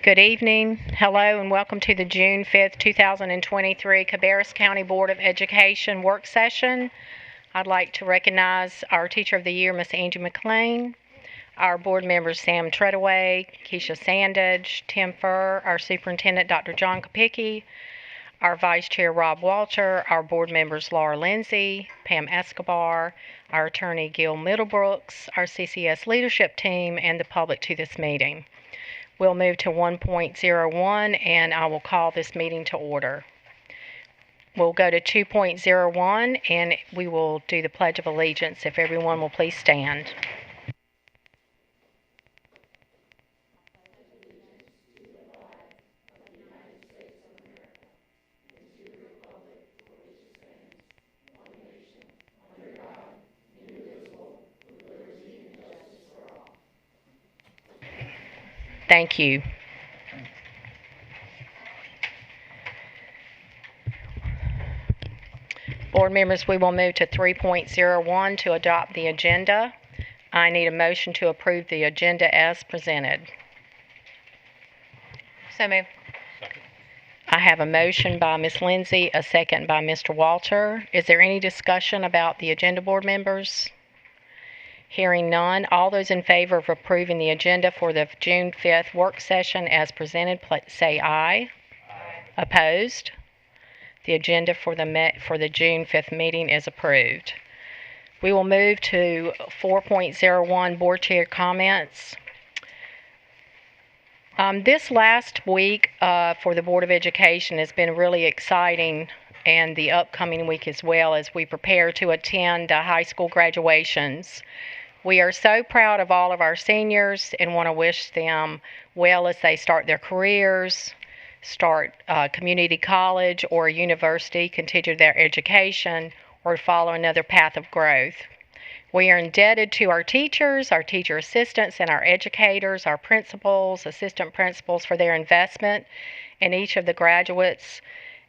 Good evening. Hello and welcome to the June 5th, 2023 Cabarrus County Board of Education work session. I'd like to recognize our Teacher of the Year, Miss Angie McLean, our board members Sam Treadaway, Keisha Sandage, Tim Furr, our Superintendent Dr. John Kopicki, our Vice Chair Rob Walter, our board members Laura Lindsay, Pam Escobar, our Attorney Gil Middlebrooks, our CCS leadership team, and the public to this meeting. We'll move to 1.01 and I will call this meeting to order. We'll go to 2.01 and we will do the Pledge of Allegiance. If everyone will please stand. Thank you. Board members, we will move to 3.01 to adopt the agenda. I need a motion to approve the agenda as presented. So moved. Second. I have a motion by Ms. Lindsay, a second by Mr. Walter. Is there any discussion about the agenda, board members? Hearing none, all those in favor of approving the agenda for the June 5th work session as presented, say aye. Aye. Opposed? The agenda for the June 5th meeting is approved. We will move to 4.01 board chair comments. This last week for the Board of Education has been really exciting, and the upcoming week as well, as we prepare to attend high school graduations. We are so proud of all of our seniors and want to wish them well as they start their careers, start community college or university, continue their education, or follow another path of growth. We are indebted to our teachers, our teacher assistants, and our educators, our principals, assistant principals for their investment in each of the graduates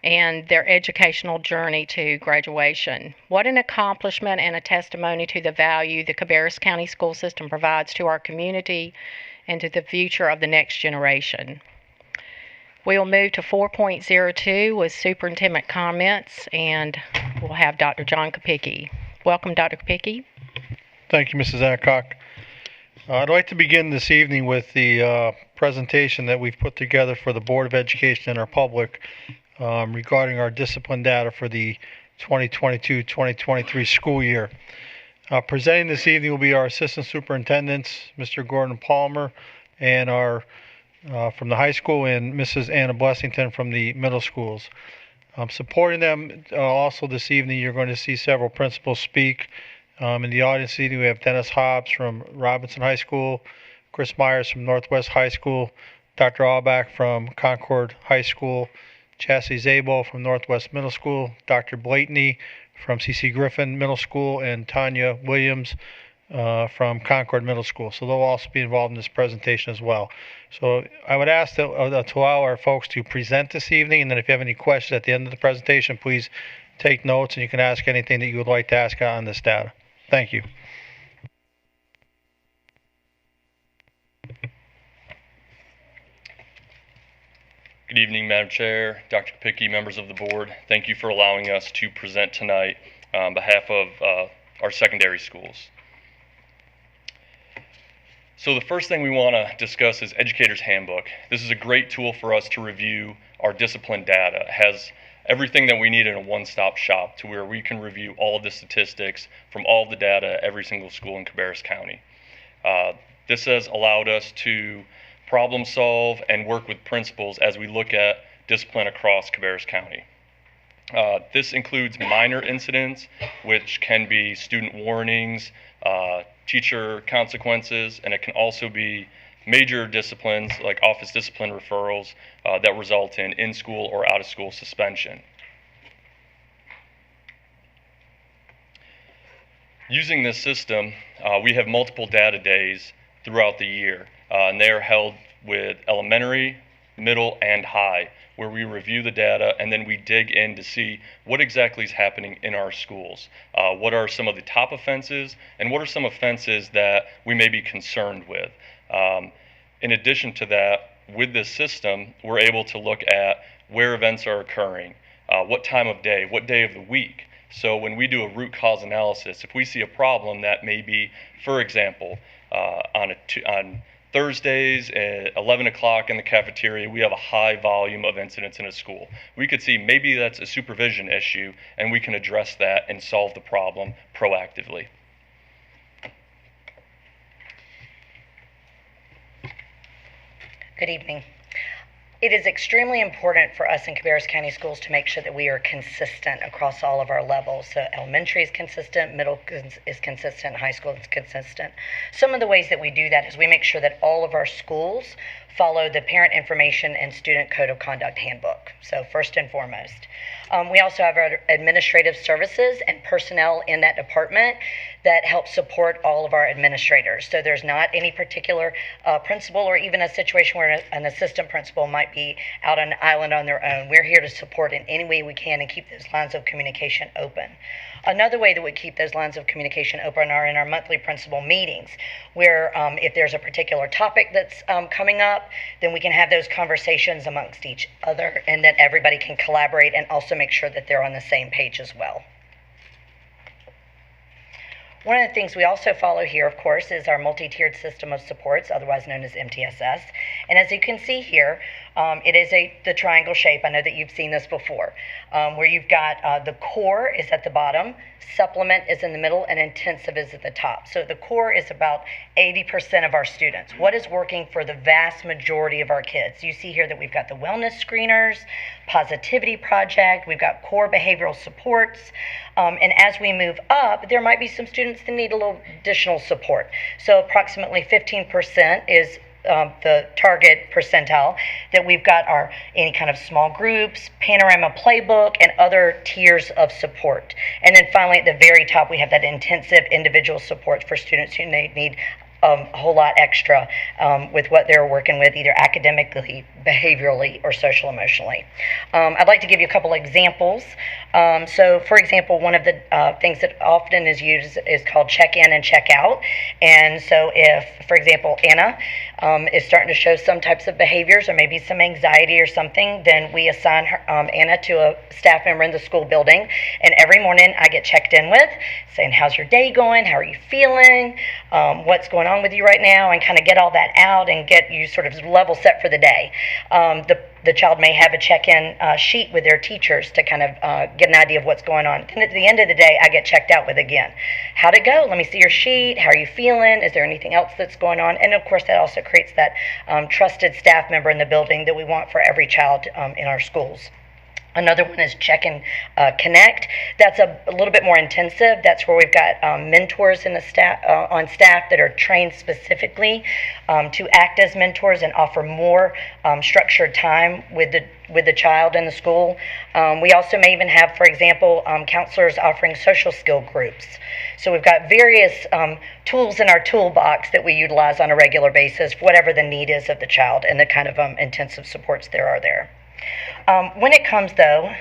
and their educational journey to graduation. What an accomplishment and a testimony to the value the Cabarrus County School System provides to our community and to the future of the next generation. We will move to 4.02 with superintendent comments, and we'll have Dr. John Kopicki. Welcome, Dr. Kopicki. Thank you, Mrs. Adcock. I'd like to begin this evening with the presentation that we've put together for the Board of Education and our public regarding our discipline data for the 2022-2023 school year. Presenting this evening will be our assistant superintendents, Mr. Gordon Palmer, and our from the high school, and Mrs. Anna Blessington from the middle schools. Supporting them also this evening, you're going to see several principals speak. In the audience this evening, we have Dennis Hobbs from Robinson High School, Chris Myers from Northwest High School, Dr. Albach from Concord High School, Chassie Zabel from Northwest Middle School, Dr. Blatney from C.C. Griffin Middle School, and Tanya Williams from Concord Middle School. So they'll also be involved in this presentation as well. So I would ask to allow our folks to present this evening, and then if you have any questions at the end of the presentation, please take notes and you can ask anything that you would like to ask on this data. Thank you. Good evening, Madam Chair, Dr. Kopicki, members of the board. Thank you for allowing us to present tonight on behalf of our secondary schools. So the first thing we want to discuss is Educator's Handbook. This is a great tool for us to review our discipline data. It has everything that we need in a one-stop shop to where we can review all of the statistics from all of the data at every single school in Cabarrus County. This has allowed us to problem solve and work with principals as we look at discipline across Cabarrus County. This includes minor incidents, which can be student warnings, teacher consequences, and it can also be major disciplines like office discipline referrals that result in in-school or out-of-school suspension. Using this system, we have multiple data days throughout the year, and they are held with elementary, middle, and high, where we review the data and then we dig in to see what exactly is happening in our schools. What are some of the top offenses, and what are some offenses that we may be concerned with? In addition to that, with this system, we're able to look at where events are occurring, what time of day, what day of the week. So when we do a root cause analysis, if we see a problem that may be, for example, on Thursdays at 11 o'clock in the cafeteria, we have a high volume of incidents in a school. We could see maybe that's a supervision issue, and we can address that and solve the problem proactively. Good evening. It is extremely important for us in Cabarrus County Schools to make sure that we are consistent across all of our levels. So elementary is consistent, middle is consistent, high school is consistent. Some of the ways that we do that is we make sure that all of our schools follow the Parent Information and Student Code of Conduct Handbook. So first and foremost. We also have our administrative services and personnel in that department that help support all of our administrators. So there's not any particular principal or even a situation where an assistant principal might be out on an island on their own. We're here to support in any way we can and keep those lines of communication open. Another way that we keep those lines of communication open are in our monthly principal meetings, where if there's a particular topic that's coming up, then we can have those conversations amongst each other, and that everybody can collaborate and also make sure that they're on the same page as well. One of the things we also follow here, of course, is our multi-tiered system of supports, otherwise known as MTSS. And as you can see here, it is the triangle shape. I know that you've seen this before, where you've got the core is at the bottom, supplement is in the middle, and intensive is at the top. So the core is about 80% of our students. What is working for the vast majority of our kids? You see here that we've got the wellness screeners, positivity project, we've got core behavioral supports, and as we move up, there might be some students that need a little additional support. So approximately 15% is the target percentile that we've got are any kind of small groups, panorama playbook, and other tiers of support. And then finally at the very top, we have that intensive individual support for students who need a whole lot extra with what they're working with, either academically, behaviorally, or social emotionally. I'd like to give you a couple examples. So, for example, one of the things that often is used is called check-in and check-out. And so if, for example, Anna is starting to show some types of behaviors or maybe some anxiety or something, then we assign her, Anna to a staff member in the school building. And every morning I get checked in with, saying, how's your day going? How are you feeling? What's going on with you right now? And kind of get all that out and get you sort of level set for the day. The child may have a check-in sheet with their teachers to kind of get an idea of what's going on. And at the end of the day, I get checked out with again. How'd it go? Let me see your sheet. How are you feeling? Is there anything else that's going on? And of course, that also creates that trusted staff member in the building that we want for every child in our schools. Another one is Check and Connect. That's a little bit more intensive. That's where we've got mentors in the staff, on staff that are trained specifically to act as mentors and offer more structured time with the child in the school. We also may even have, for example, counselors offering social skill groups. So we've got various tools in our toolbox that we utilize on a regular basis, whatever the need is of the child and the kind of intensive supports there are there. When it comes, though,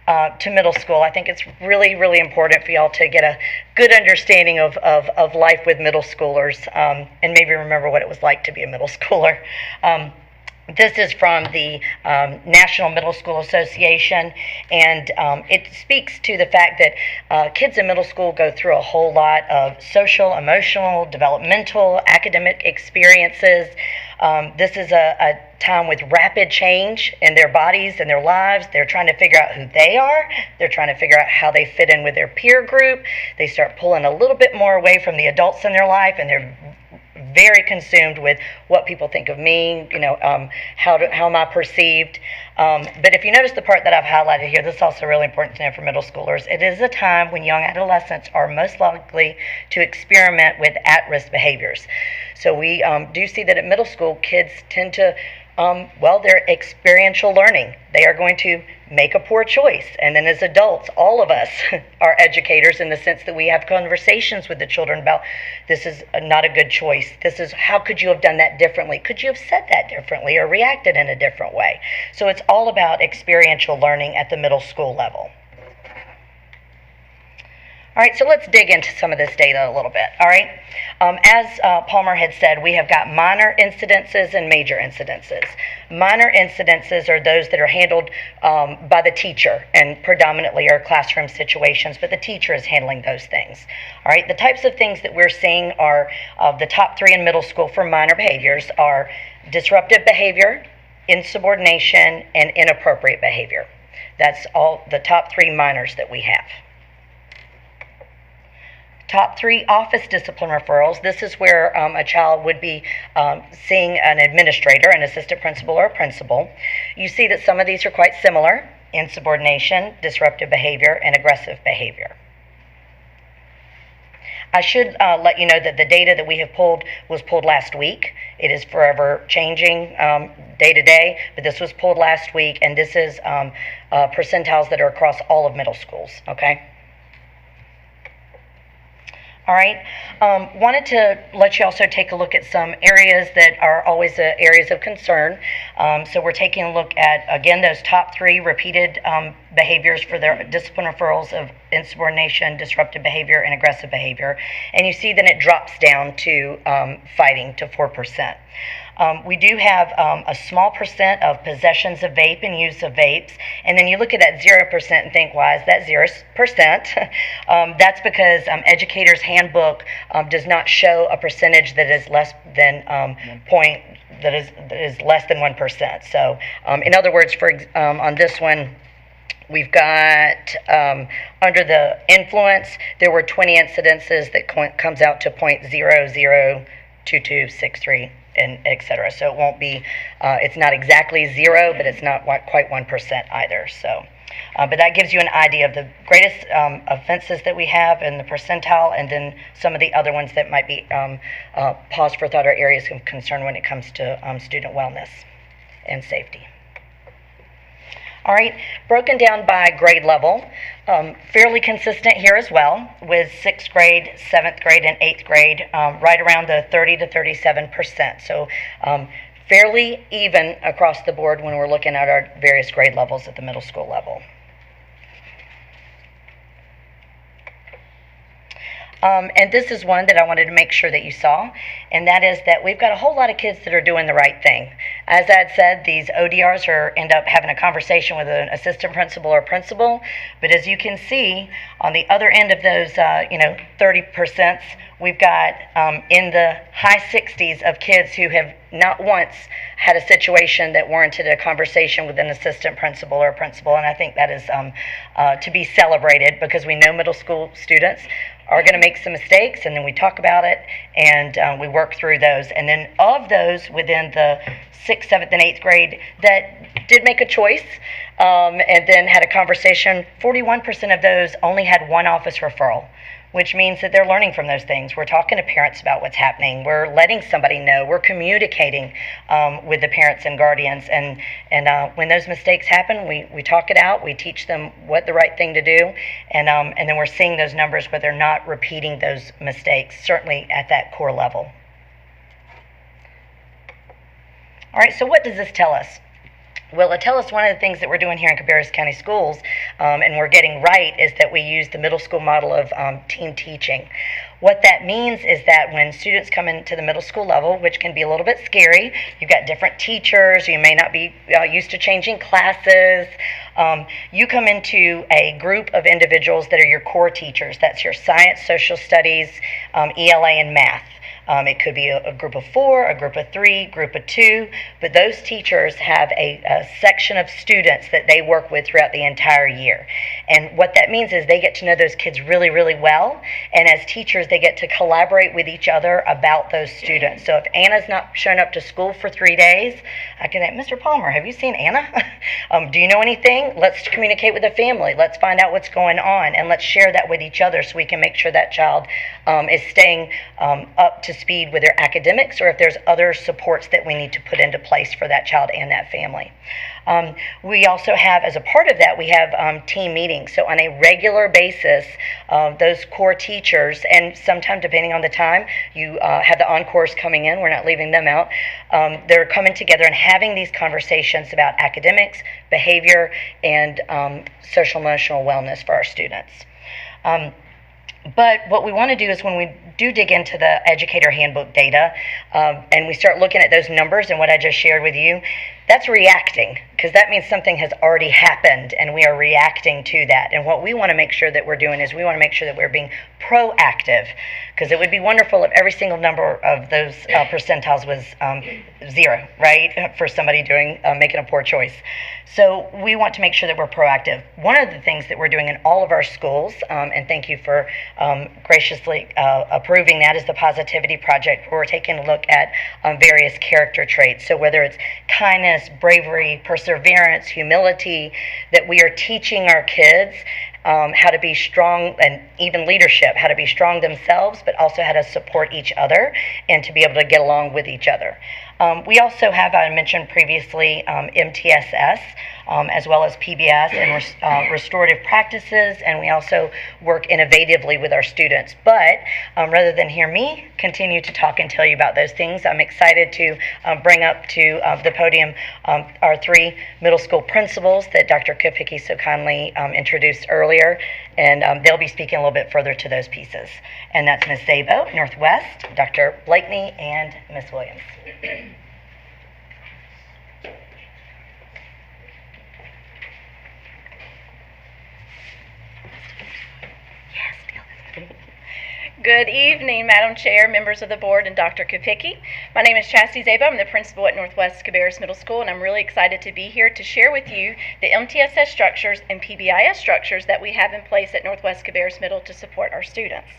to middle school, I think it's really, really important for y'all to get a good understanding of life with middle schoolers and maybe remember what it was like to be a middle schooler. This is from the National Middle School Association, and it speaks to the fact that kids in middle school go through a whole lot of social, emotional, developmental, academic experiences. This is a time with rapid change in their bodies and their lives. They're trying to figure out who they are. They're trying to figure out how they fit in with their peer group. They start pulling a little bit more away from the adults in their life, and they're very consumed with what people think of me, how am I perceived. But if you notice the part that I've highlighted here, this is also really important to know for middle schoolers. It is a time when young adolescents are most likely to experiment with at-risk behaviors. So we do see that at middle school, kids tend to they're experiential learning. They are going to make a poor choice. And then as adults, all of us are educators in the sense that we have conversations with the children about this is not a good choice. This is, how could you have done that differently? Could you have said that differently or reacted in a different way? So it's all about experiential learning at the middle school level. All right, so let's dig into some of this data a little bit, all right? As Palmer had said, we have got minor incidences and major incidences. Minor incidences are those that are handled by the teacher and predominantly are classroom situations, but the teacher is handling those things, all right? The types of things that we're seeing are the top 3 in middle school for minor behaviors are disruptive behavior, insubordination, and inappropriate behavior. That's all the top 3 minors that we have. Top 3 office discipline referrals. This is where a child would be seeing an administrator, an assistant principal, or a principal. You see that some of these are quite similar: insubordination, disruptive behavior, and aggressive behavior. I should let you know that the data that we have pulled was pulled last week. It is forever changing day to day, but this was pulled last week, and this is percentiles that are across all of middle schools, okay? All right, wanted to let you also take a look at some areas that are always areas of concern. So we're taking a look at, again, those top 3 repeated behaviors for their discipline referrals of insubordination, disruptive behavior, and aggressive behavior. And you see that it drops down to fighting to 4%. We do have a small percent of possessions of vape and use of vapes, and then you look at that 0% and think, why is that 0%? That's because Educator's Handbook does not show a percentage that is less than that is less than 1%. So, in other words, on this one, we've got under the influence, there were 20 incidences that comes out to 0.002263. And et cetera. So it won't be, it's not exactly 0, but it's not quite 1% either. So, but that gives you an idea of the greatest offenses that we have in the percentile, and then some of the other ones that might be pause for thought or areas of concern when it comes to student wellness and safety. All right, broken down by grade level, fairly consistent here as well, with 6th grade, 7th grade, and 8th grade, right around the 30 to 37%. So fairly even across the board when we're looking at our various grade levels at the middle school level. And this is one that I wanted to make sure that you saw, and that is that we've got a whole lot of kids that are doing the right thing. As I had said, these ODRs end up having a conversation with an assistant principal or principal, but as you can see, on the other end of those 30%, we've got in the high 60s of kids who have not once had a situation that warranted a conversation with an assistant principal or a principal, and I think that is to be celebrated, because we know middle school students are going to make some mistakes, and then we talk about it, and we work through those. And then of those within the 6th, 7th, and 8th grade that did make a choice and then had a conversation, 41% of those only had one office referral, which means that they're learning from those things. We're talking to parents about what's happening. We're letting somebody know. We're communicating with the parents and guardians. And when those mistakes happen, we talk it out. We teach them what the right thing to do. And then we're seeing those numbers where they're not repeating those mistakes, certainly at that core level. All right, so what does this tell us? Well, it tells us one of the things that we're doing here in Cabarrus County Schools, and we're getting right, is that we use the middle school model of team teaching. What that means is that when students come into the middle school level, which can be a little bit scary, you've got different teachers, you may not be used to changing classes, you come into a group of individuals that are your core teachers. That's your science, social studies, ELA, and math. It could be a group of 4, a group of 3, group of 2, but those teachers have a section of students that they work with throughout the entire year. And what that means is they get to know those kids really, really well, and as teachers they get to collaborate with each other about those students. So if Anna's not shown up to school for 3 days, I can say, Mr. Palmer, have you seen Anna? Do you know anything? Let's communicate with the family. Let's find out what's going on, and let's share that with each other so we can make sure that child is staying up to speed with their academics, or if there's other supports that we need to put into place for that child and that family. We also have, as a part of that, we have team meetings. So on a regular basis, those core teachers, and sometimes depending on the time, you have the encores coming in, we're not leaving them out, they're coming together and having these conversations about academics, behavior, and social emotional wellness for our students. But what we want to do is when we do dig into the educator handbook data and we start looking at those numbers and what I just shared with you, that's reacting, because that means something has already happened and we are reacting to that. And what we want to make sure that we're doing is we want to make sure that we're being proactive, because it would be wonderful if every single number of those percentiles was 0, right, for somebody making a poor choice. So we want to make sure that we're proactive. One of the things that we're doing in all of our schools, and thank you for graciously approving that, is the Positivity Project, where we're taking a look at various character traits. So whether it's kindness, bravery, perseverance, humility, that we are teaching our kids how to be strong, and even leadership, how to be strong themselves, but also how to support each other and to be able to get along with each other. We also have, I mentioned previously, MTSS, as well as PBS and restorative practices, and we also work innovatively with our students. But rather than hear me continue to talk and tell you about those things, I'm excited to bring up to the podium our 3 middle school principals that Dr. Kopicki so kindly introduced earlier, and they'll be speaking a little bit further to those pieces. And that's Ms. Zabo, Northwest, Dr. Blakeney, and Ms. Williams. Good evening, Madam Chair, members of the board, and Dr. Kopicki. My name is Chastity Zabo. I'm the principal at Northwest Cabarrus Middle School, and I'm really excited to be here to share with you the MTSS structures and PBIS structures that we have in place at Northwest Cabarrus Middle to support our students.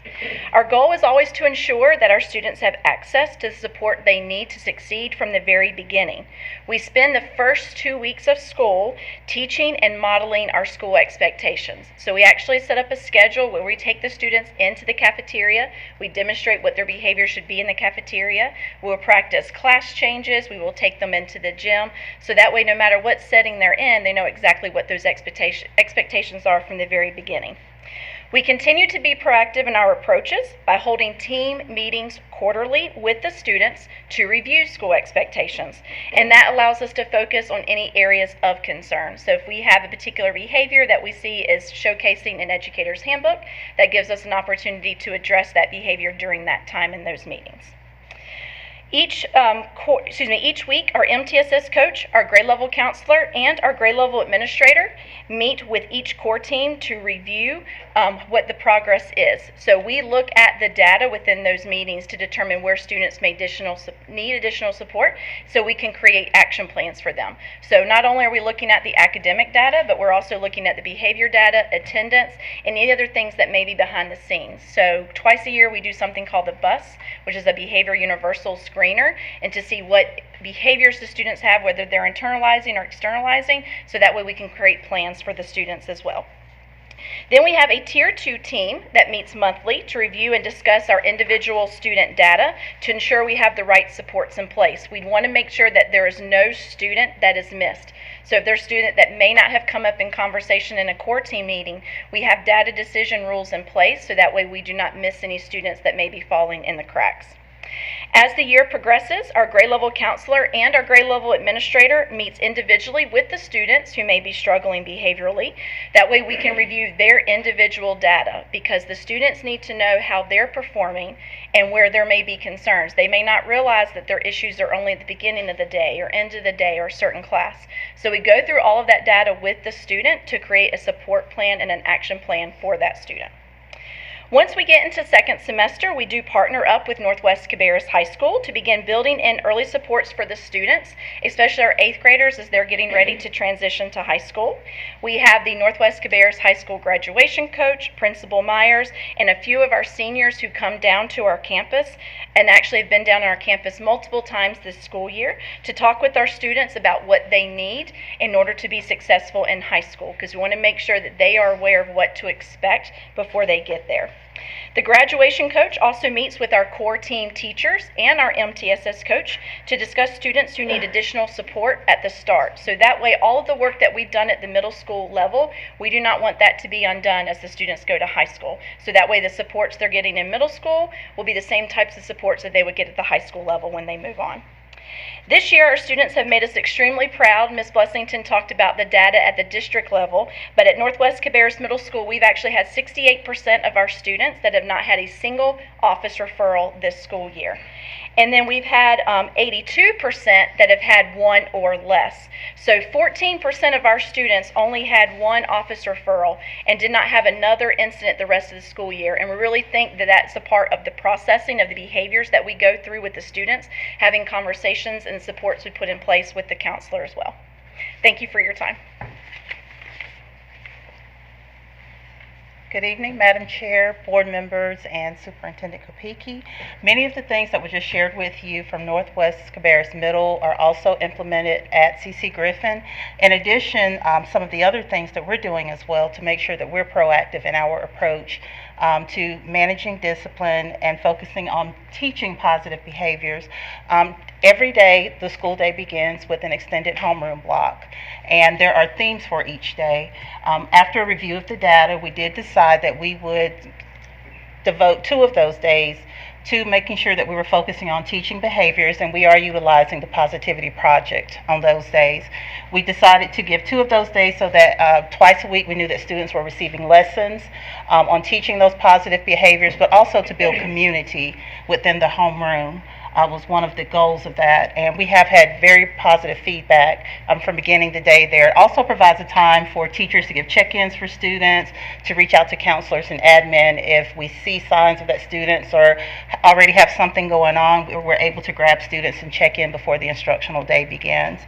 Our goal is always to ensure that our students have access to the support they need to succeed from the very beginning. We spend the first 2 weeks of school teaching and modeling our school expectations. So we actually set up a schedule where we take the students into the cafeteria. We demonstrate what their behavior should be in the cafeteria. We'll practice class changes. We will take them into the gym. So that way, no matter what setting they're in, they know exactly what those expectations are from the very beginning. We continue to be proactive in our approaches by holding team meetings quarterly with the students to review school expectations. And that allows us to focus on any areas of concern. So if we have a particular behavior that we see is showcasing an educator's handbook, that gives us an opportunity to address that behavior during that time in those meetings. Each week, our MTSS coach, our grade level counselor, and our grade level administrator meet with each core team to review what the progress is. So we look at the data within those meetings to determine where students may need additional support, so we can create action plans for them. So not only are we looking at the academic data, but we're also looking at the behavior data, attendance, and any other things that may be behind the scenes. So twice a year we do something called the BUS, which is a behavior universal screener, and to see what behaviors the students have, whether they're internalizing or externalizing, so that way we can create plans for the students as well. Then we have a Tier 2 team that meets monthly to review and discuss our individual student data to ensure we have the right supports in place. We want to make sure that there is no student that is missed. So if there's a student that may not have come up in conversation in a core team meeting, we have data decision rules in place so that way we do not miss any students that may be falling in the cracks. As the year progresses, our grade level counselor and our grade level administrator meets individually with the students who may be struggling behaviorally. That way we can review their individual data, because the students need to know how they're performing and where there may be concerns. They may not realize that their issues are only at the beginning of the day or end of the day or a certain class. So we go through all of that data with the student to create a support plan and an action plan for that student. Once we get into second semester, we do partner up with Northwest Cabarrus High School to begin building in early supports for the students, especially our 8th graders as they're getting ready to transition to high school. We have the Northwest Cabarrus High School graduation coach, Principal Myers, and a few of our seniors who come down to our campus and actually have been down on our campus multiple times this school year to talk with our students about what they need in order to be successful in high school, because we want to make sure that they are aware of what to expect before they get there. The graduation coach also meets with our core team teachers and our MTSS coach to discuss students who need additional support at the start. So that way, all of the work that we've done at the middle school level, we do not want that to be undone as the students go to high school. So that way, the supports they're getting in middle school will be the same types of supports that they would get at the high school level when they move on. This year, our students have made us extremely proud. Ms. Blessington talked about the data at the district level, but at Northwest Cabarrus Middle School, we've actually had 68% of our students that have not had a single office referral this school year. And then we've had 82% that have had one or less. So 14% of our students only had one office referral and did not have another incident the rest of the school year. And we really think that that's a part of the processing of the behaviors that we go through with the students, having conversations and supports we put in place with the counselor as well. Thank you for your time. Good evening, Madam Chair, board members, and Superintendent Kopicki. Many of the things that were just shared with you from Northwest Cabarrus Middle are also implemented at CC Griffin. In addition, some of the other things that we're doing as well to make sure that we're proactive in our approach to managing discipline and focusing on teaching positive behaviors. Every day, the school day begins with an extended homeroom block, and there are themes for each day. After a review of the data, we did decide that we would devote 2 of those days to making sure that we were focusing on teaching behaviors, and we are utilizing the Positivity Project on those days. We decided to give 2 of those days so that twice a week we knew that students were receiving lessons on teaching those positive behaviors, but also to build community within the homeroom. Was one of the goals of that, and we have had very positive feedback from beginning the day there. It also provides a time for teachers to give check-ins for students, to reach out to counselors and admin if we see signs of that students or already have something going on. We're able to grab students and check in before the instructional day begins.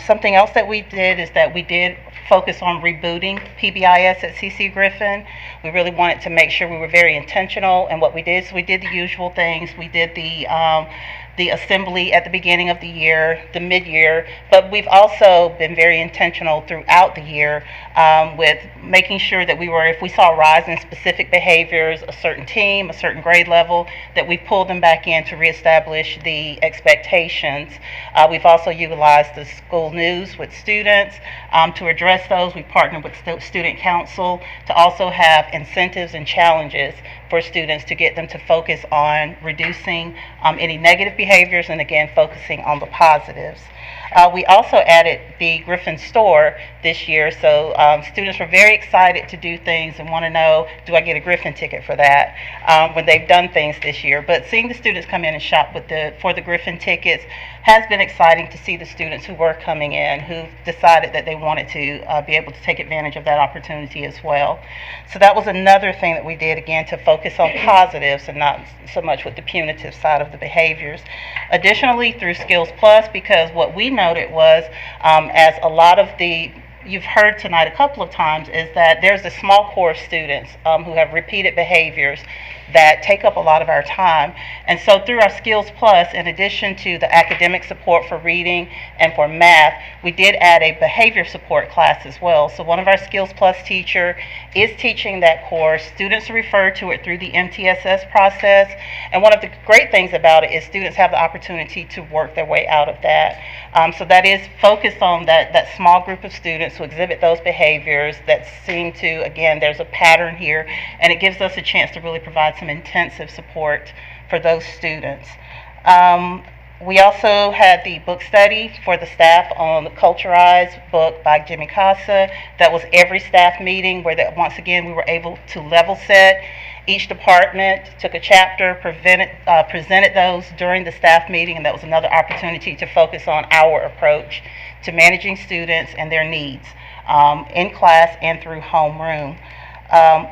Something else that we did is that we did focus on rebooting PBIS at CC Griffin. We really wanted to make sure we were very intentional, and what we did is we did the usual things. We did the assembly at the beginning of the year, the mid-year, but we've also been very intentional throughout the year with making sure that if we saw a rise in specific behaviors, a certain team, a certain grade level, that we pull them back in to reestablish the expectations. We've also utilized the school news with students to address those. We partnered with student counsel to also have incentives and challenges for students to get them to focus on reducing any negative behaviors and again focusing on the positives. We also added the Griffin store this year, so students were very excited to do things and want to know, do I get a Griffin ticket for that when they've done things this year. But seeing the students come in and shop for the Griffin tickets has been exciting to see the students who were coming in who decided that they wanted to be able to take advantage of that opportunity as well. So that was another thing that we did, again, to focus on positives and not so much with the punitive side of the behaviors. Additionally, through Skills Plus, because what we noted was as a lot of you've heard tonight a couple of times, is that there's a small core of students who have repeated behaviors that take up a lot of our time. And so through our Skills Plus, in addition to the academic support for reading and for math, we did add a behavior support class as well. So one of our Skills Plus teacher is teaching that course. Students refer to it through the MTSS process. And one of the great things about it is students have the opportunity to work their way out of that. So that is focused on that small group of students who exhibit those behaviors that seem to, again, there's a pattern here, and it gives us a chance to really provide some intensive support for those students. We also had the book study for the staff on the Culturize book by Jimmy Casa. That was every staff meeting where once again we were able to level set. Each department took a chapter, presented those during the staff meeting, and that was another opportunity to focus on our approach to managing students and their needs in class and through homeroom.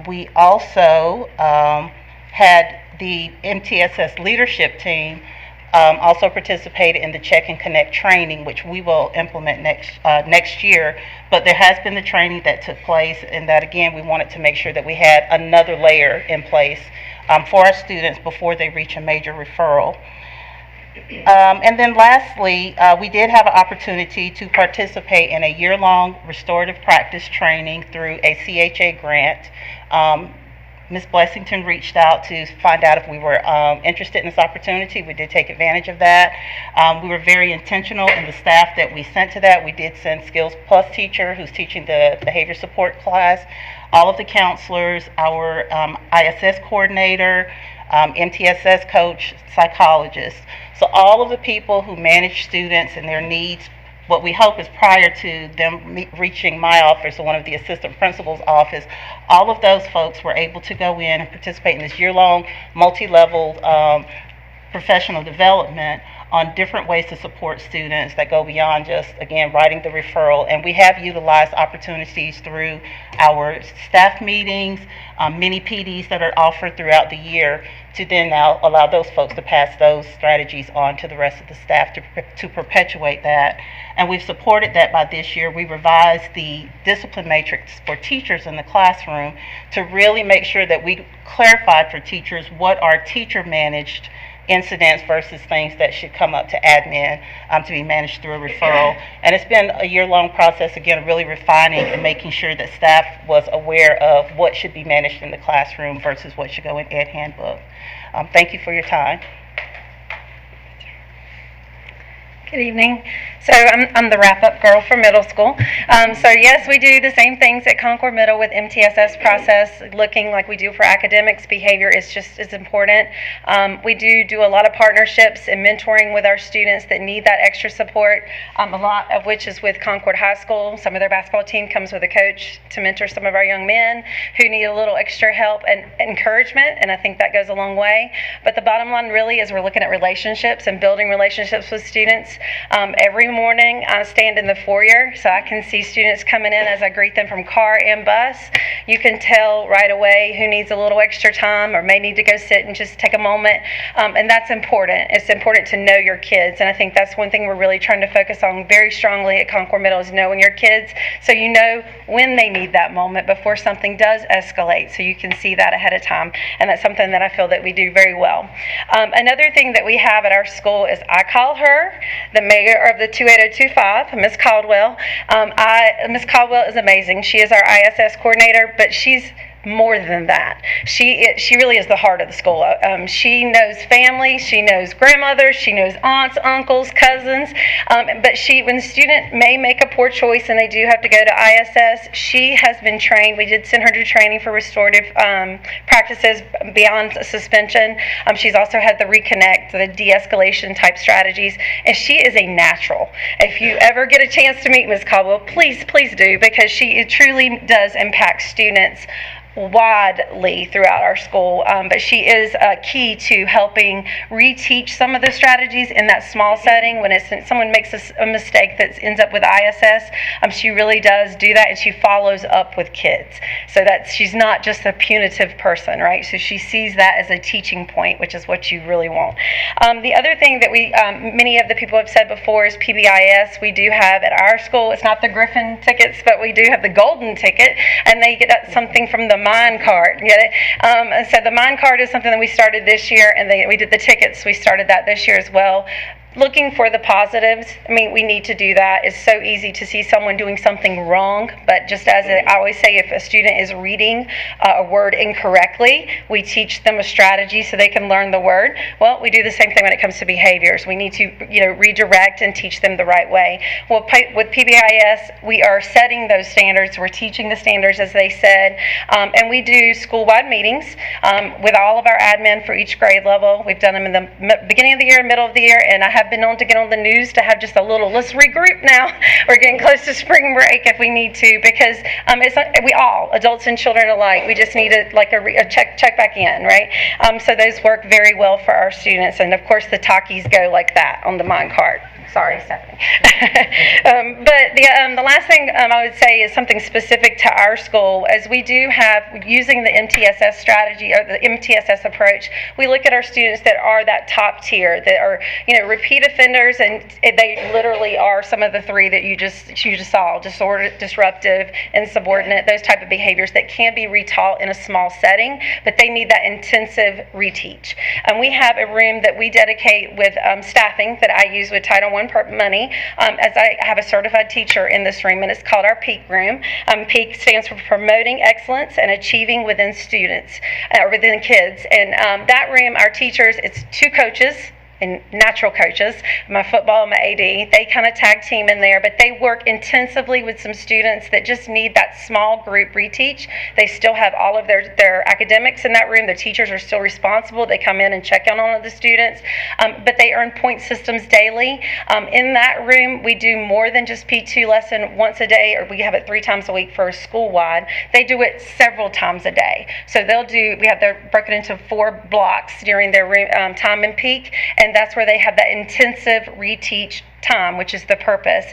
We also had the MTSS leadership team also participated in the Check and Connect training, which we will implement next year. But there has been the training that took place, and that again we wanted to make sure that we had another layer in place for our students before they reach a major referral. And then lastly, we did have an opportunity to participate in a year-long restorative practice training through a CHA grant. Ms. Blessington reached out to find out if we were interested in this opportunity. We did take advantage of that. We were very intentional in the staff that we sent to that. We did send Skills Plus teacher who's teaching the behavior support class, all of the counselors, our ISS coordinator, MTSS coach, psychologist. So all of the people who manage students and their needs, what we hope is prior to them reaching my office or one of the assistant principal's office, all of those folks were able to go in and participate in this year-long, multi-level professional development on different ways to support students that go beyond just, again, writing the referral. And we have utilized opportunities through our staff meetings, mini PDs that are offered throughout the year to then now allow those folks to pass those strategies on to the rest of the staff to perpetuate that. And we've supported that by this year. We revised the discipline matrix for teachers in the classroom to really make sure that we clarified for teachers what are teacher-managed incidents versus things that should come up to admin to be managed through a referral. And it's been a year-long process, again, really refining and making sure that staff was aware of what should be managed in the classroom versus what should go in Ed Handbook. Thank you for your time. Good evening. So I'm the wrap-up girl for middle school. So yes, we do the same things at Concord Middle with MTSS process, looking like we do for academics. Behavior is just as important. We do a lot of partnerships and mentoring with our students that need that extra support, a lot of which is with Concord High School. Some of their basketball team comes with a coach to mentor some of our young men who need a little extra help and encouragement, and I think that goes a long way. But the bottom line really is we're looking at relationships and building relationships with students. Every morning I stand in the foyer so I can see students coming in as I greet them from car and bus. You can tell right away who needs a little extra time or may need to go sit and just take a moment, and that's important. It's important to know your kids, and I think that's one thing we're really trying to focus on very strongly at Concord Middle is knowing your kids so you know when they need that moment before something does escalate, so you can see that ahead of time, and that's something that I feel that we do very well. Another thing that we have at our school is I call her the mayor of the 28025, Miss Caldwell. Miss Caldwell is amazing. She is our ISS coordinator, but she's more than that. She really is the heart of the school. She knows family, she knows grandmothers, she knows aunts, uncles, cousins, but when the student may make a poor choice and they do have to go to ISS, she has been trained. We did send her to training for restorative practices beyond suspension. She's also had the reconnect, the de-escalation type strategies, and she is a natural. If you ever get a chance to meet Ms. Caldwell, please do, because she truly does impact students widely throughout our school, but she is key to helping reteach some of the strategies in that small setting. When someone makes a mistake that ends up with ISS, she really does do that, and she follows up with kids. So that she's not just a punitive person, right? So she sees that as a teaching point, which is what you really want. The other thing that many of the people have said before is PBIS. We do have at our school, it's not the Griffin tickets, but we do have the golden ticket, and they get something from the Mind Card. Get it? So the Mind Card is something that we started this year, and we did the tickets. We started that this year as well. Looking for the positives. I mean, we need to do that. It's so easy to see someone doing something wrong, but just as I always say, if a student is reading a word incorrectly, we teach them a strategy so they can learn the word. Well, we do the same thing when it comes to behaviors. We need to, redirect and teach them the right way. Well, with PBIS, we are setting those standards. We're teaching the standards as they said, and we do school-wide meetings with all of our admin for each grade level. We've done them in the beginning of the year, middle of the year, and I have been known to get on the news to have just a little, let's regroup now. We're getting close to spring break if we need to, because we all, adults and children alike, we just need a check back in, right? So those work very well for our students, and of course the talkies go like that on the Mind Card. Sorry, Stephanie. But the last thing I would say is something specific to our school, as we do have, using the MTSS strategy or the MTSS approach, we look at our students that are that top tier, that are repeat offenders, and they literally are some of the three that you just saw: disorder, disruptive, insubordinate, those type of behaviors that can be retaught in a small setting, but they need that intensive reteach. And we have a room that we dedicate with staffing that I use with Title I money, as I have a certified teacher in this room, and it's called our PEAK room. PEAK stands for Promoting Excellence and Achieving Within Students, or within kids. And that room, our teachers, it's 2 coaches and natural coaches, my football and my AD, they kind of tag team in there, but they work intensively with some students that just need that small group reteach. They still have all of their academics in that room. Their teachers are still responsible. They come in and check on all of the students, but they earn point systems daily. In that room, we do more than just P2 lesson once a day, or we have it 3 times a week for school-wide. They do it several times a day. So they're broken into 4 blocks during their time and peak, and that's where they have that intensive reteach time, which is the purpose.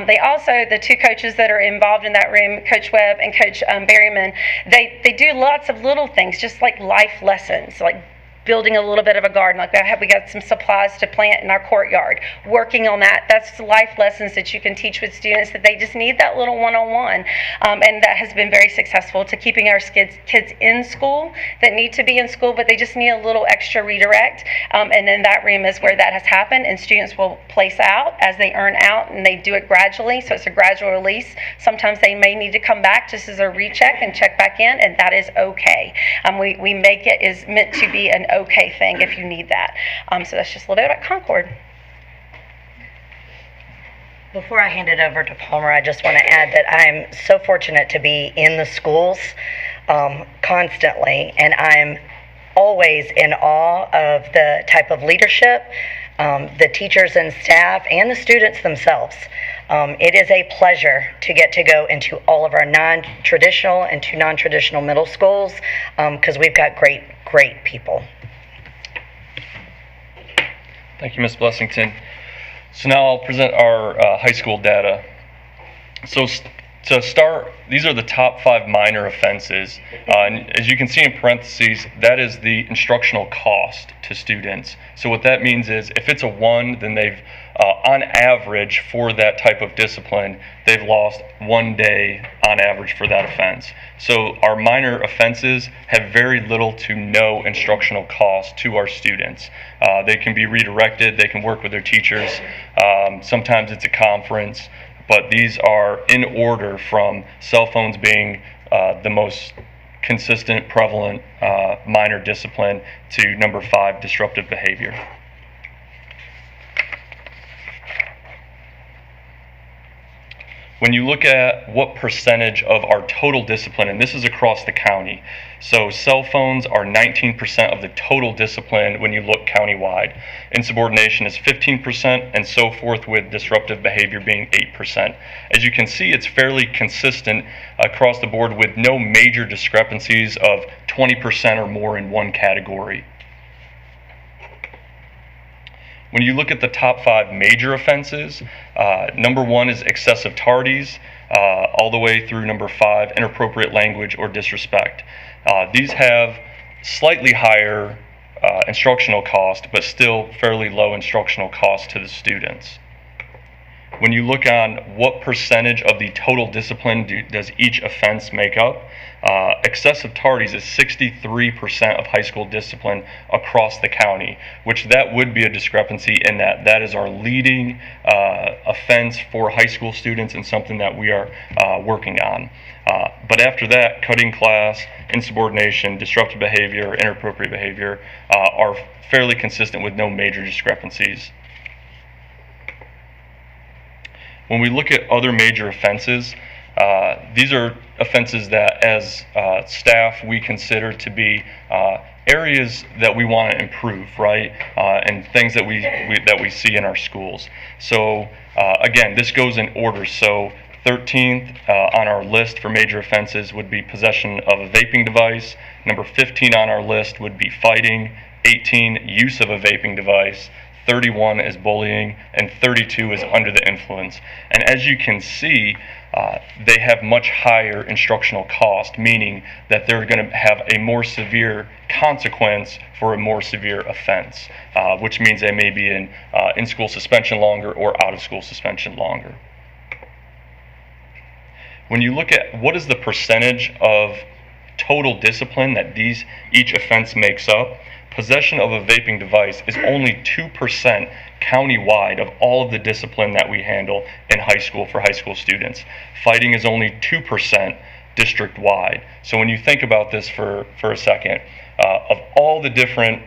They also, the 2 coaches that are involved in that room, Coach Webb and Coach Berryman, they do lots of little things, just like life lessons, like building a little bit of a garden. Like we got some supplies to plant in our courtyard, working on that. That's life lessons that you can teach with students that they just need that little one-on-one. And that has been very successful to keeping our kids in school that need to be in school, but they just need a little extra redirect. And then that room is where that has happened, and students will place out as they earn out, and they do it gradually, so it's a gradual release. Sometimes they may need to come back just as a recheck and check back in, and that is okay. We make it is meant to be an okay thing if you need that. So that's just a little bit about Concord. Before I hand it over to Palmer, I just want to add that I'm so fortunate to be in the schools constantly, and I'm always in awe of the type of leadership, the teachers and staff, and the students themselves. It is a pleasure to get to go into all of our non-traditional and 2 non-traditional middle schools because we've got great people. Thank you, Ms. Blessington. So now I'll present our high school data. So to start, these are the top 5 minor offenses. And as you can see in parentheses, that is the instructional cost to students. So what that means is if it's a 1, then they've, on average for that type of discipline, they've lost 1 day on average for that offense. So our minor offenses have very little to no instructional cost to our students. They can be redirected, they can work with their teachers. Sometimes it's a conference. But these are in order from cell phones being the most consistent, prevalent minor discipline to number 5, disruptive behavior. When you look at what percentage of our total discipline, and this is across the county, so cell phones are 19% of the total discipline when you look countywide. Insubordination is 15%, and so forth, with disruptive behavior being 8%. As you can see, it's fairly consistent across the board with no major discrepancies of 20% or more in one category. When you look at the top 5 major offenses, number 1 is excessive tardies, all the way through number 5, inappropriate language or disrespect. These have slightly higher instructional cost, but still fairly low instructional cost to the students. When you look on what percentage of the total discipline does each offense make up, excessive tardies is 63% of high school discipline across the county, which that would be a discrepancy in that is our leading offense for high school students and something that we are working on. But after that, cutting class, insubordination, disruptive behavior, inappropriate behavior are fairly consistent with no major discrepancies. When we look at other major offenses, these are offenses that as staff we consider to be areas that we want to improve, right? And things that we see in our schools. So again, this goes in order. So 13th on our list for major offenses would be possession of a vaping device. Number 15 on our list would be fighting. 18, use of a vaping device. 31 is bullying, and 32 is under the influence. And as you can see, they have much higher instructional cost, meaning that they're going to have a more severe consequence for a more severe offense, which means they may be in school suspension longer or out of school suspension longer. When you look at what is the percentage of total discipline that each offense makes up, possession of a vaping device is only 2% countywide of all of the discipline that we handle in high school for high school students. Fighting is only 2% district-wide. So when you think about this for a second, of all the different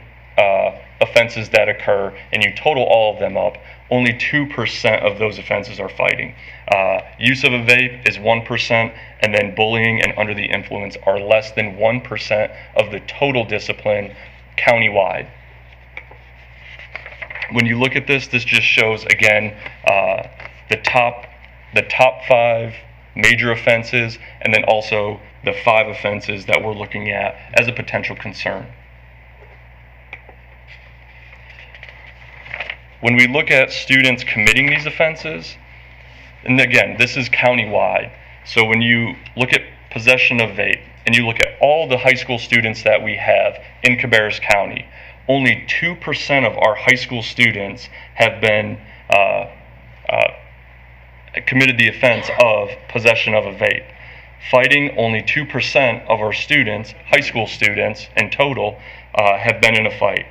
offenses that occur and you total all of them up, only 2% of those offenses are fighting. Use of a vape is 1%, and then bullying and under the influence are less than 1% of the total discipline countywide. When you look at this, this just shows, again, the top 5 major offenses, and then also the 5 offenses that we're looking at as a potential concern. When we look at students committing these offenses, and again, this is countywide, so when you look at possession of vape, and you look at all the high school students that we have in Cabarrus County, only 2% of our high school students have been committed the offense of possession of a vape. Fighting, only 2% of our students, high school students in total, have been in a fight.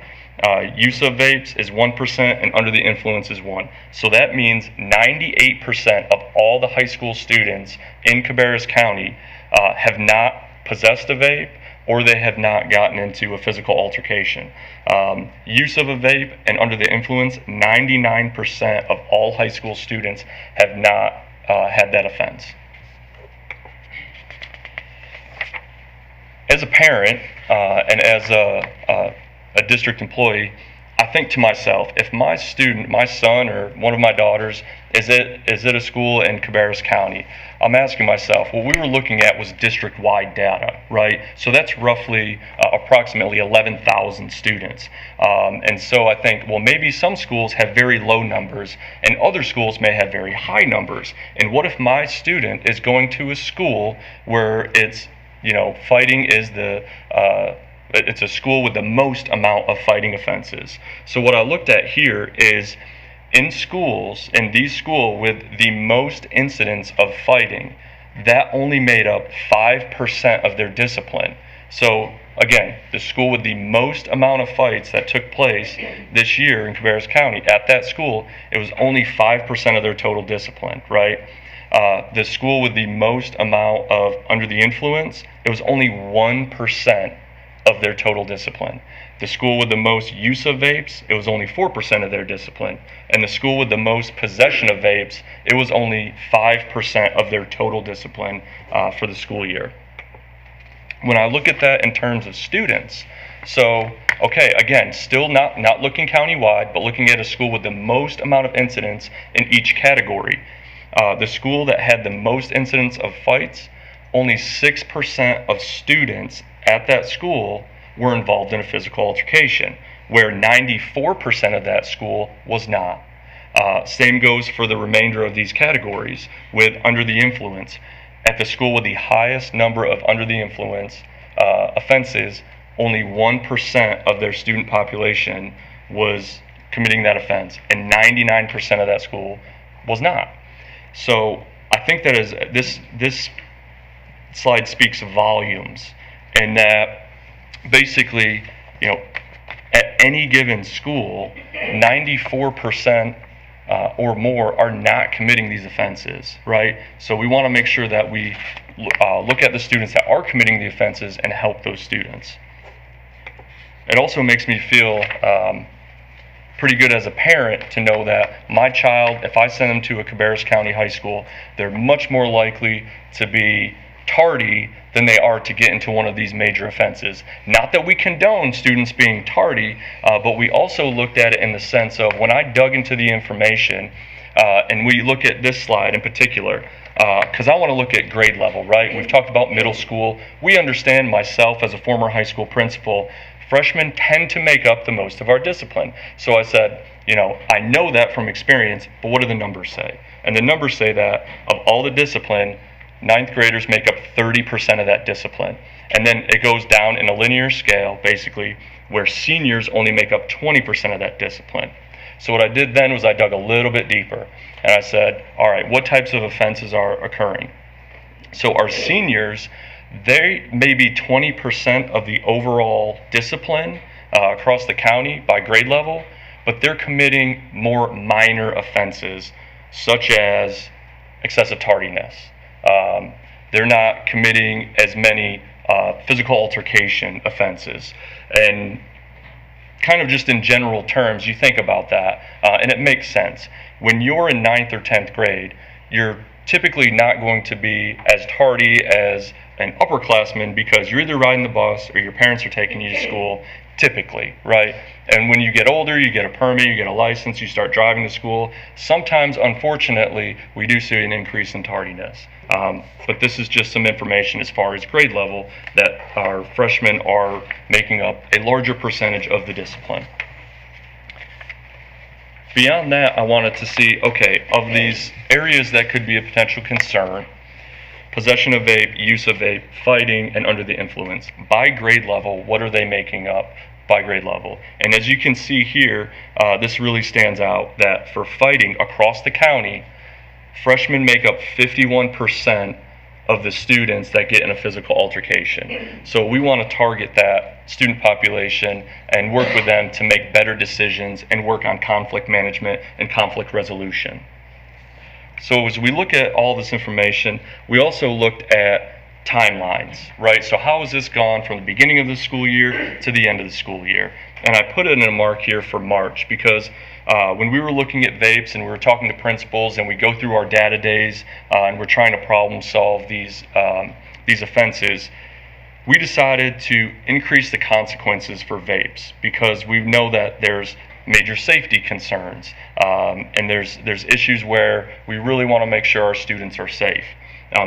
Use of vapes is 1% and under the influence is 1. So that means 98% of all the high school students in Cabarrus County have not possessed a vape, or they have not gotten into a physical altercation. Use of a vape and under the influence, 99% of all high school students have not had that offense. As a parent and as a district employee, I think to myself, if my student, my son or one of my daughters is at a school in Cabarrus County, I'm asking myself, what we were looking at was district-wide data, right? So that's roughly approximately 11,000 students. And so I think, well, maybe some schools have very low numbers and other schools may have very high numbers. And what if my student is going to a school where it's, fighting is it's a school with the most amount of fighting offenses. So what I looked at here is in these schools with the most incidents of fighting, that only made up 5% of their discipline. So again, the school with the most amount of fights that took place this year in Cabarrus County, at that school, it was only 5% of their total discipline, right? The school with the most amount of under the influence, it was only 1% of their total discipline. The school with the most use of vapes, it was only 4% of their discipline. And the school with the most possession of vapes, it was only 5% of their total discipline for the school year. When I look at that in terms of students, so, okay, again, still not looking countywide, but looking at a school with the most amount of incidents in each category. The school that had the most incidents of fights, only 6% of students at that school were involved in a physical altercation, where 94% of that school was not. Same goes for the remainder of these categories with under the influence. At the school with the highest number of under the influence offenses, only 1% of their student population was committing that offense, and 99% of that school was not. So I think that this slide speaks volumes, and that basically, at any given school, 94% or more are not committing these offenses, right? So we want to make sure that we look at the students that are committing the offenses and help those students. It also makes me feel pretty good as a parent to know that my child, if I send them to a Cabarrus County high school, they're much more likely to be tardy than they are to get into one of these major offenses. Not that we condone students being tardy, but we also looked at it in the sense of when I dug into the information, and we look at this slide in particular, because I want to look at grade level, right? We've talked about middle school. We understand, myself as a former high school principal, freshmen tend to make up the most of our discipline. So I said, I know that from experience, but what do the numbers say? And the numbers say that of all the discipline, 9th graders make up 30% of that discipline. And then it goes down in a linear scale, basically, where seniors only make up 20% of that discipline. So what I did then was I dug a little bit deeper, and I said, all right, what types of offenses are occurring? So our seniors, they may be 20% of the overall discipline across the county by grade level, but they're committing more minor offenses, such as excessive tardiness. They're not committing as many physical altercation offenses. And kind of just in general terms, you think about that, and it makes sense. When you're in 9th or 10th grade, you're typically not going to be as tardy as an upperclassman because you're either riding the bus or your parents are taking you to school, typically, right? And when you get older, you get a permit, you get a license, you start driving to school. Sometimes, unfortunately, we do see an increase in tardiness. But this is just some information as far as grade level that our freshmen are making up a larger percentage of the discipline. Beyond that, I wanted to see, okay, of these areas that could be a potential concern, possession of vape, use of vape, fighting, and under the influence, by grade level, what are they making up by grade level? And as you can see here, this really stands out that for fighting across the county, freshmen make up 51% of the students that get in a physical altercation. So we want to target that student population and work with them to make better decisions and work on conflict management and conflict resolution. So as we look at all this information, we also looked at timelines, right? So how has this gone from the beginning of the school year to the end of the school year? And I put it in a mark here for March because when we were looking at vapes and we were talking to principals and we go through our data days and we're trying to problem solve these offenses, we decided to increase the consequences for vapes because we know that there's major safety concerns and there's issues where we really want to make sure our students are safe.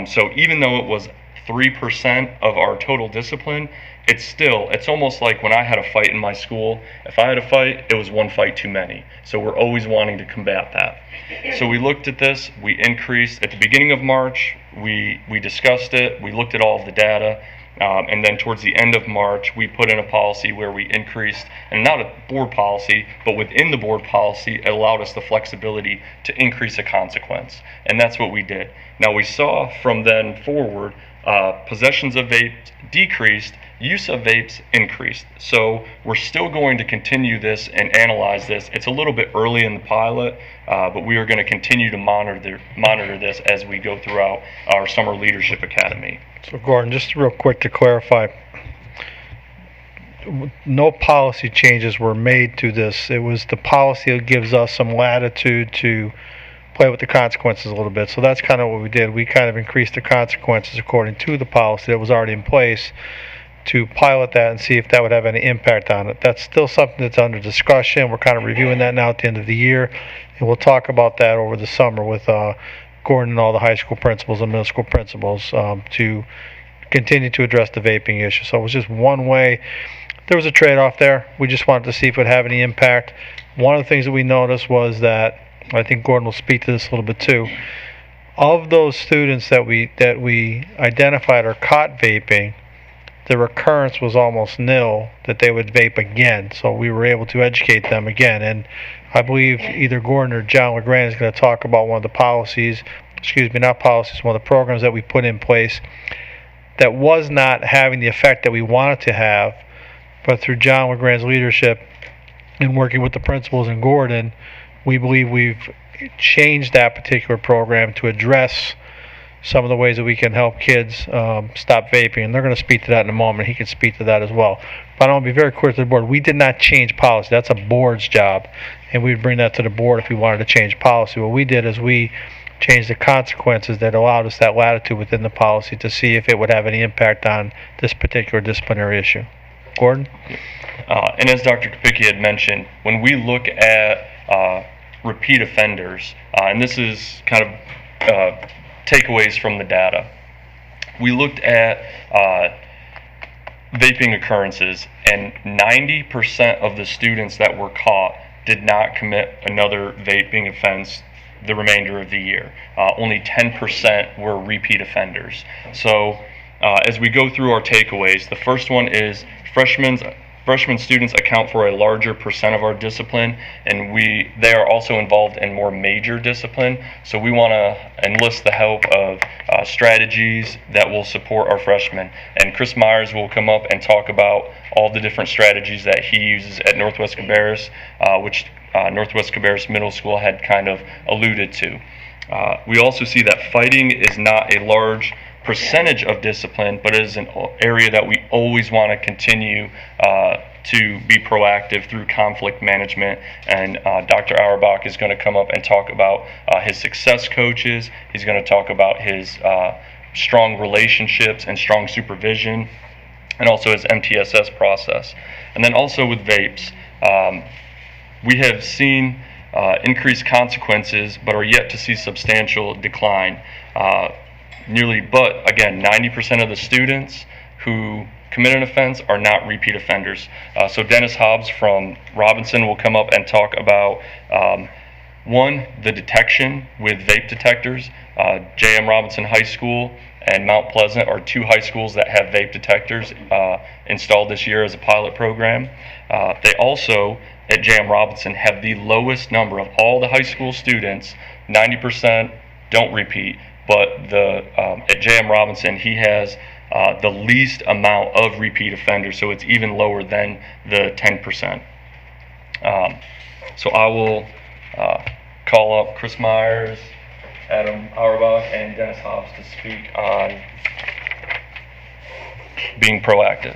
So even though it was 3% of our total discipline, it's almost like when I had a fight in my school, if I had a fight, it was one fight too many. So we're always wanting to combat that. So we looked at this, we increased, at the beginning of March, we discussed it, we looked at all of the data, and then towards the end of March, we put in a policy where we increased, and not a board policy, but within the board policy, it allowed us the flexibility to increase a consequence. And that's what we did. Now we saw from then forward, possessions of vapes decreased, use of vapes increased. So we're still going to continue this and analyze this. It's a little bit early in the pilot, but we are going to continue to monitor this as we go throughout our Summer Leadership Academy. So Gordon, just real quick to clarify, no policy changes were made to this. It was the policy that gives us some latitude to play with the consequences a little bit. So that's kind of what we did. We kind of increased the consequences according to the policy that was already in place to pilot that and see if that would have any impact on it. That's still something that's under discussion. We're kind of reviewing that now at the end of the year, and we'll talk about that over the summer with Gordon and all the high school principals and middle school principals to continue to address the vaping issue. So it was just one way. There was a trade-off there. We just wanted to see if it would have any impact. One of the things that we noticed was that, I think Gordon will speak to this a little bit too, of those students that we identified are caught vaping, the recurrence was almost nil that they would vape again. So we were able to educate them again. And I believe either Gordon or John LeGrand is going to talk about one of the policies, not policies, one of the programs that we put in place that was not having the effect that we wanted to have, but through John LeGrand's leadership and working with the principals and Gordon, we believe we've changed that particular program to address some of the ways that we can help kids stop vaping. And they're going to speak to that in a moment. He can speak to that as well. But I want to be very clear to the board, we did not change policy. That's a board's job. And we'd bring that to the board if we wanted to change policy. What we did is we changed the consequences that allowed us that latitude within the policy to see if it would have any impact on this particular disciplinary issue. Gordon? And as Dr. Kopicki had mentioned, when we look at repeat offenders, and this is kind of takeaways from the data, we looked at vaping occurrences, and 90% of the students that were caught did not commit another vaping offense the remainder of the year. Only 10% were repeat offenders. So as we go through our takeaways, the first one is freshman students account for a larger percent of our discipline, and they are also involved in more major discipline. So we want to enlist the help of strategies that will support our freshmen. And Chris Myers will come up and talk about all the different strategies that he uses at Northwest Cabarrus, which Northwest Cabarrus Middle School had kind of alluded to. We also see that fighting is not a large percentage of discipline, but it is an area that we always want to continue to be proactive through conflict management. And Dr. Auerbach is going to come up and talk about his success coaches. He's going to talk about his strong relationships and strong supervision, and also his MTSS process. And then also with vapes, we have seen increased consequences, but are yet to see substantial decline. But again, 90% of the students who commit an offense are not repeat offenders. So Dennis Hobbs from Robinson will come up and talk about one, the detection with vape detectors. J.M. Robinson High School and Mount Pleasant are two high schools that have vape detectors installed this year as a pilot program. They also, at J.M. Robinson, have the lowest number of all the high school students. 90% don't repeat, but at J.M. Robinson, he has the least amount of repeat offenders, so it's even lower than the 10%. So I will call up Chris Myers, Adam Auerbach, and Dennis Hobbs to speak on being proactive.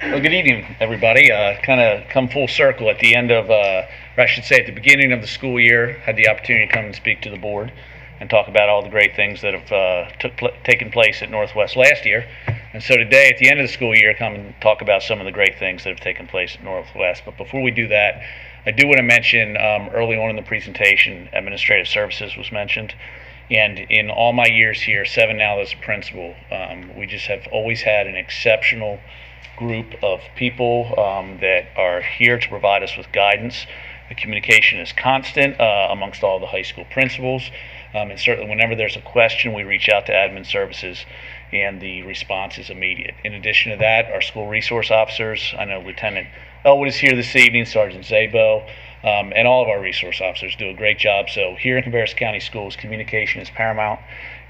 Well, good evening, everybody. Kind of come full circle at the end of, or I should say at the beginning of the school year, had the opportunity to come and speak to the board and talk about all the great things that have taken place at Northwest last year. And so today, at the end of the school year, come and talk about some of the great things that have taken place at Northwest. But before we do that, I do want to mention early on in the presentation, administrative services was mentioned. And in all my years here, 7 now as a principal, we just have always had an exceptional group of people that are here to provide us with guidance. The communication is constant amongst all the high school principals. And certainly whenever there's a question, we reach out to admin services and the response is immediate. In addition to that, our school resource officers, I know Lieutenant Elwood is here this evening, Sergeant Zabo, and all of our resource officers do a great job. So here in Cabarrus County Schools, communication is paramount,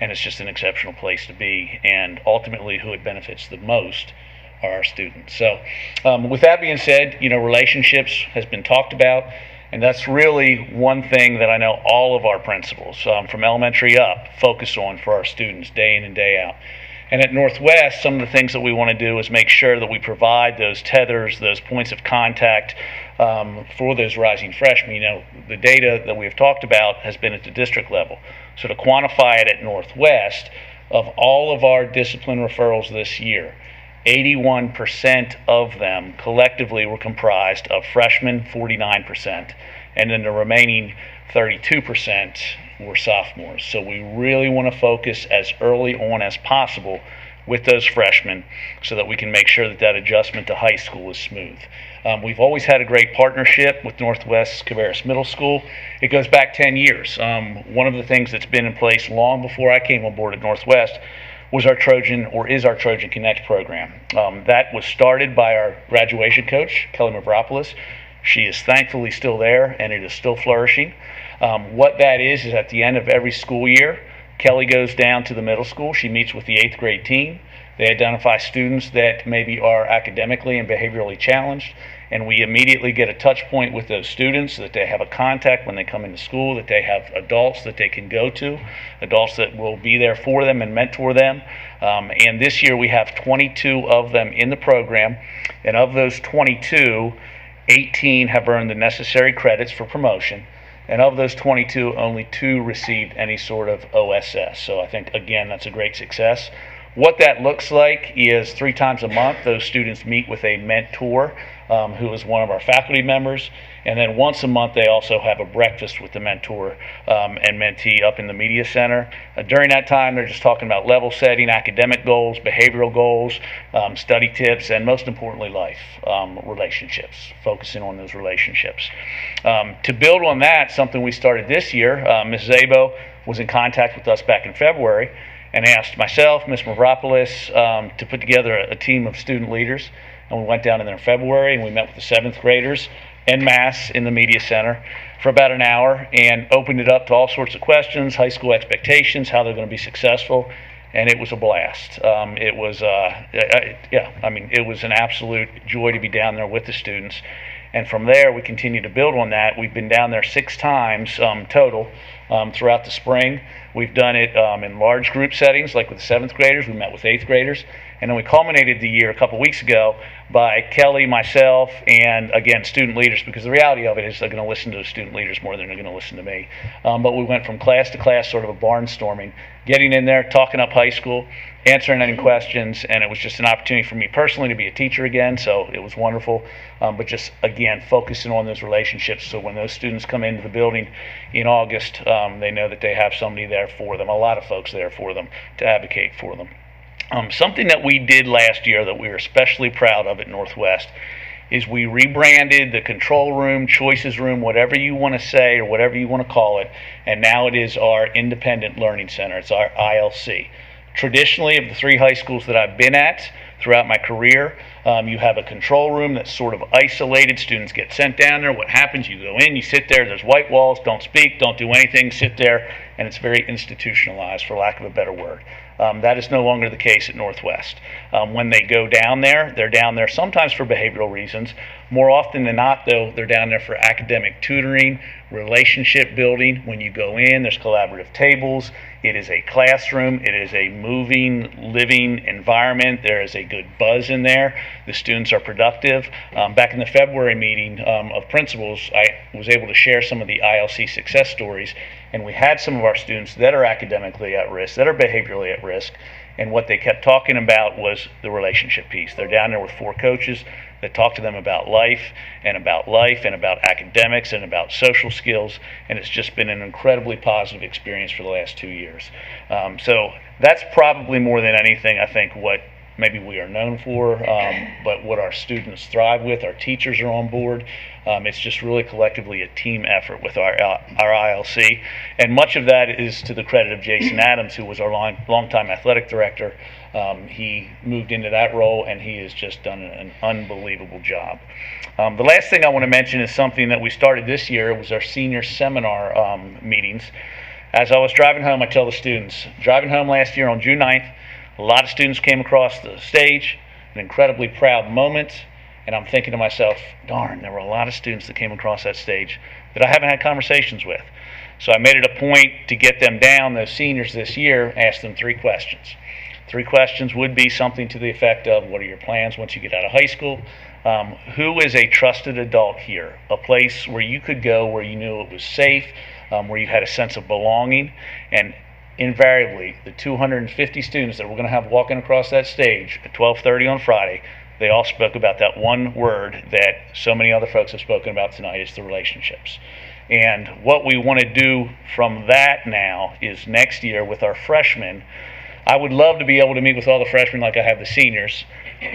and it's just an exceptional place to be. And ultimately, who it benefits the most are our students. So with that being said, relationships has been talked about. And that's really one thing that I know all of our principals, from elementary up, focus on for our students day in and day out. And at Northwest, some of the things that we want to do is make sure that we provide those tethers, those points of contact for those rising freshmen. The data that we've talked about has been at the district level. So to quantify it at Northwest, of all of our discipline referrals this year, 81% of them collectively were comprised of freshmen, 49%, and then the remaining 32% were sophomores. So we really want to focus as early on as possible with those freshmen so that we can make sure that that adjustment to high school is smooth. We've always had a great partnership with Northwest Cabarrus Middle School. It goes back 10 years. One of the things that's been in place long before I came on board at Northwest is our Trojan Connect program. That was started by our graduation coach, Kelly Mavropoulos. She is thankfully still there, and it is still flourishing. What that is at the end of every school year, Kelly goes down to the middle school. She meets with the 8th grade team. They identify students that maybe are academically and behaviorally challenged, and we immediately get a touch point with those students so that they have a contact when they come into school, that they have adults that they can go to, adults that will be there for them and mentor them. And this year we have 22 of them in the program, and of those 22, 18 have earned the necessary credits for promotion. And of those 22, only 2 received any sort of OSS. So I think, again, that's a great success. What that looks like is 3 times a month, those students meet with a mentor who is one of our faculty members. And then once a month, they also have a breakfast with the mentor and mentee up in the media center. During that time, they're just talking about level setting, academic goals, behavioral goals, study tips, and most importantly, life relationships, focusing on those relationships. To build on that, something we started this year, Ms. Zabo was in contact with us back in February and asked myself, Ms. Mavropoulos, to put together a team of student leaders. And we went down in there in February, and we met with the 7th graders en masse in the media center for about an hour and opened it up to all sorts of questions, high school expectations, how they're going to be successful, and it was a blast. It was an absolute joy to be down there with the students. And from there, we continue to build on that. We've been down there 6 times total throughout the spring. We've done it in large group settings, like with 7th graders. We met with 8th graders. And then we culminated the year a couple weeks ago by Kelly, myself, and again, student leaders, because the reality of it is they're going to listen to the student leaders more than they're going to listen to me. But we went from class to class, sort of a barnstorming, getting in there, talking up high school, answering any questions, and it was just an opportunity for me personally to be a teacher again, so it was wonderful. But just, again, focusing on those relationships, so when those students come into the building in August, they know that they have somebody there for them, a lot of folks there for them, to advocate for them. Something that we did last year that we were especially proud of at Northwest is we rebranded the control room, choices room, whatever you want to say or whatever you want to call it, and now it is our Independent Learning Center. It's our ILC. Traditionally, of the 3 high schools that I've been at throughout my career, you have a control room that's sort of isolated. Students get sent down there. What happens? You go in, you sit there, there's white walls, don't speak, don't do anything, sit there, and it's very institutionalized, for lack of a better word. That is no longer the case at Northwest. When they go down there, they're down there sometimes for behavioral reasons. More often than not, though, they're down there for academic tutoring, relationship building. When you go in, there's collaborative tables. It is a classroom. It is a moving, living environment. There is a good buzz in there. The students are productive. Back in the February meeting of principals, I was able to share some of the ILC success stories, and we had some of our students that are academically at risk, that are behaviorally at risk, and what they kept talking about was the relationship piece. They're down there with 4 coaches that talk to them about life and about academics and about social skills, and it's just been an incredibly positive experience for the last 2 years. So that's probably more than anything, I think, what maybe we are known for, but what our students thrive with. Our teachers are on board. It's just really collectively a team effort with our ILC, and much of that is to the credit of Jason Adams, who was our longtime athletic director. He moved into that role, and he has just done an unbelievable job. The last thing I want to mention is something that we started this year. It was our senior seminar meetings. As I was driving home, I tell the students, driving home last year on June 9th, a lot of students came across the stage, an incredibly proud moment, and I'm thinking to myself, darn, there were a lot of students that came across that stage that I haven't had conversations with. So I made it a point to get them down, those seniors this year, ask them 3 questions. 3 questions would be something to the effect of, what are your plans once you get out of high school? Who is a trusted adult here? A place where you could go, where you knew it was safe, where you had a sense of belonging. And invariably, the 250 students that we're going to have walking across that stage at 12:30 on Friday, they all spoke about that one word that so many other folks have spoken about tonight, is the relationships. And what we want to do from that now is next year with our freshmen, I would love to be able to meet with all the freshmen like I have the seniors.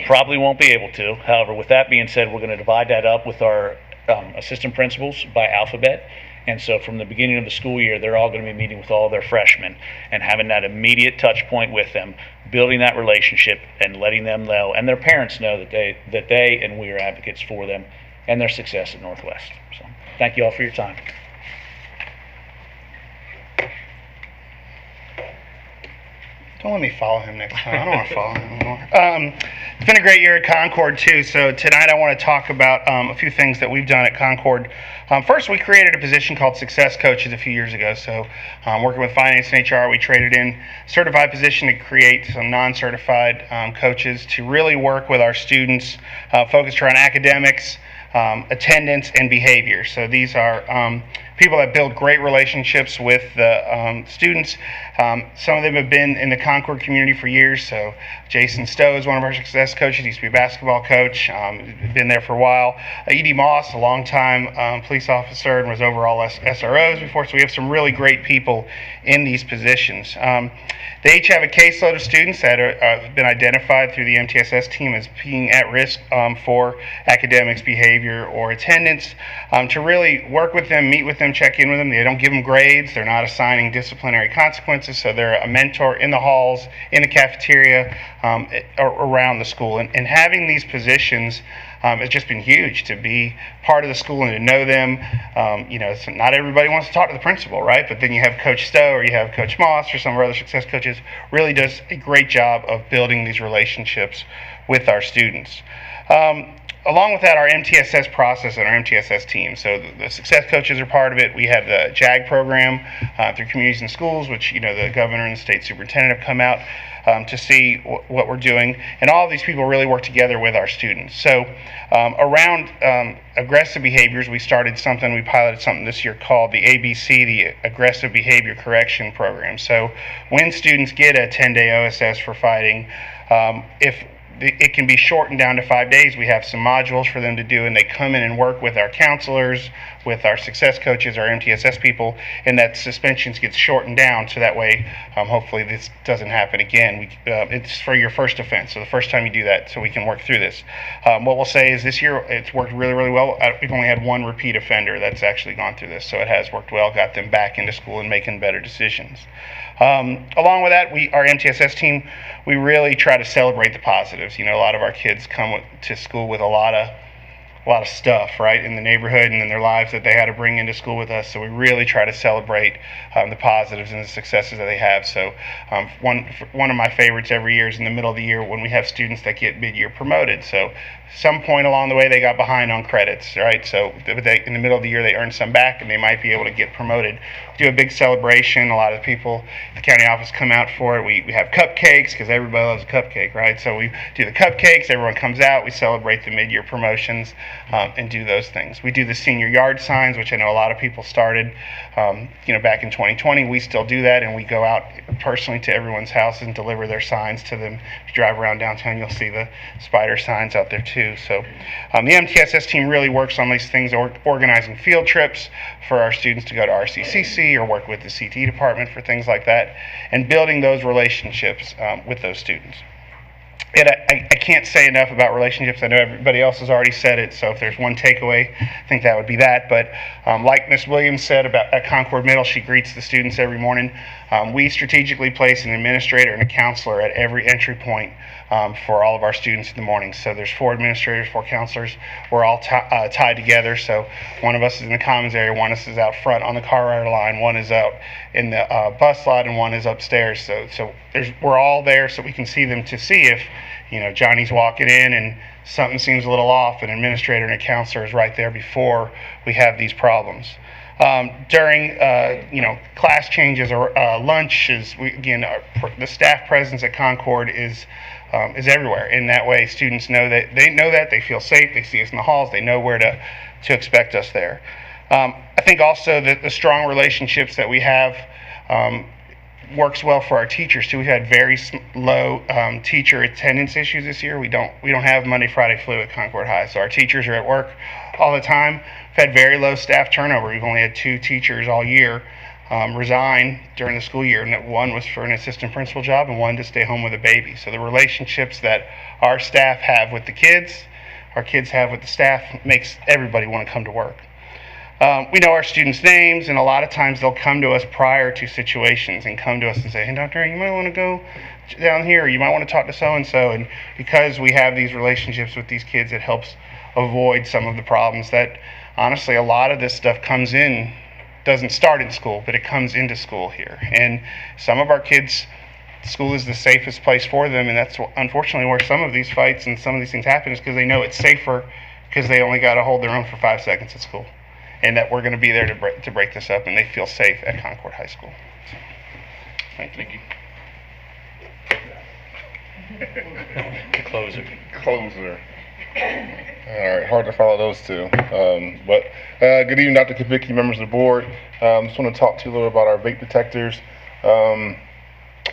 Probably won't be able to. However, with that being said, we're going to divide that up with our assistant principals by alphabet. And so from the beginning of the school year, they're all going to be meeting with all their freshmen and having that immediate touch point with them, building that relationship and letting them know, and their parents know, that they and we are advocates for them and their success at Northwest. So thank you all for your time. Don't let me follow him next time. I don't want to follow him anymore. It's been a great year at Concord, too. So tonight I want to talk about a few things that we've done at Concord. First, we created a position called Success Coaches a few years ago. So working with Finance and HR, we traded in a certified position to create some non-certified coaches to really work with our students, focused around academics, attendance, and behavior. So these are people that build great relationships with the students. Some of them have been in the Concord community for years. So Jason Stowe is one of our success coaches. He used to be a basketball coach, been there for a while. Edie Moss, a longtime police officer, and was overall SROs before. So we have some really great people in these positions. They each have a caseload of students that have been identified through the MTSS team as being at risk for academics, behavior, or attendance, to really work with them, meet with them, check in with them. They don't give them grades. They're not assigning disciplinary consequences, so they're a mentor in the halls, in the cafeteria, around the school. And having these positions has just been huge, to be part of the school and to know them. So not everybody wants to talk to the principal, right? But then you have Coach Stowe, or you have Coach Moss, or some of our other success coaches, really does a great job of building these relationships with our students. Along with that, our MTSS process and our MTSS team. So the success coaches are part of it. We have the JAG program through Communities and Schools, which the governor and the state superintendent have come out to see what we're doing. And all of these people really work together with our students. So around aggressive behaviors, we piloted something this year called the ABC, the Aggressive Behavior Correction Program. So when students get a 10-day OSS for fighting, if it can be shortened down to 5 days. We have some modules for them to do, and they come in and work with our counselors, with our success coaches, our MTSS people, and that suspensions gets shortened down so that way hopefully this doesn't happen again. It's for your first offense, so the first time you do that, so we can work through this. What we'll say is this year it's worked really, really well. We've only had one repeat offender that's actually gone through this, so it has worked well, got them back into school and making better decisions. Along with that, our MTSS team, we really try to celebrate the positives. A lot of our kids come to school with a lot of stuff, right, in the neighborhood and in their lives that they had to bring into school with us. So we really try to celebrate the positives and the successes that they have. So one of my favorites every year is in the middle of the year when we have students that get mid-year promoted. So some point along the way they got behind on credits, right? So in the middle of the year they earn some back and they might be able to get promoted. Do a big celebration. A lot of people, the county office come out for it. We have cupcakes because everybody loves a cupcake, right? So we do the cupcakes. Everyone comes out. We celebrate the mid-year promotions and do those things. We do the senior yard signs, which I know a lot of people started, back in 2020. We still do that, and we go out personally to everyone's houses and deliver their signs to them. If you drive around downtown, you'll see the spider signs out there too. So the MTSS team really works on these things, organizing field trips for our students to go to RCCC or work with the CT department for things like that, and building those relationships with those students. And I can't say enough about relationships. I know everybody else has already said it, so if there's one takeaway, I think that would be that. But like Ms. Williams said at Concord Middle, she greets the students every morning. We strategically place an administrator and a counselor at every entry point for all of our students in the morning. So there's 4 administrators, 4 counselors. We're all tied together. So one of us is in the commons area, one of us is out front on the car rider line, one is out in the bus lot, and one is upstairs. So we're all there so we can see them to see if Johnny's walking in and something seems a little off. An administrator and a counselor is right there before we have these problems. During class changes or lunches, the staff presence at Concord is everywhere. In that way, students know that they feel safe. They see us in the halls. They know where to expect us there. I think also that the strong relationships that we have works well for our teachers too. We've had very low teacher attendance issues this year. We don't have Monday, Friday flu at Concord High, so our teachers are at work all the time. We've had very low staff turnover. We've only had 2 teachers all year resign during the school year, and that one was for an assistant principal job and one to stay home with a baby. So the relationships that our staff have with the kids, our kids have with the staff, makes everybody want to come to work. We know our students' names, and a lot of times they'll come to us prior to situations and come to us and say, hey, doctor, you might want to go down here, or you might want to talk to so-and-so. And because we have these relationships with these kids, it helps avoid some of the problems that, honestly, a lot of this stuff doesn't start in school, but it comes into school here. And some of our kids, school is the safest place for them, and that's unfortunately where some of these fights and some of these things happen, is because they know it's safer because they only got to hold their own for 5 seconds at school. And that we're going to be there to break this up, and they feel safe at Concord High School. So, thank you. The closer. All right, hard to follow those two. But good evening, Dr. Kubicki, members of the board. Just want to talk to you a little about our vape detectors.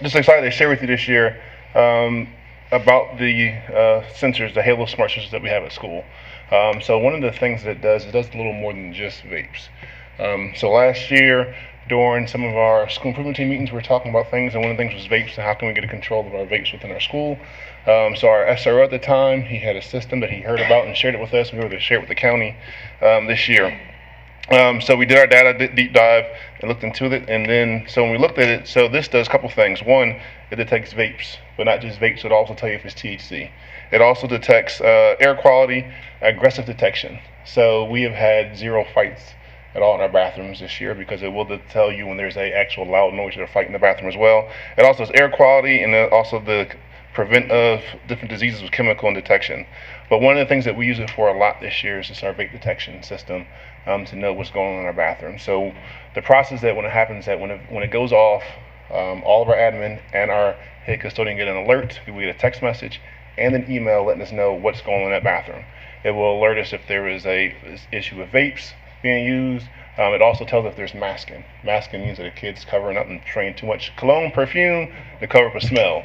Just excited to share with you this year about the sensors, the Halo smart sensors that we have at school. So one of the things that it does a little more than just vapes. So last year, during some of our school improvement team meetings, we were talking about things, and one of the things was vapes and how can we get a control of our vapes within our school. So our SRO at the time, he had a system that he heard about and shared it with us, and we were going to share it with the county this year. So we did our data deep dive and looked into it, and then so when we looked at it, so this does a couple things. One, it detects vapes, but not just vapes, it'll also tell you if it's THC. It also detects air quality, aggressive detection. So we have had 0 fights at all in our bathrooms this year, because it will tell you when there's a actual loud noise or a fight in the bathroom as well. It also has air quality, and also the prevent of different diseases with chemical and detection. But one of the things that we use it for a lot this year is just our vape detection system to know what's going on in our bathroom. So the process that when it happens, that when it goes off, all of our admin and our head custodian get an alert. We get a text message and an email letting us know what's going on in that bathroom. It will alert us if there is a issue with vapes being used. It also tells if there's masking. Masking means that a kid's covering up and spraying too much cologne, perfume to cover up a smell.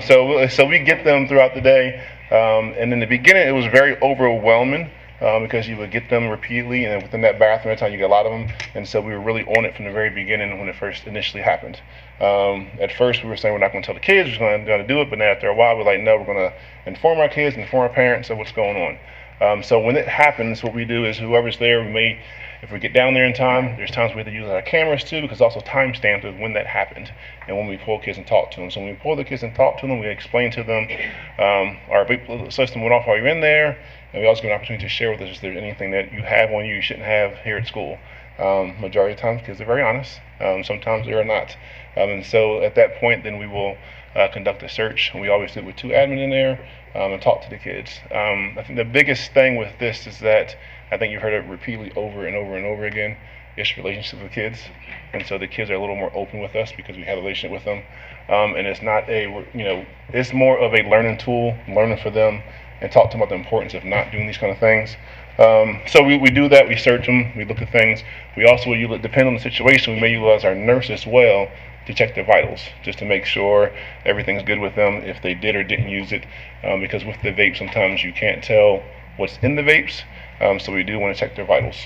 So we get them throughout the day. And in the beginning, it was very overwhelming because you would get them repeatedly, and within that bathroom, at the time you get a lot of them. And so we were really on it from the very beginning when it first initially happened. At first, we were saying we're not going to tell the kids, we're going to do it. But then after a while, we're like, no, we're going to inform our kids, inform our parents of what's going on. So when it happens, what we do is whoever's there, if we get down there in time, there's times we have to use our cameras too, because also timestamped with when that happened and when we pull kids and talk to them. So when we pull the kids and talk to them, we explain to them our vape system went off while you're in there, and we also give an opportunity to share with us if there's anything that you have on you shouldn't have here at school. Majority of the times, kids are very honest. Sometimes they are not. And so at that point, then we will conduct a search. We always do it with 2 admin in there and talk to the kids. I think the biggest thing with this is that I think you've heard it repeatedly over and over and over again. It's relationship with kids, and so the kids are a little more open with us because we have a relationship with them. And it's not it's more of a learning tool, learning for them, and talk to them about the importance of not doing these kind of things. So we do that. We search them. We look at things. We also will depend on the situation. We may utilize our nurse as well to check their vitals, just to make sure everything's good with them if they did or didn't use it. Because with the vape, sometimes you can't tell what's in the vapes. So we do want to check their vitals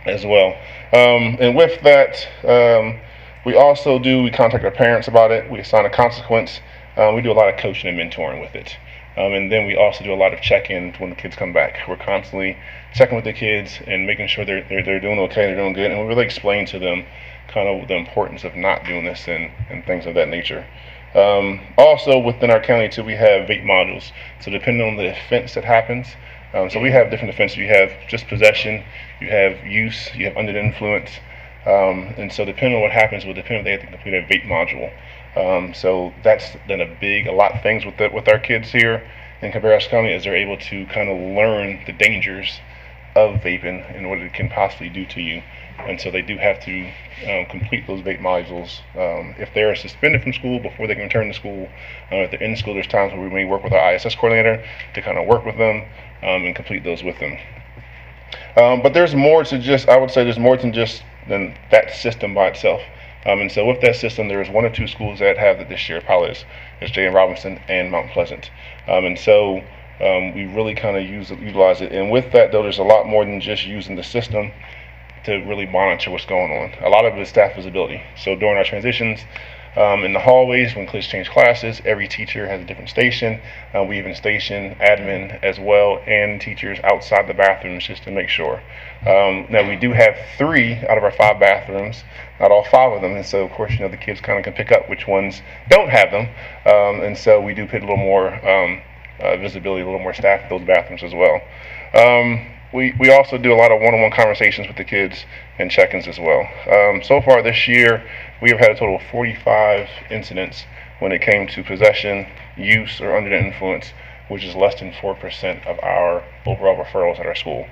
as well. And with that, we contact our parents about it. We assign a consequence. We do a lot of coaching and mentoring with it. And then we also do a lot of check-ins when the kids come back. We're constantly checking with the kids and making sure they're doing okay, they're doing good, and we really explain to them kind of the importance of not doing this and things of that nature. Also within our county too, we have vape modules. So depending on the offense that happens, so we have different offenses. You have just possession, you have use, you have under the influence, and so depending on what happens will depend if they have to complete a vape module. So that's done a lot of things with our kids here in Cabarrus County, as they're able to kind of learn the dangers of vaping and what it can possibly do to you. And so they do have to complete those vape modules. If they're suspended from school before they can return to school, if they're in school, there's times where we may work with our ISS coordinator to kind of work with them and complete those with them. But there's more to just, I would say there's more than just than that system by itself. And so with that system, there's 1 or 2 schools that have it this year. Probably is J.N. Robinson and Mount Pleasant. And so we really kind of utilize it. And with that, though, there's a lot more than just using the system to really monitor what's going on. A lot of it is staff visibility. So during our transitions in the hallways, when kids change classes, every teacher has a different station. We even station admin as well and teachers outside the bathrooms just to make sure. Now we do have 3 out of our 5 bathrooms, not all 5 of them, and so of course the kids kind of can pick up which ones don't have them, and so we do put a little more visibility, a little more staff at those bathrooms as well. We also do a lot of one-on-one conversations with the kids and check-ins as well. So far this year, we have had a total of 45 incidents when it came to possession, use, or under the influence, which is less than 4% of our overall referrals at our school.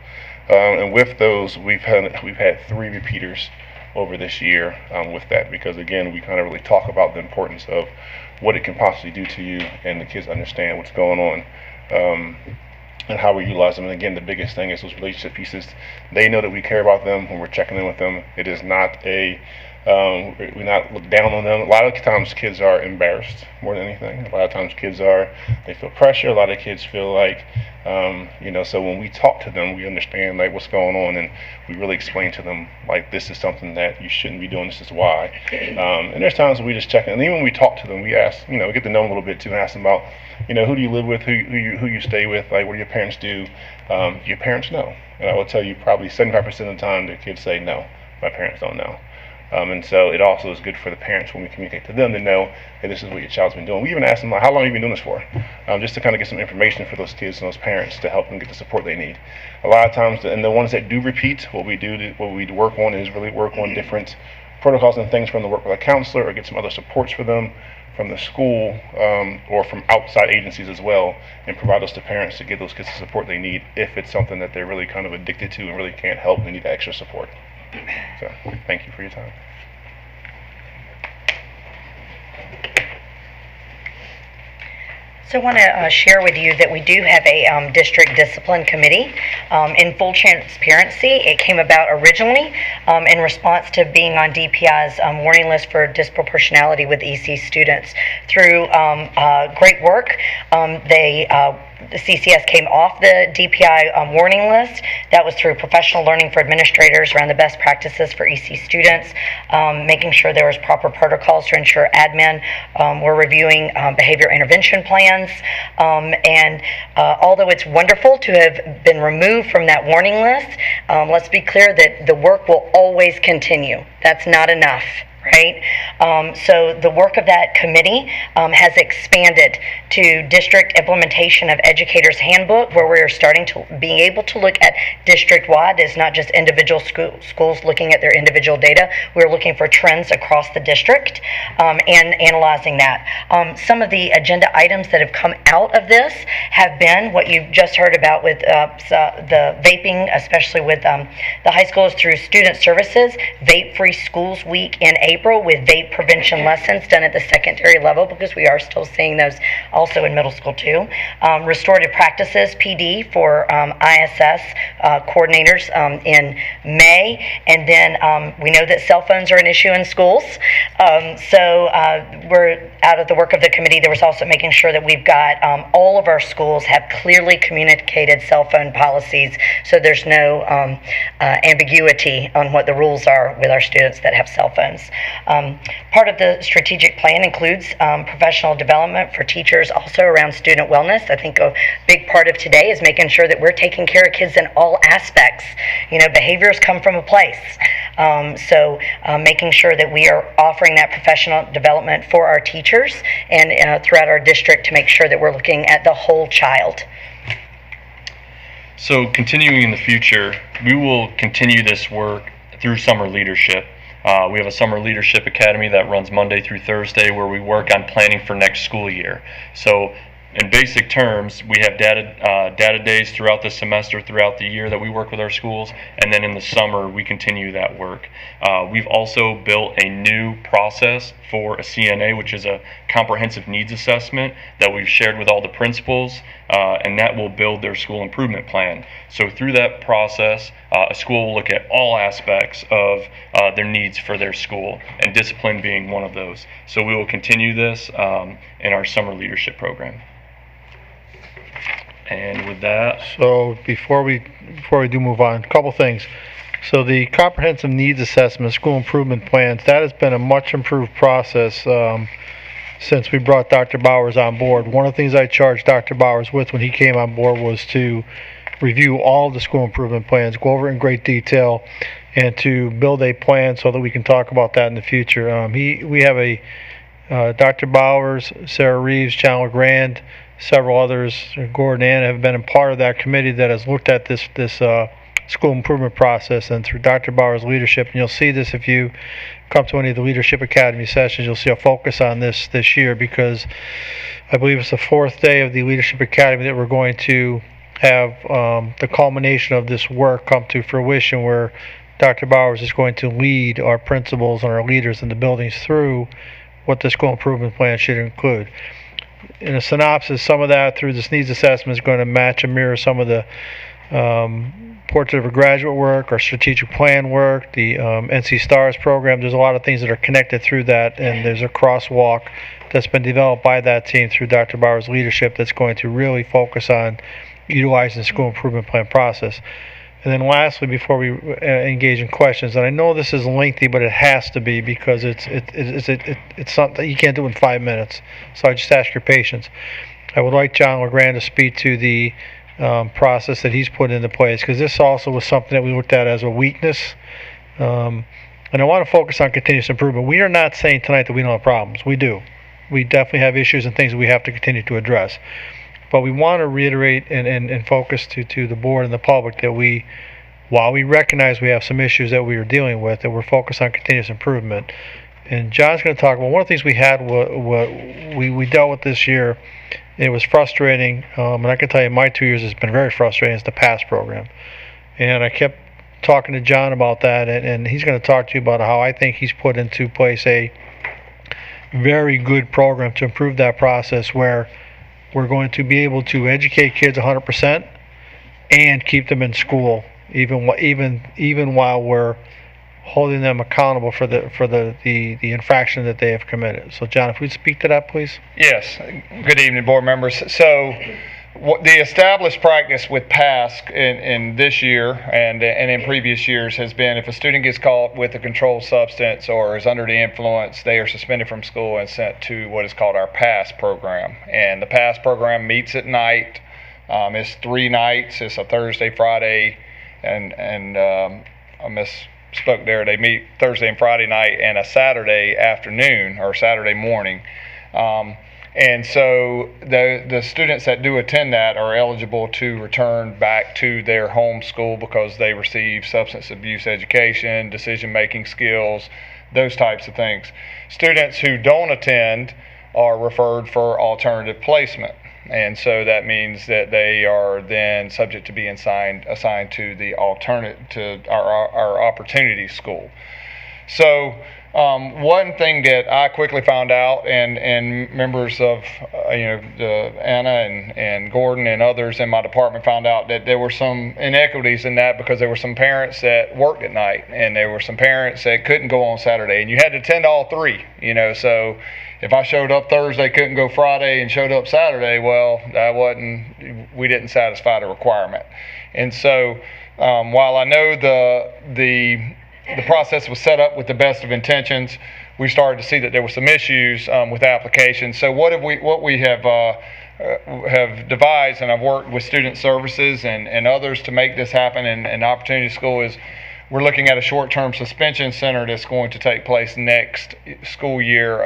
And with those, we've had 3 repeaters over this year with that, because again, we kind of really talk about the importance of what it can possibly do to you, and the kids understand what's going on. And how we utilize them. And again, the biggest thing is those relationship pieces. They know that we care about them when we're checking in with them. It is not we not look down on them. A lot of times kids are embarrassed more than anything. A lot of times kids they feel pressure. A lot of kids feel like, so when we talk to them, we understand like what's going on, and we really explain to them like this is something that you shouldn't be doing, this is why. And there's times we just check in, and even when we talk to them, we ask, we get to know them a little bit too, and ask them about, who do you live with, who you stay with, like what do your parents do? Your parents know. And I will tell you probably 75% of the time the kids say no, my parents don't know. And so it also is good for the parents when we communicate to them to know, hey, this is what your child's been doing. We even ask them, like, how long have you been doing this for? Just to kind of get some information for those kids and those parents to help them get the support they need. A lot of times, and the ones that do repeat, what we work on is really work on different protocols and things from the work with a counselor, or get some other supports for them from the school, or from outside agencies as well, and provide those to parents to get those kids the support they need if it's something that they're really kind of addicted to and really can't help. They need extra support. So thank you for your time. So I want to share with you that we do have a district discipline committee. In full transparency, it came about originally in response to being on DPI's warning list for disproportionality with EC students. Through great work, the CCS came off the DPI warning list. That was through professional learning for administrators around the best practices for EC students, making sure there was proper protocols to ensure admin were reviewing behavior intervention plans. And although it's wonderful to have been removed from that warning list, let's be clear that the work will always continue. That's not enough. Right? So the work of that committee has expanded to district implementation of Educators Handbook, where we're starting to be able to look at district-wide. It's not just individual schools looking at their individual data. We're looking for trends across the district and analyzing that. Some of the agenda items that have come out of this have been what you've just heard about with the vaping, especially with the high schools through Student Services, Vape-Free Schools Week in April with vape prevention lessons done at the secondary level, because we are still seeing those also in middle school too. Restorative Practices PD for ISS coordinators in May, and then we know that cell phones are an issue in schools. So we're out of the work of the committee. There was also making sure that we've got all of our schools have clearly communicated cell phone policies, so there's no ambiguity on what the rules are with our students that have cell phones. Part of the strategic plan includes professional development for teachers, also around student wellness. I think a big part of today is making sure that we're taking care of kids in all aspects. You know, behaviors come from a place. So making sure that we are offering that professional development for our teachers and throughout our district to make sure that we're looking at the whole child. So continuing in the future, we will continue this work through summer leadership. We have a summer leadership academy that runs Monday through Thursday, where we work on planning for next school year. So in basic terms, we have data days throughout the semester, throughout the year that we work with our schools, and then in the summer we continue that work. We've also built a new process for a CNA, which is a comprehensive needs assessment that we've shared with all the principals, and that will build their school improvement plan. So through that process, a school will look at all aspects of their needs for their school, and discipline being one of those. So we will continue this in our summer leadership program. And with that, So before we do move on, a couple things. So the comprehensive needs assessment, school improvement plans, that has been a much improved process since we brought Dr. Bowers on board. One of the things I charged Dr. Bowers with when he came on board was to review all of the school improvement plans, go over it in great detail, and to build a plan so that we can talk about that in the future. We have Dr. Bowers, Sarah Reeves, Chandler Grand, several others, Gordon and Anna, have been a part of that committee that has looked at this school improvement process, and through Dr. Bauer's leadership, and you'll see this if you come to any of the Leadership Academy sessions, you'll see a focus on this year, because I believe it's the fourth day of the Leadership Academy that we're going to have the culmination of this work come to fruition, where Dr. Bowers is going to lead our principals and our leaders in the buildings through what the school improvement plan should include. In a synopsis, some of that through this needs assessment is going to match and mirror some of the portrait of a graduate work, our strategic plan work, the NC STARS program. There's a lot of things that are connected through that, and there's a crosswalk that's been developed by that team through Dr. Bauer's leadership that's going to really focus on utilizing the school improvement plan process. And then lastly, before we engage in questions, and I know this is lengthy, but it has to be, because it's something you can't do in 5 minutes. So I just ask your patience. I would like John LeGrand to speak to the process that he's put into place, because this also was something that we looked at as a weakness. And I want to focus on continuous improvement. We are not saying tonight that we don't have problems. We do. We definitely have issues and things that we have to continue to address. But we want to reiterate and focus to the board and the public that we while we recognize we have some issues that we are dealing with, that we're focused on continuous improvement. And John's going to talk about one of the things we had, what we dealt with this year. It was frustrating, and I can tell you my 2 years has been very frustrating. It's the PASS program. And I kept talking to John about that, and he's going to talk to you about how I think he's put into place a very good program to improve that process, where we're going to be able to educate kids 100% and keep them in school, even while we're holding them accountable for the infraction that they have committed. So, John, if we'd speak to that, please. Yes. Good evening, board members. So, the established practice with PASS in this year and in previous years has been, if a student gets caught with a controlled substance or is under the influence, they are suspended from school and sent to what is called our PASS program. And the PASS program meets at night. It's 3 nights. It's a Thursday, Friday, and I misspoke there. They meet Thursday and Friday night and a Saturday afternoon or Saturday morning. And so the students that do attend that are eligible to return back to their home school because they receive substance abuse education, decision-making skills, those types of things. Students who don't attend are referred for alternative placement. And so that means that they are then subject to being assigned to the our opportunity school. So one thing that I quickly found out, and members of Anna and Gordon and others in my department found out, that there were some inequities in that, because there were some parents that worked at night and there were some parents that couldn't go on Saturday, and you had to attend all 3. So if I showed up Thursday, couldn't go Friday, and showed up Saturday, well, we didn't satisfy the requirement. And so while I know the process was set up with the best of intentions, we started to see that there were some issues with applications. So what we have devised, and I've worked with student services and others to make this happen in Opportunity School, is we're looking at a short-term suspension center that's going to take place next school year.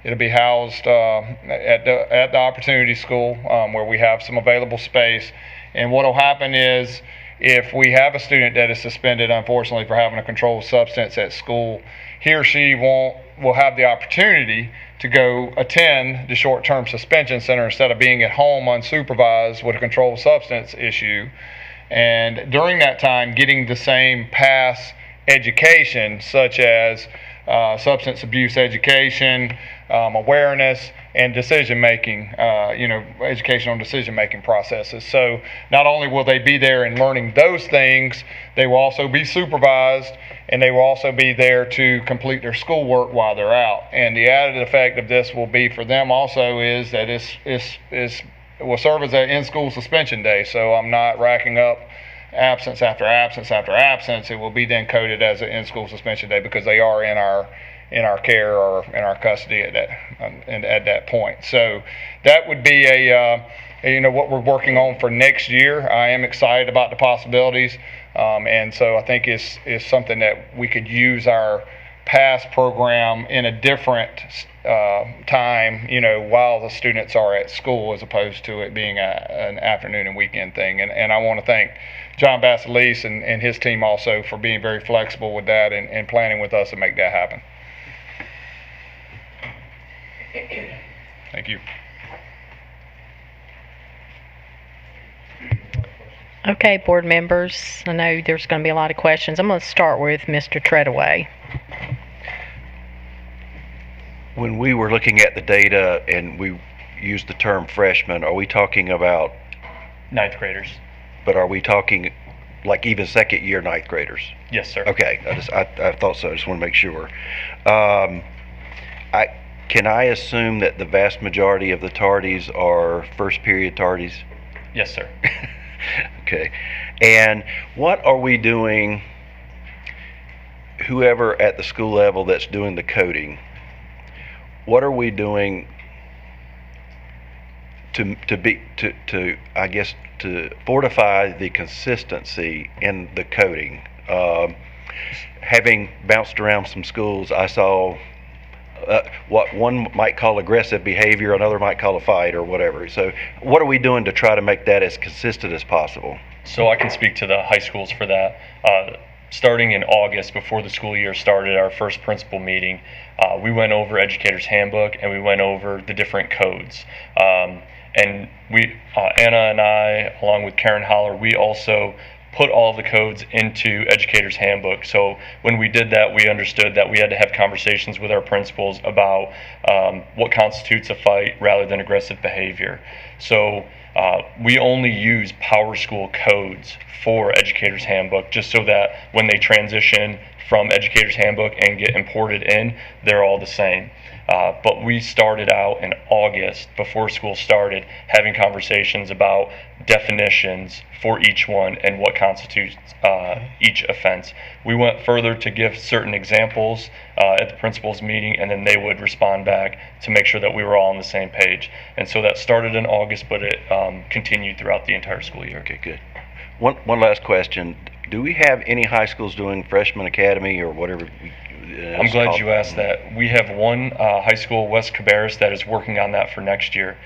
It'll be housed at the Opportunity School, where we have some available space. And what will happen is, if we have a student that is suspended, unfortunately, for having a controlled substance at school, he or she will have the opportunity to go attend the short-term suspension center instead of being at home unsupervised with a controlled substance issue. And during that time, getting the same PASS education, such as substance abuse education, awareness, and decision-making, education on decision-making processes. So not only will they be there and learning those things, they will also be supervised, and they will also be there to complete their schoolwork while they're out. And the added effect of this will be for them also is that it will serve as an in-school suspension day. So I'm not racking up absence after absence after absence. It will be then coded as an in-school suspension day because they are in our care or in our custody at that point. So that would be what we're working on for next year. I am excited about the possibilities, and so I think it's something that we could use our PASS program in a different time, while the students are at school, as opposed to it being an afternoon and weekend thing. And I want to thank John Bassalise and his team also for being very flexible with that and planning with us to make that happen. Thank you. Okay, board members, I know there's going to be a lot of questions. I'm going to start with Mr. Treadaway. When we were looking at the data and we used the term freshman, are we talking about 9th graders? But are we talking like even second year 9th graders? Yes, sir. Okay, I thought so. I just want to make sure. Can I assume that the vast majority of the tardies are first period tardies? Yes, sir. Okay. And what are we doing, whoever at the school level that's doing the coding, what are we doing to fortify the consistency in the coding? Having bounced around some schools, I saw what one might call aggressive behavior, another might call a fight or whatever. So what are we doing to try to make that as consistent as possible? So I can speak to the high schools for that. Starting in August, before the school year started, our first principal meeting, we went over Educator's Handbook and we went over the different codes. And we, Anna and I, along with Karen Holler, we also put all the codes into Educator's Handbook. So when we did that, we understood that we had to have conversations with our principals about what constitutes a fight rather than aggressive behavior. So we only use Power School codes for Educator's Handbook, just so that when they transition from Educator's Handbook and get imported in, they're all the same. But we started out in August, before school started, having conversations about definitions for each one and what constitutes each offense. We went further to give certain examples at the principals meeting, and then they would respond back to make sure that we were all on the same page. And so that started in August, but it continued throughout the entire school year. Okay, good. One last question. Do we have any high schools doing freshman academy or whatever? I'm glad you asked that. We have one high school, West Cabarrus, that is working on that for next year.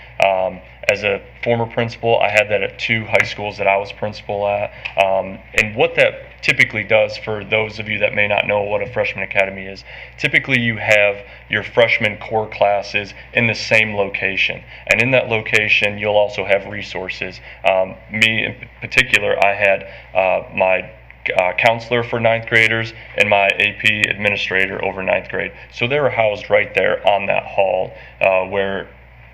As a former principal, I had that at 2 high schools that I was principal at. And what that typically does, for those of you that may not know what a freshman academy is, typically you have your freshman core classes in the same location. And in that location, you'll also have resources. Me in particular, I had my counselor for 9th graders and my AP administrator over 9th grade. So they were housed right there on that hall, where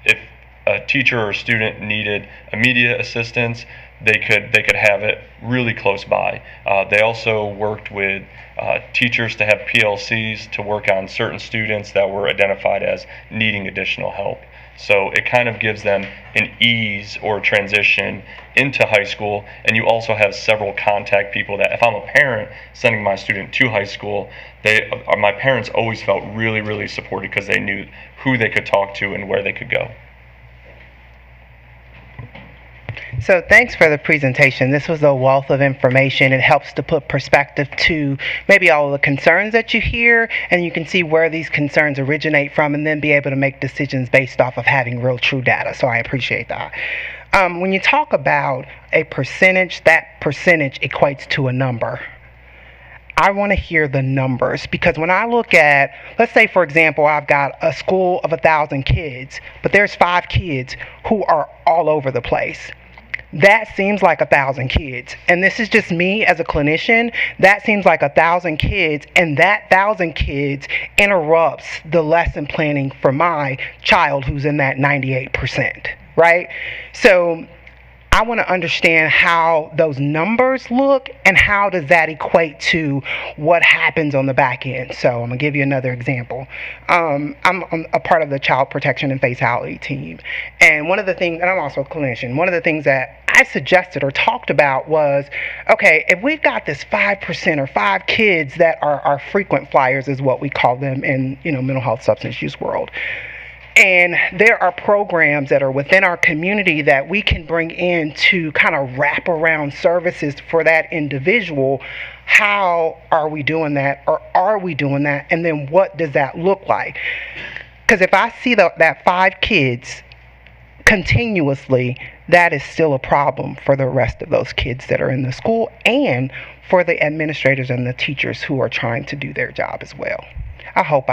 if a teacher or student needed immediate assistance, they could have it really close by. They also worked with teachers to have PLCs to work on certain students that were identified as needing additional help. So it kind of gives them an ease or transition into high school, and you also have several contact people that, if I'm a parent sending my student to high school, my parents always felt really, really supported because they knew who they could talk to and where they could go. So thanks for the presentation. This was a wealth of information. It helps to put perspective to maybe all of the concerns that you hear, and you can see where these concerns originate from and then be able to make decisions based off of having real true data. So I appreciate that. When you talk about a percentage, that percentage equates to a number. I want to hear the numbers, because when I look at, let's say for example, I've got a school of 1,000 kids, but there's 5 kids who are all over the place. That seems like 1,000 kids. And this is just me as a clinician. That seems like 1,000 kids, and that 1,000 kids interrupts the lesson planning for my child who's in that 98%, right? So I want to understand how those numbers look and how does that equate to what happens on the back end. So I'm going to give you another example. I'm a part of the child protection and fatality team. And one of the things, and I'm also a clinician, one of the things that I suggested or talked about was, okay, if we've got this 5% or 5 kids that are frequent flyers is what we call them in, mental health substance use world. And there are programs that are within our community that we can bring in to kind of wrap around services for that individual. How are we doing that, or are we doing that? And then what does that look like? Because if I see that 5 kids continuously, that is still a problem for the rest of those kids that are in the school and for the administrators and the teachers who are trying to do their job as well. I hope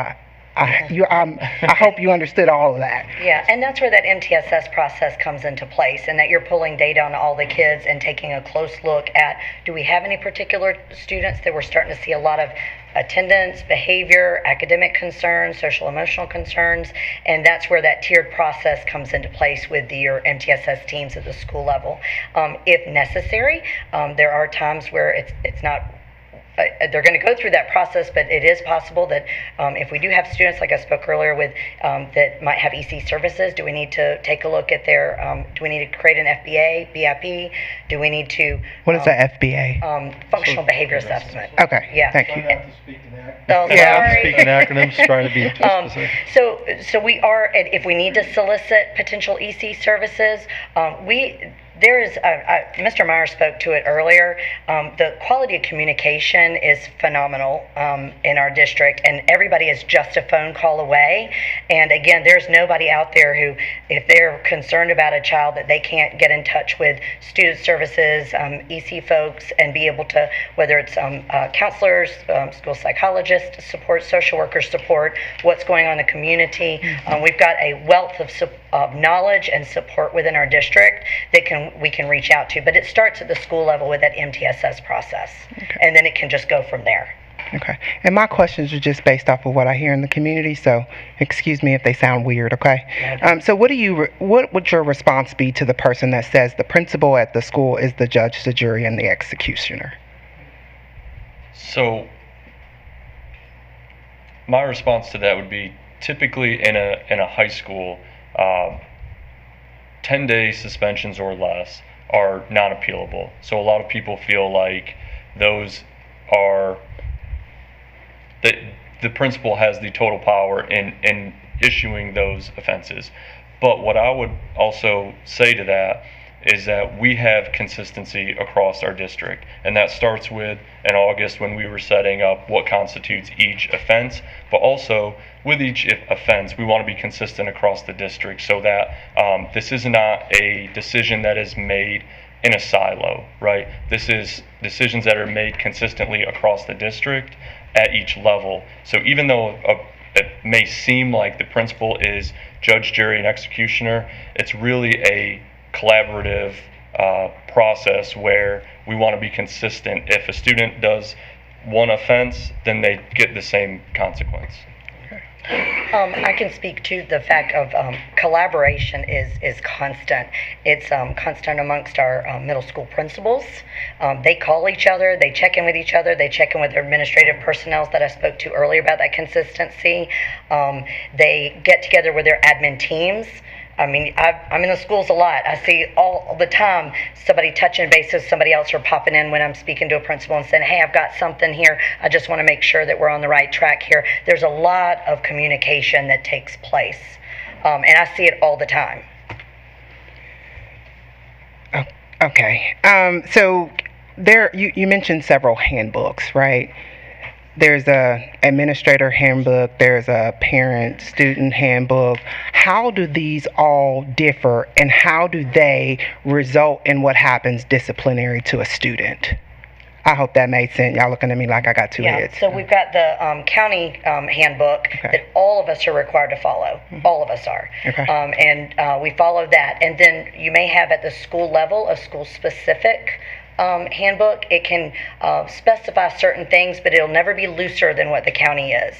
I hope you understood all of that. Yeah, and that's where that MTSS process comes into place, and that you're pulling data on all the kids and taking a close look at, do we have any particular students that we're starting to see a lot of attendance, behavior, academic concerns, social emotional concerns, and that's where that tiered process comes into place with your MTSS teams at the school level. If necessary, there are times where it's not they're going to go through that process, but it is possible that if we do have students, like I spoke earlier with, that might have EC services, do we need to take a look at their, do we need to create an FBA, BIP? Do we need to... What is that FBA? Functional Behavior Assessment. Okay, yeah. Thank you. Oh, Yeah, I'm sorry. speaking acronyms, trying to be specific. So we are, if we need to solicit potential EC services, There is, Mr. Meyer spoke to it earlier. The quality of communication is phenomenal in our district, and everybody is just a phone call away. And again, there's nobody out there who, if they're concerned about a child, that they can't get in touch with student services, EC folks, and be able to, whether it's counselors, school psychologists support, social workers support, what's going on in the community. We've got a wealth of knowledge and support within our district that we can reach out to, but it starts at the school level with that MTSS process, and then it can just go from there. Okay. And my questions are just based off of what I hear in the community, so excuse me if they sound weird, okay? So what would your response be to the person that says the principal at the school is the judge, the jury, and the executioner? So my response to that would be, typically in a high school, 10-day suspensions or less are non-appealable. So a lot of people feel like those are, that the principal has the total power in issuing those offenses. But what I would also say to that is that we have consistency across our district, and that starts with in August when we were setting up what constitutes each offense, but also with each offense we want to be consistent across the district so that this is not a decision that is made in a silo, right? This is decisions that are made consistently across the district at each level. So even though it may seem like the principal is judge, jury, and executioner, it's really a collaborative process where we want to be consistent. If a student does one offense, then they get the same consequence. I can speak to the fact of collaboration is constant. It's constant amongst our middle school principals. They call each other, they check in with each other, they check in with their administrative personnel that I spoke to earlier about that consistency. They get together with their admin teams. I mean, I'm in the schools a lot. I see all the time somebody touching bases, somebody else are popping in when I'm speaking to a principal and saying, hey, I've got something here. I just want to make sure that we're on the right track here. There's a lot of communication that takes place, and I see it all the time. Okay. So you mentioned several handbooks, right? There's a administrator handbook, there's a parent-student handbook. How do these all differ, and how do they result in what happens disciplinary to a student? I hope that made sense. Y'all looking at me like I got two heads. So we've got the county handbook that all of us are required to follow. All of us are. And we follow that. And then you may have at the school level a school-specific handbook. It can specify certain things, but it'll never be looser than what the county is.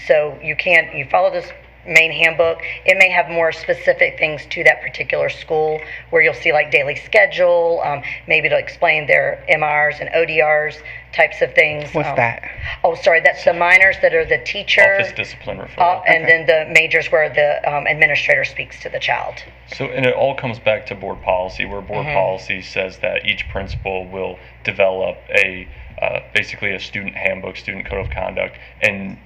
So you follow this main handbook. It may have more specific things to that particular school, where you'll see like daily schedule, maybe it'll explain their MRs and ODRs types of things. What's that? Oh, sorry, that's the minors that are the teacher. Office discipline referral. And then the majors where the administrator speaks to the child. So, and it all comes back to board policy, where board policy says that each principal will develop basically a student handbook, student code of conduct, and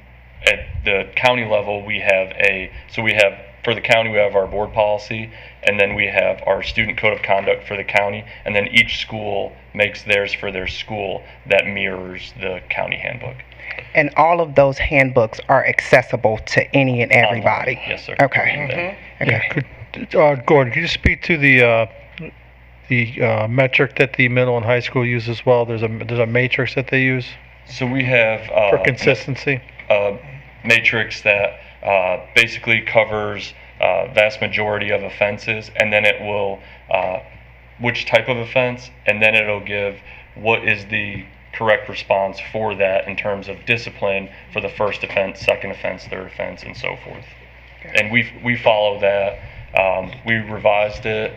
at the county level, for the county, we have our board policy, and then we have our student code of conduct for the county, and then each school makes theirs for their school that mirrors the county handbook. And all of those handbooks are accessible to any and everybody? Yes, sir. Okay. Okay. Yeah, Gordon, can you speak to the metric that the middle and high school use as well? There's a matrix that they use? So we have for consistency? Matrix that basically covers vast majority of offenses, and then it will which type of offense, and then it'll give what is the correct response for that in terms of discipline for the first offense, second offense, third offense, and so forth. And we follow that. We revised it.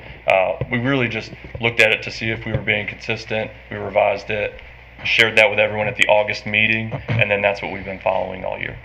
We really just looked at it to see if we were being consistent. We revised it, shared that with everyone at the August meeting, and then that's what we've been following all year.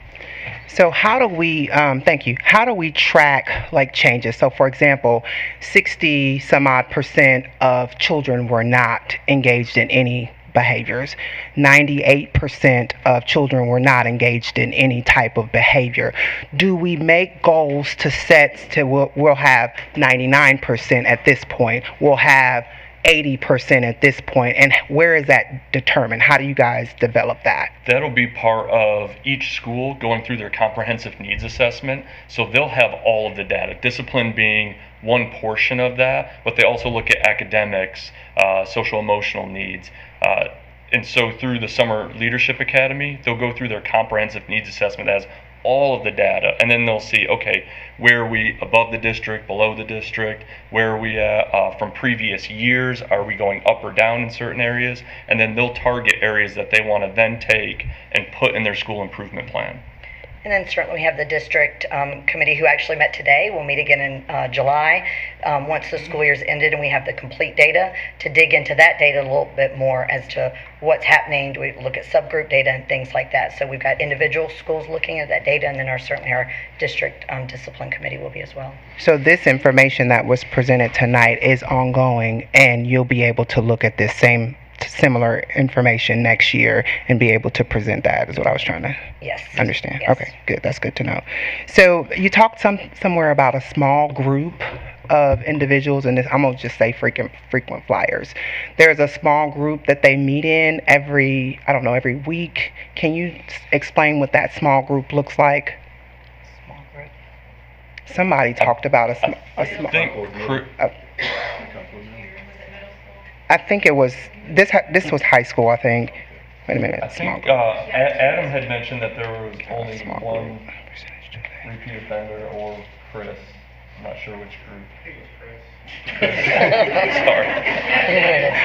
So how do we, thank you, how do we track like changes? So for example, 60 some odd % of children were not engaged in any behaviors. 98% of children were not engaged in any type of behavior. Do we make goals to set to we'll have 99% at this point, we'll have 80% at this point, and where is that determined? How do you guys develop that? That'll be part of each school going through their comprehensive needs assessment. So they'll have all of the data, discipline being one portion of that, but they also look at academics, social emotional needs. And so through the Summer Leadership Academy, they'll go through their comprehensive needs assessment as all of the data, and then they'll see, okay, where are we above the district, below the district, where are we at from previous years, are we going up or down in certain areas, and then they'll target areas that they want to then take and put in their school improvement plan. And then certainly we have the district committee who actually met today. We'll meet again in July once the school year's ended and we have the complete data to dig into that data a little bit more as to what's happening. Do we look at subgroup data and things like that? So we've got individual schools looking at that data, and then certainly our district discipline committee will be as well. So this information that was presented tonight is ongoing, and you'll be able to look at this similar information next year and be able to present that, is what I was trying to understand. Yes. Okay, good. That's good to know. So you talked somewhere about a small group of individuals, and I'm going to just say frequent flyers. There's a small group that they meet in every week. Can you explain what that small group looks like? Small group. Somebody talked about a small I think it was this was high school, I think. Wait a minute. I think Adam had mentioned that there was only one repeat offender, or Chris. I'm not sure which group. I think it was Chris. Sorry. I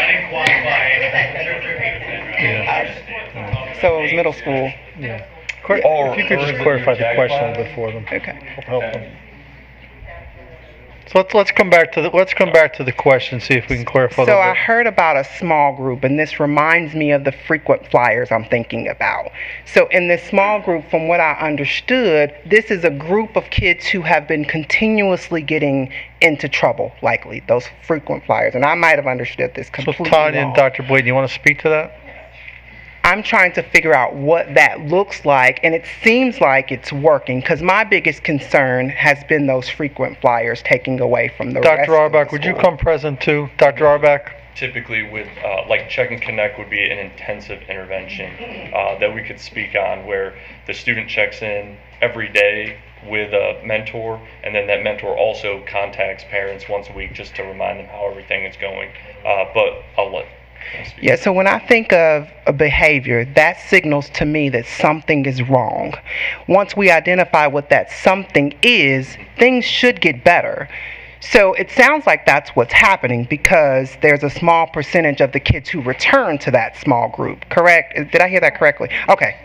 didn't quantify. So it was middle school. Yeah. If you could just clarify the question a little bit for them. Okay. Help them. So let's come back to the question, see if we can clarify. So I heard about a small group, and this reminds me of the frequent flyers I'm thinking about. So in this small group, from what I understood, this is a group of kids who have been continuously getting into trouble, likely, those frequent flyers. And I might have understood this completely So Tanya wrong. and Dr. Bladen, you want to speak to that? I'm trying to figure out what that looks like, and it seems like it's working, because my biggest concern has been those frequent flyers taking away from the rest Dr. of the Arbach, would you school. come present too? Dr. Arbach? Typically with, like Check and Connect would be an intensive intervention that we could speak on, where the student checks in every day with a mentor, and then that mentor also contacts parents once a week just to remind them how everything is going. But I'll let Yeah, so when I think of a behavior, that signals to me that something is wrong. Once we identify what that something is, things should get better. So it sounds like that's what's happening, because there's a small percentage of the kids who return to that small group, correct? Did I hear that correctly? Okay.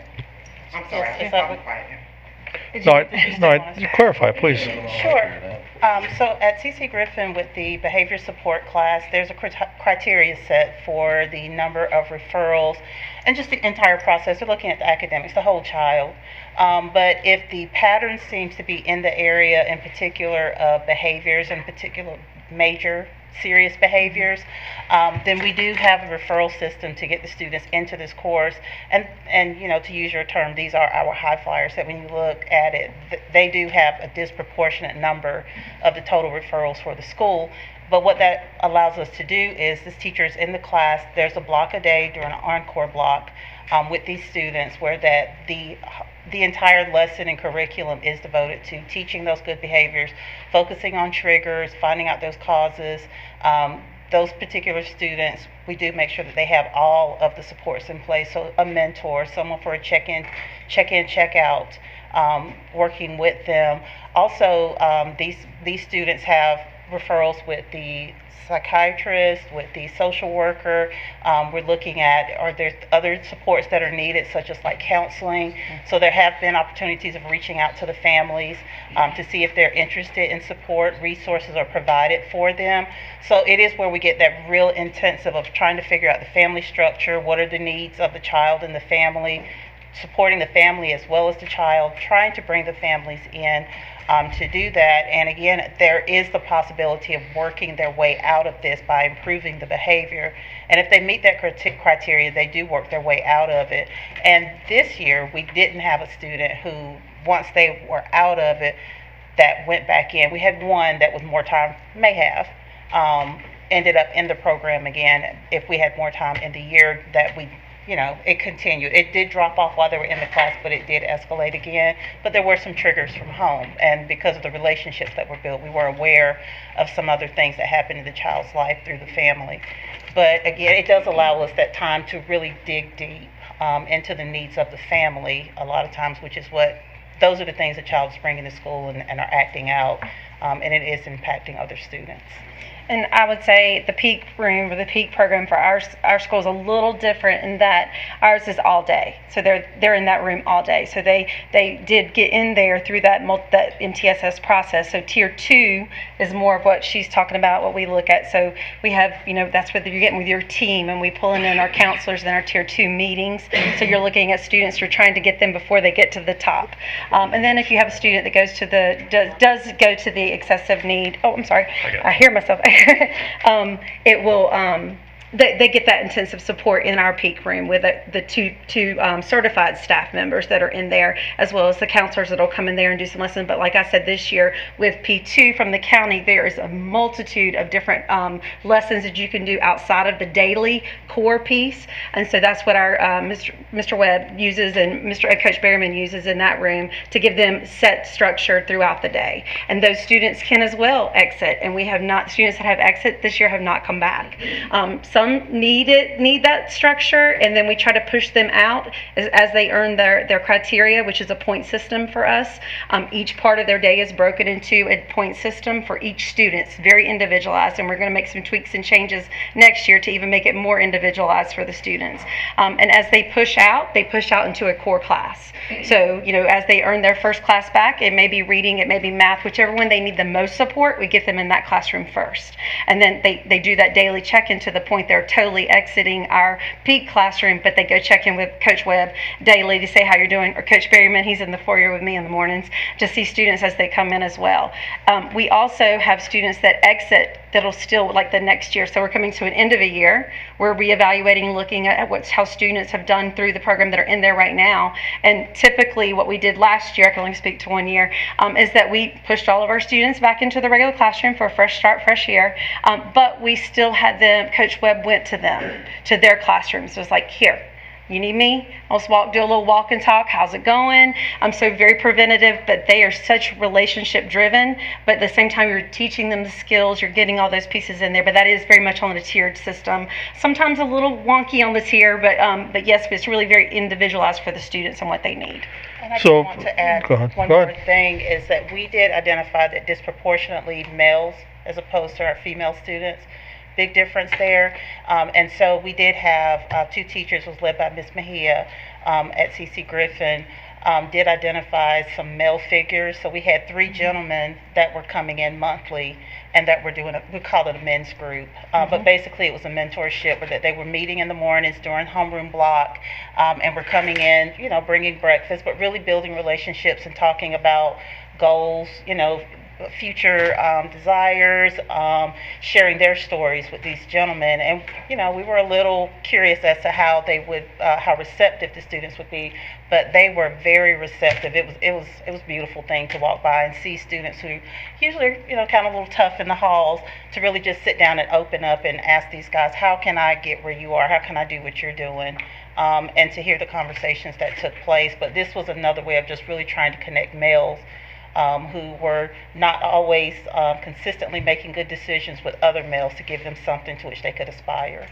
I'm sorry. Clarify, please. Sure. So at CC Griffin with the behavior support class, there's a criteria set for the number of referrals and just the entire process. We're looking at the academics, the whole child. But if the pattern seems to be in the area in particular of behaviors, in particular major serious behaviors, then we do have a referral system to get the students into this course. And you know, to use your term, these are our high flyers that when you look at it, they do have a disproportionate number of the total referrals for the school. But what that allows us to do is this teacher's in the class, there's a block a day during an encore block with these students where the entire lesson and curriculum is devoted to teaching those good behaviors, focusing on triggers, finding out those causes. Those particular students, we do make sure that they have all of the supports in place. So a mentor, someone for a check-in, check-out, working with them. Also, these students have referrals with the psychiatrist, with the social worker. We're looking at, are there other supports that are needed, such as like counseling. So there have been opportunities of reaching out to the families to see if they're interested in support. Resources are provided for them. So it is where we get that real intensive of trying to figure out the family structure, what are the needs of the child and the family, supporting the family as well as the child, trying to bring the families in. to do that. And again, there is the possibility of working their way out of this by improving the behavior. And if they meet that criteria, they do work their way out of it. And this year, we didn't have a student who, once they were out of it, that went back in. We had one that with more time may have ended up in the program again if we had more time in the year that we, it continued. It did drop off while they were in the class, but it did escalate again. But there were some triggers from home, and because of the relationships that were built, we were aware of some other things that happened in the child's life through the family. But again, it does allow us that time to really dig deep into the needs of the family a lot of times, which is what, those are the things the child is bringing to school and are acting out, and it is impacting other students. And I would say the peak room or the peak program for our school is a little different in that ours is all day. So they're in that room all day. So they did get in there through that MTSS process. So tier 2 is more of what she's talking about, what we look at. So we have, that's what you're getting with your team, and we pulling in our counselors in our tier 2 meetings. So you're looking at students, you're trying to get them before they get to the top. And then if you have a student that goes to does go to the excessive need, oh, I'm sorry, I hear myself. It will they get that intensive support in our peak room with the two certified staff members that are in there, as well as the counselors that will come in there and do some lessons. But like I said, this year with P2 from the county, there is a multitude of different lessons that you can do outside of the daily core piece. And so that's what our Mr. Webb uses and Coach Berryman uses in that room to give them set structure throughout the day. And those students can as well exit. And we have not, students that have exit this year have not come back. Some need that structure, and then we try to push them out as they earn their criteria, which is a point system for us. Each part of their day is broken into a point system for each student. It's very individualized, and we're going to make some tweaks and changes next year to even make it more individualized for the students. And as they push out into a core class. So, as they earn their first class back, it may be reading, it may be math, whichever one they need the most support, we get them in that classroom first. And then they do that daily check-in to the point they're totally exiting our peak classroom, but they go check in with Coach Webb daily to say how you're doing, or Coach Berryman, he's in the foyer with me in the mornings, to see students as they come in as well. We also have students that exit that'll still, like the next year, so we're coming to an end of a year, we're reevaluating, looking at how students have done through the program that are in there right now. And typically what we did last year, I can only speak to 1 year, is that we pushed all of our students back into the regular classroom for a fresh start, fresh year, but we still had them, Coach Webb went to them, to their classrooms. It was like, here, you need me? I'll just do a little walk and talk. How's it going? So very preventative, but they are such relationship driven. But at the same time, you're teaching them the skills. You're getting all those pieces in there. But that is very much on a tiered system. Sometimes a little wonky on the tier, but yes, it's really very individualized for the students and what they need. And I just want to add one more thing is that we did identify that disproportionately males as opposed to our female students. Big difference there. And so we did have 2 teachers, was led by Ms. Mejia at CC Griffin, did identify some male figures. So we had 3 gentlemen that were coming in monthly and that were doing, we call it a men's group. But basically it was a mentorship where that they were meeting in the mornings during homeroom block and were coming in, bringing breakfast, but really building relationships and talking about goals, future desires, sharing their stories with these gentlemen. And we were a little curious as to how they would how receptive the students would be, but they were very receptive. It was a beautiful thing to walk by and see students who usually kind of a little tough in the halls to really just sit down and open up and ask these guys, how can I get where you are, how can I do what you're doing, and to hear the conversations that took place. But this was another way of just really trying to connect males who were not always consistently making good decisions with other males, to give them something to which they could aspire.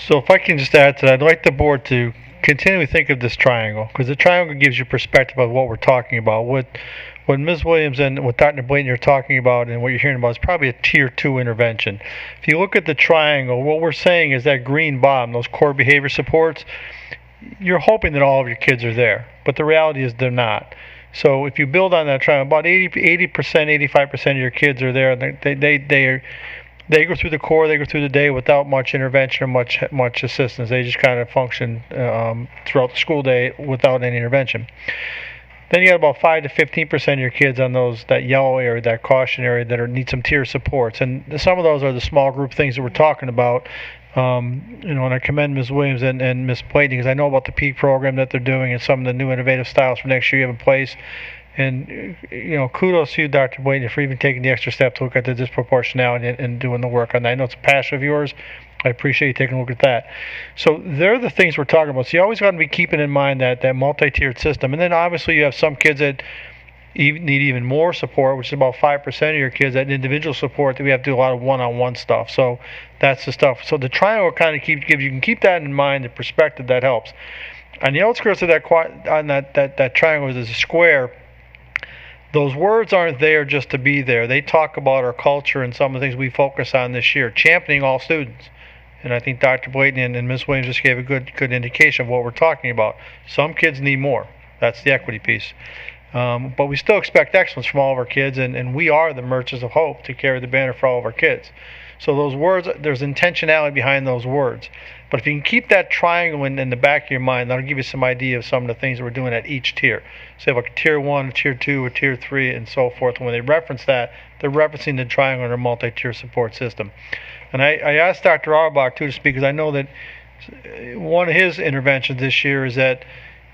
So if I can just add to that, I'd like the board to continually think of this triangle, because the triangle gives you perspective of what we're talking about. What Ms. Williams and what Dr. Blayton are talking about and what you're hearing about is probably a tier 2 intervention. If you look at the triangle, what we're saying is that green bottom, those core behavior supports, you're hoping that all of your kids are there, but the reality is they're not. So if you build on that triangle, about 80%, 85% of your kids are there. They go through the core, they go through the day without much intervention or much assistance. They just kind of function throughout the school day without any intervention. Then you got about 5 to 15% of your kids on that yellow area, that caution area, that need some tier supports. And some of those are the small group things that we're talking about. And I commend Ms. Williams and Ms. Bladen, because I know about the PEAK program that they're doing and some of the new innovative styles for next year you have in place. And, kudos to you, Dr. Bladen, for even taking the extra step to look at the disproportionality and doing the work on that. I know it's a passion of yours. I appreciate you taking a look at that. So they're the things we're talking about. So you always got to be keeping in mind that multi-tiered system. And then obviously you have some kids that need even more support, which is about 5% of your kids, that individual support that we have to do a lot of one-on-one stuff. So that's the stuff. So the triangle kind of you can keep that in mind, the perspective that helps. On the outskirts of that triangle is a square. Those words aren't there just to be there. They talk about our culture and some of the things we focus on this year, championing all students. And I think Dr. Bladen and Ms. Williams just gave a good indication of what we're talking about. Some kids need more. That's the equity piece. But we still expect excellence from all of our kids, and we are the merchants of hope to carry the banner for all of our kids. So those words, there's intentionality behind those words. But if you can keep that triangle in the back of your mind, that'll give you some idea of some of the things that we're doing at each tier. So like a tier 1, a tier 2, a tier 3, and so forth. And when they reference that, they're referencing the triangle in our multi-tier support system. And I asked Dr. Auerbach, too, to speak, because I know that one of his interventions this year is that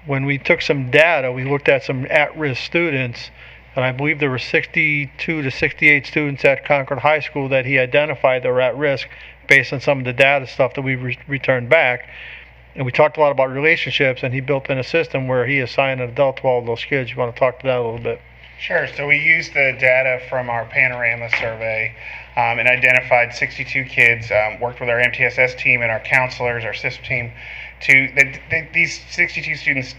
when we took some data, we looked at some at-risk students, and I believe there were 62 to 68 students at Concord High School that he identified that were at risk based on some of the data stuff that we returned back. And we talked a lot about relationships, and he built in a system where he assigned an adult to all of those kids. You want to talk to that a little bit? Sure. So we used the data from our Panorama survey and identified 62 kids, worked with our MTSS team and our counselors, our system team, these 62 students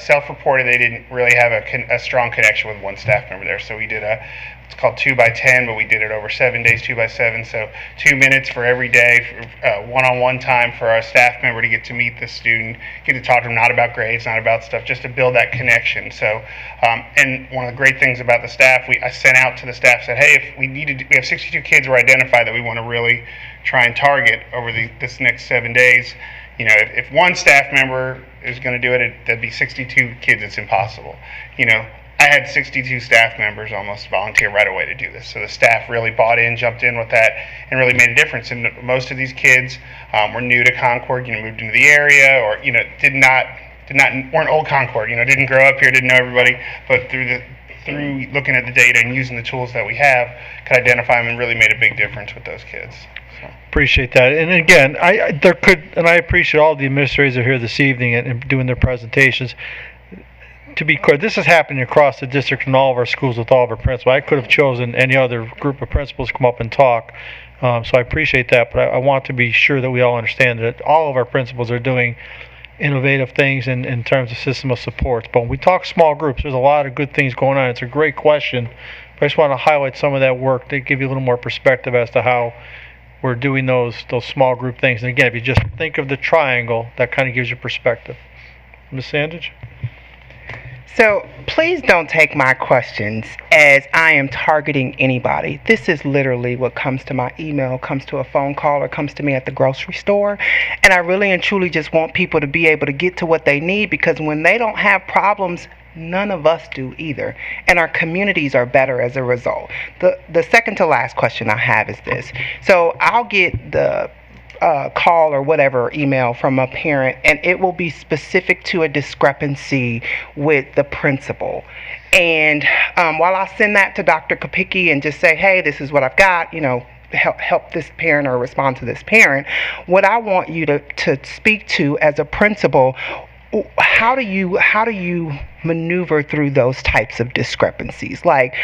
self-reported they didn't really have a strong connection with one staff member there. So we did it's called 2 by 10, but we did it over 7 days, 2 by 7. So 2 minutes for every day, one-on-one time for our staff member to get to meet the student, get to talk to them, not about grades, not about stuff, just to build that connection. So, and one of the great things about the staff, I sent out to the staff, said, hey, if we have 62 kids were identified that we want to really try and target over this next 7 days. If one staff member is going to do it, that'd be 62 kids. It's impossible. I had 62 staff members almost volunteer right away to do this. So the staff really bought in, jumped in with that, and really made a difference. And most of these kids were new to Concord, moved into the area, or weren't old Concord, didn't grow up here, didn't know everybody, but through looking at the data and using the tools that we have, could identify them and really made a big difference with those kids. So. Appreciate that. And again, I appreciate all the administrators that are here this evening and doing their presentations. To be clear, this is happening across the district in all of our schools with all of our principals. I could have chosen any other group of principals to come up and talk, so I appreciate that, but I want to be sure that we all understand that all of our principals are doing innovative things in terms of system of supports. But when we talk small groups, there's a lot of good things going on. It's a great question, but I just want to highlight some of that work to give you a little more perspective as to how we're doing those small group things. And again, if you just think of the triangle, that kind of gives you perspective. Ms. Sandage? So please don't take my questions as I am targeting anybody. This is literally what comes to my email, comes to a phone call, or comes to me at the grocery store. And I really and truly just want people to be able to get to what they need, because when they don't have problems, none of us do either. And our communities are better as a result. The second to last question I have is this. So I'll get the call or whatever email from a parent, and it will be specific to a discrepancy with the principal. And while I send that to Dr. Kopicki and just say, hey, this is what I've got, help this parent or respond to this parent, what I want you to speak to as a principal, how do you maneuver through those types of discrepancies? Like,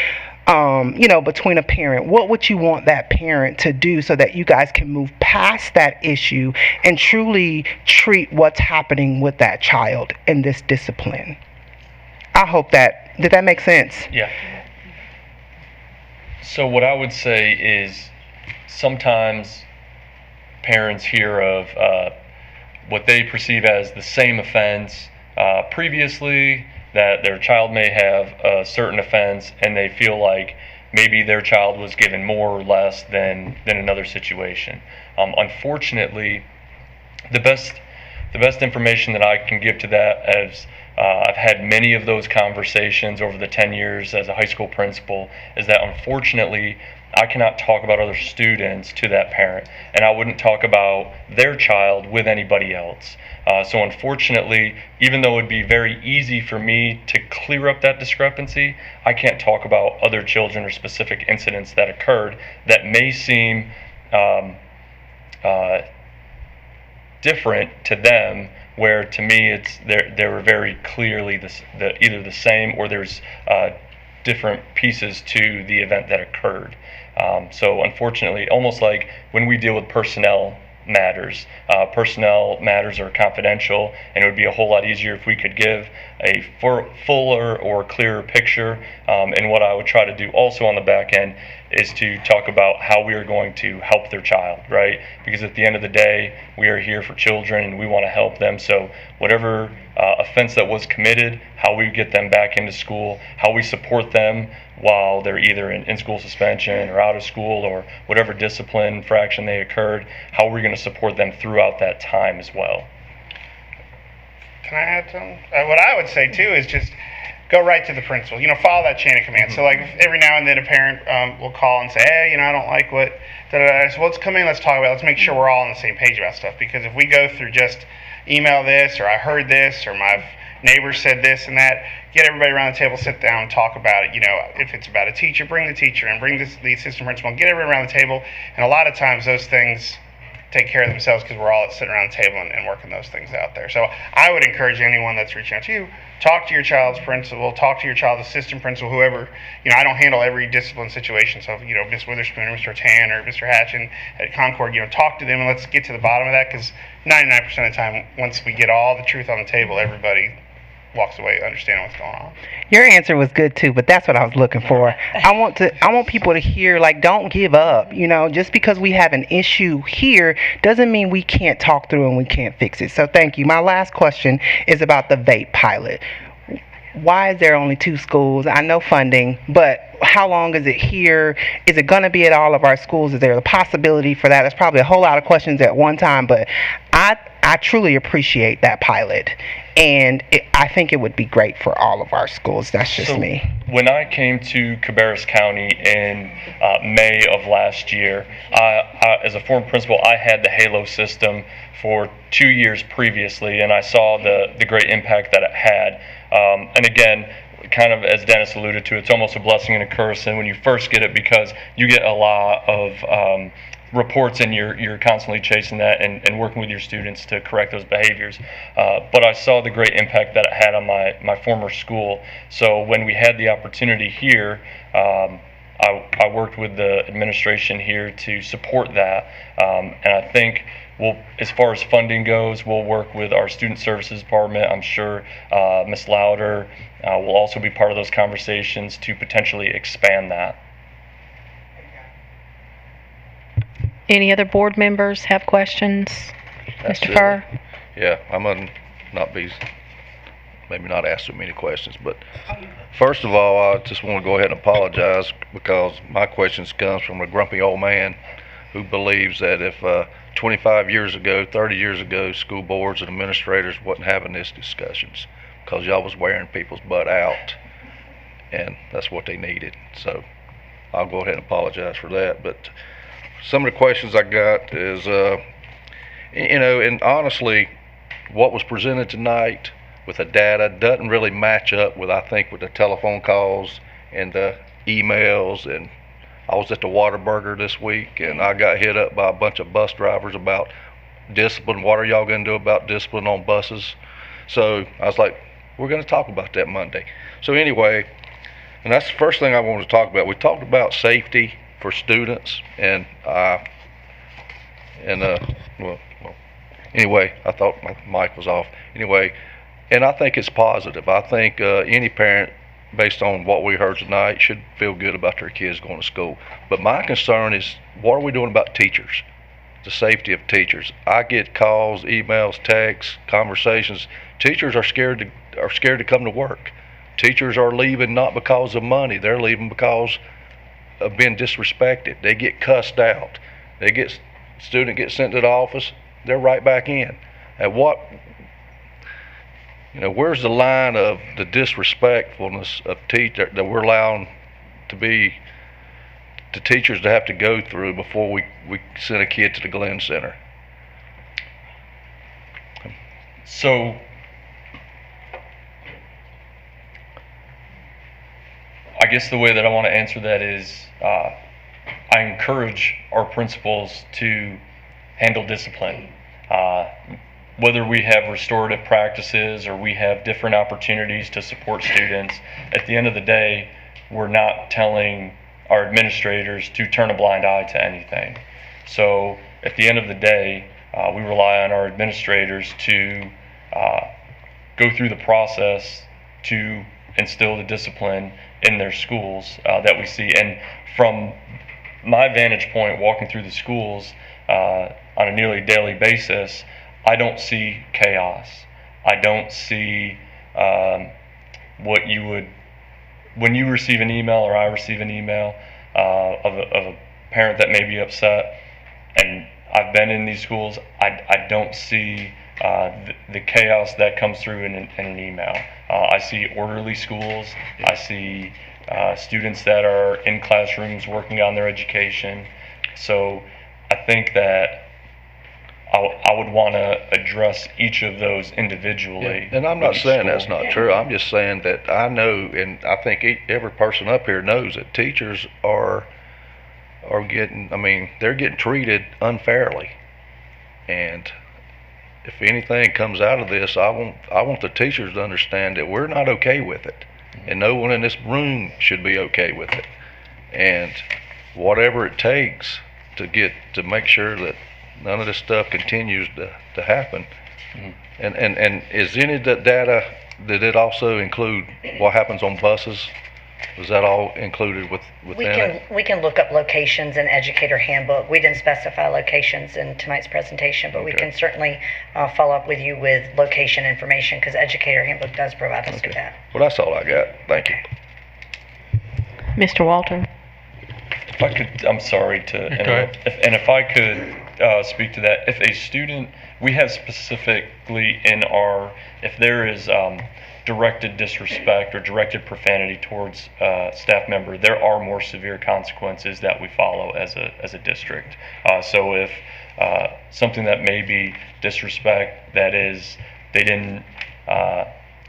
between a parent, what would you want that parent to do so that you guys can move past that issue and truly treat what's happening with that child in this discipline? I hope did that make sense? Yeah. So what I would say is sometimes parents hear of what they perceive as the same offense previously, that their child may have a certain offense and they feel like maybe their child was given more or less than another situation. Unfortunately, the best information that I can give to that I've had many of those conversations over the 10 years as a high school principal, is that unfortunately I cannot talk about other students to that parent, and I wouldn't talk about their child with anybody else. So unfortunately, even though it would be very easy for me to clear up that discrepancy, I can't talk about other children or specific incidents that occurred that may seem different to them, where to me it's they were very clearly either the same, or there's different pieces to the event that occurred. So unfortunately, almost like when we deal with personnel matters are confidential, and it would be a whole lot easier if we could give a fuller or clearer picture. And what I would try to do also on the back end is to talk about how we are going to help their child, right? Because at the end of the day, we are here for children and we want to help them. So whatever offense that was committed, how we get them back into school, how we support them while they're either in school suspension or out of school, or whatever discipline infraction they occurred, how we're going to support them throughout that time as well. Can I add something? What I would say too is just go right to the principal. Follow that chain of command. So like every now and then a parent will call and say, hey, I don't like what, So let's come in, let's talk about it. Let's make sure we're all on the same page about stuff. Because if we go through just email this, or I heard this, or my neighbor said this and that, get everybody around the table, sit down and talk about it. If it's about a teacher, bring the teacher and bring the assistant principal and get everybody around the table. And a lot of times those things take care of themselves because we're all sitting around the table and working those things out there. So I would encourage anyone that's reaching out to you, talk to your child's principal, talk to your child's assistant principal, whoever. I don't handle every discipline situation. So, Ms. Witherspoon or Mr. Tan or Mr. Hatchin at Concord, talk to them and let's get to the bottom of that, because 99% of the time, once we get all the truth on the table, everybody walks away understanding what's going on. Your answer was good too, but that's what I was looking for. I want people to hear, don't give up. Just because we have an issue here doesn't mean we can't talk through and we can't fix it. So thank you. My last question is about the vape pilot. Why is there only 2 schools? I know funding, but how long is it here? Is it going to be at all of our schools? Is there a possibility for that? There's probably a whole lot of questions at one time, but I truly appreciate that pilot, and I think it would be great for all of our schools. That's just me. When I came to Cabarrus County in May of last year, as a former principal, I had the Halo system for 2 years previously, and I saw the great impact that it had. And again, kind of as Dennis alluded to, it's almost a blessing and a curse. And when you first get it, because you get a lot of reports and you're constantly chasing that and working with your students to correct those behaviors. But I saw the great impact that it had on my former school. So when we had the opportunity here, I worked with the administration here to support that. And I think as far as funding goes, we'll work with our student services department. I'm sure Ms. Louder will also be part of those conversations to potentially expand that. Any other board members have questions? Mr. Furr? Yeah, I'm going to maybe not ask so many questions, but first of all, I just want to go ahead and apologize, because my questions comes from a grumpy old man who believes that if 25 years ago, 30 years ago, school boards and administrators wasn't having these discussions because y'all was wearing people's butt out, and that's what they needed. So I'll go ahead and apologize for that. But some of the questions I got is, and honestly, what was presented tonight with the data doesn't really match up with, I think, with the telephone calls and the emails. And I was at the Whataburger this week, and I got hit up by a bunch of bus drivers about discipline. What are y'all going to do about discipline on buses? So I was like, we're going to talk about that Monday. So anyway, and that's the first thing I wanted to talk about. We talked about safety for students, and anyway, I thought my mic was off. Anyway, and I think it's positive. I think any parent, based on what we heard tonight, should feel good about their kids going to school. But my concern is, what are we doing about teachers? The safety of teachers. I get calls, emails, texts, conversations. Teachers are scared to come to work. Teachers are leaving not because of money. They're leaving because of being disrespected. They get cussed out. Student gets sent to the office. They're right back in. And You know, where's the line of the disrespectfulness of teacher that we're allowing to be, the teachers to have to go through before we send a kid to the Glenn Center? So, I guess the way that I want to answer that is I encourage our principals to handle discipline. Whether we have restorative practices or we have different opportunities to support students, at the end of the day, we're not telling our administrators to turn a blind eye to anything. So at the end of the day, we rely on our administrators to go through the process to instill the discipline in their schools that we see. And from my vantage point, walking through the schools on a nearly daily basis, I don't see chaos. I don't see what you would, when you receive an email or I receive an email of a parent that may be upset, and I've been in these schools, I don't see the chaos that comes through in an email. I see orderly schools. I see students that are in classrooms working on their education. So I think that I would want to address each of those individually. And I'm not saying that's not true. I'm just saying that I know, and I think every person up here knows that teachers are getting, I mean, they're getting treated unfairly. And if anything comes out of this, I want the teachers to understand that we're not okay with it. And no one in this room should be okay with it. And whatever it takes to make sure that none of this stuff continues to happen. Mm-hmm. And is any of that data, did it also include what happens on buses? Was that all included we can look up locations in educator handbook. We didn't specify locations in tonight's presentation, but we can certainly follow up with you with location information, because educator handbook does provide us with that. Well, that's all I got. Thank you. Mr. Walton. If I could, I'm sorry to interrupt. If I could speak to that. If a student, we have specifically in our, if there is directed disrespect or directed profanity towards staff member, there are more severe consequences that we follow as a district. So if something that may be disrespect, that is, they didn't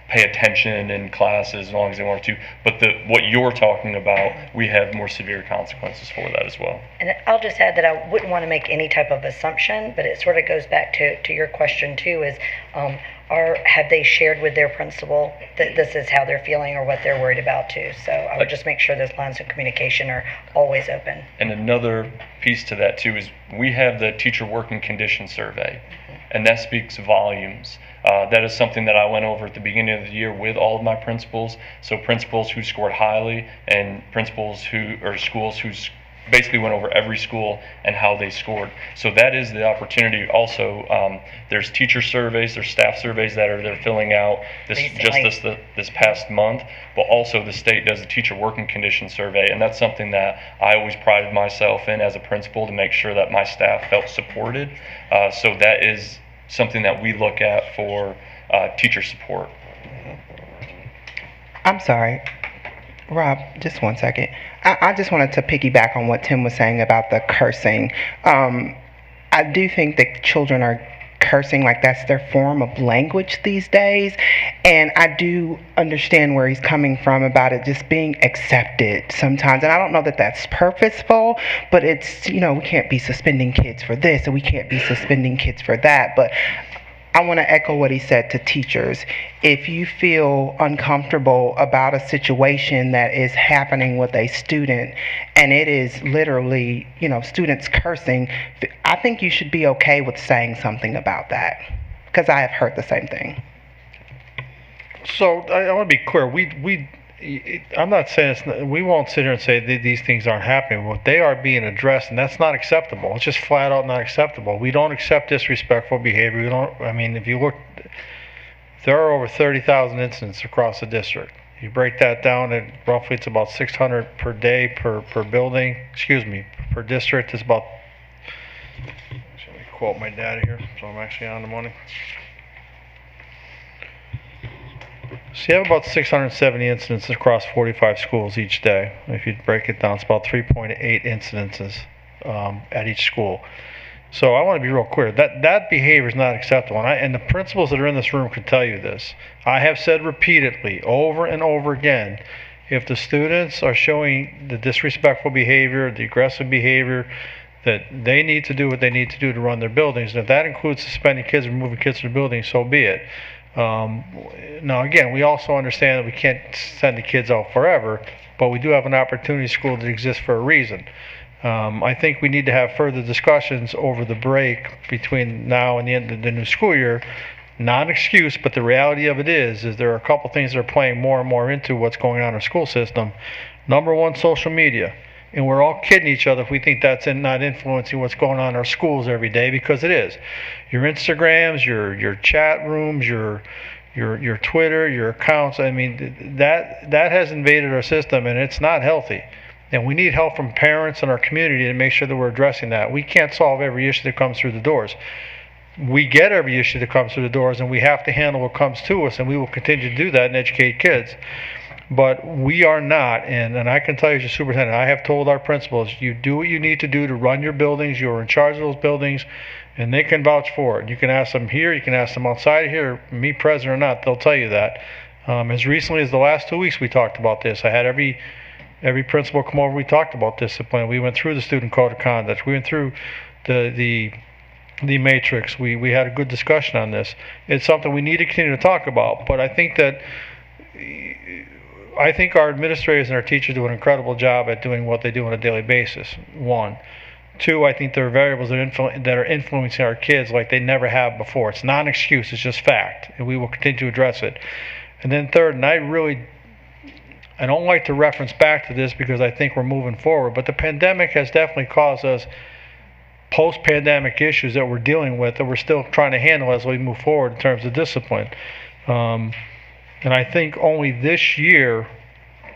pay attention in classes as long as they wanted to, but what you're talking about, we have more severe consequences for that as well. And I'll just add that I wouldn't want to make any type of assumption, but it sort of goes back to your question too, is have they shared with their principal that this is how they're feeling or what they're worried about too? So I would just make sure those lines of communication are always open. And another piece to that too is we have the teacher working condition survey, and that speaks volumes. That is something that I went over at the beginning of the year with all of my principals. So principals who scored highly and principals schools who basically went over every school and how they scored. So that is the opportunity. Also, there's teacher surveys, there's staff surveys that they're filling out this past month. But also the state does a teacher working condition survey, and that's something that I always prided myself in as a principal, to make sure that my staff felt supported. So that is something that we look at for teacher support. I'm sorry, Rob, just 1 second. I just wanted to piggyback on what Tim was saying about the cursing. I do think that children are cursing like that's their form of language these days, and I do understand where he's coming from about it just being accepted sometimes. And I don't know that that's purposeful, but it's, we can't be suspending kids for this and we can't be suspending kids for that. But I want to echo what he said to teachers. If you feel uncomfortable about a situation that is happening with a student and it is literally, students cursing, I think you should be okay with saying something about that, because I have heard the same thing. So I want to be clear. I'm not saying we won't sit here and say that these things aren't happening. Well, they are being addressed, and that's not acceptable. It's just flat out not acceptable. We don't accept disrespectful behavior. If you look, there are over 30,000 incidents across the district. You break that down, and roughly it's about 600 per day per building. Per district. It's about. Let me quote my data here, so I'm actually on the money. So you have about 670 incidents across 45 schools each day. If you break it down, it's about 3.8 incidences at each school. So I want to be real clear. That behavior is not acceptable. And the principals that are in this room can tell you this. I have said repeatedly, over and over again, if the students are showing the disrespectful behavior, the aggressive behavior, that they need to do what they need to do to run their buildings. And if that includes suspending kids or moving kids from the building, so be it. Now, again, we also understand that we can't send the kids out forever, but we do have an opportunity school that exists for a reason. I think we need to have further discussions over the break between now and the end of the new school year. Not an excuse, but the reality of it is there are a couple things that are playing more and more into what's going on in our school system. Number one, social media. And we're all kidding each other if we think that's not influencing what's going on in our schools every day, because it is. Your Instagrams, your chat rooms, your Twitter, your accounts, I mean, that has invaded our system, and it's not healthy. And we need help from parents and our community to make sure that we're addressing that. We can't solve every issue that comes through the doors. We get every issue that comes through the doors, and we have to handle what comes to us, and we will continue to do that and educate kids. But we are not, and I can tell you as a superintendent, I have told our principals, you do what you need to do to run your buildings. You're in charge of those buildings, and they can vouch for it. You can ask them here, you can ask them outside of here, me present or not, they'll tell you that. As recently as the last 2 weeks, we talked about this. I had every principal come over, we talked about discipline. We went through the student code of conduct. We went through the matrix. We had a good discussion on this. It's something we need to continue to talk about, but I think our administrators and our teachers do an incredible job at doing what they do on a daily basis, one. Two, I think there are variables that are influencing our kids like they never have before. It's not an excuse, it's just fact, and we will continue to address it. And then third, and I don't like to reference back to this because I think we're moving forward, but the pandemic has definitely caused us post-pandemic issues that we're dealing with that we're still trying to handle as we move forward in terms of discipline. And I think only this year,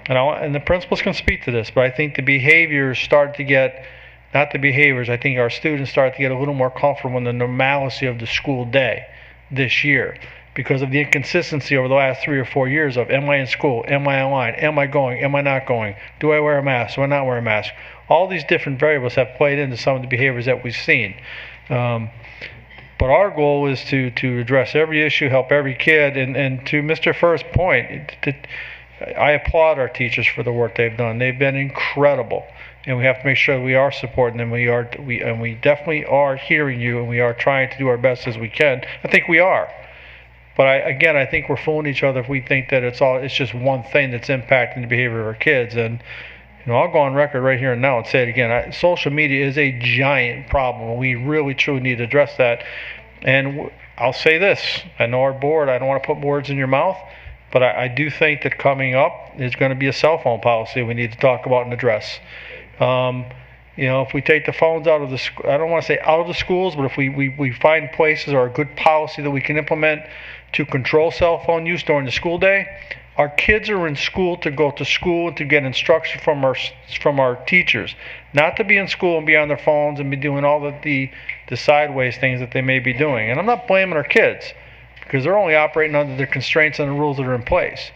and the principals can speak to this, but I think the behaviors start to get, not the behaviors, I think our students start to get a little more comfortable in the normalcy of the school day this year because of the inconsistency over the last 3 or 4 years of, am I in school, am I online, am I going, am I not going, do I wear a mask, do I not wear a mask? All these different variables have played into some of the behaviors that we've seen. But our goal is to address every issue, help every kid, and to Mr. Furr's point, I applaud our teachers for the work they've done. They've been incredible, and we have to make sure we are supporting them. We definitely are hearing you, and we are trying to do our best as we can. I think we are. But I think we're fooling each other if we think that it's just one thing that's impacting the behavior of our kids. And I'll go on record right here and now and say it again. Social media is a giant problem. We really, truly need to address that. And I'll say this. I know our board, I don't want to put words in your mouth, but I do think that coming up is going to be a cell phone policy we need to talk about and address. If we take the phones out of the I don't want to say out of the schools, but if we find places or a good policy that we can implement to control cell phone use during the school day, our kids are in school to go to school and to get instruction from our teachers, not to be in school and be on their phones and be doing all the sideways things that they may be doing. And I'm not blaming our kids because they're only operating under the constraints and the rules that are in place.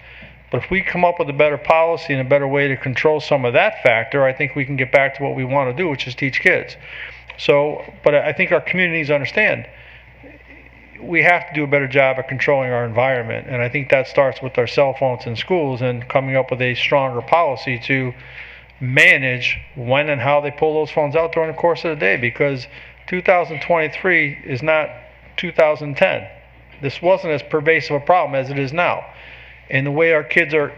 But if we come up with a better policy and a better way to control some of that factor, I think we can get back to what we want to do, which is teach kids. But I think our communities understand we have to do a better job at controlling our environment, and I think that starts with our cell phones in schools and coming up with a stronger policy to manage when and how they pull those phones out during the course of the day, because 2023 is not 2010. This wasn't as pervasive a problem as it is now. And the way our kids are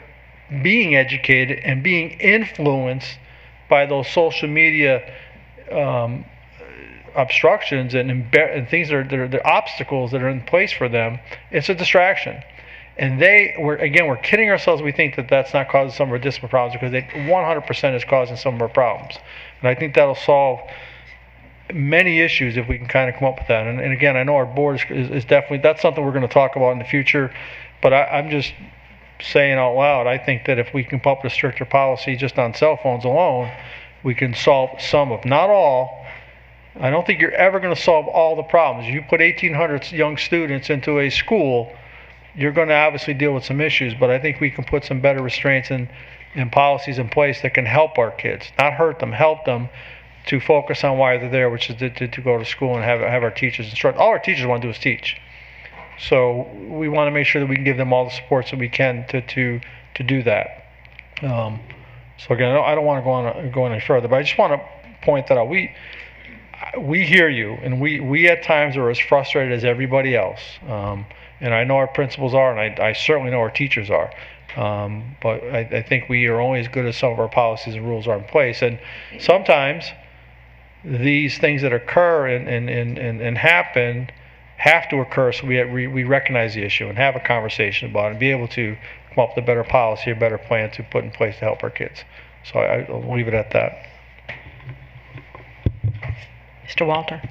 being educated and being influenced by those social media obstructions and things that are the obstacles that are in place for them, it's a distraction. And we're kidding ourselves. We think that that's not causing some of our discipline problems, because it 100% is causing some of our problems. And I think that'll solve many issues if we can kind of come up with that. And again, I know our board is definitely, that's something we're going to talk about in the future, but I'm just saying out loud, I think that if we can come up with a stricter policy just on cell phones alone, we can solve some of, not all. I don't think you're ever going to solve all the problems. If you put 1,800 young students into a school you're going to obviously deal with some issues, but I think we can put some better restraints and policies in place that can help our kids, not hurt them, help them to focus on why they're there, which is to go to school and have our teachers instruct. All our teachers want to do is teach. So we want to make sure that we can give them all the supports that we can to do that. So again, I don't want to go on any further, but I just want to point that out. We hear you, and we at times are as frustrated as everybody else. And I know our principals are, and I certainly know our teachers are. But I think we are only as good as some of our policies and rules are in place. And sometimes these things that occur and happen have to occur, so we recognize the issue and have a conversation about it and be able to come up with a better policy, a better plan to put in place to help our kids. So I'll leave it at that. Mr. Walter?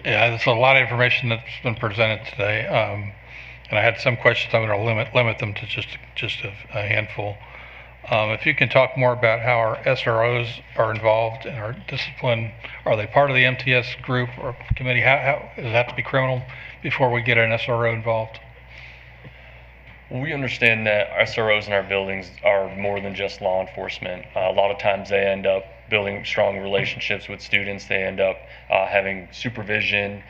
Yeah, there's a lot of information that's been presented today, and I had some questions. I'm going to limit them to just a handful. If you can talk more about how our SROs are involved in our discipline. Are they part of the MTS group or committee? How does it have to be criminal before we get an SRO involved? We understand that SROs in our buildings are more than just law enforcement. A lot of times they end up building strong relationships with students. They end up having supervision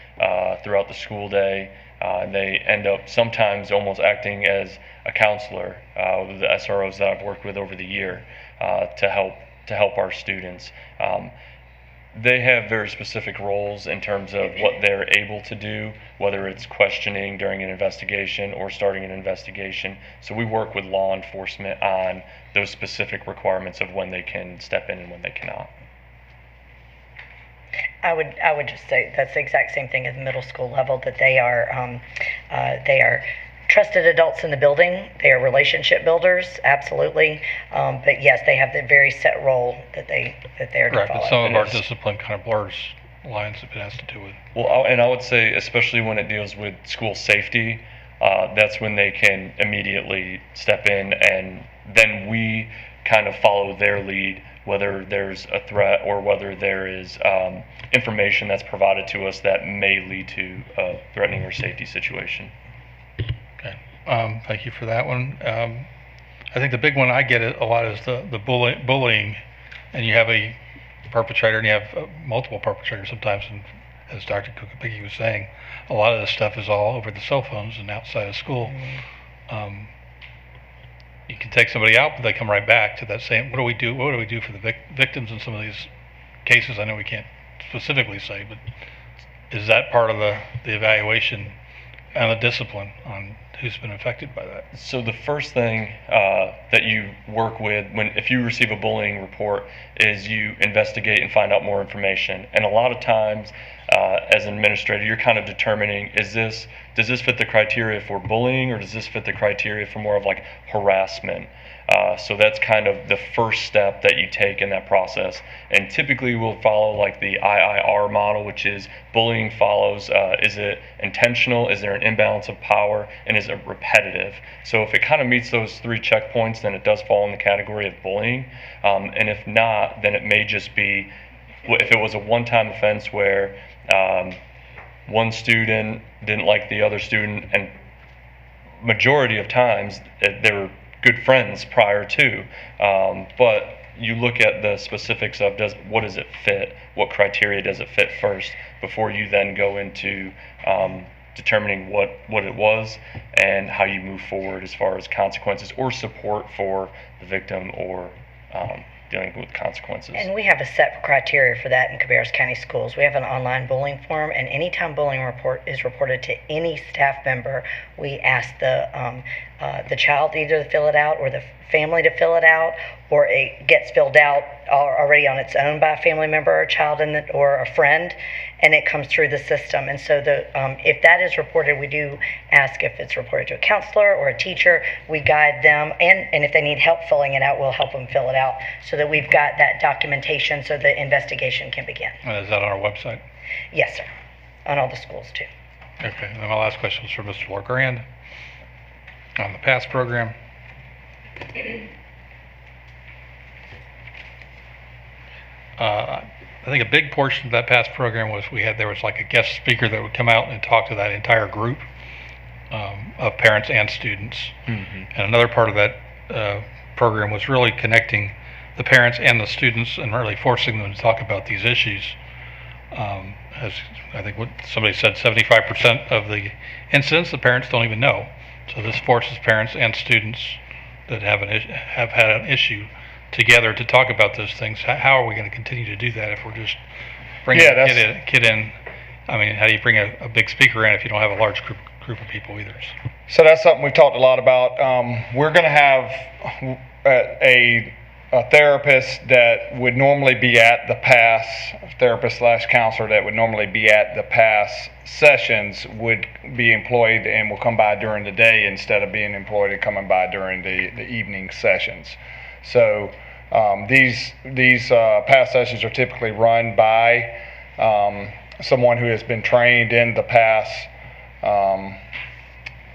throughout the school day. They end up sometimes almost acting as a counselor with the SROs that I've worked with over the year to help our students. They have very specific roles in terms of what they're able to do, whether it's questioning during an investigation or starting an investigation. So we work with law enforcement on those specific requirements of when they can step in and when they cannot. I would just say that's the exact same thing at the middle school level, that they are trusted adults in the building. They are relationship builders, absolutely. But yes, they have the very set role that they are to Right, follow. but some of our discipline kind of blurs lines if it has to do with. Well, and I would say, especially when it deals with school safety, that's when they can immediately step in, and then we kind of follow their lead, whether there's a threat or whether there is information that's provided to us that may lead to a threatening or safety situation. Okay, thank you for that one. I think the big one I get a lot is the bullying, and you have a perpetrator and you have multiple perpetrators sometimes, and as Dr. Kupicki was saying, a lot of this stuff is all over the cell phones and outside of school. You can take somebody out, but they come right back to that same. What do we do for the victims in some of these cases? I know we can't specifically say, but is that part of the evaluation and the discipline on who's been affected by that? So the first thing that you work with if you receive a bullying report is you investigate and find out more information. And a lot of times, as an administrator, you're kind of determining, does this fit the criteria for bullying, or does this fit the criteria for more of like harassment? So that's kind of the first step that you take in that process. And typically we'll follow like the IIR model, which is bullying follows, is it intentional, is there an imbalance of power, and is it repetitive? So if it kind of meets those three checkpoints, then it does fall in the category of bullying. And if not, then it may just be, if it was a one-time offense where one student didn't like the other student, and majority of times they were good friends prior to, but you look at the specifics of what does it fit, what criteria does it fit first, before you then go into determining what it was and how you move forward as far as consequences or support for the victim or dealing with consequences. And we have a set criteria for that in Cabarrus County Schools. We have an online bullying form, and anytime bullying report is reported to any staff member, we ask the child either to fill it out or the family to fill it out, or it gets filled out already on its own by a family member or a child or a friend, and it comes through the system. And so if that is reported, we do ask if it's reported to a counselor or a teacher. We guide them, and if they need help filling it out, we'll help them fill it out so that we've got that documentation so the investigation can begin. Is that on our website? Yes, sir. On all the schools, too. Okay, and then my last question was for Mr. LeGrand on the PASS program. I think a big portion of that PASS program was there was like a guest speaker that would come out and talk to that entire group. of parents and students. And another part of that program was really connecting the parents and the students and really forcing them to talk about these issues. As I think what somebody said, 75% of the incidents the parents don't even know. So this forces parents and students that have had an issue together to talk about those things. How are we going to continue to do that if we're just bringing a kid in? I mean, how do you bring a big speaker in if you don't have a large group of people either? So that's something we've talked a lot about. We're going to have a therapist that would normally be at the PASS, therapist / counselor that would normally be at the PASS sessions would be employed and will come by during the day instead of being employed and coming by during the evening sessions. So these PASS sessions are typically run by someone who has been trained in the PASS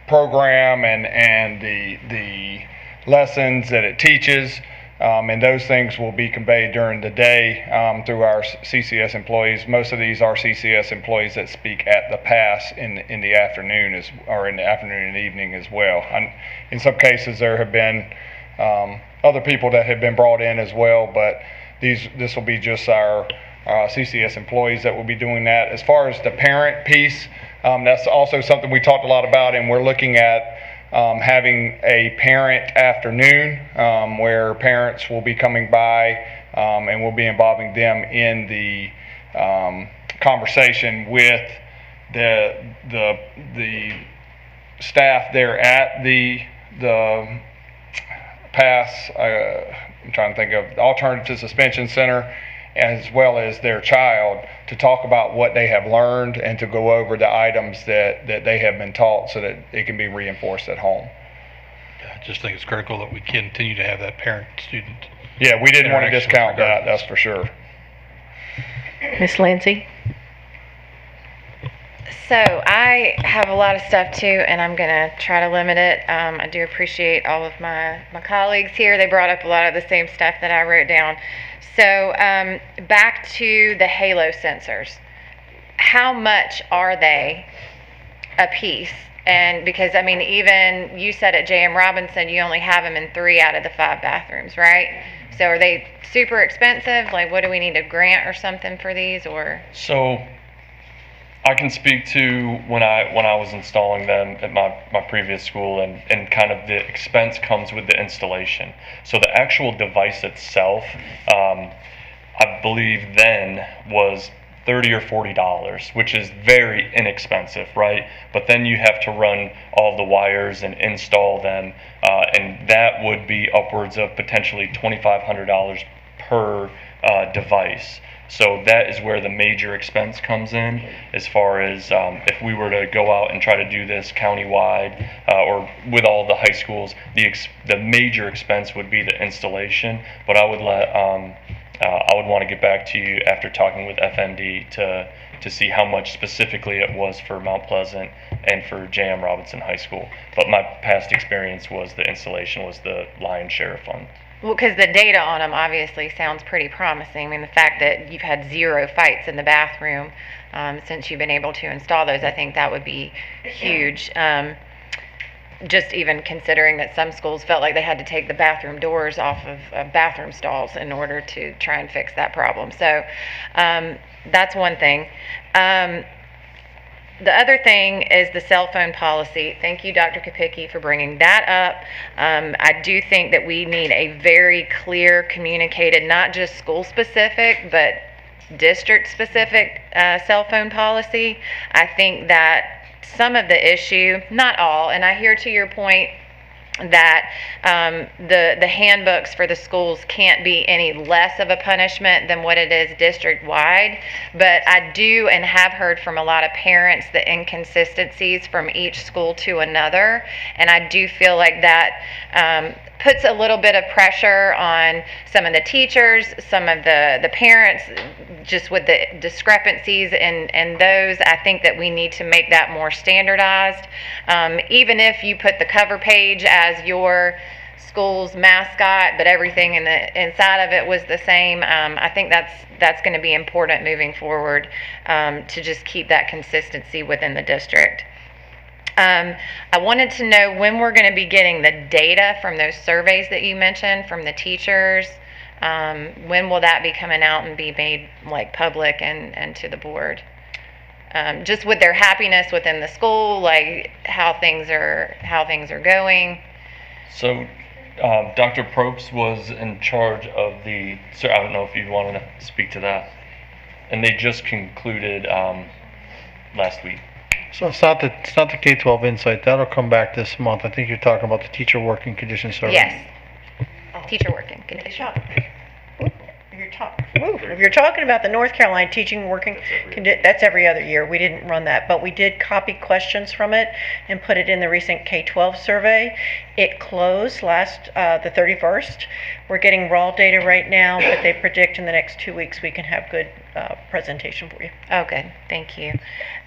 program and the lessons that it teaches. And those things will be conveyed during the day through our CCS employees. Most of these are CCS employees that speak at the PASS in the afternoon or in the afternoon and evening as well. In some cases, there have been other people that have been brought in as well, but this will be just our CCS employees that will be doing that. As far as the parent piece, that's also something we talked a lot about, and we're looking at having a parent afternoon where parents will be coming by and we'll be involving them in the conversation with the staff there at the PASS. I'm trying to think of Alternative Suspension Center, as well as their child, to talk about what they have learned and to go over the items that they have been taught so that it can be reinforced at home. I just think it's critical that we continue to have that parent-student. Yeah, we didn't want to discount that, that's for sure. Ms. Lindsay? So I have a lot of stuff too, and I'm going to try to limit it. I do appreciate all of my colleagues here. They brought up a lot of the same stuff that I wrote down. So back to the halo sensors. How much are they a piece? And because, I mean, even you said at J.M. Robinson, you only have them in 3 out of the 5 bathrooms, right? So are they super expensive? Like, what do we need, a grant or something for these, or? So I can speak to when I was installing them at my previous school, and kind of the expense comes with the installation. So the actual device itself, I believe then was $30 or $40, which is very inexpensive, right? But then you have to run all the wires and install them, and that would be upwards of potentially $2,500 per device. So that is where the major expense comes in, as far as if we were to go out and try to do this countywide or with all the high schools, the major expense would be the installation. But I would want to get back to you after talking with FMD to see how much specifically it was for Mount Pleasant and for J.M. Robinson High School. But my past experience was the installation was the lion's share of funds. Well, because the data on them obviously sounds pretty promising. I mean, the fact that you've had 0 fights in the bathroom since you've been able to install those, I think that would be huge. Just even considering that some schools felt like they had to take the bathroom doors off of bathroom stalls in order to try and fix that problem. So that's one thing. The other thing is the cell phone policy. Thank you, Dr. Kopicki, for bringing that up. I do think that we need a very clear, communicated, not just school-specific, but district-specific cell phone policy. I think that some of the issue, not all, and I hear to your point that the handbooks for the schools can't be any less of a punishment than what it is district-wide, but I do and have heard from a lot of parents the inconsistencies from each school to another, and I do feel like that puts a little bit of pressure on some of the teachers, some of the parents, just with the discrepancies and those. I think that we need to make that more standardized. Even if you put the cover page as your school's mascot, but everything inside of it was the same, I think that's going to be important moving forward, to just keep that consistency within the district. I wanted to know when we're going to be getting the data from those surveys that you mentioned from the teachers. When will that be coming out and be made like public and to the board? Just with their happiness within the school, like how things are going. So, Dr. Probst was in charge of the. So I don't know if you'd want to speak to that. And they just concluded last week. So it's not the K-12 Insight. That'll come back this month. I think you're talking about the teacher working condition survey. Yes. Teacher working condition. If you're talking about the North Carolina teaching working, that's every other year. We didn't run that, but we did copy questions from it and put it in the recent K-12 survey. It closed the 31st. We're getting raw data right now, but they predict in the next 2 weeks we can have good presentation for you. Oh, good. Thank you.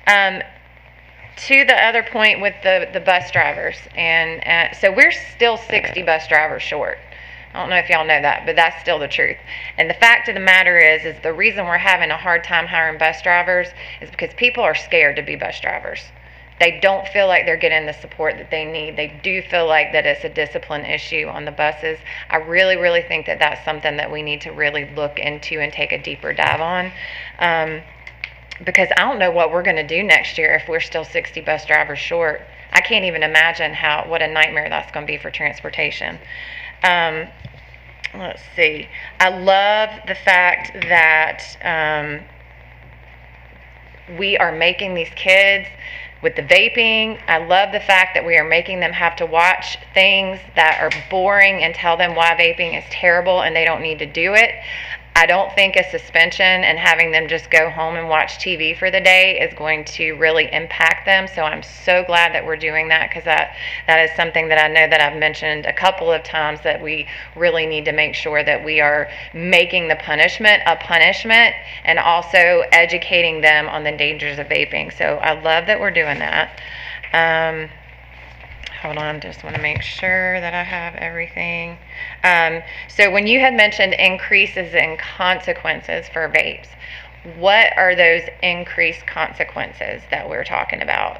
To the other point with the bus drivers, and so we're still 60 bus drivers short. I don't know if y'all know that, but that's still the truth. And the fact of the matter is the reason we're having a hard time hiring bus drivers is because people are scared to be bus drivers. They don't feel like they're getting the support that they need. They do feel like that it's a discipline issue on the buses. I really, really think that that's something that we need to really look into and take a deeper dive on. Because I don't know what we're going to do next year if we're still 60 bus drivers short. I can't even imagine what a nightmare that's going to be for transportation. Let's see. I love the fact that we are making these kids with the vaping. I love the fact that we are making them have to watch things that are boring and tell them why vaping is terrible and they don't need to do it. I don't think a suspension and having them just go home and watch TV for the day is going to really impact them. So I'm so glad that we're doing that, because that is something that I know that I've mentioned a couple of times, that we really need to make sure that we are making the punishment a punishment and also educating them on the dangers of vaping. So I love that we're doing that. Hold on, just want to make sure that I have everything. So when you had mentioned increases in consequences for vapes, what are those increased consequences that we're talking about?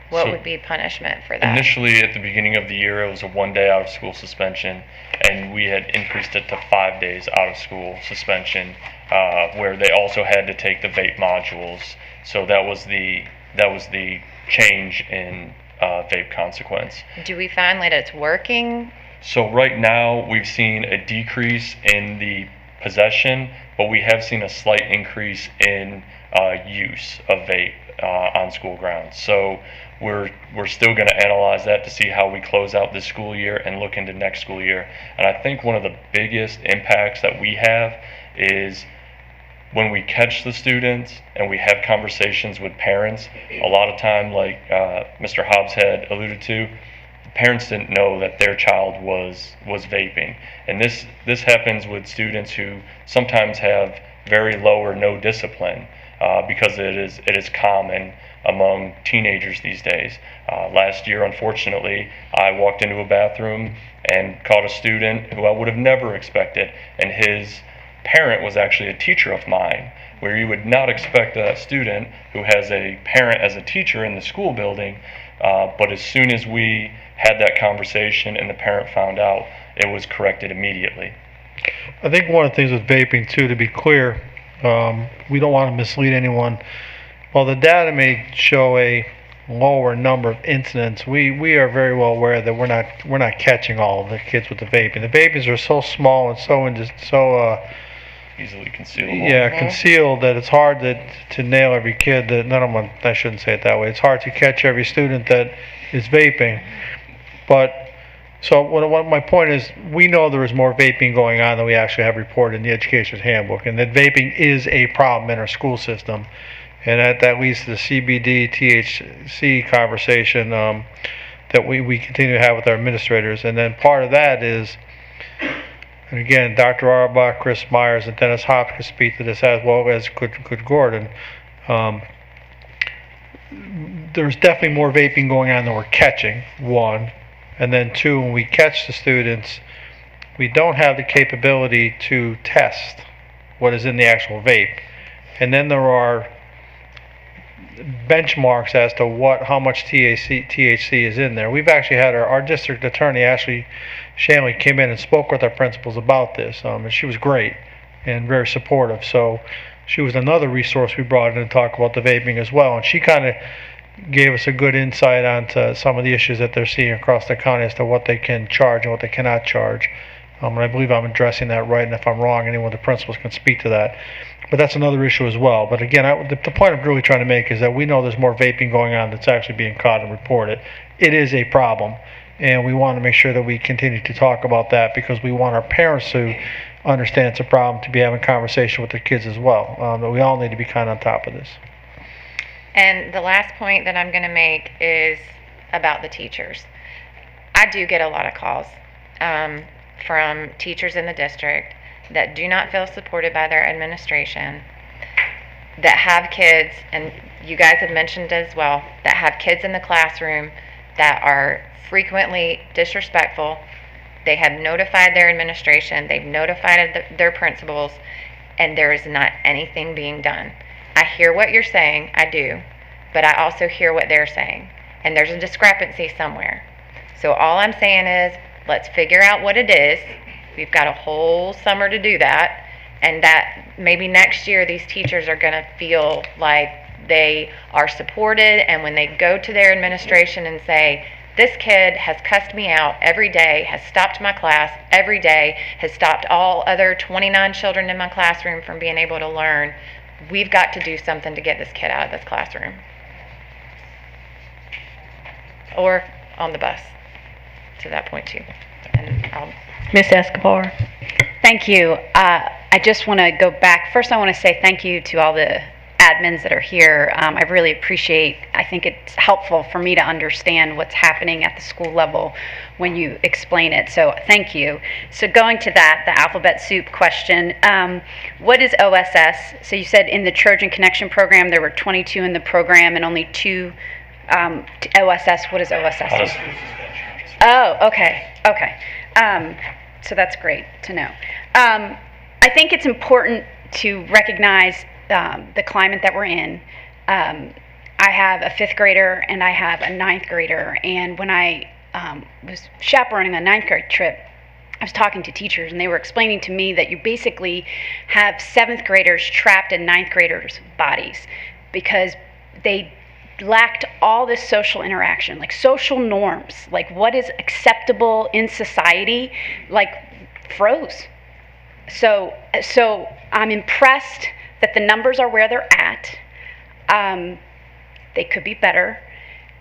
What would be punishment for that? Initially, at the beginning of the year, it was a 1-day out of school suspension, and we had increased it to 5 days out of school suspension, where they also had to take the vape modules. So that was the change in vape consequence. Do we find that it's working? So right now we've seen a decrease in the possession, but we have seen a slight increase in use of vape on school grounds. So we're still going to analyze that to see how we close out this school year and look into next school year. And I think one of the biggest impacts that we have is when we catch the students and we have conversations with parents. A lot of time, like Mr. Hobbs had alluded to, the parents didn't know that their child was vaping. And this happens with students who sometimes have very low or no discipline, because it is common among teenagers these days. Last year, unfortunately, I walked into a bathroom and caught a student who I would have never expected, and his parent was actually a teacher of mine, where you would not expect a student who has a parent as a teacher in the school building, but as soon as we had that conversation and the parent found out, it was corrected immediately. I think one of the things with vaping too, to be clear, we don't want to mislead anyone. While the data may show a lower number of incidents, we are very well aware that we're not catching all of the kids with the vaping. The vapings are so small and so easily concealed. Yeah, concealed, that it's hard to nail every kid. I shouldn't say it that way. It's hard to catch every student that is vaping. But so what my point is, we know there is more vaping going on than we actually have reported in the education's handbook, and that vaping is a problem in our school system. And that leads to the CBD, THC conversation that we continue to have with our administrators. And then part of that is, and again, Dr. Auerbach, Chris Myers, and Dennis Hobbs could speak to this, as well as could Gordon. There's definitely more vaping going on than we're catching, one. And then two, when we catch the students, we don't have the capability to test what is in the actual vape. And then there are benchmarks as to how much THC is in there. We've actually had our district attorney, Ashley Shanley, came in and spoke with our principals about this, and she was great and very supportive. So she was another resource we brought in to talk about the vaping as well, and she kind of gave us a good insight onto some of the issues that they're seeing across the county as to what they can charge and what they cannot charge. And I believe I'm addressing that right, and if I'm wrong, anyone of the principals can speak to that. But that's another issue as well. But again, the point I'm really trying to make is that we know there's more vaping going on that's actually being caught and reported. It is a problem, and we want to make sure that we continue to talk about that because we want our parents to understand it's a problem, to be having conversation with their kids as well. But we all need to be kind of on top of this. And the last point that I'm going to make is about the teachers. I do get a lot of calls from teachers in the district that do not feel supported by their administration, that have kids, and you guys have mentioned as well, that have kids in the classroom that are frequently disrespectful. They have notified their administration, they've notified their principals, and there is not anything being done. I hear what you're saying, I do, but I also hear what they're saying, and there's a discrepancy somewhere. So all I'm saying is, let's figure out what it is. We've got a whole summer to do that, and that maybe next year these teachers are going to feel like they are supported, and when they go to their administration and say, this kid has cussed me out every day, has stopped my class every day, has stopped all other 29 children in my classroom from being able to learn, we've got to do something to get this kid out of this classroom. Or on the bus to that point too. And Ms. Escobar. Thank you. I just want to go back. First, I want to say thank you to all the admins that are here. I really appreciate, I think it's helpful for me to understand what's happening at the school level when you explain it. So thank you. So going to that, the alphabet soup question, what is OSS? So you said in the Trojan Connection program, there were 22 in the program and only 2 OSS. What is OSS? Oh, okay. So that's great to know. I think it's important to recognize the climate that we're in. I have a 5th grader and I have a 9th grader, and when I was chaperoning the 9th grade trip, I was talking to teachers and they were explaining to me that you basically have 7th graders trapped in 9th graders' bodies because they lacked all this social interaction, like social norms, like what is acceptable in society, like froze. So I'm impressed that the numbers are where they're at. They could be better.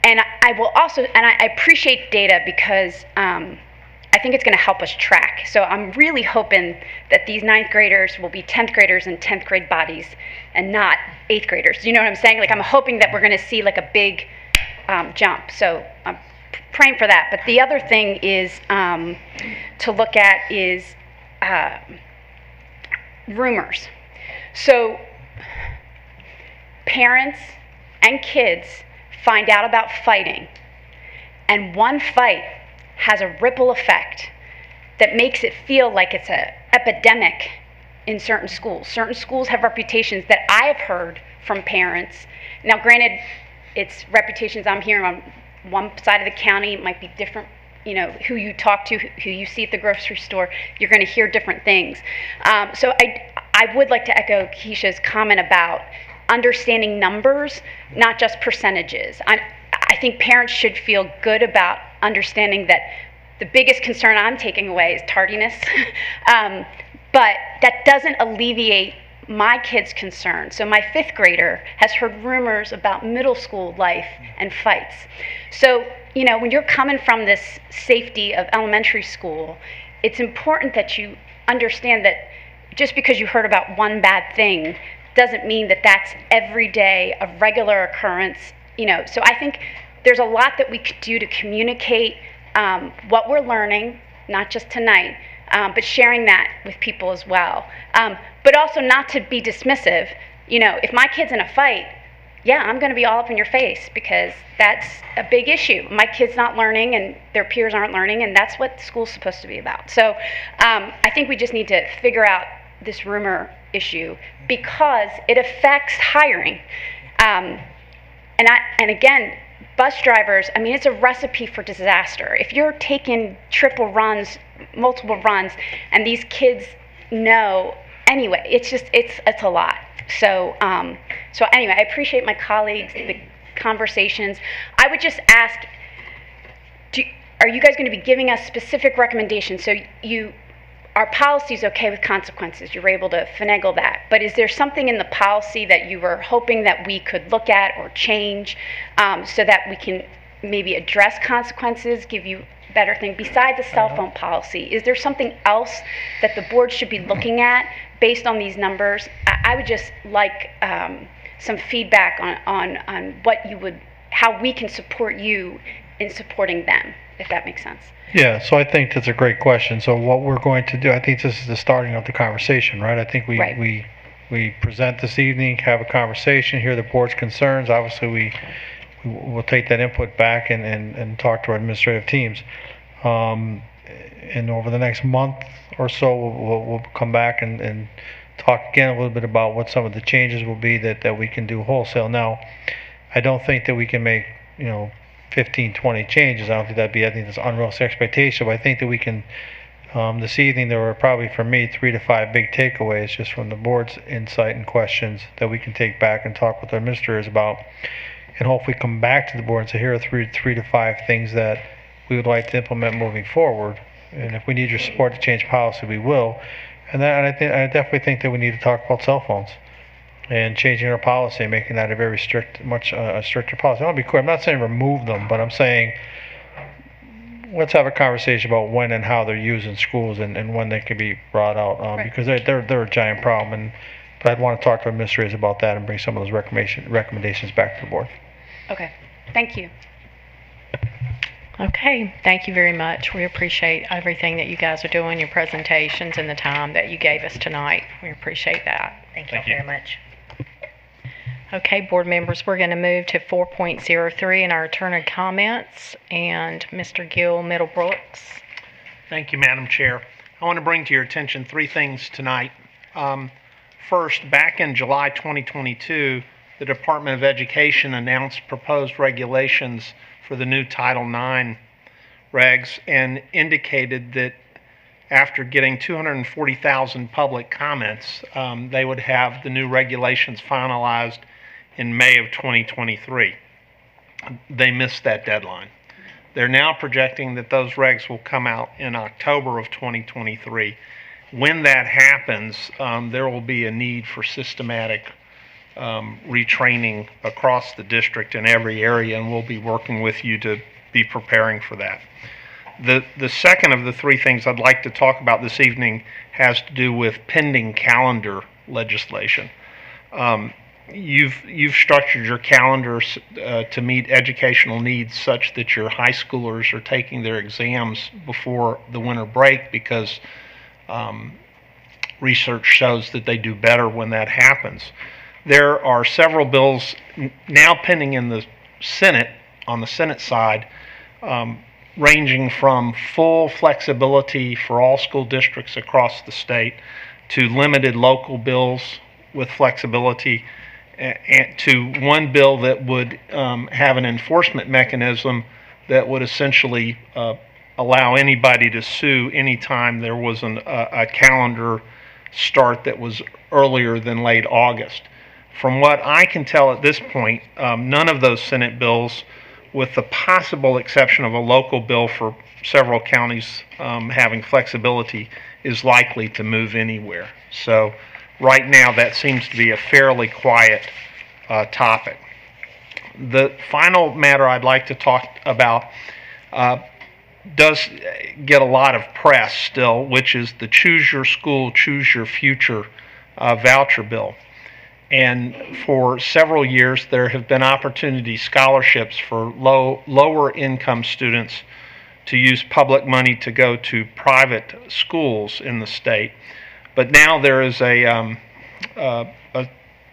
And I will also, and I appreciate data because I think it's going to help us track. So I'm really hoping that these 9th graders will be 10th graders in 10th grade bodies and not 8th graders. You know what I'm saying? Like I'm hoping that we're going to see like a big jump. So I'm praying for that. But the other thing is to look at is rumors. So parents and kids find out about fighting, and one fight has a ripple effect that makes it feel like it's an epidemic in certain schools. Certain schools have reputations that I have heard from parents. Now, granted, it's reputations I'm hearing on one side of the county. It might be different, you know, who you talk to, who you see at the grocery store. You're going to hear different things. So I would like to echo Keisha's comment about understanding numbers, not just percentages. I think parents should feel good about understanding that the biggest concern I'm taking away is tardiness, but that doesn't alleviate my kid's concern. So my 5th grader has heard rumors about middle school life and fights. So, you know, when you're coming from this safety of elementary school, it's important that you understand that just because you heard about one bad thing doesn't mean that that's every day a regular occurrence. You know, so I think there's a lot that we could do to communicate what we're learning, not just tonight, but sharing that with people as well. But also not to be dismissive. You know, if my kid's in a fight, yeah, I'm going to be all up in your face because that's a big issue. My kid's not learning and their peers aren't learning, and that's what school's supposed to be about. So I think we just need to figure out this rumor issue because it affects hiring. And again, bus drivers, I mean, it's a recipe for disaster. If you're taking triple runs, multiple runs, and these kids know, anyway, it's a lot. So anyway, I appreciate my colleagues, the conversations. I would just ask, are you guys going to be giving us specific recommendations? So our policy is okay with consequences. You were able to finagle that. But is there something in the policy that you were hoping that we could look at or change so that we can maybe address consequences, give you better thing besides the cell phone policy? Is there something else that the board should be looking at based on these numbers? I would just like some feedback on what how we can support you in supporting them, if that makes sense. Yeah, so I think that's a great question. So what we're going to do, I think this is the starting of the conversation, right? I think we present this evening, have a conversation, hear the board's concerns. Obviously, we'll take that input back and talk to our administrative teams. And over the next month or so, we'll come back and talk again a little bit about what some of the changes will be that we can do wholesale. Now, I don't think that we can make, 15, 20 changes. I think that's unrealistic expectation, but I think that we can, this evening there were probably for me 3 to 5 big takeaways just from the board's insight and questions that we can take back and talk with our administrators about, and hopefully come back to the board and say, here are three to 5 things that we would like to implement moving forward, and if we need your support to change policy, we will. And I definitely think that we need to talk about cell phones and changing our policy and making that a very strict, a stricter policy. I want to be clear, I'm not saying remove them, but I'm saying let's have a conversation about when and how they're used in schools and when they can be brought out, because they're a giant problem. But I'd want to talk to administrators about that and bring some of those recommendations back to the board. Okay, thank you. Okay, thank you very much. We appreciate everything that you guys are doing, your presentations, and the time that you gave us tonight. We appreciate that. Thank you very much. Okay, board members, we're going to move to 4.03 in our return of comments, and Mr. Gill Middlebrooks. Thank you, Madam Chair. I want to bring to your attention 3 things tonight. First, back in July 2022, the Department of Education announced proposed regulations for the new Title IX regs and indicated that after getting 240,000 public comments, they would have the new regulations finalized in May of 2023. They missed that deadline. They're now projecting that those regs will come out in October of 2023. When that happens, there will be a need for systematic retraining across the district in every area, and we'll be working with you to be preparing for that. The second of the 3 things I'd like to talk about this evening has to do with pending calendar legislation. You've structured your calendars to meet educational needs such that your high schoolers are taking their exams before the winter break because research shows that they do better when that happens. There are several bills now pending in the Senate, on the Senate side, ranging from full flexibility for all school districts across the state to limited local bills with flexibility, and to one bill that would have an enforcement mechanism that would essentially allow anybody to sue anytime there was a calendar start that was earlier than late August. From what I can tell at this point, none of those Senate bills, with the possible exception of a local bill for several counties having flexibility, is likely to move anywhere. So right now that seems to be a fairly quiet topic. The final matter I'd like to talk about does get a lot of press still, which is the Choose Your School, Choose Your Future voucher bill. And for several years, there have been opportunity scholarships for lower income students to use public money to go to private schools in the state. But now there is a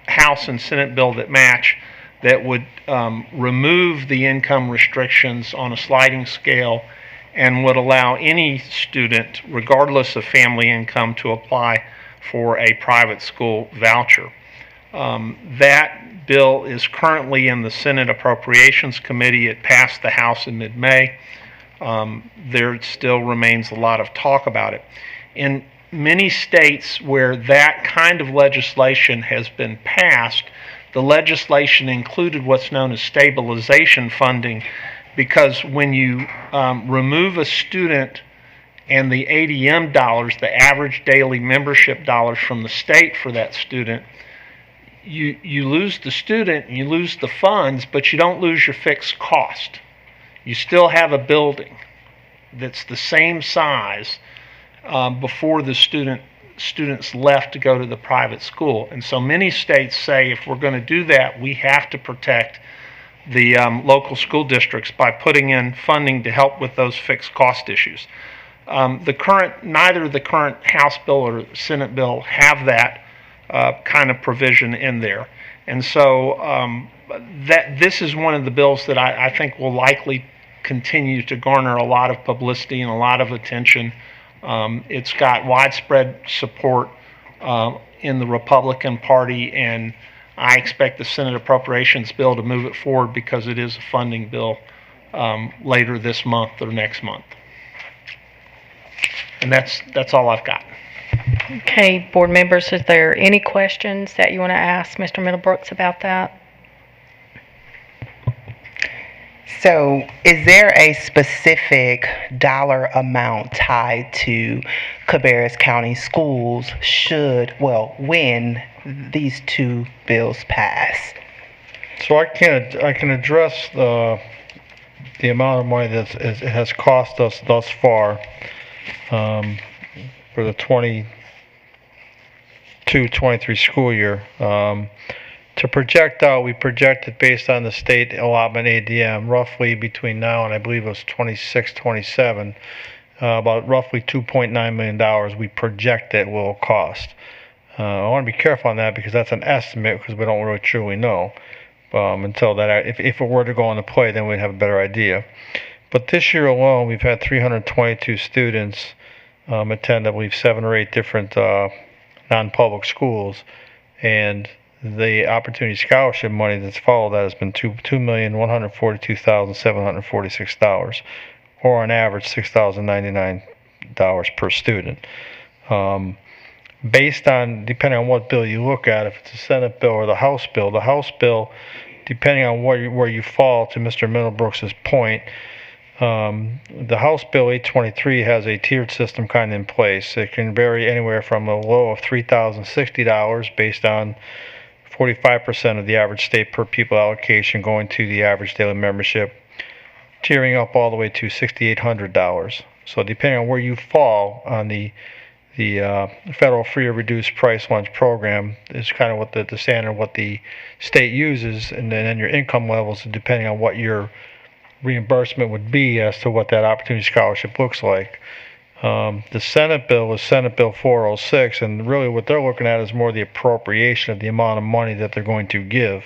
House and Senate bill that match that would remove the income restrictions on a sliding scale and would allow any student, regardless of family income, to apply for a private school voucher. That bill is currently in the Senate Appropriations Committee. It passed the House in mid-May. There still remains a lot of talk about it. In many states where that kind of legislation has been passed, the legislation included what's known as stabilization funding, because when you remove a student and the ADM dollars, the average daily membership dollars from the state for that student, you lose the student, you lose the funds, but you don't lose your fixed cost. You still have a building that's the same size before the students left to go to the private school. And so many states say if we're going to do that, we have to protect the local school districts by putting in funding to help with those fixed cost issues. Neither the current House bill or Senate bill have that kind of provision in there. And so this is one of the bills that I think will likely continue to garner a lot of publicity and a lot of attention. It's got widespread support in the Republican Party, and I expect the Senate Appropriations Bill to move it forward because it is a funding bill later this month or next month. And that's all I've got. Okay, board members, is there any questions that you want to ask Mr. Middlebrooks about that? So, is there a specific dollar amount tied to Cabarrus County Schools when these two bills pass? So I can address the amount of money that it has cost us thus far for the 22-23 school year. To project out, we projected based on the state allotment ADM, roughly between now and I believe it was 26-27, about roughly $2.9 million we project it will cost. I want to be careful on that because that's an estimate because we don't really truly know. Until that, if it were to go into play, then we'd have a better idea. But this year alone, we've had 322 students attend, I believe, 7 or 8 different non-public schools, and the Opportunity Scholarship money that's followed that has been $2,142,746, or on average $6,099 per student. Based on, depending on what bill you look at, if it's a Senate bill or the House bill, depending on where you fall, to Mr. Middlebrooks' point, the House Bill 823 has a tiered system kind of in place. It can vary anywhere from a low of $3,060 based on 45% of the average state per pupil allocation going to the average daily membership, tiering up all the way to $6,800. So depending on where you fall on the federal free or reduced price lunch program is kind of what the standard, what the state uses, and then your income levels, depending on what your reimbursement would be as to what that opportunity scholarship looks like. The Senate bill was Senate Bill 406, and really what they're looking at is more the appropriation of the amount of money that they're going to give.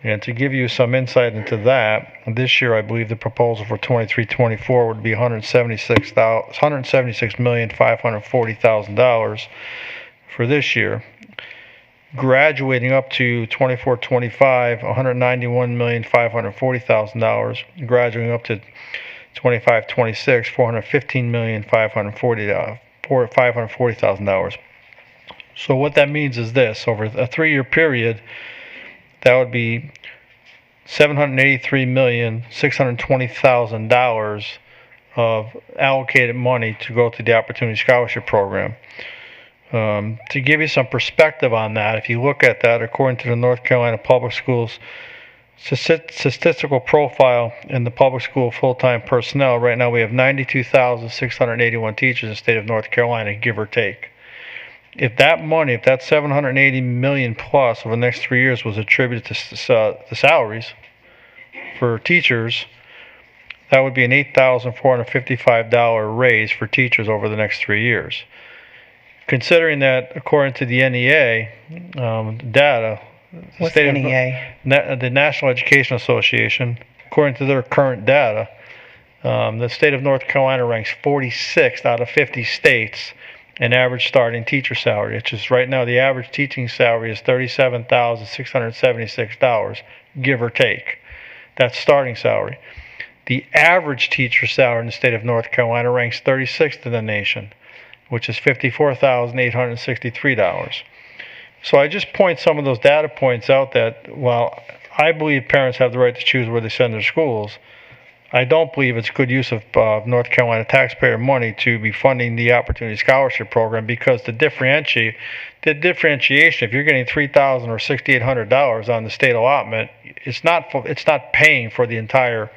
And to give you some insight into that, this year I believe the proposal for 23-24 would be $176,540,000 for this year. Graduating up to 24-25, $191,540,000. Graduating up to 25-26, $415,540,000. So what that means is this: over a 3-year period, that would be $783,620,000 of allocated money to go to the Opportunity Scholarship Program. To give you some perspective on that, if you look at that, according to the North Carolina Public Schools statistical profile in the public school full-time personnel, right now we have 92,681 teachers in the state of North Carolina, give or take. If that money, if that $780 million plus over the next 3 years was attributed to salaries for teachers, that would be an $8,455 raise for teachers over the next 3 years. Considering that, according to the NEA data, what's the NEA? The National Education Association, according to their current data, the state of North Carolina ranks 46th out of 50 states an average starting teacher salary. It's just right now the average teaching salary is $37,676, give or take. That's starting salary. The average teacher salary in the state of North Carolina ranks 36th in the nation, which is $54,863. So I just point some of those data points out that while I believe parents have the right to choose where they send their schools, I don't believe it's good use of North Carolina taxpayer money to be funding the Opportunity Scholarship Program, because the differentiation, if you're getting $3,000 or $6,800 on the state allotment, it's not paying for the entire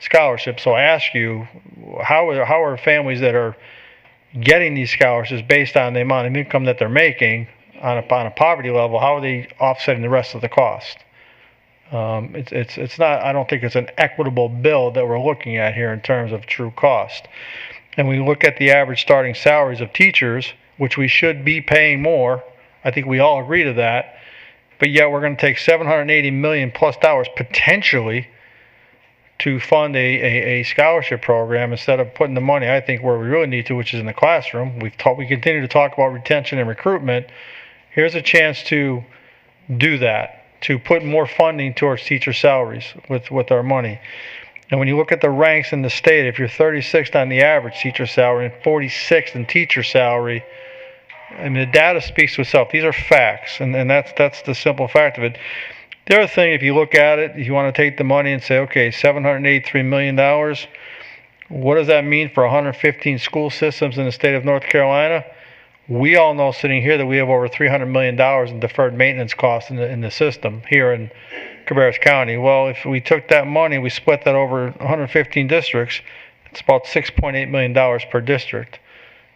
scholarship. So I ask you, how are families that are getting these scholarships based on the amount of income that they're making on a poverty level, how are they offsetting the rest of the cost? It's not, I don't think it's an equitable bill that we're looking at here in terms of true cost. And we look at the average starting salaries of teachers, which we should be paying more. I think we all agree to that. But yet we're going to take $780 million plus potentially to fund a scholarship program instead of putting the money, I think, where we really need to, which is in the classroom. We continue to talk about retention and recruitment. Here's a chance to do that, to put more funding towards teacher salaries with our money. And when you look at the ranks in the state, if you're 36th on the average teacher salary and 46th in teacher salary, I mean, the data speaks for itself. These are facts, and that's the simple fact of it. The other thing, if you look at it, if you want to take the money and say, okay, $783 million, what does that mean for 115 school systems in the state of North Carolina? We all know sitting here that we have over $300 million in deferred maintenance costs in the system here in Cabarrus County. Well, if we took that money, we split that over 115 districts, it's about $6.8 million per district,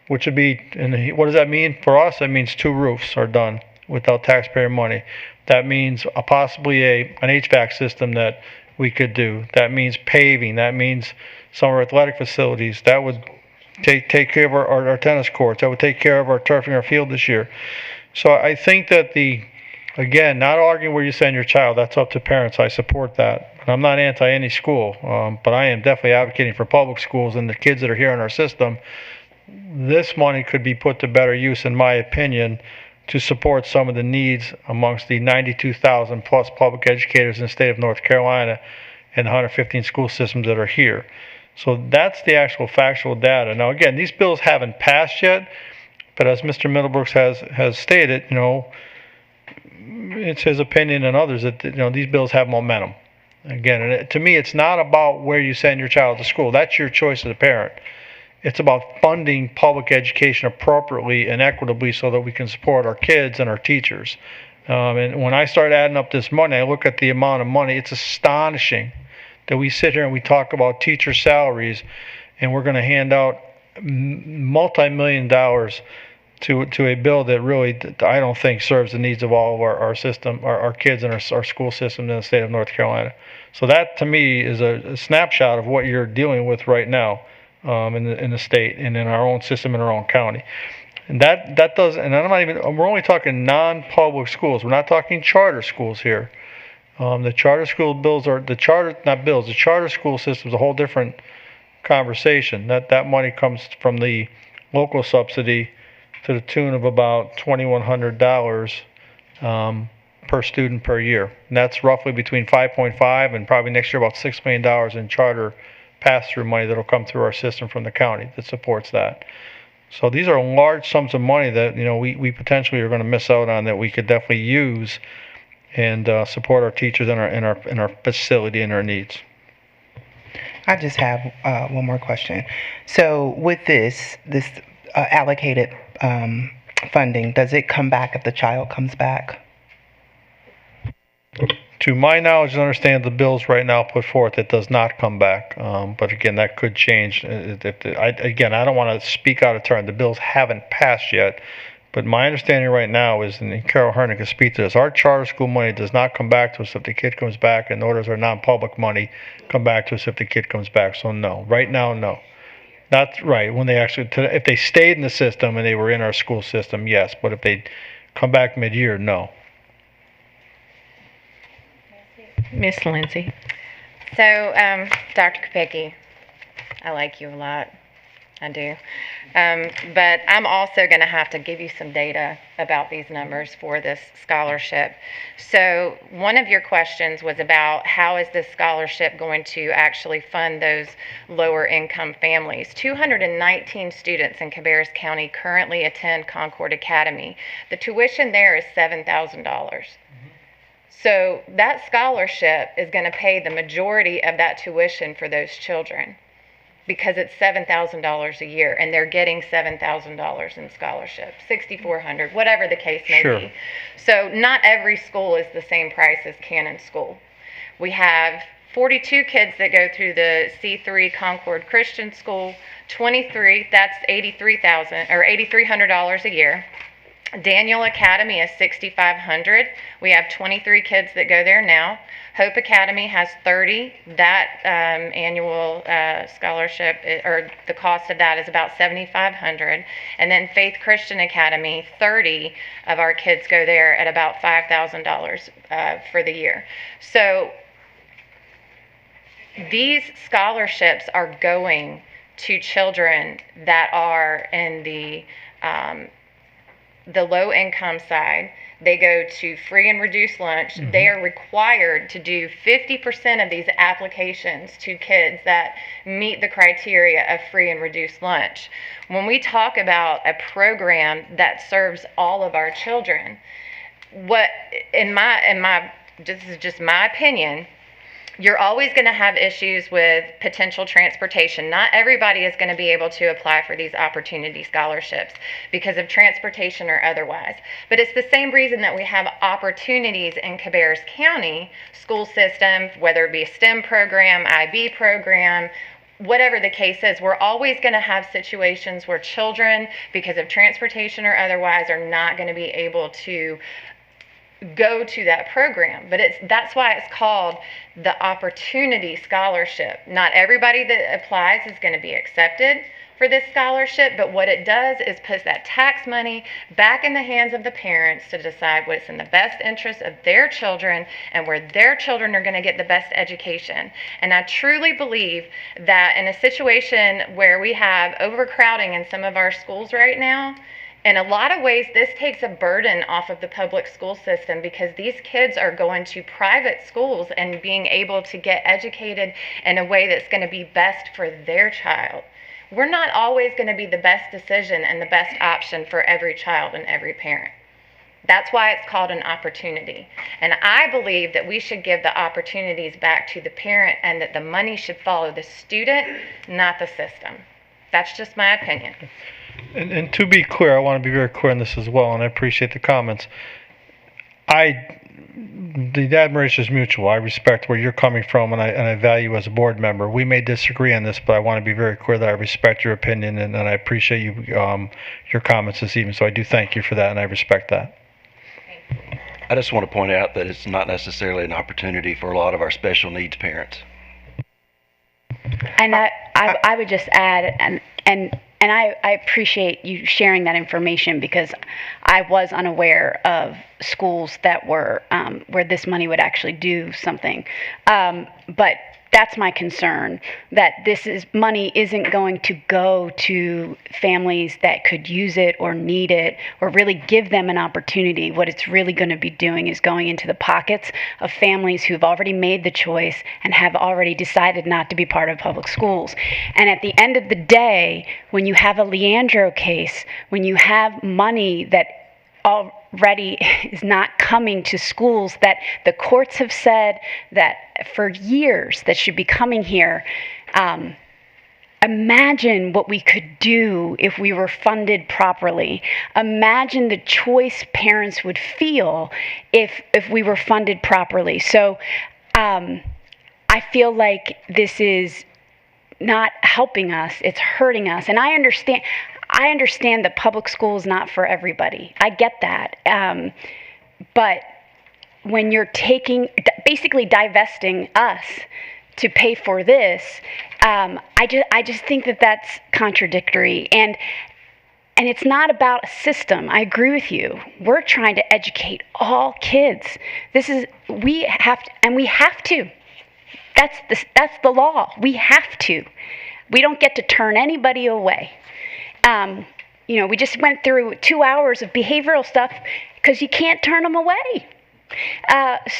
which would be, and what does that mean for us? That means 2 roofs are done without taxpayer money. That means possibly an HVAC system that we could do. That means paving. That means some of our athletic facilities. That would take care of our tennis courts. That would take care of our turfing our field this year. So I think that again, not arguing where you send your child, that's up to parents. I support that. And I'm not anti any school, but I am definitely advocating for public schools and the kids that are here in our system. This money could be put to better use, in my opinion, to support some of the needs amongst the 92,000 plus public educators in the state of North Carolina and the 115 school systems that are here. So that's the actual factual data. Now, again, these bills haven't passed yet, but as Mr. Middlebrooks has stated, it's his opinion and others that these bills have momentum. Again, and to me, it's not about where you send your child to school. That's your choice as a parent. It's about funding public education appropriately and equitably so that we can support our kids and our teachers. And when I start adding up this money, I look at the amount of money. It's astonishing that we sit here and we talk about teacher salaries, and we're going to hand out multi-million dollars to a bill that really, I don't think, serves the needs of all of our system, our kids and our school system in the state of North Carolina. So that, to me, is a snapshot of what you're dealing with right now in the state and in our own system in our own county. And that does, and we're only talking non-public schools. We're not talking charter schools here. The charter school bills the charter school system is a whole different conversation. That money comes from the local subsidy to the tune of about $2,100 per student per year. And that's roughly between 5.5 and probably next year about $6 million in charter pass-through money that will come through our system from the county that supports that. So these are large sums of money that we potentially are going to miss out on that we could definitely use and support our teachers in our facility and our needs. I just have one more question. So with this allocated funding, does it come back if the child comes back? To my knowledge and understand the bills right now put forth, it does not come back. But again, that could change. I don't want to speak out of turn. The bills haven't passed yet. But my understanding right now is, and Carol Hernan can speak to this, our charter school money does not come back to us if the kid comes back, and nor does our non-public money come back to us if the kid comes back. So no, right now, no. That's right. When if they stayed in the system and they were in our school system, yes. But if they come back mid-year, no. Miss Lindsay. So, Dr. Kopicki, I like you a lot. I do. But I'm also going to have to give you some data about these numbers for this scholarship. So one of your questions was about how is this scholarship going to actually fund those lower income families. 219 students in Cabarrus County currently attend Concord Academy. The tuition there is $7,000. So that scholarship is going to pay the majority of that tuition for those children, because it's $7,000 a year, and they're getting $7,000 in scholarship, $6,400, whatever the case may Sure. be. So not every school is the same price as Cannon School. We have 42 kids that go through the C3 Concord Christian School, 23, that's $8,300 a year. Daniel Academy is $6,500. We have 23 kids that go there now. Hope Academy has 30. That annual scholarship, or the cost of that, is about $7,500. And then Faith Christian Academy, 30 of our kids go there at about $5,000 for the year. So these scholarships are going to children that are in the low income side. They go to free and reduced lunch. Mhm. They are required to do 50% of these applications to kids that meet the criteria of free and reduced lunch. When we talk about a program that serves all of our children, what in my this is just my opinion, you're always going to have issues with potential transportation. Not everybody is going to be able to apply for these opportunity scholarships because of transportation or otherwise. But it's the same reason that we have opportunities in Cabarrus County school system, whether it be a STEM program, IB program, whatever the case is. We're always going to have situations where children, because of transportation or otherwise, are not going to be able to go to that program. But that's why it's called the Opportunity Scholarship. Not everybody that applies is going to be accepted for this scholarship, but what it does is puts that tax money back in the hands of the parents to decide what's in the best interest of their children and where their children are going to get the best education. And I truly believe that in a situation where we have overcrowding in some of our schools right now, in a lot of ways, this takes a burden off of the public school system, because these kids are going to private schools and being able to get educated in a way that's going to be best for their child. We're not always going to be the best decision and the best option for every child and every parent. That's why it's called an opportunity. And I believe that we should give the opportunities back to the parent, and that the money should follow the student, not the system. That's just my opinion. And to be clear, I want to be very clear on this as well, and I appreciate the comments. The admiration is mutual. I respect where you're coming from, and I value as a board member. We may disagree on this, but I want to be very clear that I respect your opinion, and I appreciate your comments this evening. So I do thank you for that, and I respect that. I just want to point out that it's not necessarily an opportunity for a lot of our special needs parents. And I would just add, and I appreciate you sharing that information, because I was unaware of schools that were where this money would actually do something. But that's my concern, that money isn't going to go to families that could use it or need it or really give them an opportunity. What it's really going to be doing is going into the pockets of families who've already made the choice and have already decided not to be part of public schools. And at the end of the day, when you have a Leandro case, when you have money that already is not coming to schools that the courts have said that for years that should be coming here, imagine what we could do if we were funded properly. Imagine the choice parents would feel if we were funded properly. So I feel like this is not helping us, it's hurting us. And I understand that public school is not for everybody. I get that. But when you're basically divesting us to pay for this, I just think that that's contradictory. And it's not about a system. I agree with you. We're trying to educate all kids. We have to. That's the law. We have to. We don't get to turn anybody away. We just went through 2 hours of behavioral stuff because you can't turn them away.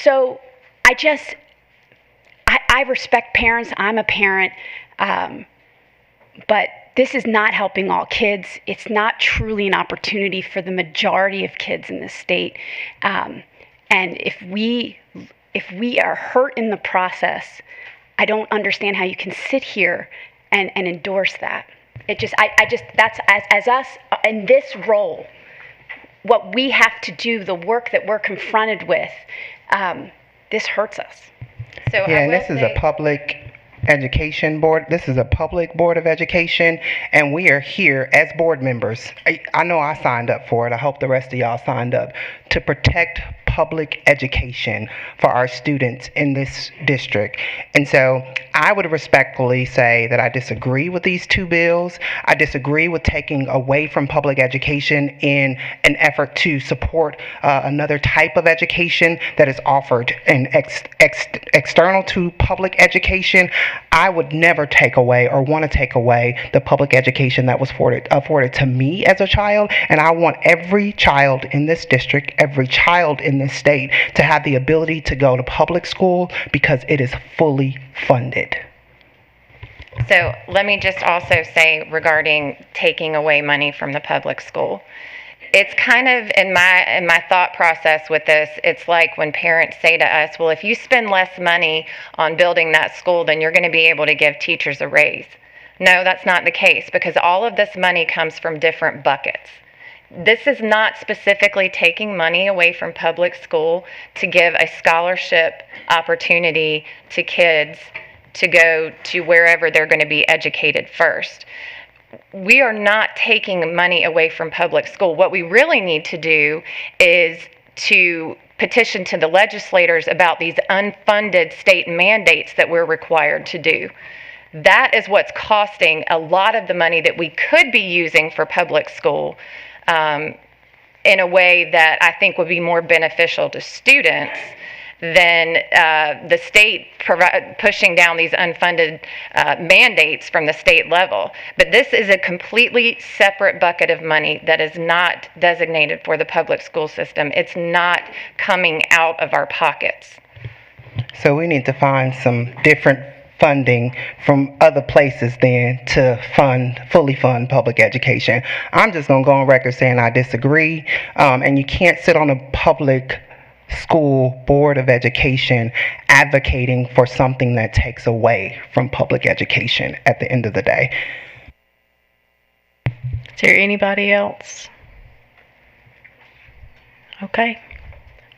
So I respect parents. I'm a parent. But this is not helping all kids. It's not truly an opportunity for the majority of kids in this state. And if we are hurt in the process, I don't understand how you can sit here and endorse that. That's as us in this role, what we have to do, the work that we're confronted with, this hurts us. So yeah, and this is a public education board. This is a public board of education, and we are here as board members. I know I signed up for it. I hope the rest of y'all signed up to protect public education for our students in this district. And so I would respectfully say that I disagree with these two bills. I disagree with taking away from public education in an effort to support another type of education that is offered and external to public education. I would never take away or want to take away the public education that was afforded to me as a child, and I want every child in this district, every child in this state to have the ability to go to public school because it is fully funded. So let me just also say regarding taking away money from the public school. It's kind of in my thought process with this, it's like when parents say to us, well, if you spend less money on building that school, then you're going to be able to give teachers a raise. No, that's not the case, because all of this money comes from different buckets. This is not specifically taking money away from public school to give a scholarship opportunity to kids to go to wherever they're going to be educated first. We are not taking money away from public school. What we really need to do is to petition to the legislators about these unfunded state mandates that we're required to do. That is what's costing a lot of the money that we could be using for public school in a way that I think would be more beneficial to students than the state pushing down these unfunded mandates from the state level. But this is a completely separate bucket of money that is not designated for the public school system. It's not coming out of our pockets. So we need to find some different funding from other places then to fully fund public education. I'm just going to go on record saying I disagree, and you can't sit on a public school board of education advocating for something that takes away from public education at the end of the day. Is there anybody else? Okay.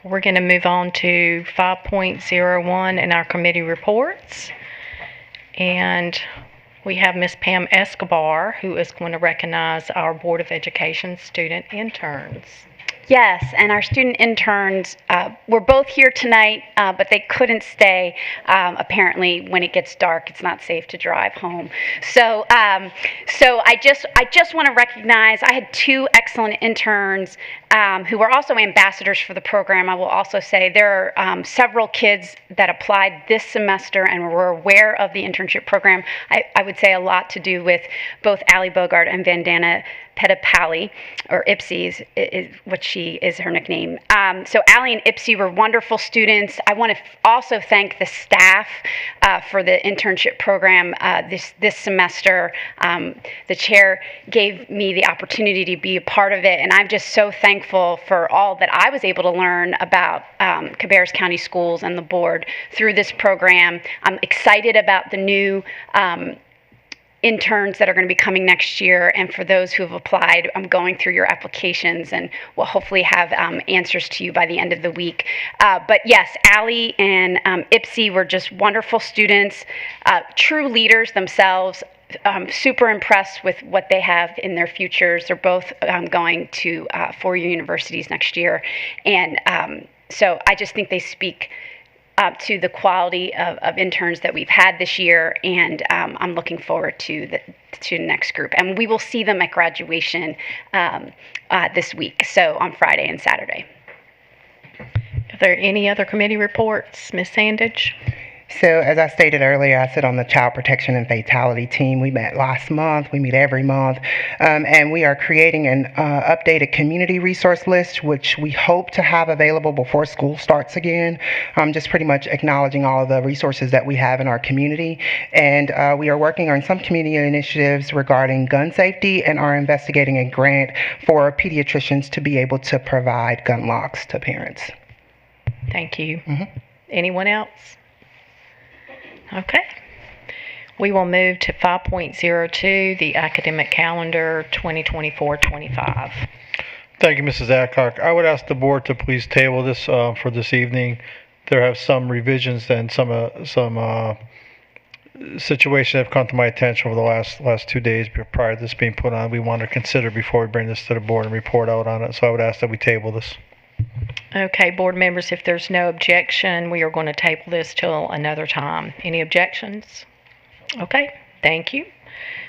We're going to move on to 5.01 in our committee reports. And we have Ms. Pam Escobar, who is going to recognize our Board of Education student interns. Yes, and our student interns were both here tonight, but they couldn't stay. Apparently, when it gets dark, it's not safe to drive home. So I just want to recognize I had two excellent interns who were also ambassadors for the program. I will also say there are several kids that applied this semester and were aware of the internship program. I would say a lot to do with both Allie Bogart and Vandana Petapalli, or Ipsy is what she is her nickname. So Allie and Ipsy were wonderful students. I want to also thank the staff for the internship program this semester. The chair gave me the opportunity to be a part of it, and I'm just so thankful for all that I was able to learn about Cabarrus County Schools and the board through this program. I'm excited about the new interns that are going to be coming next year, and for those who have applied, I'm going through your applications and we'll hopefully have answers to you by the end of the week. But yes, Allie and Ipsy were just wonderful students, true leaders themselves. Super impressed with what they have in their futures. They're both going to four-year universities next year, and so I just think they speak to the quality of interns that we've had this year, and I'm looking forward to the next group. And we will see them at graduation this week, so on Friday and Saturday. Are there any other committee reports? Ms. Sandage? So, as I stated earlier, I sit on the Child Protection and Fatality team. We met last month. We meet every month. And we are creating an updated community resource list, which we hope to have available before school starts again. Just pretty much acknowledging all of the resources that we have in our community. And we are working on some community initiatives regarding gun safety and are investigating a grant for pediatricians to be able to provide gun locks to parents. Thank you. Anyone else? Okay. We will move to 5.02, the academic calendar 2024-25. Thank you, Mrs. Adcock. I would ask the board to please table this for this evening. There have some revisions and some situations that have come to my attention over the last 2 days prior to this being put on. We want to consider before we bring this to the board and report out on it. So I would ask that we table this. Okay, board members, if there's no objection, we are going to table this till another time. Any objections? Okay, thank you.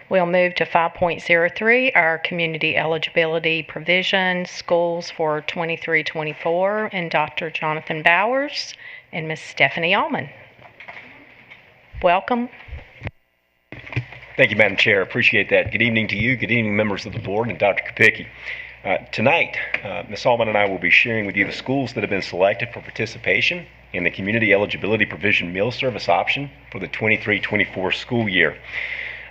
We'll move to 5.03, our community eligibility provision, schools for 23-24, and Dr. Jonathan Bowers and Ms. Stephanie Allman. Welcome. Thank you, Madam Chair. Appreciate that. Good evening to you. Good evening, members of the board, and Dr. Kopicki. Tonight, Ms. Allman and I will be sharing with you the schools that have been selected for participation in the Community Eligibility Provision Meal Service option for the 23-24 school year.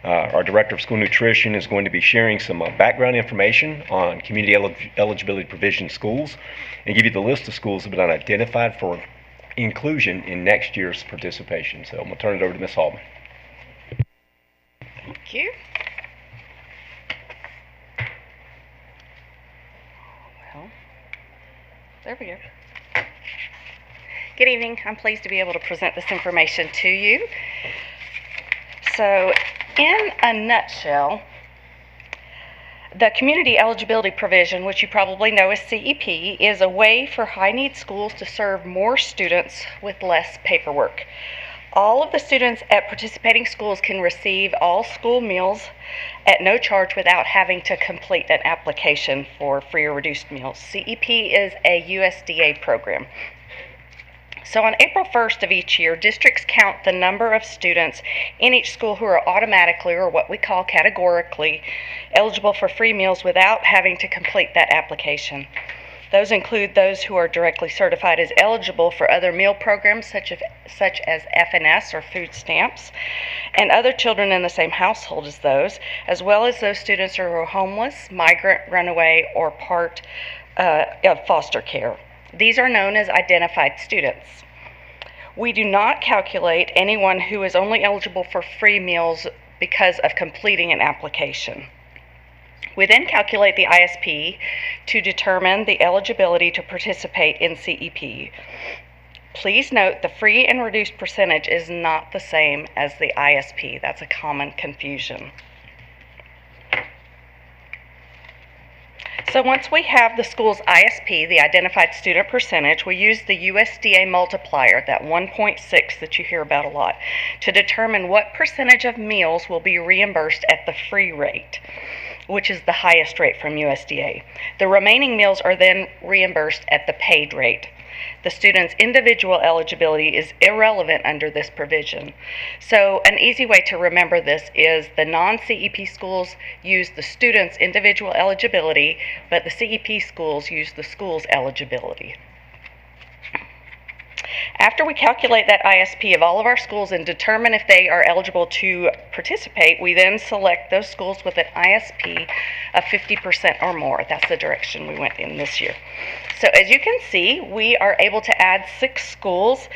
Our Director of School Nutrition is going to be sharing some background information on Community Eligibility Provision schools and give you the list of schools that have been identified for inclusion in next year's participation. So I'm going to turn it over to Ms. Allman. Thank you. There we go. Good evening. I'm pleased to be able to present this information to you. So, in a nutshell, the community eligibility provision, which you probably know as CEP, is a way for high-need schools to serve more students with less paperwork. All of the students at participating schools can receive all school meals at no charge without having to complete an application for free or reduced meals. CEP is a USDA program. So on April 1st of each year, districts count the number of students in each school who are automatically, or what we call categorically, eligible for free meals without having to complete that application. Those include those who are directly certified as eligible for other meal programs such as FNS or food stamps, and other children in the same household as those, as well as those students who are homeless, migrant, runaway, or part of foster care. These are known as identified students. We do not calculate anyone who is only eligible for free meals because of completing an application. We then calculate the ISP to determine the eligibility to participate in CEP. Please note the free and reduced percentage is not the same as the ISP. That's a common confusion. So once we have the school's ISP, the identified student percentage, we use the USDA multiplier, that 1.6 that you hear about a lot, to determine what percentage of meals will be reimbursed at the free rate, which is the highest rate from USDA. The remaining meals are then reimbursed at the paid rate. The student's individual eligibility is irrelevant under this provision. So an easy way to remember this is the non-CEP schools use the student's individual eligibility, but the CEP schools use the school's eligibility. After we calculate that ISP of all of our schools and determine if they are eligible to participate, we then select those schools with an ISP of 50% or more. That's the direction we went in this year. So as you can see, we are able to add 6 schools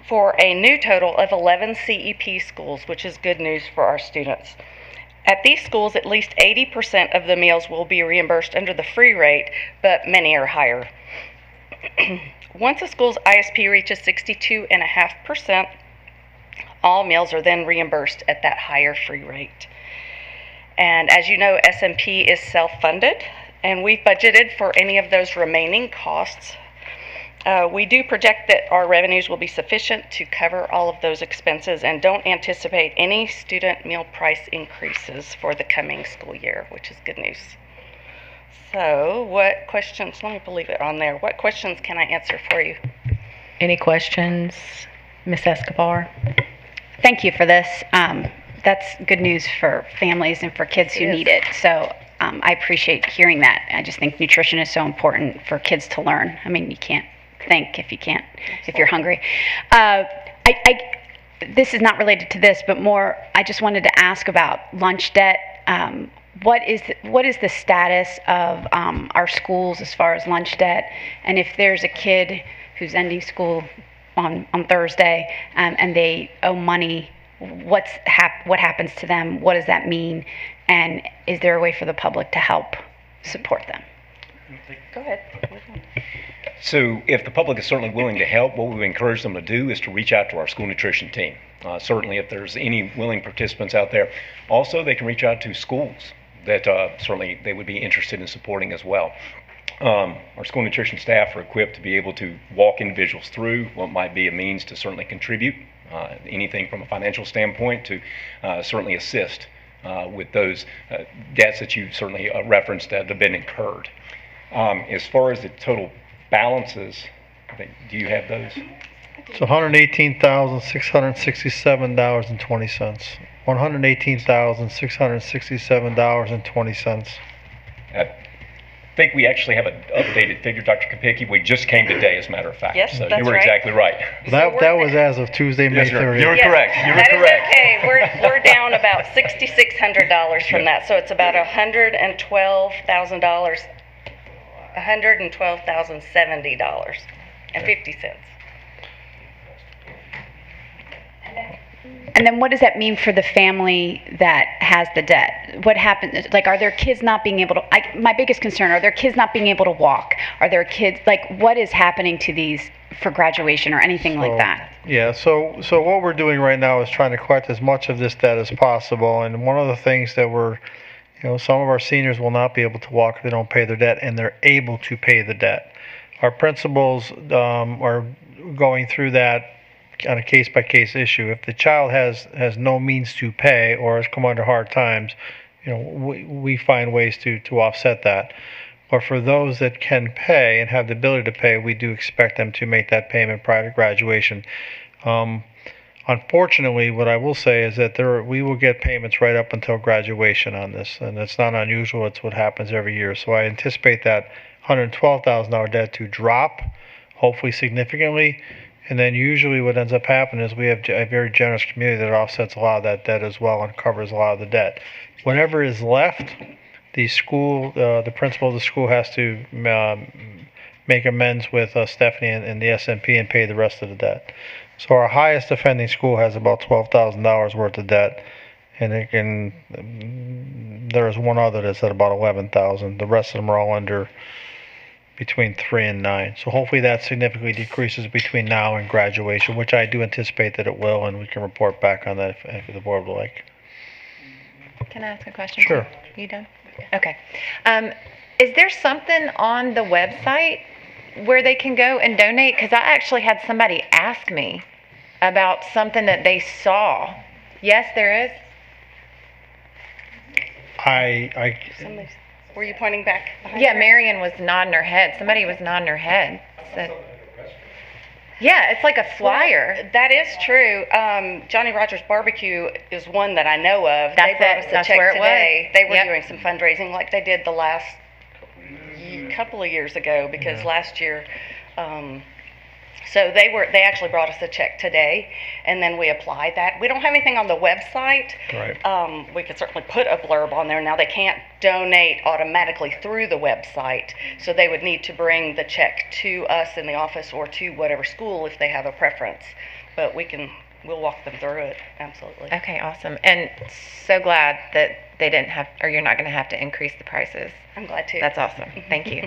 for a new total of 11 CEP schools, which is good news for our students. At these schools, at least 80% of the meals will be reimbursed under the free rate, but many are higher. Once a school's ISP reaches 62.5%, all meals are then reimbursed at that higher free rate. And as you know, SMP is self-funded, and we've budgeted for any of those remaining costs. We do project that our revenues will be sufficient to cover all of those expenses and don't anticipate any student meal price increases for the coming school year, which is good news. So what questions, let me leave it on there. What questions can I answer for you? Any questions? Ms. Escobar. Thank you for this. That's good news for families and for kids who need it. So I appreciate hearing that. I just think nutrition is so important for kids to learn. I mean, you can't think if you're hungry. This is not related to this, but more, I just wanted to ask about lunch debt. What is the status of our schools as far as lunch debt? And if there's a kid who's ending school on Thursday and they owe money, what happens to them? What does that mean? And is there a way for the public to help support them? Go ahead. So if the public is certainly willing to help, what we encourage them to do is to reach out to our school nutrition team. Certainly if there's any willing participants out there. Also, they can reach out to schools that certainly they would be interested in supporting as well. Our school nutrition staff are equipped to be able to walk individuals through what might be a means to certainly contribute, anything from a financial standpoint to certainly assist with those debts that you certainly referenced that have been incurred. As far as the total balances, do you have those? It's $118,667.20. $118,667.20. I think we actually have an updated figure, Dr. Kopicki. We just came today, as a matter of fact. Yes, so that's you were right. exactly right. That was as of Tuesday, May 30th. You were correct. You were That is correct. okay. We're down about $6,600 from that, so it's about $112,000, $112,070.50. And then what does that mean for the family that has the debt? What happens, like, are their kids not being able to, my biggest concern, are their kids not being able to walk? Are their kids, like, what is happening to these for graduation or anything like that? Yeah, so what we're doing right now is trying to collect as much of this debt as possible. And one of the things that some of our seniors will not be able to walk if they don't pay their debt, and they're able to pay the debt. Our principals are going through that on a case-by-case issue. If the child has no means to pay or has come under hard times, we find ways to offset that. But for those that can pay and have the ability to pay, we do expect them to make that payment prior to graduation. Unfortunately, what I will say is that we will get payments right up until graduation on this, and it's not unusual. It's what happens every year. So I anticipate that $112,000 debt to drop, hopefully significantly. And then usually what ends up happening is we have a very generous community that offsets a lot of that debt as well and covers a lot of the debt. Whatever is left, the principal of the school has to make amends with Stephanie and the SMP and pay the rest of the debt. So our highest offending school has about $12,000 worth of debt, and there is one other that's at about $11,000. The rest of them are all under between 3 and 9. So hopefully that significantly decreases between now and graduation, which I do anticipate that it will, and we can report back on that if the board would like. Can I ask a question? Sure. You done? Okay. Is there something on the website where they can go and donate? Because I actually had somebody ask me about something that they saw. Yes, there is. Were you pointing back behind Yeah, her? Marion was nodding her head. Somebody was nodding her head. Said, yeah, it's like a flyer. Well, that is true. Johnny Rogers Barbecue is one that I know of. They brought us a That's check where it today. was. They were Yep. doing some fundraising like they did the last couple of years ago, because last year, so they actually brought us a check today, and then we applied that. We don't have anything on the website. Right. We could certainly put a blurb on there. Now they can't donate automatically through the website, so they would need to bring the check to us in the office or to whatever school if they have a preference. But we'll walk them through it. Absolutely. Okay, awesome. And so glad that they didn't have, or you're not going to have to increase the prices. I'm glad to. That's awesome. Thank you.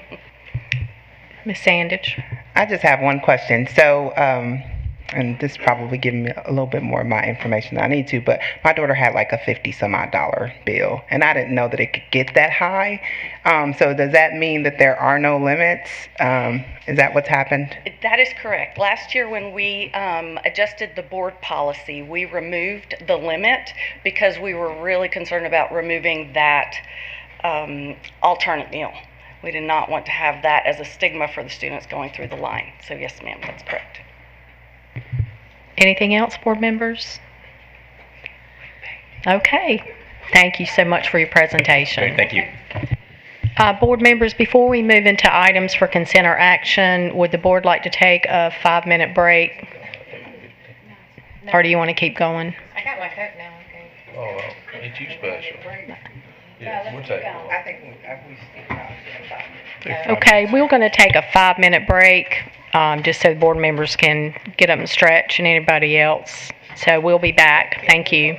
Ms. Sandage. I just have one question. So, and this probably giving me a little bit more of my information than I need to, but my daughter had like a $50-some-odd bill, and I didn't know that it could get that high. So does that mean that there are no limits? Is that what's happened? That is correct. Last year when we adjusted the board policy, we removed the limit because we were really concerned about removing that alternate meal. We did not want to have that as a stigma for the students going through the line. So yes, ma'am, that's correct. Anything else, board members? Okay. Thank you so much for your presentation. Great, thank you. Board members, before we move into items for consent or action, would the board like to take a 5-minute break? Or do you want to keep going? I got my Coke now. Okay. Oh, ain't you special? Yeah, we'll take I think Okay, we're going to take a 5-minute break, just so the board members can get up and stretch, and anybody else. So we'll be back. Thank you.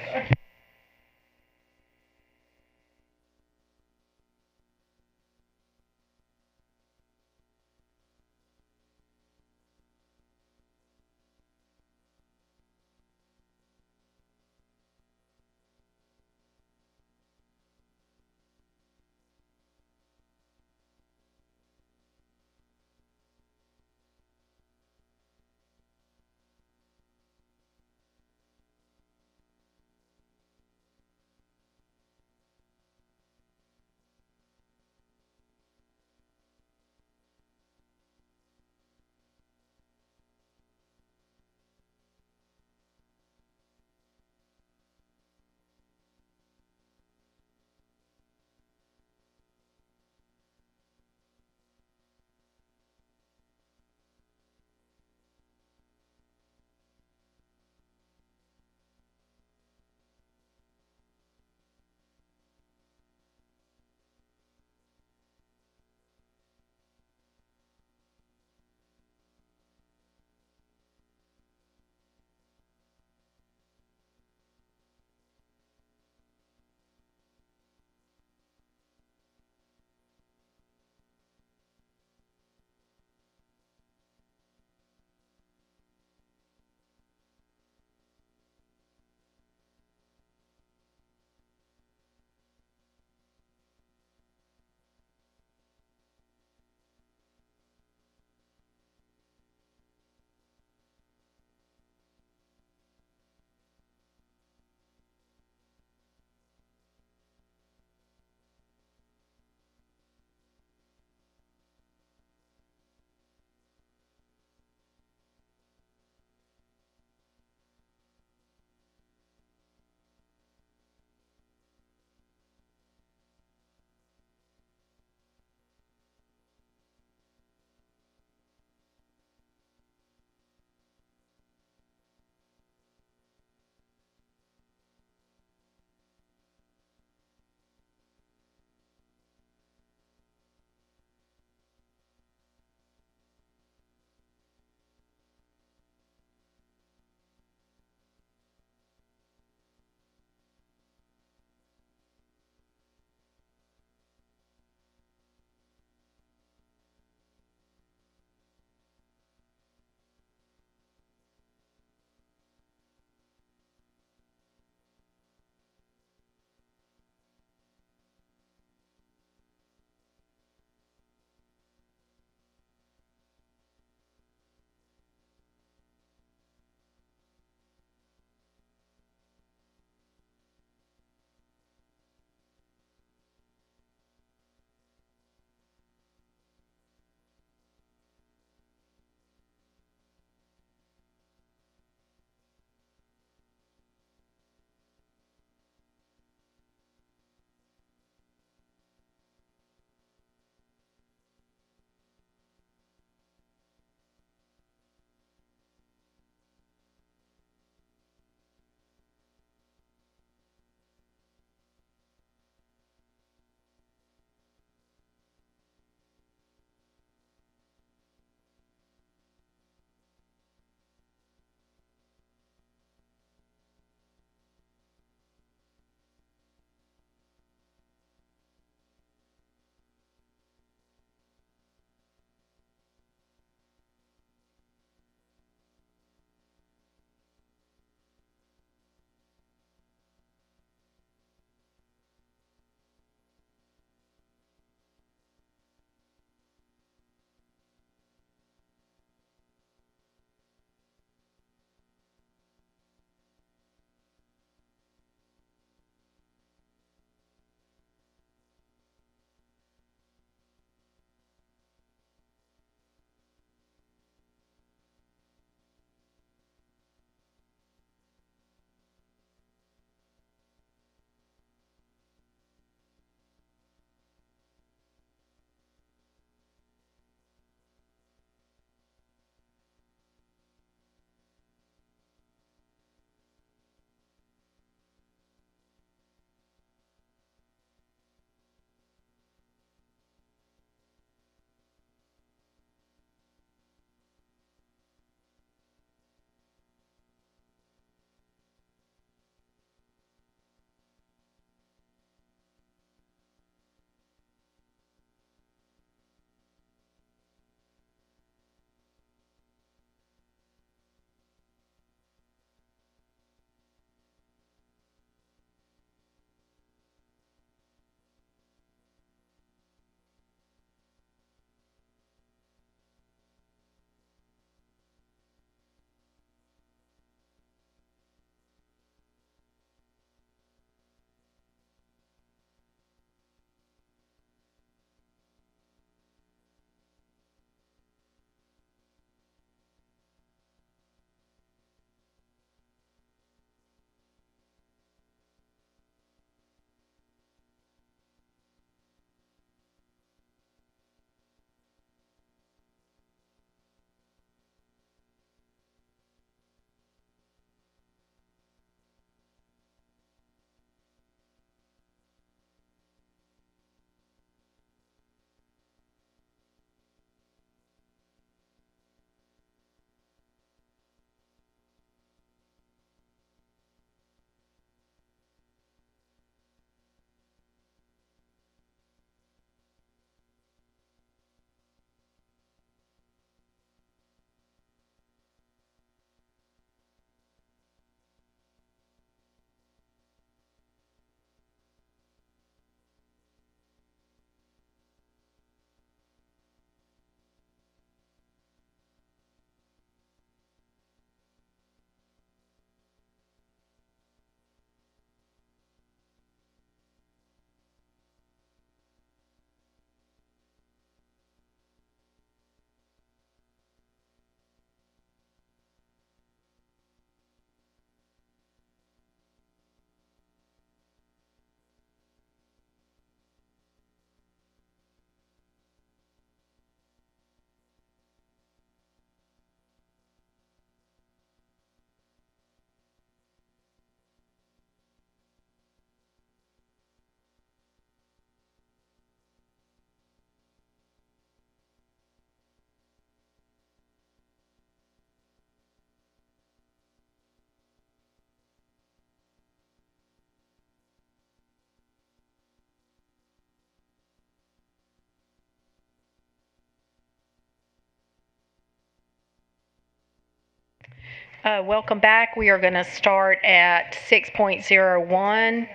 Welcome back. We are going to start at 6.01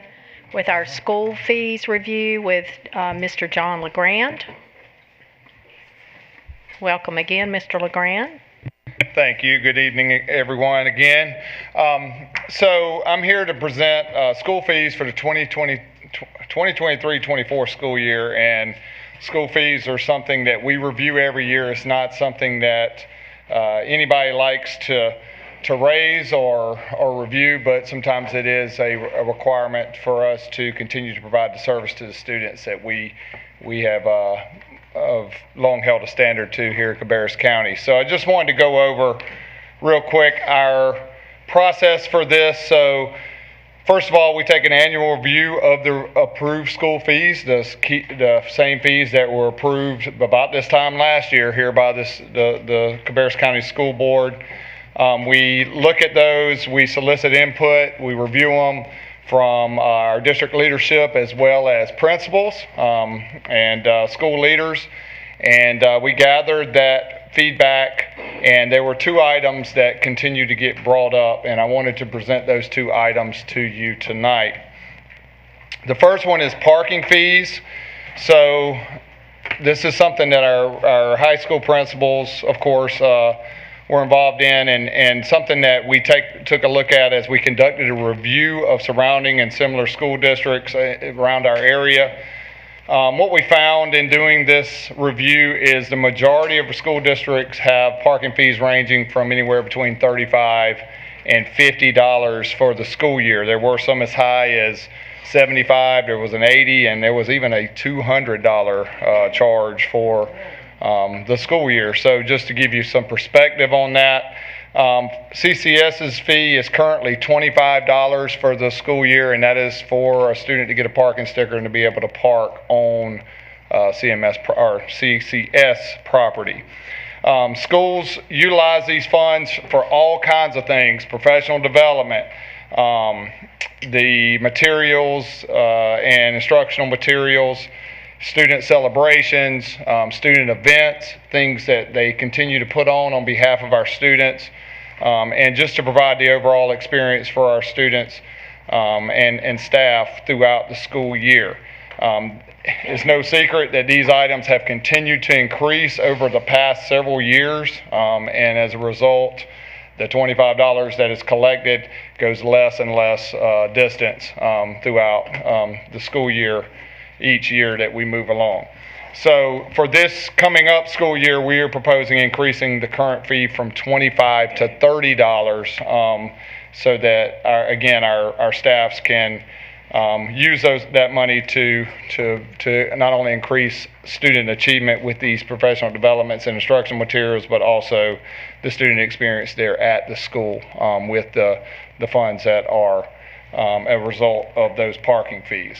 with our school fees review with Mr. John LeGrand. Welcome again, Mr. LeGrand. Thank you. Good evening, everyone, again. So I'm here to present school fees for the 2023-24 school year, and school fees are something that we review every year. It's not something that anybody likes to raise or review, but sometimes it is a requirement for us to continue to provide the service to the students that we have long held a standard to here at Cabarrus County. So I just wanted to go over real quick our process for this. So first of all, we take an annual review of the approved school fees, the same fees that were approved about this time last year here by the Cabarrus County School Board. We look at those, we solicit input, we review them from our district leadership as well as principals and school leaders, and we gathered that feedback, and there were two items that continue to get brought up, and I wanted to present those two items to you tonight. The first one is parking fees. So this is something that our high school principals, of course, were involved in, and something that we took a look at as we conducted a review of surrounding and similar school districts around our area. What we found in doing this review is the majority of the school districts have parking fees ranging from anywhere between $35 and $50 for the school year. There were some as high as $75, there was an $80, and there was even a $200 charge for the school year. So just to give you some perspective on that, CCS's fee is currently $25 for the school year, and that is for a student to get a parking sticker and to be able to park on CCS property. Schools utilize these funds for all kinds of things: professional development, the materials and instructional materials, student celebrations, student events, things that they continue to put on behalf of our students, and just to provide the overall experience for our students and staff throughout the school year. It's no secret that these items have continued to increase over the past several years, and as a result, the $25 that is collected goes less and less distance throughout the school year each year that we move along. So for this coming up school year, we are proposing increasing the current fee from $25 to $30 so that our staffs can use that money to not only increase student achievement with these professional developments and instructional materials, but also the student experience there at the school with the funds that are a result of those parking fees.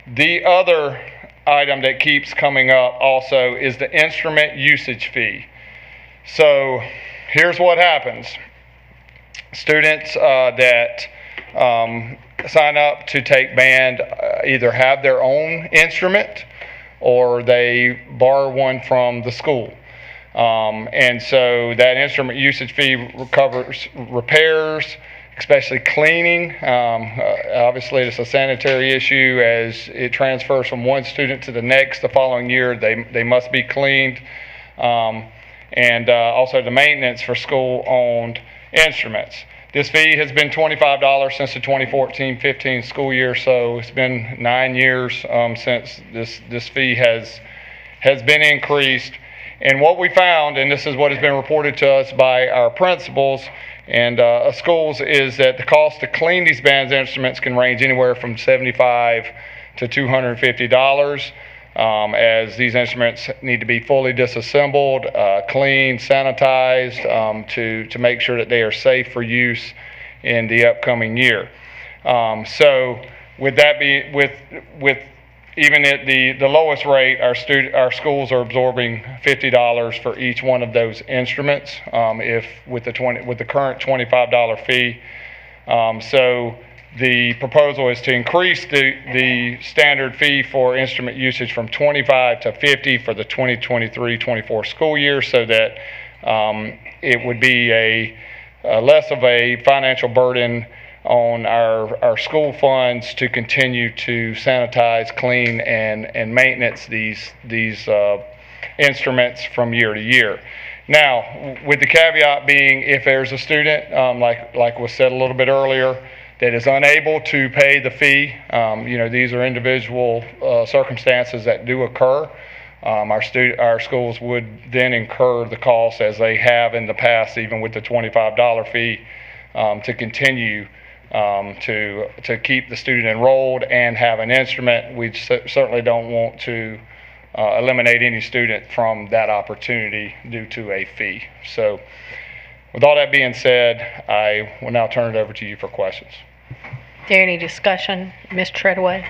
The other item that keeps coming up also is the instrument usage fee. So here's what happens. Students that sign up to take band either have their own instrument or they borrow one from the school. And so that instrument usage fee covers repairs, especially cleaning. Obviously, it's a sanitary issue as it transfers from one student to the next the following year. They must be cleaned. And also the maintenance for school-owned instruments. This fee has been $25 since the 2014-15 school year, so it's been 9 years since this fee has been increased. And what we found, and this is what has been reported to us by our principals and schools, is that the cost to clean these band instruments can range anywhere from $75 to $250, as these instruments need to be fully disassembled, cleaned, sanitized, to make sure that they are safe for use in the upcoming year. So with that with even at the lowest rate, our schools are absorbing $50 for each one of those instruments, if with the current $25 fee. So the proposal is to increase the standard fee for instrument usage from $25 to $50 for the 2023-24 school year, so that it would be a less of a financial burden on our school funds to continue to sanitize, clean, and maintenance these instruments from year to year. Now, with the caveat being, if there's a student, like was said a little bit earlier, that is unable to pay the fee, these are individual circumstances that do occur. Our schools would then incur the costs, as they have in the past, even with the $25 fee, to continue to keep the student enrolled and have an instrument. We certainly don't want to eliminate any student from that opportunity due to a fee. So, with all that being said, I will now turn it over to you for questions. Is there any discussion, Ms. Treadway?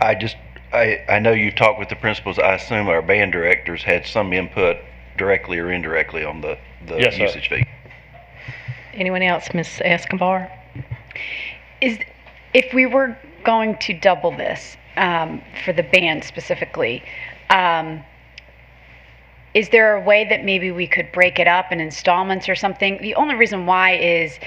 I know you've talked with the principals. I assume our band directors had some input directly or indirectly on the Yes, usage fee. Anyone else, Ms. Escobar? If we were going to double this for the band specifically, is there a way that maybe we could break it up in installments or something? The only reason why is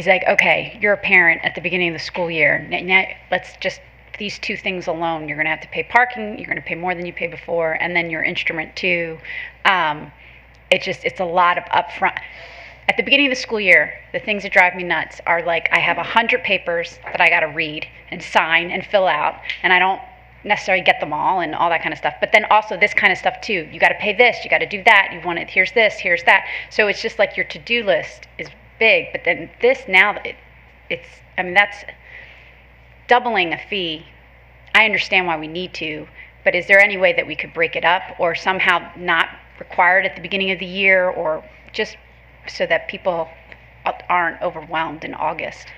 like, okay, you're a parent at the beginning of the school year. Now let's just, these two things alone, you're going to have to pay parking, you're going to pay more than you paid before, and then your instrument too. It's a lot of upfront. At the beginning of the school year, the things that drive me nuts are like, I have 100 papers that I got to read and sign and fill out, and I don't necessarily get them all and all that kind of stuff. But then also this kind of stuff too. You got to pay this, you got to do that, you want it, here's this, here's that. So it's just like your to-do list is big, but then this now, that's doubling a fee. I understand why we need to, but is there any way that we could break it up or somehow not required at the beginning of the year, or just so that people aren't overwhelmed in August?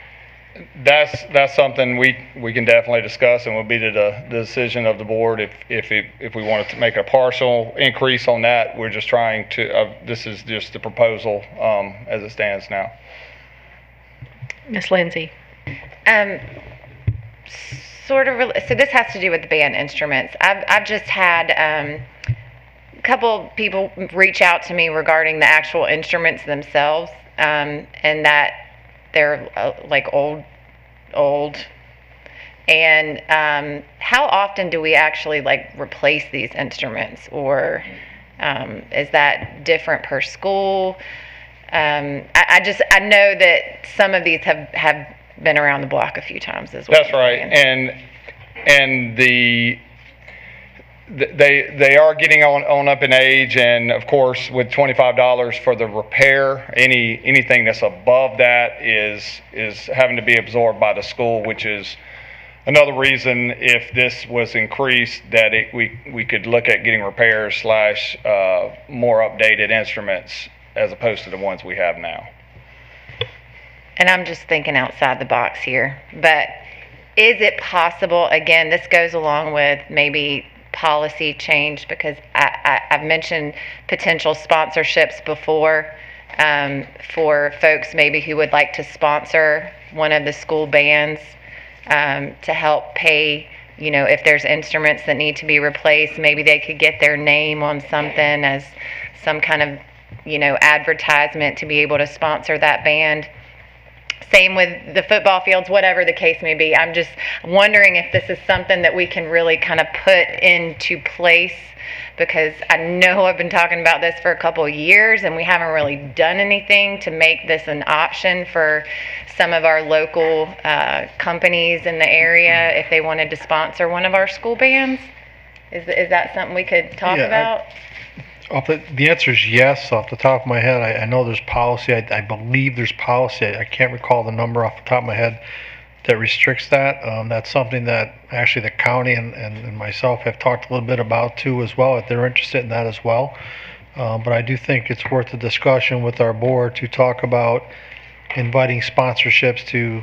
That's something we can definitely discuss, and will be the decision of the board if we wanted to make a partial increase on that. We're just trying to. This is just the proposal as it stands now. Ms. Lindsay. So this has to do with the band instruments. I've just had a couple people reach out to me regarding the actual instruments themselves, and that they're like old. And how often do we actually replace these instruments, or is that different per school? I know that some of these have been around the block a few times as well. That's right, and they are getting on up in age, and of course with $25 for the repair, anything that's above that is having to be absorbed by the school, which is another reason, if this was increased, that we could look at getting repairs / more updated instruments as opposed to the ones we have now. And I'm just thinking outside the box here, but is it possible, again, this goes along with maybe policy change, because I've mentioned potential sponsorships before for folks maybe who would like to sponsor one of the school bands to help pay, if there's instruments that need to be replaced, maybe they could get their name on something as some kind of, advertisement to be able to sponsor that band. Same with the football fields, whatever the case may be. I'm just wondering if this is something that we can really kind of put into place, because I know I've been talking about this for a couple of years and we haven't really done anything to make this an option for some of our local companies in the area if they wanted to sponsor one of our school bands. Is that something we could talk about? The answer is yes. Off the top of my head, I know there's policy. I believe there's policy. I can't recall the number off the top of my head that restricts that. That's something that actually the county and myself have talked a little bit about too as well, if they're interested in that as well. But I do think it's worth a discussion with our board to talk about inviting sponsorships to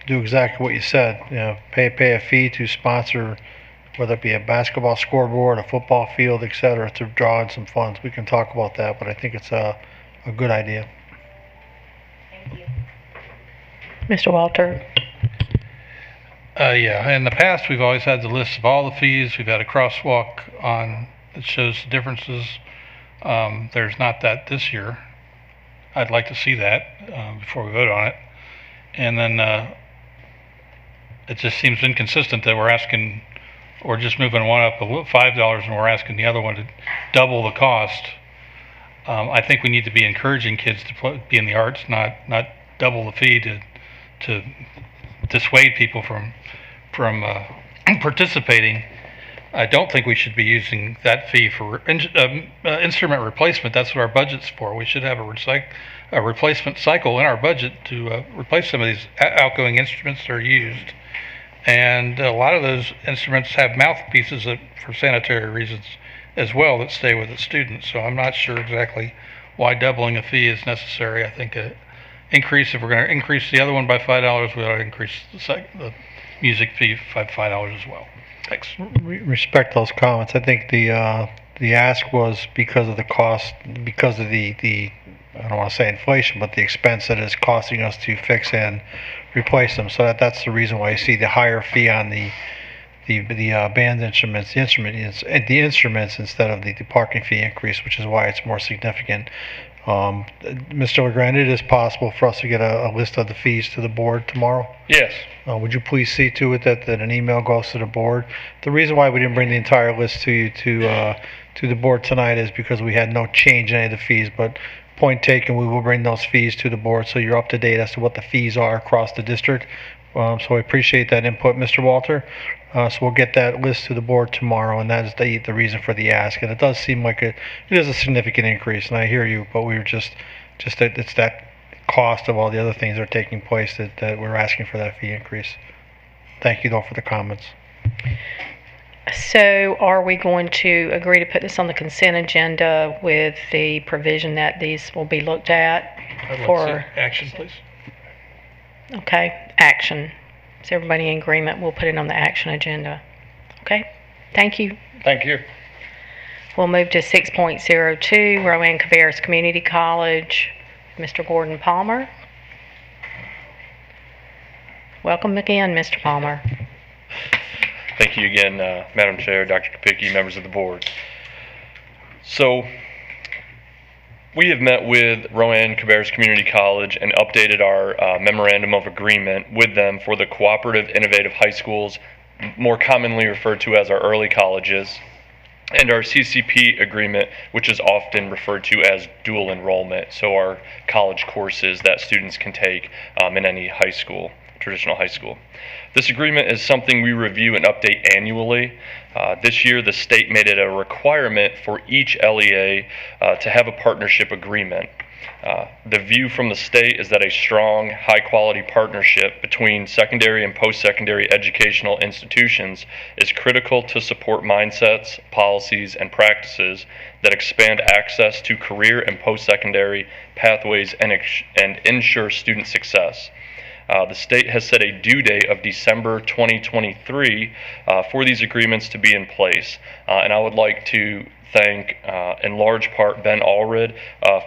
do exactly what you said. Pay a fee to sponsor, whether it be a basketball scoreboard, a football field, etc., to draw in some funds. We can talk about that, but I think it's a good idea. Thank you. Mr. Walter. Yeah, in the past we've always had the list of all the fees. We've had a crosswalk on that shows the differences. There's not that this year. I'd like to see that before we vote on it. And then it just seems inconsistent that we're asking, we're just moving one up $5 and we're asking the other one to double the cost. I think we need to be encouraging kids to be in the arts, not double the fee to dissuade people from participating. I don't think we should be using that fee for instrument replacement. That's what our budget's for. We should have a replacement cycle in our budget to replace some of these outgoing instruments that are used. And a lot of those instruments have mouthpieces for sanitary reasons as well that stay with the students. So I'm not sure exactly why doubling a fee is necessary. I think if we're going to increase the other one by $5, we ought to increase the music fee by $5 as well. Thanks. Respect those comments. I think the ask was because of the cost, because of the I don't want to say inflation, but the expense that is costing us to fix and replace them. So that's the reason why you see the higher fee on the band instruments, the instruments instead of the parking fee increase, which is why it's more significant. Mr. LeGrand, it is possible for us to get a list of the fees to the board tomorrow? Yes. Would you please see to it that an email goes to the board? The reason why we didn't bring the entire list to you to the board tonight is because we had no change in any of the fees, but point taken, we will bring those fees to the board so you're up to date as to what the fees are across the district. So I appreciate that input, Mr. Walter. So we'll get that list to the board tomorrow, and that is the reason for the ask. And it does seem like it is a significant increase, and I hear you, but we were just that it's that cost of all the other things that are taking place that we're asking for that fee increase. Thank you, though, for the comments. So are we going to agree to put this on the consent agenda with the provision that these will be looked at for action, please? Okay, action. Is everybody in agreement? We'll put it on the action agenda. Okay, thank you. Thank you. We'll move to 6.02, Rowan Cabarrus Community College. Mr. Gordon Palmer. Welcome again, Mr. Palmer. Thank you again, Madam Chair, Dr. Kopicki, members of the board. So, we have met with Rowan Cabarrus Community College and updated our memorandum of agreement with them for the Cooperative Innovative High Schools, more commonly referred to as our early colleges, and our CCP agreement, which is often referred to as dual enrollment, so our college courses that students can take in any high school, traditional high school. This agreement is something we review and update annually. This year, the state made it a requirement for each LEA to have a partnership agreement. The view from the state is that a strong, high-quality partnership between secondary and post-secondary educational institutions is critical to support mindsets, policies, and practices that expand access to career and post-secondary pathways and ensure student success. The state has set a due date of December 2023 for these agreements to be in place. And I would like to thank, in large part, Ben Allred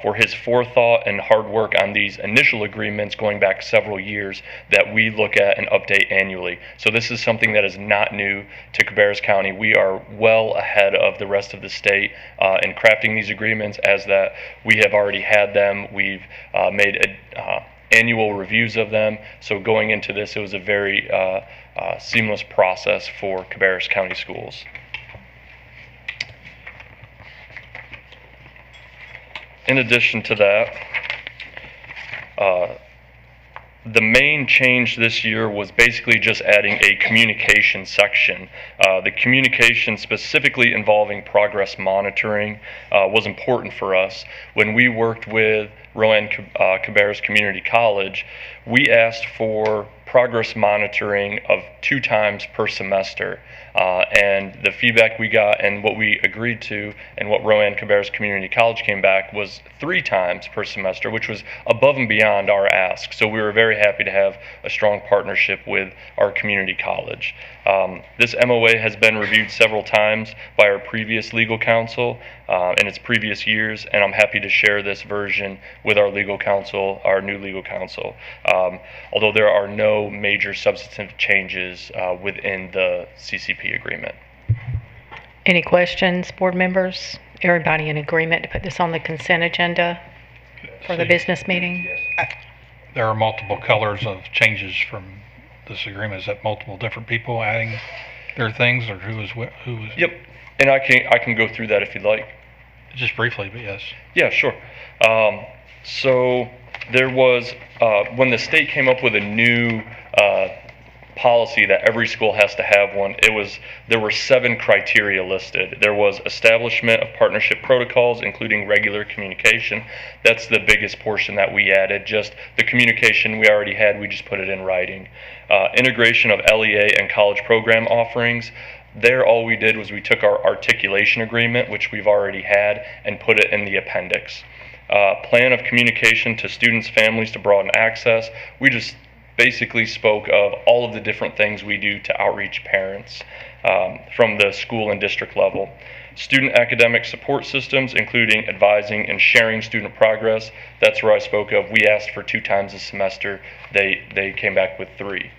for his forethought and hard work on these initial agreements going back several years that we look at and update annually. So this is something that is not new to Cabarrus County. We are well ahead of the rest of the state in crafting these agreements, as that we have already had them. We've made annual reviews of them. So going into this, it was a very seamless process for Cabarrus County Schools. In addition to that, the main change this year was basically just adding a communication section. The communication specifically involving progress monitoring was important for us. When we worked with Rowan Cabarrus Community College, we asked for progress monitoring of 2 times per semester. And the feedback we got and what we agreed to and what Rowan Cabarrus Community College came back was 3 times per semester, which was above and beyond our ask. So we were very happy to have a strong partnership with our community college. This MOA has been reviewed several times by our previous legal counsel in its previous years, and I'm happy to share this version with our legal counsel, our new legal counsel. Although there are no major substantive changes within the CCP agreement. Any questions, board members? Everybody in agreement to put this on the consent agenda? for the business meeting? There are multiple colors of changes from this agreement. Is that multiple different people adding their things, or who is? Yep, and I can go through that if you'd like. Just briefly, but yes. Yeah, sure. So there was, when the state came up with a new policy that every school has to have one, there were 7 criteria listed. There was establishment of partnership protocols, including regular communication. That's the biggest portion that we added. Just the communication we already had, we just put it in writing. Integration of LEA and college program offerings. There, all we did was we took our articulation agreement, which we've already had, and put it in the appendix. Plan of communication to students' families to broaden access. We just basically spoke of all of the different things we do to outreach parents from the school and district level. Student academic support systems, including advising and sharing student progress. That's where I spoke of, we asked for 2 times a semester. They came back with 3.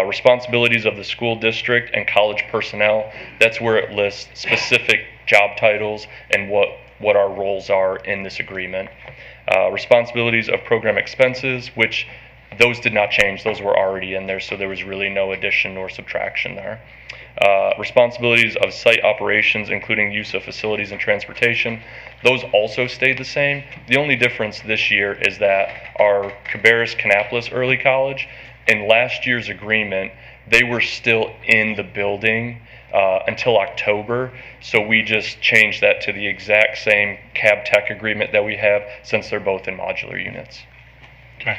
Responsibilities of the school district and college personnel. That's where it lists specific job titles and what our roles are in this agreement. Responsibilities of program expenses, which those did not change. Those were already in there, so there was really no addition or subtraction there. Responsibilities of site operations, including use of facilities and transportation. Those also stayed the same. The only difference this year is that our Cabarrus Kannapolis Early College, in last year's agreement, they were still in the building until October, so we just changed that to the exact same CabTech agreement that we have, since they're both in modular units. Okay.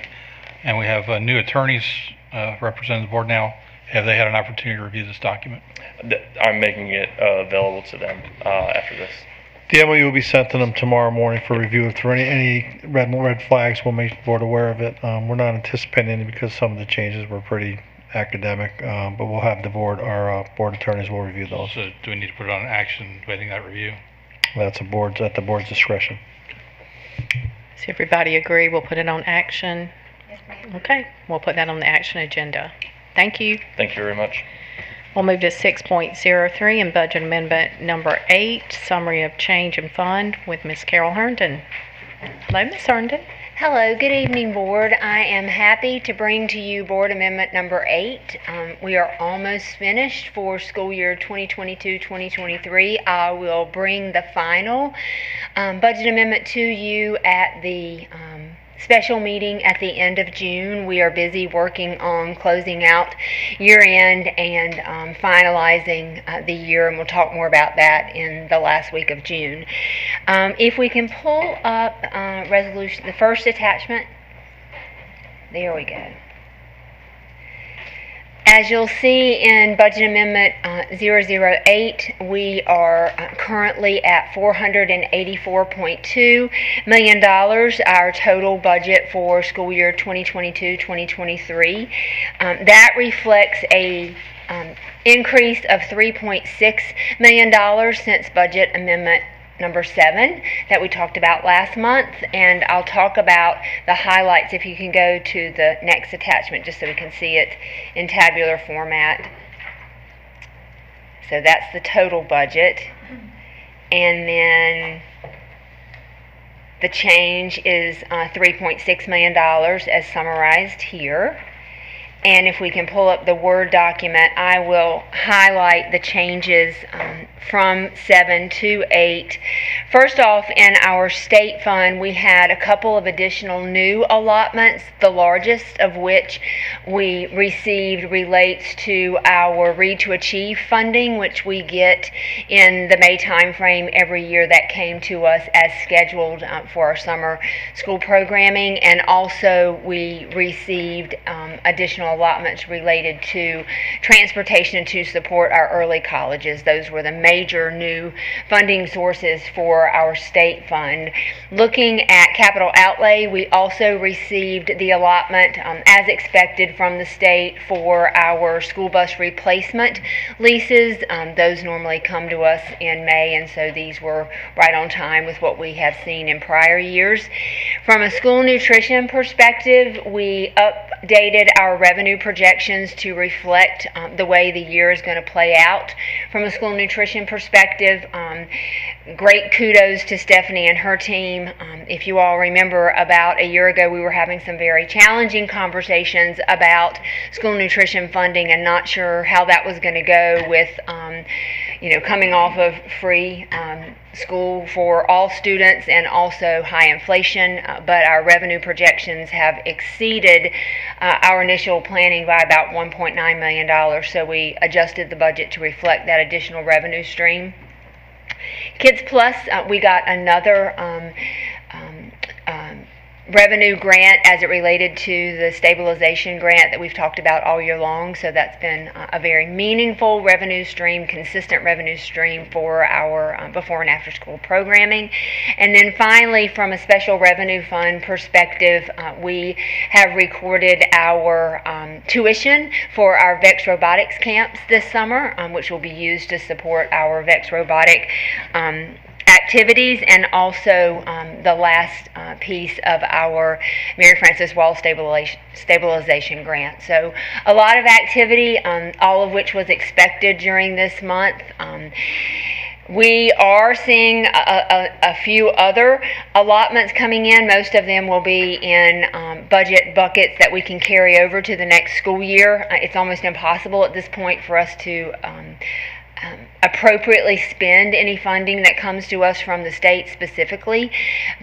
And we have new attorneys representing the board now. Have they had an opportunity to review this document? I'm making it available to them after this. The MOU will be sent to them tomorrow morning for review. If there are any red flags, we'll make the board aware of it. We're not anticipating any because some of the changes were pretty academic, but we'll have our board attorneys will review those. So do we need to put it on action waiting that review? That's at the board's discretion. Does everybody agree we'll put it on action? Yes, ma'am. Okay, we'll put that on the action agenda. Thank you. Thank you very much. We'll move to 6.03 and budget amendment number 8, summary of change in fund with Ms. Carol Herndon. Hello, Ms. Herndon. Hello, good evening, board. I am happy to bring to you board amendment number 8. We are almost finished for school year 2022-2023. I will bring the final budget amendment to you at the special meeting at the end of June. We are busy working on closing out year end and finalizing the year, and we'll talk more about that in the last week of June. If we can pull up resolution, the first attachment, there we go. As you'll see in Budget Amendment 008, we are currently at $484.2 million, our total budget for school year 2022-2023. That reflects a increase of $3.6 million since Budget Amendment number 7 that we talked about last month, and I'll talk about the highlights if you can go to the next attachment just so we can see it in tabular format. So that's the total budget, and then the change is $3.6 million as summarized here. And if we can pull up the Word document, I will highlight the changes from 7 to 8. First off, in our state fund, we had a couple of additional new allotments, the largest of which we received relates to our Read to Achieve funding, which we get in the May timeframe every year. That came to us as scheduled for our summer school programming, and also we received additional allotments related to transportation to support our early colleges. Those were the major new funding sources for our state fund. Looking at capital outlay, we also received the allotment as expected from the state for our school bus replacement leases. Those normally come to us in May, and so these were right on time with what we have seen in prior years. From a school nutrition perspective, we updated our revenue projections to reflect the way the year is going to play out. From a school nutrition perspective, Great kudos to Stephanie and her team. If you all remember, about a year ago, we were having some very challenging conversations about school nutrition funding and not sure how that was going to go with, coming off of free school for all students and also high inflation. But our revenue projections have exceeded our initial planning by about $1.9 million. So we adjusted the budget to reflect that additional revenue stream. Kids Plus, we got another revenue grant as it related to the stabilization grant that we've talked about all year long. So that's been a very meaningful revenue stream, consistent revenue stream for our before and after school programming. And then finally, from a special revenue fund perspective, we have recorded our tuition for our VEX robotics camps this summer, which will be used to support our VEX robotic activities, and also the last piece of our Mary Frances Wall stabilization grant. So a lot of activity, all of which was expected during this month. We are seeing a few other allotments coming in. Most of them will be in budget buckets that we can carry over to the next school year. It's almost impossible at this point for us to appropriately spend any funding that comes to us from the state specifically,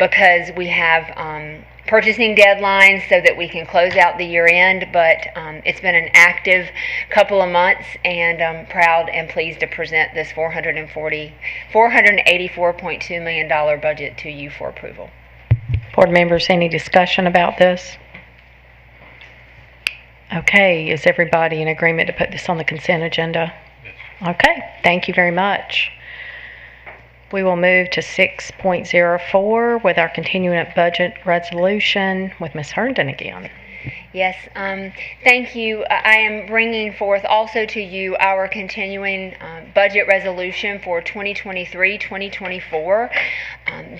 because we have purchasing deadlines so that we can close out the year end. But it's been an active couple of months, and I'm proud and pleased to present this $484.2 million budget to you for approval. Board members, any discussion about this? Okay, is everybody in agreement to put this on the consent agenda? Okay, thank you very much. We will move to 6.04 with our continuing budget resolution with Ms. Herndon again. Yes, thank you. I am bringing forth also to you our continuing budget resolution for 2023-2024.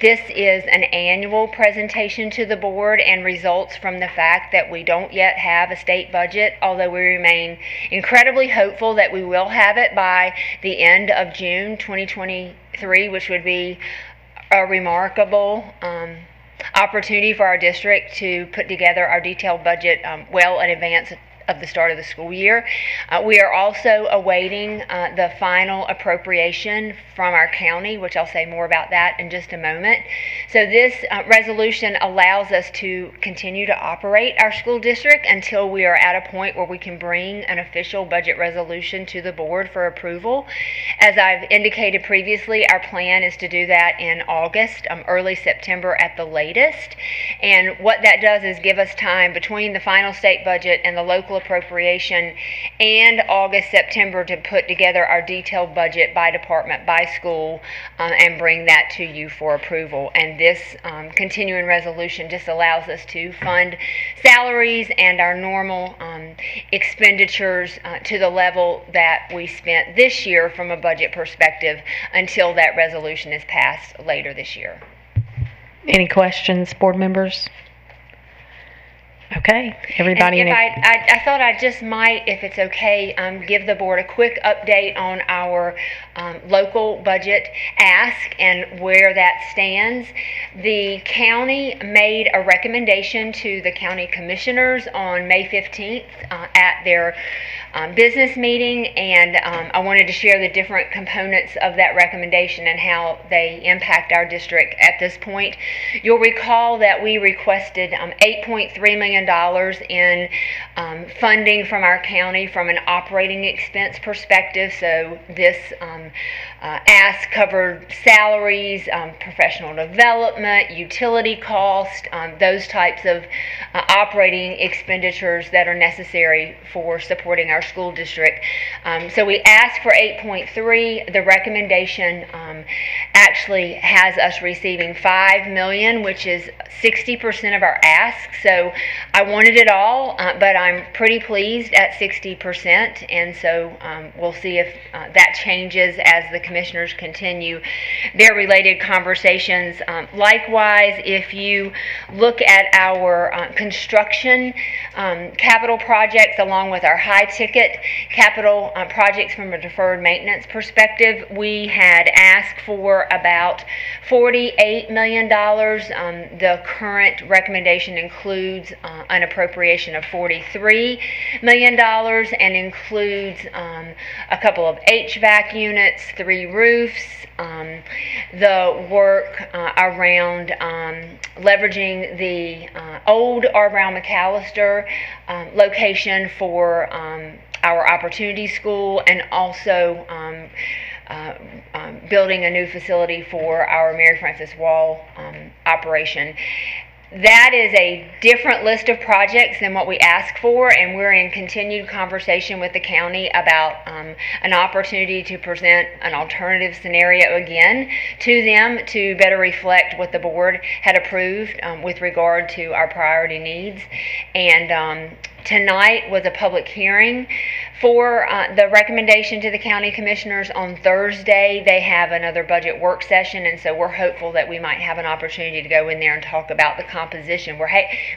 This is an annual presentation to the board and results from the fact that we don't yet have a state budget, although we remain incredibly hopeful that we will have it by the end of June 2023, which would be a remarkable opportunity for our district to put together our detailed budget well in advance of the start of the school year. We are also awaiting the final appropriation from our county, which I'll say more about that in just a moment. So this resolution allows us to continue to operate our school district until we are at a point where we can bring an official budget resolution to the board for approval. As I've indicated previously, our plan is to do that in August, early September at the latest. And what that does is give us time between the final state budget and the local appropriation and August, September to put together our detailed budget by department, by school, and bring that to you for approval. And this continuing resolution just allows us to fund salaries and our normal expenditures to the level that we spent this year from a budget perspective until that resolution is passed later this year. Any questions, board members? Okay, everybody. And I thought I just might, if it's okay, give the board a quick update on our local budget ask and where that stands. The county made a recommendation to the county commissioners on May 15th at their business meeting, and I wanted to share the different components of that recommendation and how they impact our district at this point. You'll recall that we requested $8.3 million in funding from our county from an operating expense perspective. So this ask covered salaries, professional development, utility costs, those types of operating expenditures that are necessary for supporting our school district. So we asked for 8.3. The recommendation actually has us receiving $5 million, which is 60% of our ask. So I wanted it all, but I'm pretty pleased at 60%, and so we'll see if that changes as the commissioners continue their related conversations. Likewise, if you look at our construction capital projects along with our high-ticket capital projects from a deferred maintenance perspective. We had asked for about $48 million. The current recommendation includes an appropriation of $43 million and includes a couple of HVAC units, 3 roofs, the work around leveraging the old R. Brown McAllister location for our Opportunity School, and also building a new facility for our Mary Frances Wall operation. That is a different list of projects than what we asked for, and we're in continued conversation with the county about an opportunity to present an alternative scenario again to them to better reflect what the board had approved with regard to our priority needs. And tonight was a public hearing for the recommendation to the county commissioners. On Thursday, they have another budget work session, and so we're hopeful that we might have an opportunity to go in there and talk about the composition. We're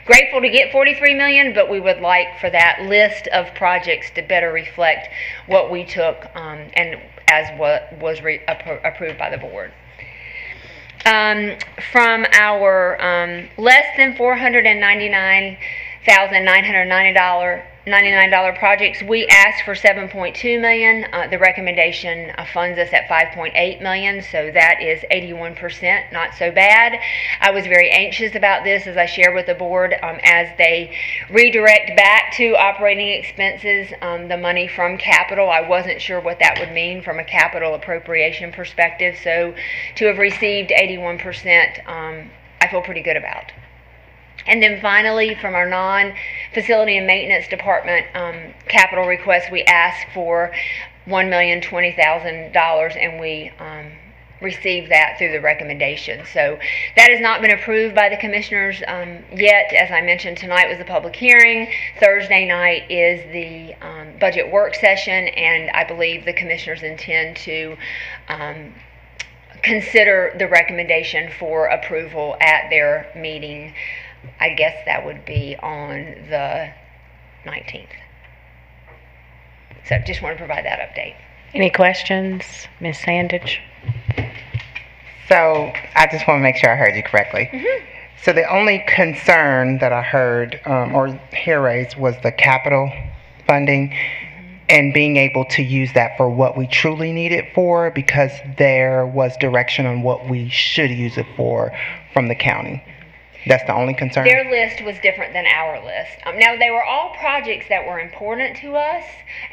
grateful to get $43 million, but we would like for that list of projects to better reflect what we took and as what was approved by the board. From our less than $499,999 projects, we asked for $7.2 million. The recommendation funds us at $5.8 million, so that is 81%, not so bad. I was very anxious about this, as I shared with the board, as they redirect back to operating expenses the money from capital. I wasn't sure what that would mean from a capital appropriation perspective, so to have received 81%, I feel pretty good about. And then finally, from our non-facility and maintenance department capital request, we asked for $1,020,000, and we received that through the recommendation. So that has not been approved by the commissioners yet. As I mentioned, tonight was the public hearing. Thursday night is the budget work session, and I believe the commissioners intend to consider the recommendation for approval at their meeting. I guess that would be on the 19th. So just want to provide that update. Any questions, Ms. Sandage? So I just want to make sure I heard you correctly. So the only concern that I heard or hear raised was the capital funding and being able to use that for what we truly need it for, because there was direction on what we should use it for from the county. That's the only concern? Their list was different than our list. Now, they were all projects that were important to us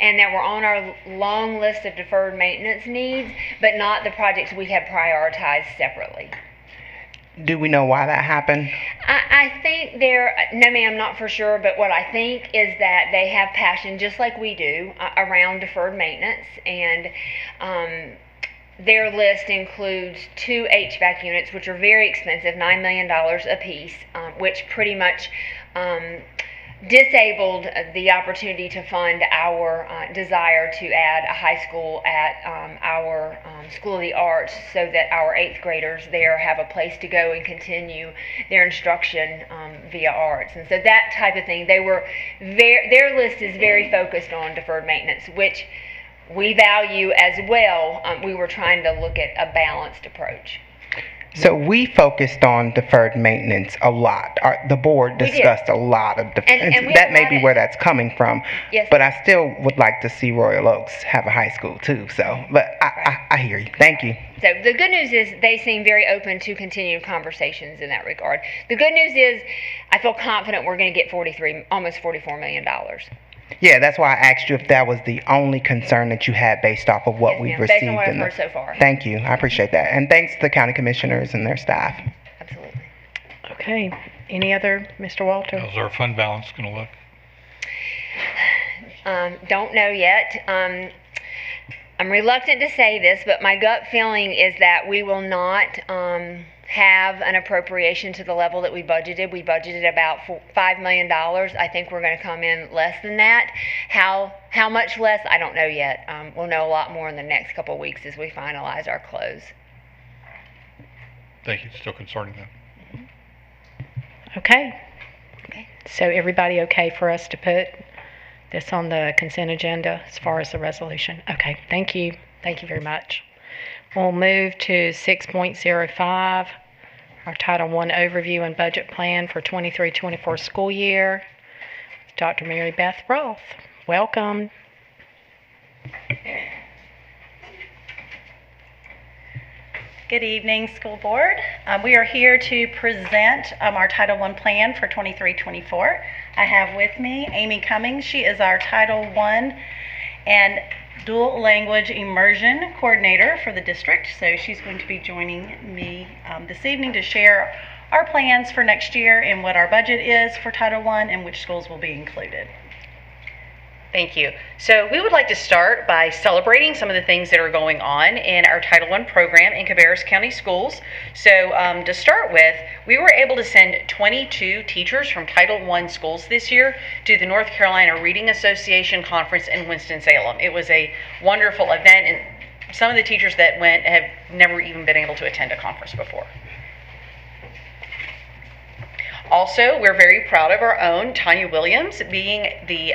and that were on our long list of deferred maintenance needs, but not the projects we had prioritized separately. Do we know why that happened? I think no ma'am, not for sure, but what I think is that they have passion, just like we do, around deferred maintenance, and their list includes 2 HVAC units, which are very expensive, $9 million a piece, which pretty much disabled the opportunity to fund our desire to add a high school at our School of the Arts, so that our 8th graders there have a place to go and continue their instruction via arts. And so that type of thing, their list is very focused on deferred maintenance, which we value as well. We were trying to look at a balanced approach. So we focused on deferred maintenance a lot. The board discussed a lot of and that may be where that's coming from. Yes. But I still would like to see Royal Oaks have a high school too. So, but I hear you. Thank you. So the good news is they seem very open to continued conversations in that regard. The good news is I feel confident we're going to get almost $44 million. Yeah, that's why I asked you if that was the only concern that you had based off of what we've received. Based on what I've heard so far. Thank you. I appreciate that. And thanks to the county commissioners and their staff. Absolutely. Okay. Any other, Mr. Walter? How's our fund balance going to look? Don't know yet. I'm reluctant to say this, but my gut feeling is that we will not have an appropriation to the level that we budgeted. We budgeted about $5 million. I think we're going to come in less than that. How much less, I don't know yet. We'll know a lot more in the next couple of weeks as we finalize our close. Thank you. Still concerning that. Okay. So everybody okay for us to put this on the consent agenda as far as the resolution? Okay, thank you. Thank you very much. We'll move to 6.05, our Title I Overview and Budget Plan for 23-24 school year. Dr. Mary Beth Roth, welcome. Good evening, school board. We are here to present our Title I plan for 23-24. I have with me Amy Cummings. She is our Title I and dual language immersion coordinator for the district. So she's going to be joining me this evening to share our plans for next year and what our budget is for Title I and which schools will be included. Thank you. So we would like to start by celebrating some of the things that are going on in our Title I program in Cabarrus County Schools. So to start with, we were able to send 22 teachers from Title I schools this year to the North Carolina Reading Association Conference in Winston-Salem. It was a wonderful event, and some of the teachers that went have never even been able to attend a conference before. Also, we're very proud of our own Tanya Williams being the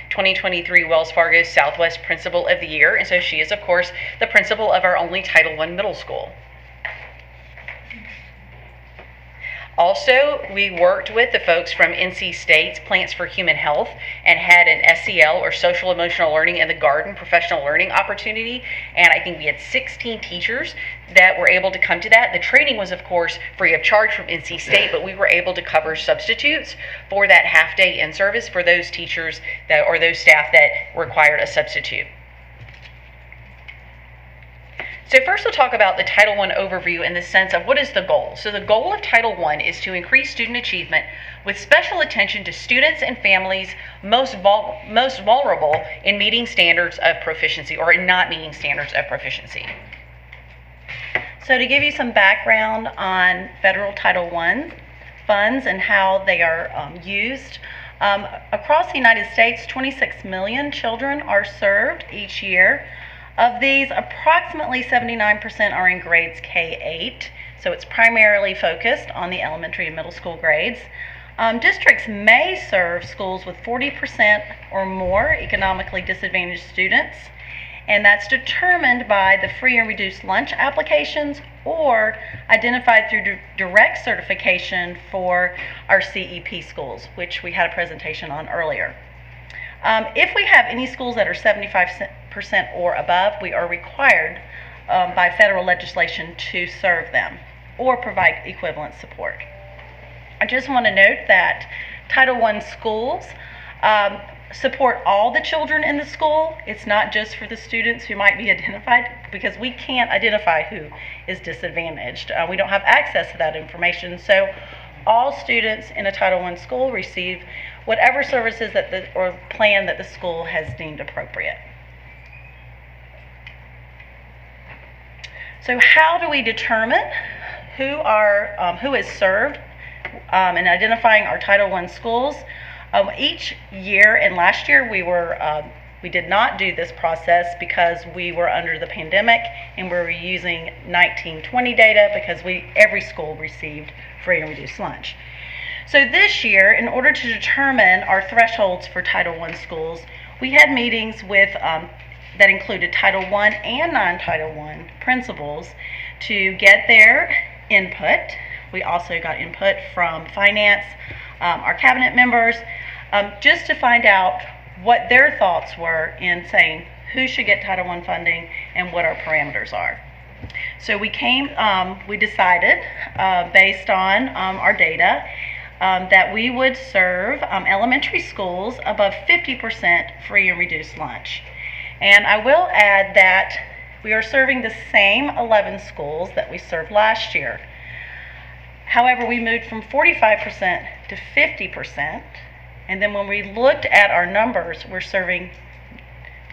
2023 Wells Fargo Southwest Principal of the Year, and so she is, of course, the principal of our only Title I middle school. Also, we worked with the folks from NC State's Plants for Human Health and had an SEL, or Social Emotional Learning in the Garden professional learning opportunity, and I think we had 16 teachers that were able to come to that. The training was, of course, free of charge from NC State, but we were able to cover substitutes for that half-day in-service for those teachers that, or those staff that required a substitute. So first we'll talk about the Title I overview in the sense of what is the goal. So the goal of Title I is to increase student achievement with special attention to students and families most vulnerable in meeting standards of proficiency or in not meeting standards of proficiency. So to give you some background on federal Title I funds and how they are used, across the United States, 26 million children are served each year. Of these, approximately 79% are in grades K-8, so it's primarily focused on the elementary and middle school grades. Districts may serve schools with 40% or more economically disadvantaged students, and that's determined by the free and reduced lunch applications or identified through direct certification for our CEP schools, which we had a presentation on earlier. If we have any schools that are 75% or above, we are required by federal legislation to serve them or provide equivalent support. I just want to note that Title I schools support all the children in the school. It's not just for the students who might be identified, because we can't identify who is disadvantaged. We don't have access to that information. So all students in a Title I school receive whatever services that or plan that the school has deemed appropriate. So how do we determine who is served in identifying our Title I schools? Each year, and last year we did not do this process because we were under the pandemic and we were using 1920 data because every school received free and reduced lunch. So this year, in order to determine our thresholds for Title I schools, we had meetings with that included Title I and non-Title I principals to get their input. We also got input from finance, our cabinet members, just to find out what their thoughts were in saying who should get Title I funding and what our parameters are. So we decided based on our data that we would serve elementary schools above 50% free and reduced lunch. And I will add that we are serving the same 11 schools that we served last year. However, we moved from 45% to 50%, and then when we looked at our numbers, we're serving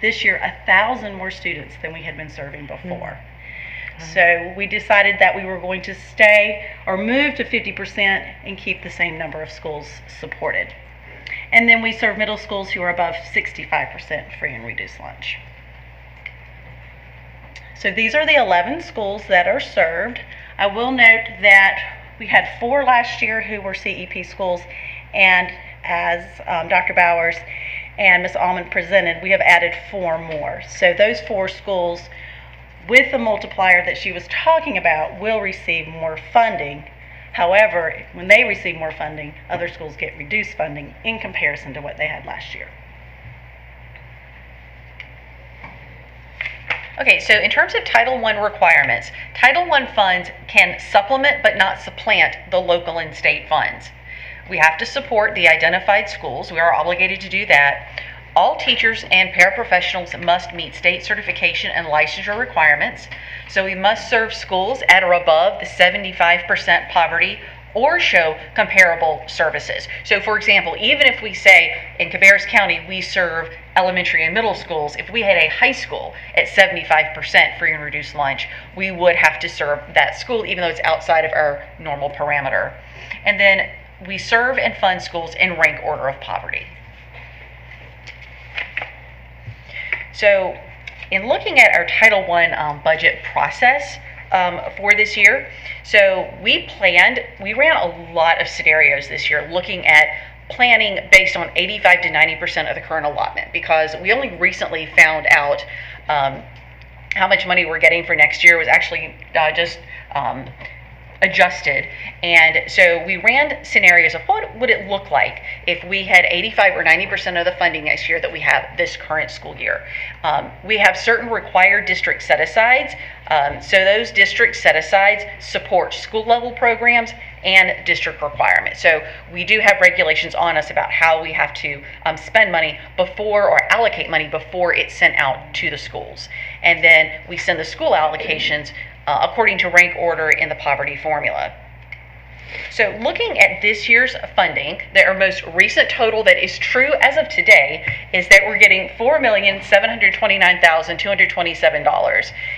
this year 1,000 more students than we had been serving before. So we decided that we were going to stay or move to 50% and keep the same number of schools supported. And then we serve middle schools who are above 65% free and reduced lunch. So these are the 11 schools that are served. I will note that we had 4 last year who were CEP schools, and as Dr. Bowers and Ms. Allman presented, we have added 4 more. So those 4 schools with the multiplier that she was talking about will receive more funding. However, when they receive more funding, other schools get reduced funding in comparison to what they had last year. Okay, so in terms of Title I requirements, Title I funds can supplement but not supplant the local and state funds. We have to support the identified schools. We are obligated to do that. All teachers and paraprofessionals must meet state certification and licensure requirements. So we must serve schools at or above the 75% poverty or show comparable services. So for example, even if we say in Cabarrus County we serve elementary and middle schools, if we had a high school at 75% free and reduced lunch, we would have to serve that school even though it's outside of our normal parameter. And then we serve and fund schools in rank order of poverty. So in looking at our Title I budget process for this year, so we ran a lot of scenarios this year looking at planning based on 85 to 90% of the current allotment, because we only recently found out how much money we're getting for next year was actually just adjusted. And so we ran scenarios of what would it look like if we had 85 or 90% of the funding next year that we have this current school year. We have certain required district set-asides. So those district set-asides support school level programs and district requirements. So we do have regulations on us about how we have to spend money before or allocate money before it's sent out to the schools. And then we send the school allocations according to rank order in the poverty formula. So looking at this year's funding, our most recent total that is true as of today is that we're getting $4,729,227.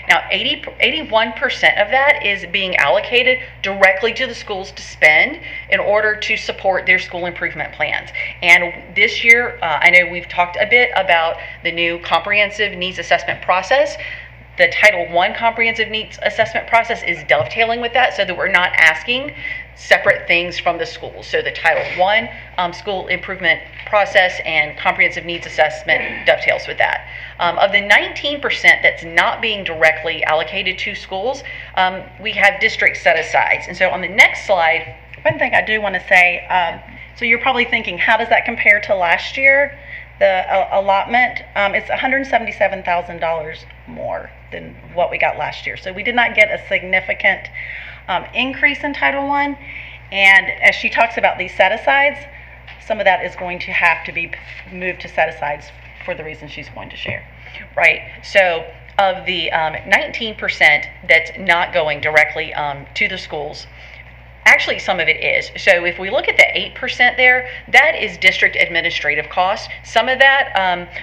Now 81% of that is being allocated directly to the schools to spend in order to support their school improvement plans. And this year, I know we've talked a bit about the new comprehensive needs assessment process. The Title I comprehensive needs assessment process is dovetailing with that so that we're not asking separate things from the schools. So the Title I school improvement process and comprehensive needs assessment dovetails with that. Of the 19% that's not being directly allocated to schools, we have district set-asides. And so on the next slide, one thing I do want to say, so you're probably thinking, how does that compare to last year? The allotment, it's $177,000 more than what we got last year. So we did not get a significant increase in Title I. And as she talks about these set-asides, some of that is going to have to be moved to set-asides for the reasons she's going to share. Right. So of the 19% that's not going directly to the schools, actually, some of it is. So if we look at the 8% there, that is district administrative costs. Some of that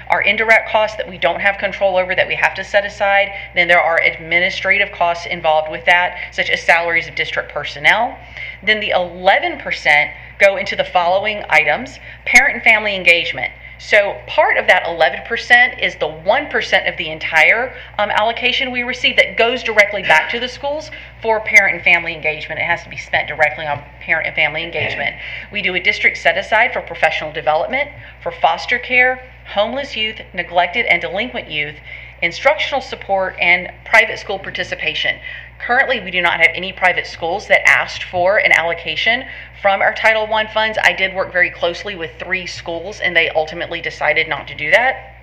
are indirect costs that we don't have control over that we have to set aside. Then there are administrative costs involved with that, such as salaries of district personnel. Then the 11% go into the following items: parent and family engagement. So part of that 11% is the 1% of the entire allocation we receive that goes directly back to the schools for parent and family engagement. It has to be spent directly on parent and family engagement. We do a district set-aside for professional development, for foster care, homeless youth, neglected and delinquent youth, instructional support, and private school participation. Currently, we do not have any private schools that asked for an allocation from our Title I funds. I did work very closely with 3 schools, and they ultimately decided not to do that.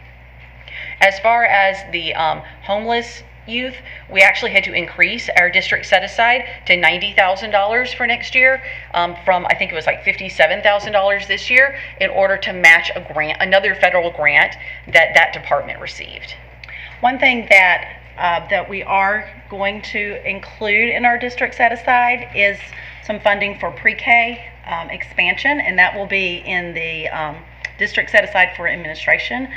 As far as the homeless youth, we actually had to increase our district set-aside to $90,000 for next year from, I think it was like $57,000 this year, in order to match a grant, another federal grant that department received. One thing that we are going to include in our district set-aside is some funding for pre-K expansion, and that will be in the district set-aside for administration.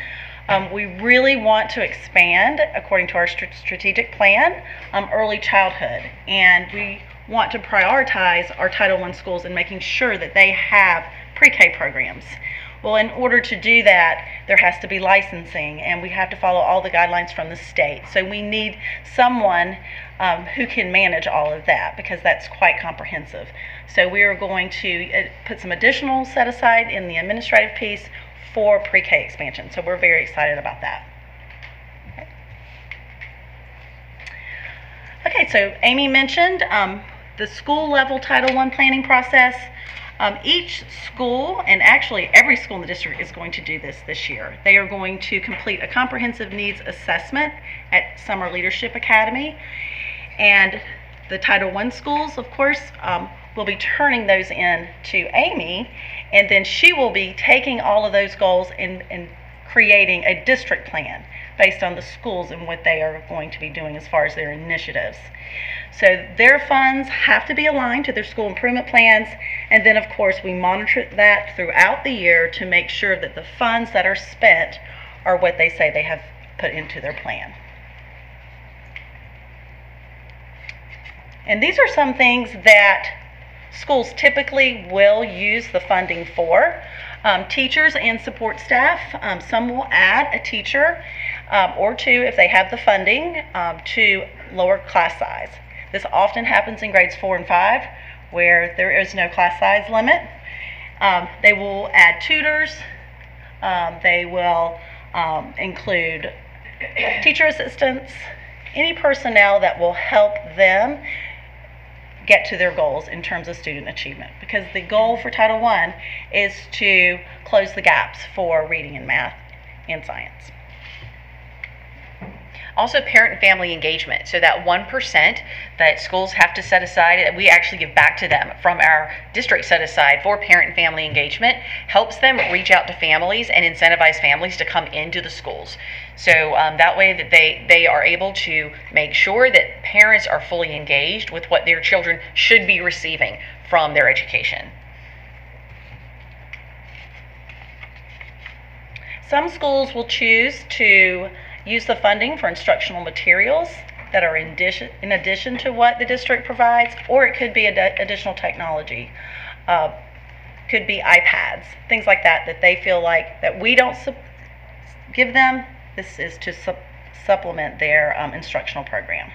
We really want to expand, according to our strategic plan, early childhood, and we want to prioritize our Title I schools in making sure that they have pre-K programs. Well, in order to do that, there has to be licensing, and we have to follow all the guidelines from the state. So we need someone who can manage all of that, because that's quite comprehensive. So we are going to put some additional set aside in the administrative piece for pre-K expansion. So we're very excited about that. Okay, so Amy mentioned the school level Title I planning process. Each school, and actually every school in the district, is going to do this year. They are going to complete a comprehensive needs assessment at Summer Leadership Academy. And the Title I schools, of course, will be turning those in to Amy, and then she will be taking all of those goals and creating a district plan based on the schools and what they are going to be doing as far as their initiatives. So their funds have to be aligned to their school improvement plans, and then of course we monitor that throughout the year to make sure that the funds that are spent are what they say they have put into their plan. And these are some things that schools typically will use the funding for. Teachers and support staff, some will add a teacher or two if they have the funding to lower class size. This often happens in grades 4 and 5 where there is no class size limit. They will add tutors. They will include teacher assistants, any personnel that will help them get to their goals in terms of student achievement, because the goal for Title I is to close the gaps for reading and math and science. Also, parent and family engagement. So that 1% that schools have to set aside, that we actually give back to them from our district set aside for parent and family engagement, helps them reach out to families and incentivize families to come into the schools. So that way that they are able to make sure that parents are fully engaged with what their children should be receiving from their education. Some schools will choose to use the funding for instructional materials that are in addition to what the district provides, or it could be additional technology. Could be iPads, things like that, that they feel like that we don't give them. This is to supplement their instructional program.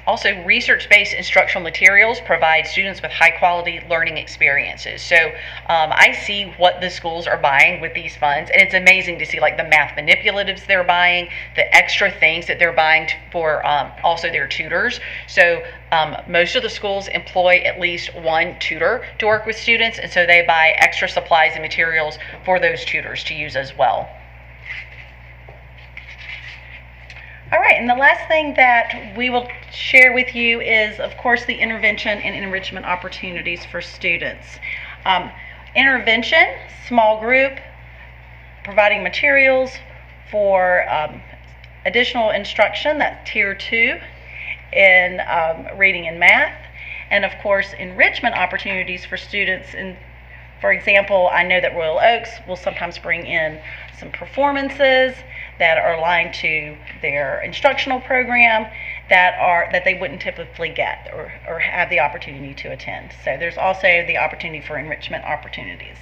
Also, research-based instructional materials provide students with high-quality learning experiences. So I see what the schools are buying with these funds, and it's amazing to see like the math manipulatives they're buying, the extra things that they're buying for also their tutors. So most of the schools employ at least one tutor to work with students, and so they buy extra supplies and materials for those tutors to use as well. All right, and the last thing that we will share with you is, of course, the intervention and enrichment opportunities for students. Intervention, small group, providing materials for additional instruction, that's Tier 2 in reading and math, and of course, enrichment opportunities for students. And for example, I know that Royal Oaks will sometimes bring in some performances that are aligned to their instructional program that they wouldn't typically get or have the opportunity to attend. So there's also the opportunity for enrichment opportunities.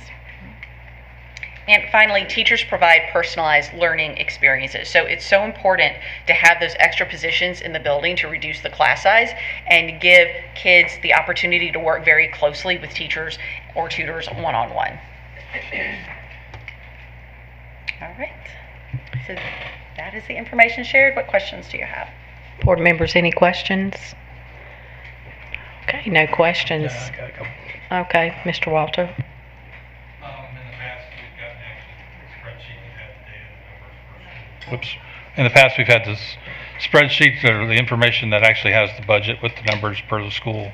And finally, teachers provide personalized learning experiences. So it's so important to have those extra positions in the building to reduce the class size and give kids the opportunity to work very closely with teachers or tutors one-on-one. All right. So that is the information shared. What questions do you have? Board members, any questions? Okay, no questions. Yeah, I got a couple. Okay, Mr. Walter. In the past, we've got a spreadsheet that had the data, the numbers per. Whoops. In the past, we've had this spreadsheet or the information that actually has the budget with the numbers per the school.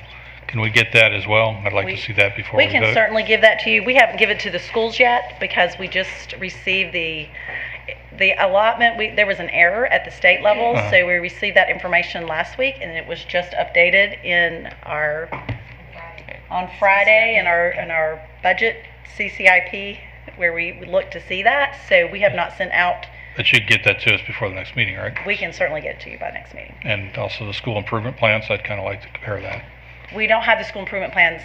Can we get that as well? I'd like to see that before we vote. We can certainly give that to you. We haven't given it to the schools yet because we just received the allotment. There was an error at the state level, so we received that information last week, and it was just updated on Friday in our budget CCIP, where we look to see that. So we have not sent out. But you'd get that to us before the next meeting, right? We can certainly get it to you by next meeting. And also the school improvement plans. I'd kind of like to compare that. We don't have the school improvement plans.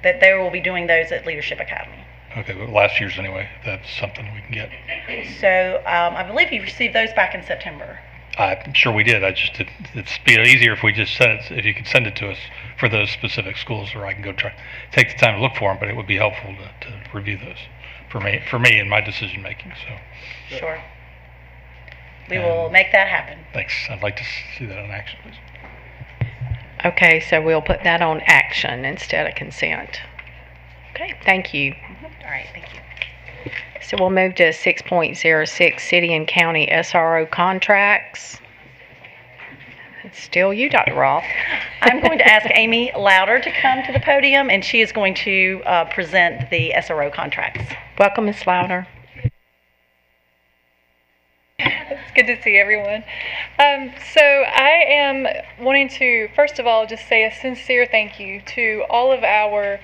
That they will be doing those at Leadership Academy. Okay, but last year's anyway, that's something we can get. So I believe you received those back in September. I'm sure we did. It's be easier if we just send it, if you could send it to us for those specific schools, or I can go take the time to look for them. But it would be helpful to review those for me in my decision making. So. Sure. We will make that happen. Thanks. I'd like to see that in action, please. Okay, so we'll put that on action instead of consent. Okay, thank you. All right, thank you. So we'll move to 6.06, City and County SRO contracts. It's still you, Dr. Roth. I'm going to ask Amy Louder to come to the podium, and she is going to present the SRO contracts. Welcome, Ms. Louder. It's good to see everyone. So I am wanting to, first of all, just say a sincere thank you to all of our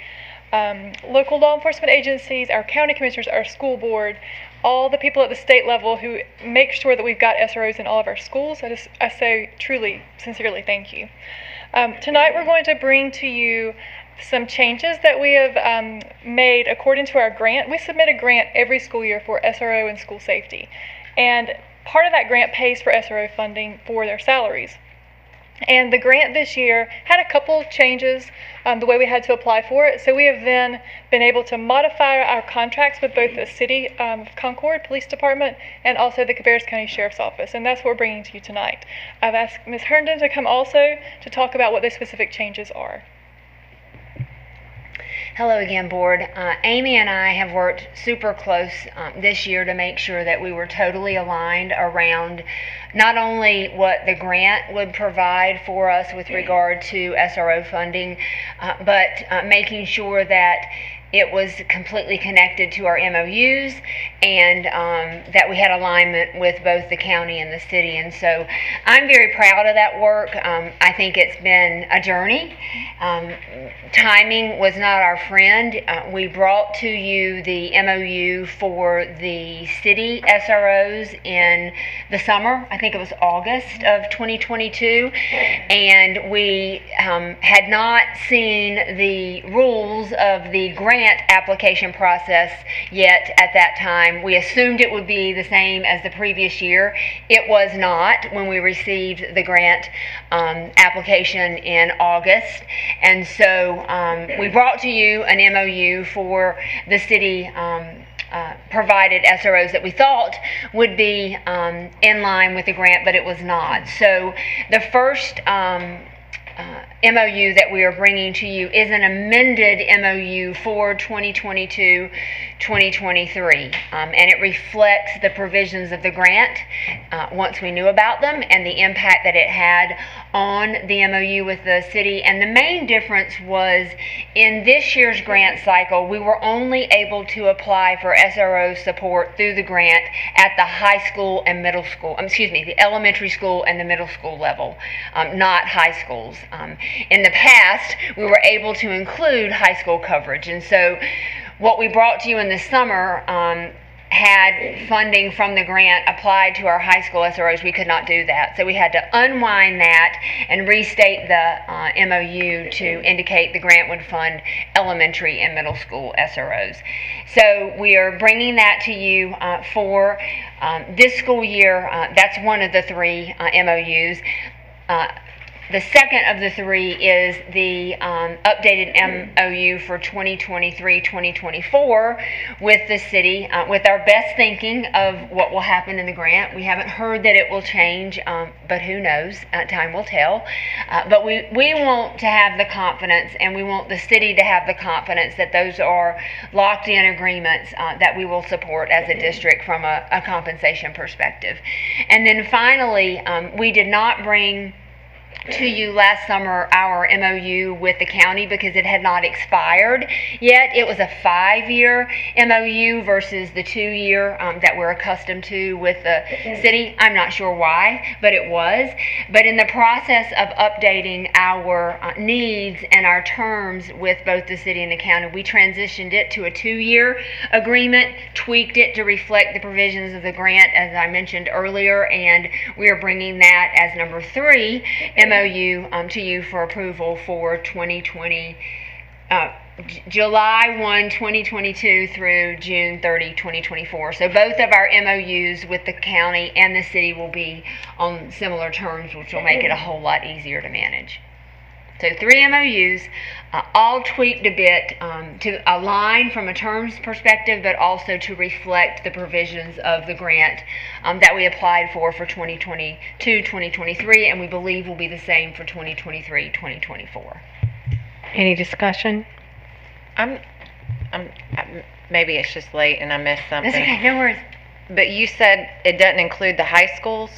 local law enforcement agencies, our county commissioners, our school board, all the people at the state level who make sure that we've got SROs in all of our schools. I say truly, sincerely thank you. Tonight we're going to bring to you some changes that we have made according to our grant. We submit a grant every school year for SRO and school safety. And part of that grant pays for SRO funding for their salaries. And the grant this year had a couple changes the way we had to apply for it. So we have then been able to modify our contracts with both the City of Concord Police Department and also the Cabarrus County Sheriff's Office. And that's what we're bringing to you tonight. I've asked Ms. Herndon to come also to talk about what those specific changes are. Hello again, Board. Amy and I have worked super close this year to make sure that we were totally aligned around not only what the grant would provide for us with regard to SRO funding, but making sure that it was completely connected to our MOUs and that we had alignment with both the county and the city. And so I'm very proud of that work. I think it's been a journey. Timing was not our friend. We brought to you the MOU for the city SROs in the summer. I think it was August of 2022. And we had not seen the rules of the grant application process yet at that time. We assumed it would be the same as the previous year. It was not when we received the grant application in August. And so we brought to you an MOU for the city provided SROs that we thought would be in line with the grant, but it was not. So the first MOU that we are bringing to you is an amended MOU for 2022-2023, and it reflects the provisions of the grant once we knew about them and the impact that it had on the MOU with the city. And the main difference was in this year's grant cycle, we were only able to apply for SRO support through the grant at the high school and middle school, the elementary school and the middle school level, not high schools. In the past, we were able to include high school coverage, and so what we brought to you in the summer had funding from the grant applied to our high school SROs. We could not do that, so we had to unwind that and restate the MOU to indicate the grant would fund elementary and middle school SROs. So we are bringing that to you for this school year. That's one of the three MOUs. The second of the three is the updated MOU for 2023-2024 with the city, with our best thinking of what will happen in the grant. We haven't heard that it will change, but who knows? Time will tell. But we want to have the confidence, and we want the city to have the confidence that those are locked-in agreements that we will support as a district from a compensation perspective. And then finally, we did not bring to you last summer our MOU with the county because it had not expired yet. It was a 5-year MOU versus the 2-year that we're accustomed to with the city. I'm not sure why, but it was. But in the process of updating our needs and our terms with both the city and the county, we transitioned it to a 2-year agreement, tweaked it to reflect the provisions of the grant, as I mentioned earlier, and we are bringing that as number 3 MOU to you for approval for 2023-2024. July 1, 2022 through June 30, 2024. So both of our MOUs with the county and the city will be on similar terms, which will make it a whole lot easier to manage. So 3 MOUs, all tweaked a bit to align from a terms perspective, but also to reflect the provisions of the grant that we applied for 2022-2023, and we believe will be the same for 2023-2024. Any discussion? Maybe it's just late and I missed something. That's okay, no worries. But you said it doesn't include the high schools?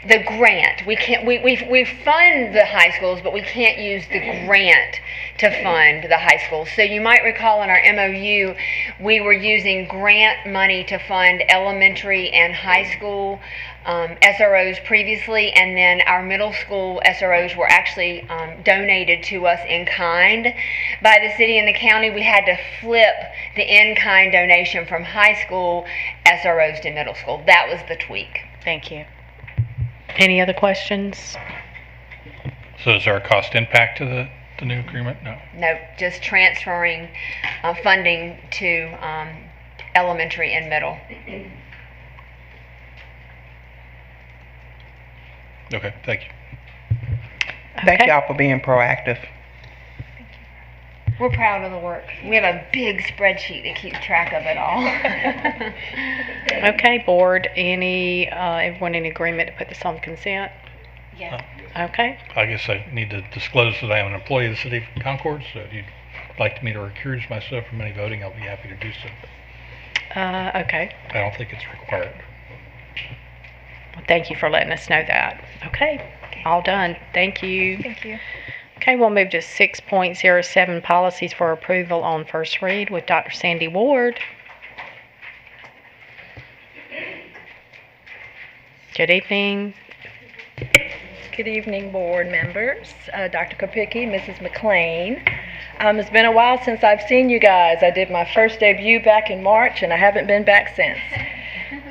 The grant, we can't, we fund the high schools, but we can't use the grant to fund the high schools. So you might recall in our MOU, we were using grant money to fund elementary and high school SROs previously, and then our middle school SROs were actually donated to us in kind by the city and the county. We had to flip the in-kind donation from high school SROs to middle school. That was the tweak. Thank you. Any other questions? So is there a cost impact to the new agreement? No. No, just transferring funding to elementary and middle. Okay, thank you. Thank y'all for being proactive. We're proud of the work. We have a big spreadsheet that keeps track of it all. Okay, board, everyone in agreement to put this on consent? Yeah. Okay. I guess I need to disclose that I am an employee of the city of Concord, so if you'd like me to recuse myself from any voting, I'll be happy to do so. Okay. I don't think it's required. Well, thank you for letting us know that. Okay, all done. Thank you. Thank you. Okay, we'll move to 6.07 policies for approval on first read with Dr. Sandy Ward. Good evening. Good evening, board members, Dr. Kopicki, Mrs. McLean. It's been a while since I've seen you guys. I did my first debut back in March, and I haven't been back since.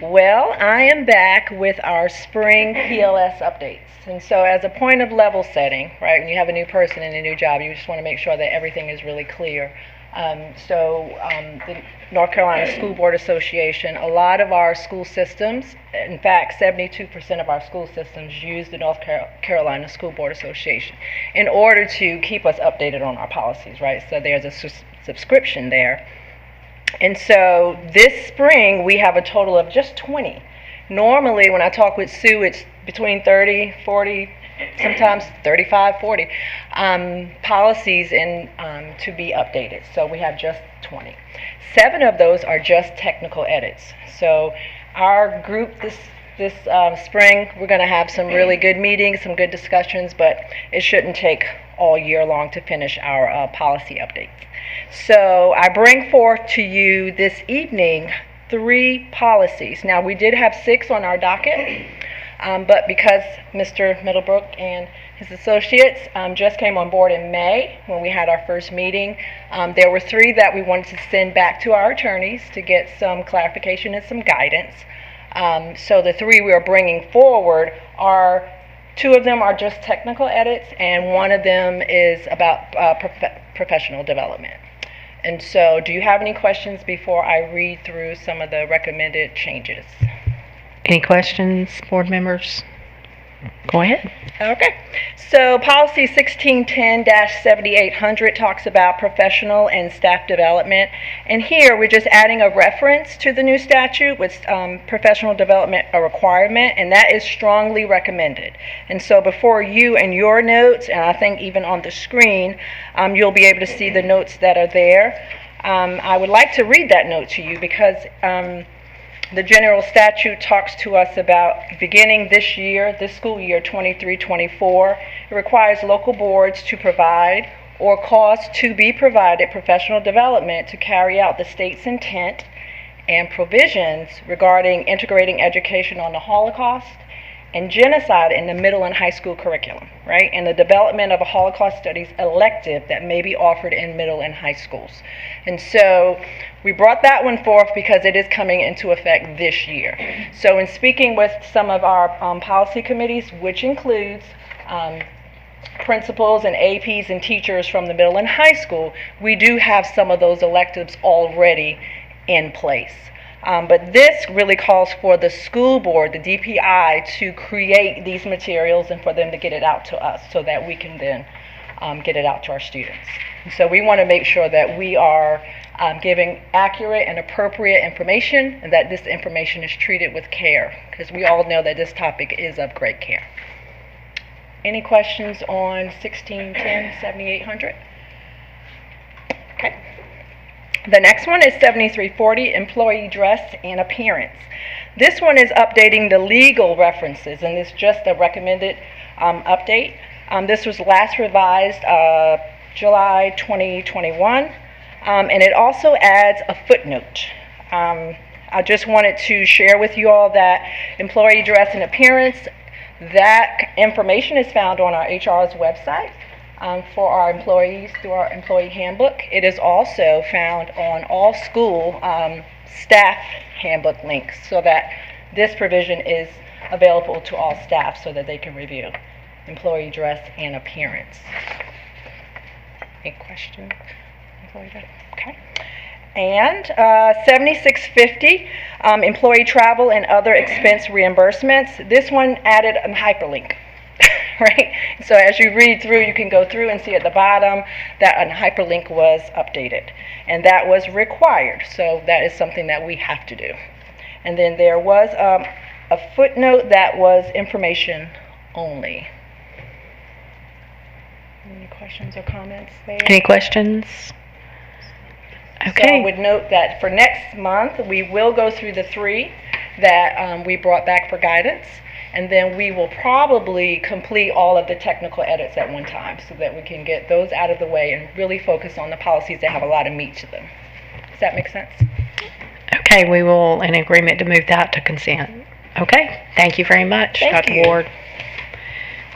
Well, I am back with our spring PLS updates. And so as a point of level setting, right, when you have a new person in a new job, you just want to make sure that everything is really clear. The North Carolina School Board Association, a lot of our school systems, in fact, 72% of our school systems use the North Carolina School Board Association in order to keep us updated on our policies, right? So there's a subscription there. And so this spring, we have a total of just 20. Normally, when I talk with Sue, it's between 30, 40, sometimes 35, 40 policies to be updated. So we have just 20. 7 of those are just technical edits. So our group this spring, we're going to have some really good meetings, some good discussions, but it shouldn't take all year long to finish our policy updates. So I bring forth to you this evening 3 policies. Now, we did have 6 on our docket, but because Mr. Middlebrook and his associates just came on board in May when we had our first meeting, there were 3 that we wanted to send back to our attorneys to get some clarification and some guidance. So the 3 we are bringing forward are 2 of them are just technical edits, and 1 of them is about professional development. And so, do you have any questions before I read through some of the recommended changes? Any questions, board members? Go ahead. Okay. So policy 1610-7800 talks about professional and staff development. And here we're just adding a reference to the new statute with professional development a requirement, and that is strongly recommended. And so before you and your notes, and I think even on the screen, you'll be able to see the notes that are there. I would like to read that note to you because the general statute talks to us about beginning this year, this school year 23-24, it requires local boards to provide or cause to be provided professional development to carry out the state's intent and provisions regarding integrating education on the Holocaust and genocide in the middle and high school curriculum, right? And the development of a Holocaust studies elective that may be offered in middle and high schools. And so we brought that one forth because it is coming into effect this year. So in speaking with some of our policy committees, which includes principals and APs and teachers from the middle and high school, we do have some of those electives already in place. But this really calls for the school board, the DPI, to create these materials and for them to get it out to us so that we can then get it out to our students. And so we want to make sure that we are giving accurate and appropriate information and that this information is treated with care, because we all know that this topic is of great care. Any questions on 1610 7800? Okay. The next one is 7340, employee dress and appearance. This one is updating the legal references, and it's just a recommended update. This was last revised July 2021, and it also adds a footnote. I just wanted to share with you all that employee dress and appearance, that information is found on our HR's website. For our employees through our employee handbook. It is also found on all school staff handbook links, so that this provision is available to all staff so that they can review employee dress and appearance. Any questions? Okay. And 7650, employee travel and other expense reimbursements. This one added a hyperlink. Right? So as you read through, you can go through and see at the bottom that a hyperlink was updated. And that was required. So that is something that we have to do. And then there was a footnote that was information only. Any questions or comments there? Any questions? Okay. So I would note that for next month, we will go through the three that we brought back for guidance. And then we will probably complete all of the technical edits at one time so that we can get those out of the way and really focus on the policies that have a lot of meat to them. Does that make sense? Okay, we will, in agreement to move that to consent. Okay, thank you very much, Dr. Ward.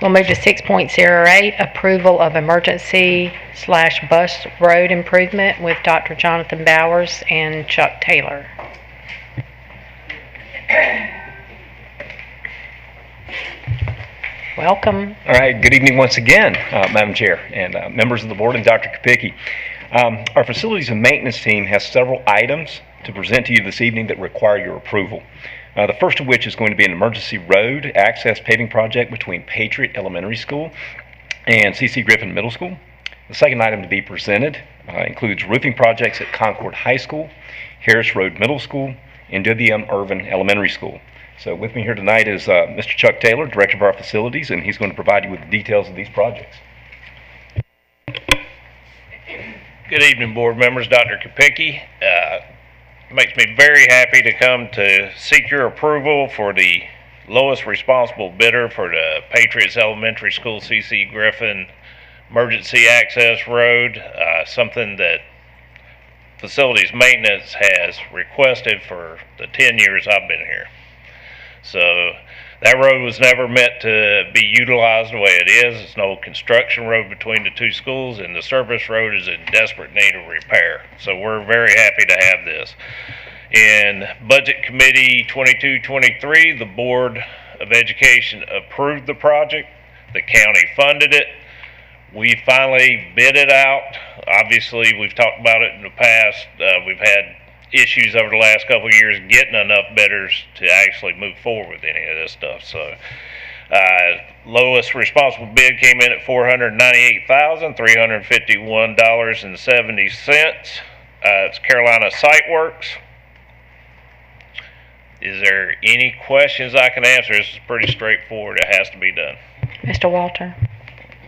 We'll move to 6.08, approval of emergency/bus road improvement with Dr. Jonathan Bowers and Chuck Taylor. Welcome. All right, good evening once again, Madam Chair and members of the board and Dr. Kopicki. Our facilities and maintenance team has several items to present to you this evening that require your approval. The first of which is going to be an emergency road access paving project between Patriot Elementary School and C.C. Griffin Middle School. The second item to be presented includes roofing projects at Concord High School, Harris Road Middle School, and W.M. Irvin Elementary School. So with me here tonight is Mr. Chuck Taylor, Director of our facilities, and he's going to provide you with the details of these projects. Good evening, board members. Dr. Kopicki. It makes me very happy to come to seek your approval for the lowest responsible bidder for the Patriots Elementary School C.C. Griffin Emergency Access Road, something that facilities maintenance has requested for the 10 years I've been here. So that road was never meant to be utilized the way it is. It's an old construction road between the two schools, and the service road is in desperate need of repair. So we're very happy to have this. In Budget Committee 22-23, the Board of Education approved the project. The county funded it. We finally bid it out. Obviously, we've talked about it in the past. We've had issues over the last couple of years getting enough bidders to actually move forward with any of this stuff. So lowest responsible bid came in at $498,351.70. It's Carolina Site Works. Is there any questions I can answer? This is pretty straightforward. It has to be done. Mr. Walter.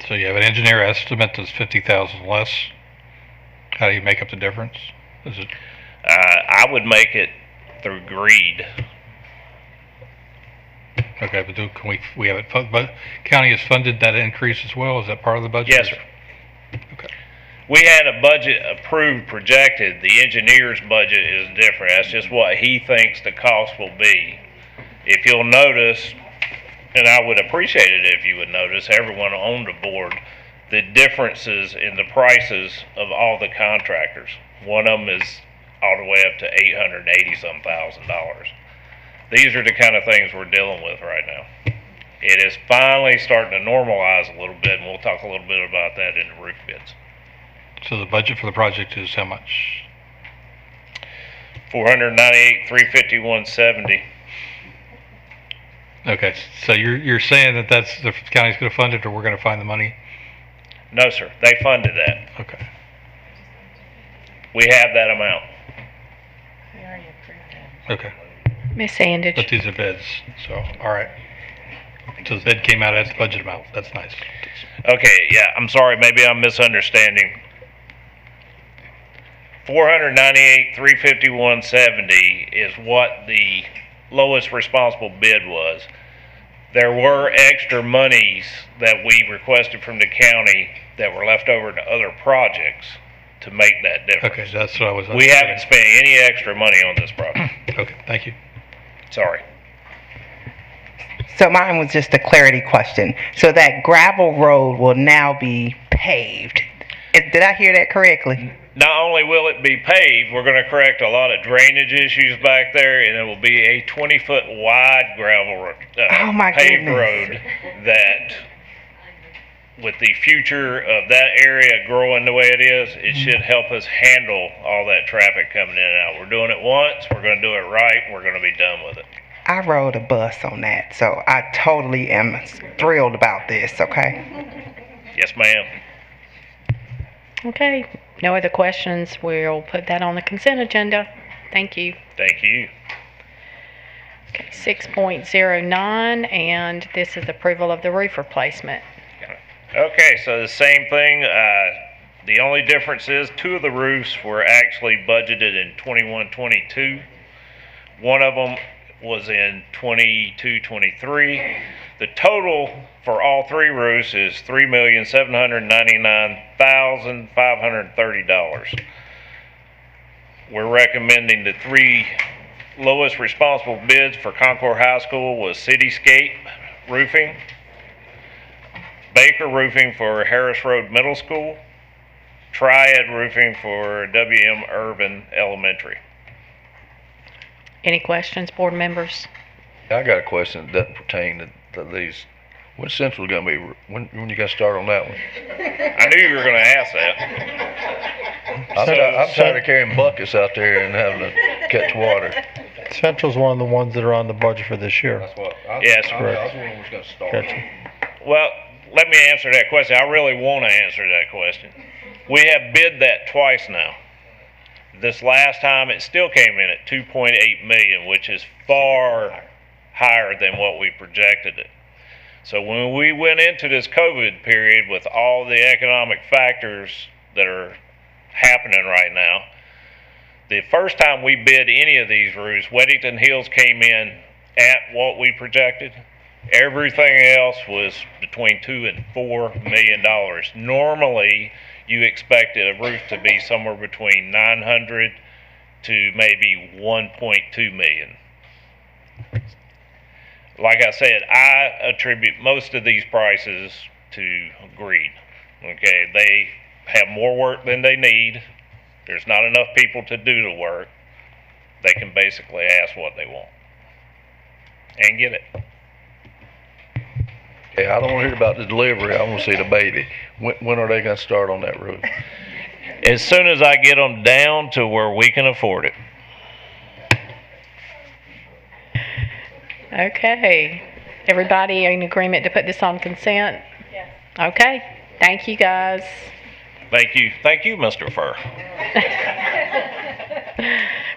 So you have an engineer estimate that's 50,000 less. How do you make up the difference? Is it? I would make it through greed. Okay, but can we have it? But county has funded that increase as well. Is that part of the budget? Yes, sir. Okay. We had a budget approved, projected. The engineer's budget is different. That's just what he thinks the cost will be. If you'll notice, and I would appreciate it if you would notice, everyone on the board, the differences in the prices of all the contractors. One of them is all the way up to $880-some thousand. These are the kind of things we're dealing with right now. It is finally starting to normalize a little bit, and we'll talk a little bit about that in the roof bids. So the budget for the project is how much? $498,351.70. Okay, so you're saying that that's the county's going to fund it, or we're going to find the money? No, sir. They funded that. Okay. We have that amount. Okay. Miss Sandage. But these are bids, so, all right. So the bid came out as the budget amount. That's nice. Okay, yeah, I'm sorry. Maybe I'm misunderstanding. $498,351.70 is what the lowest responsible bid was. There were extra monies that we requested from the county that were left over to other projects to make that difference. Okay, that's what I was We haven't spent any extra money on this project. Okay, thank you. Sorry. So mine was just a clarity question. So that gravel road will now be paved. Did I hear that correctly? Not only will it be paved, we're going to correct a lot of drainage issues back there, and it will be a 20-foot wide gravel paved road that, with the future of that area growing the way it is, it should help us handle all that traffic coming in and out. We're doing it once, we're going to do it right, and we're going to be done with it. I rode a bus on that, so I totally am thrilled about this, okay? Yes, ma'am. Okay, no other questions. We'll put that on the consent agenda. Thank you. Thank you. Okay, 6.09, and this is approval of the roof replacement. Okay, so the same thing. The only difference is two of the roofs were actually budgeted in 21-22. One of them was in 22-23. The total for all three roofs is $3,799,530. We're recommending the three lowest responsible bids for Concord High School was Cityscape Roofing, Baker Roofing for Harris Road Middle School, Triad Roofing for W.M. Irvin Elementary. Any questions, board members? I got a question that doesn't pertain to these. When's Central going to be? When you going to start on that one? I knew you were going to ask that. I'm tired of carrying buckets out there and having to catch water. Central's one of the ones that are on the budget for this year. That's what. Yes, correct. Gotcha. Well, let me answer that question. I really want to answer that question. We have bid that twice now. This last time, it still came in at $2.8 million, which is far higher than what we projected it. So when we went into this COVID period with all the economic factors that are happening right now, the first time we bid any of these roofs, Weddington Hills came in at what we projected. Everything else was between $2 and $4 million. Normally, you expected a roof to be somewhere between $900 to maybe $1.2 million. Like I said, I attribute most of these prices to greed. Okay, they have more work than they need. There's not enough people to do the work. They can basically ask what they want and get it. Okay, I don't want to hear about the delivery. I want to see the baby. When are they going to start on that roof? As soon as I get them down to where we can afford it. Okay. Everybody in agreement to put this on consent? Yes. Okay. Thank you, guys. Thank you. Thank you, Mr. Furr.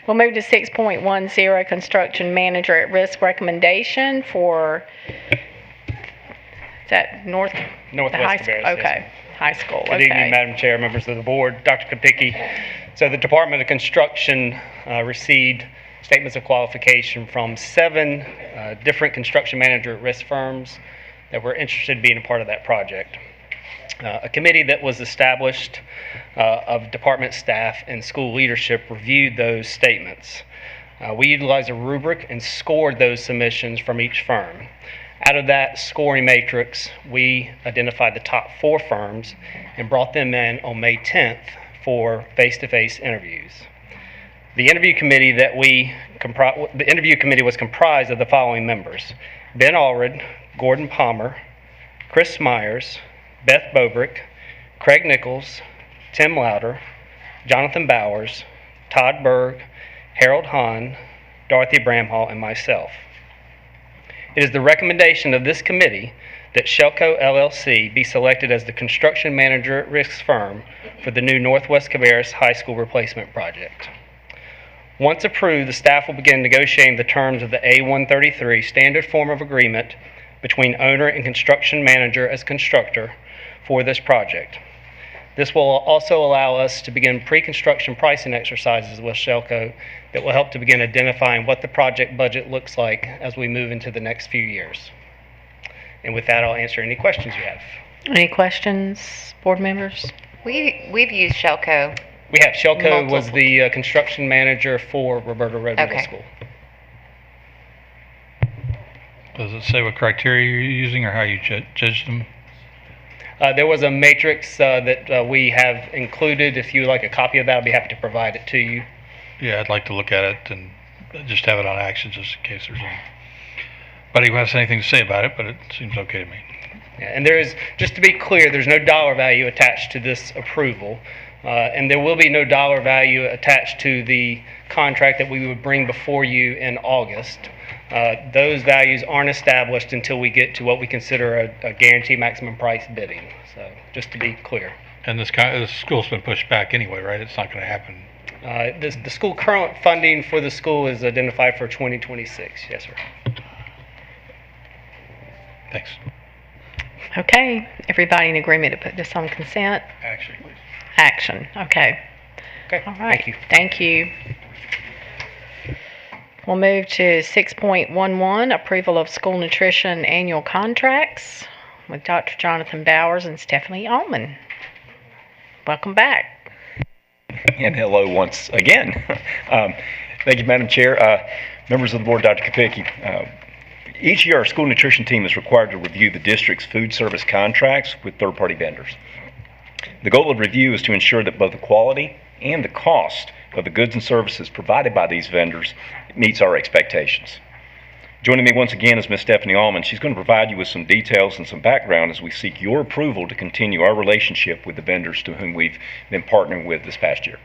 We'll move to 6.10, construction manager at risk recommendation for, is that Northwest high Cabarrus, school? Okay. High school. Good evening, Madam Chair, members of the board, Dr. Kopicki. So the Department of Construction received statements of qualification from 7 different construction manager at risk firms that were interested in being a part of that project. A committee that was established of department staff and school leadership reviewed those statements. We utilized a rubric and scored those submissions from each firm. Out of that scoring matrix, we identified the top 4 firms and brought them in on May 10th for face-to-face interviews. The interview committee was comprised of the following members: Ben Allred, Gordon Palmer, Chris Myers, Beth Bobrick, Craig Nichols, Tim Louder, Jonathan Bowers, Todd Berg, Harold Hahn, Dorothy Bramhall, and myself. It is the recommendation of this committee that Shelco LLC be selected as the construction manager at risk firm for the new Northwest Cabarrus High School replacement project. Once approved, the staff will begin negotiating the terms of the A133 standard form of agreement between owner and construction manager as constructor for this project. This will also allow us to begin pre-construction pricing exercises with Shelco that will help to begin identifying what the project budget looks like as we move into the next few years. And with that, I'll answer any questions you have. Any questions, board members? We've used Shelco. We have. Shelco was the construction manager for Roberta Road Middle School. Does it say what criteria you're using or how you judge them? There was a matrix that we have included. If you would like a copy of that, I'll be happy to provide it to you. Yeah, I'd like to look at it and just have it on action just in case there's anybody who has anything to say about it, but it seems okay to me. Yeah, and there is, just to be clear, there's no dollar value attached to this approval. And there will be no dollar value attached to the contract that we would bring before you in August. Those values aren't established until we get to what we consider a guaranteed maximum price bidding. So just to be clear. And this school's been pushed back anyway, right? It's not going to happen. The school current funding for the school is identified for 2026. Yes, sir. Thanks. Okay, everybody in agreement to put this on consent? Action, please. Action, okay. Okay, all right. thank you. Thank you. We'll move to 6.11, approval of school nutrition annual contracts with Dr. Jonathan Bowers and Stephanie Allman. Welcome back. And hello once again. Thank you, Madam Chair. Members of the board, Dr. Kopicki. Each year, our school nutrition team is required to review the district's food service contracts with third-party vendors. The goal of review is to ensure that both the quality and the cost of the goods and services provided by these vendors meets our expectations. Joining me once again is Ms. Stephanie Allman. She's going to provide you with some details and some background as we seek your approval to continue our relationship with the vendors to whom we've been partnering with this past year.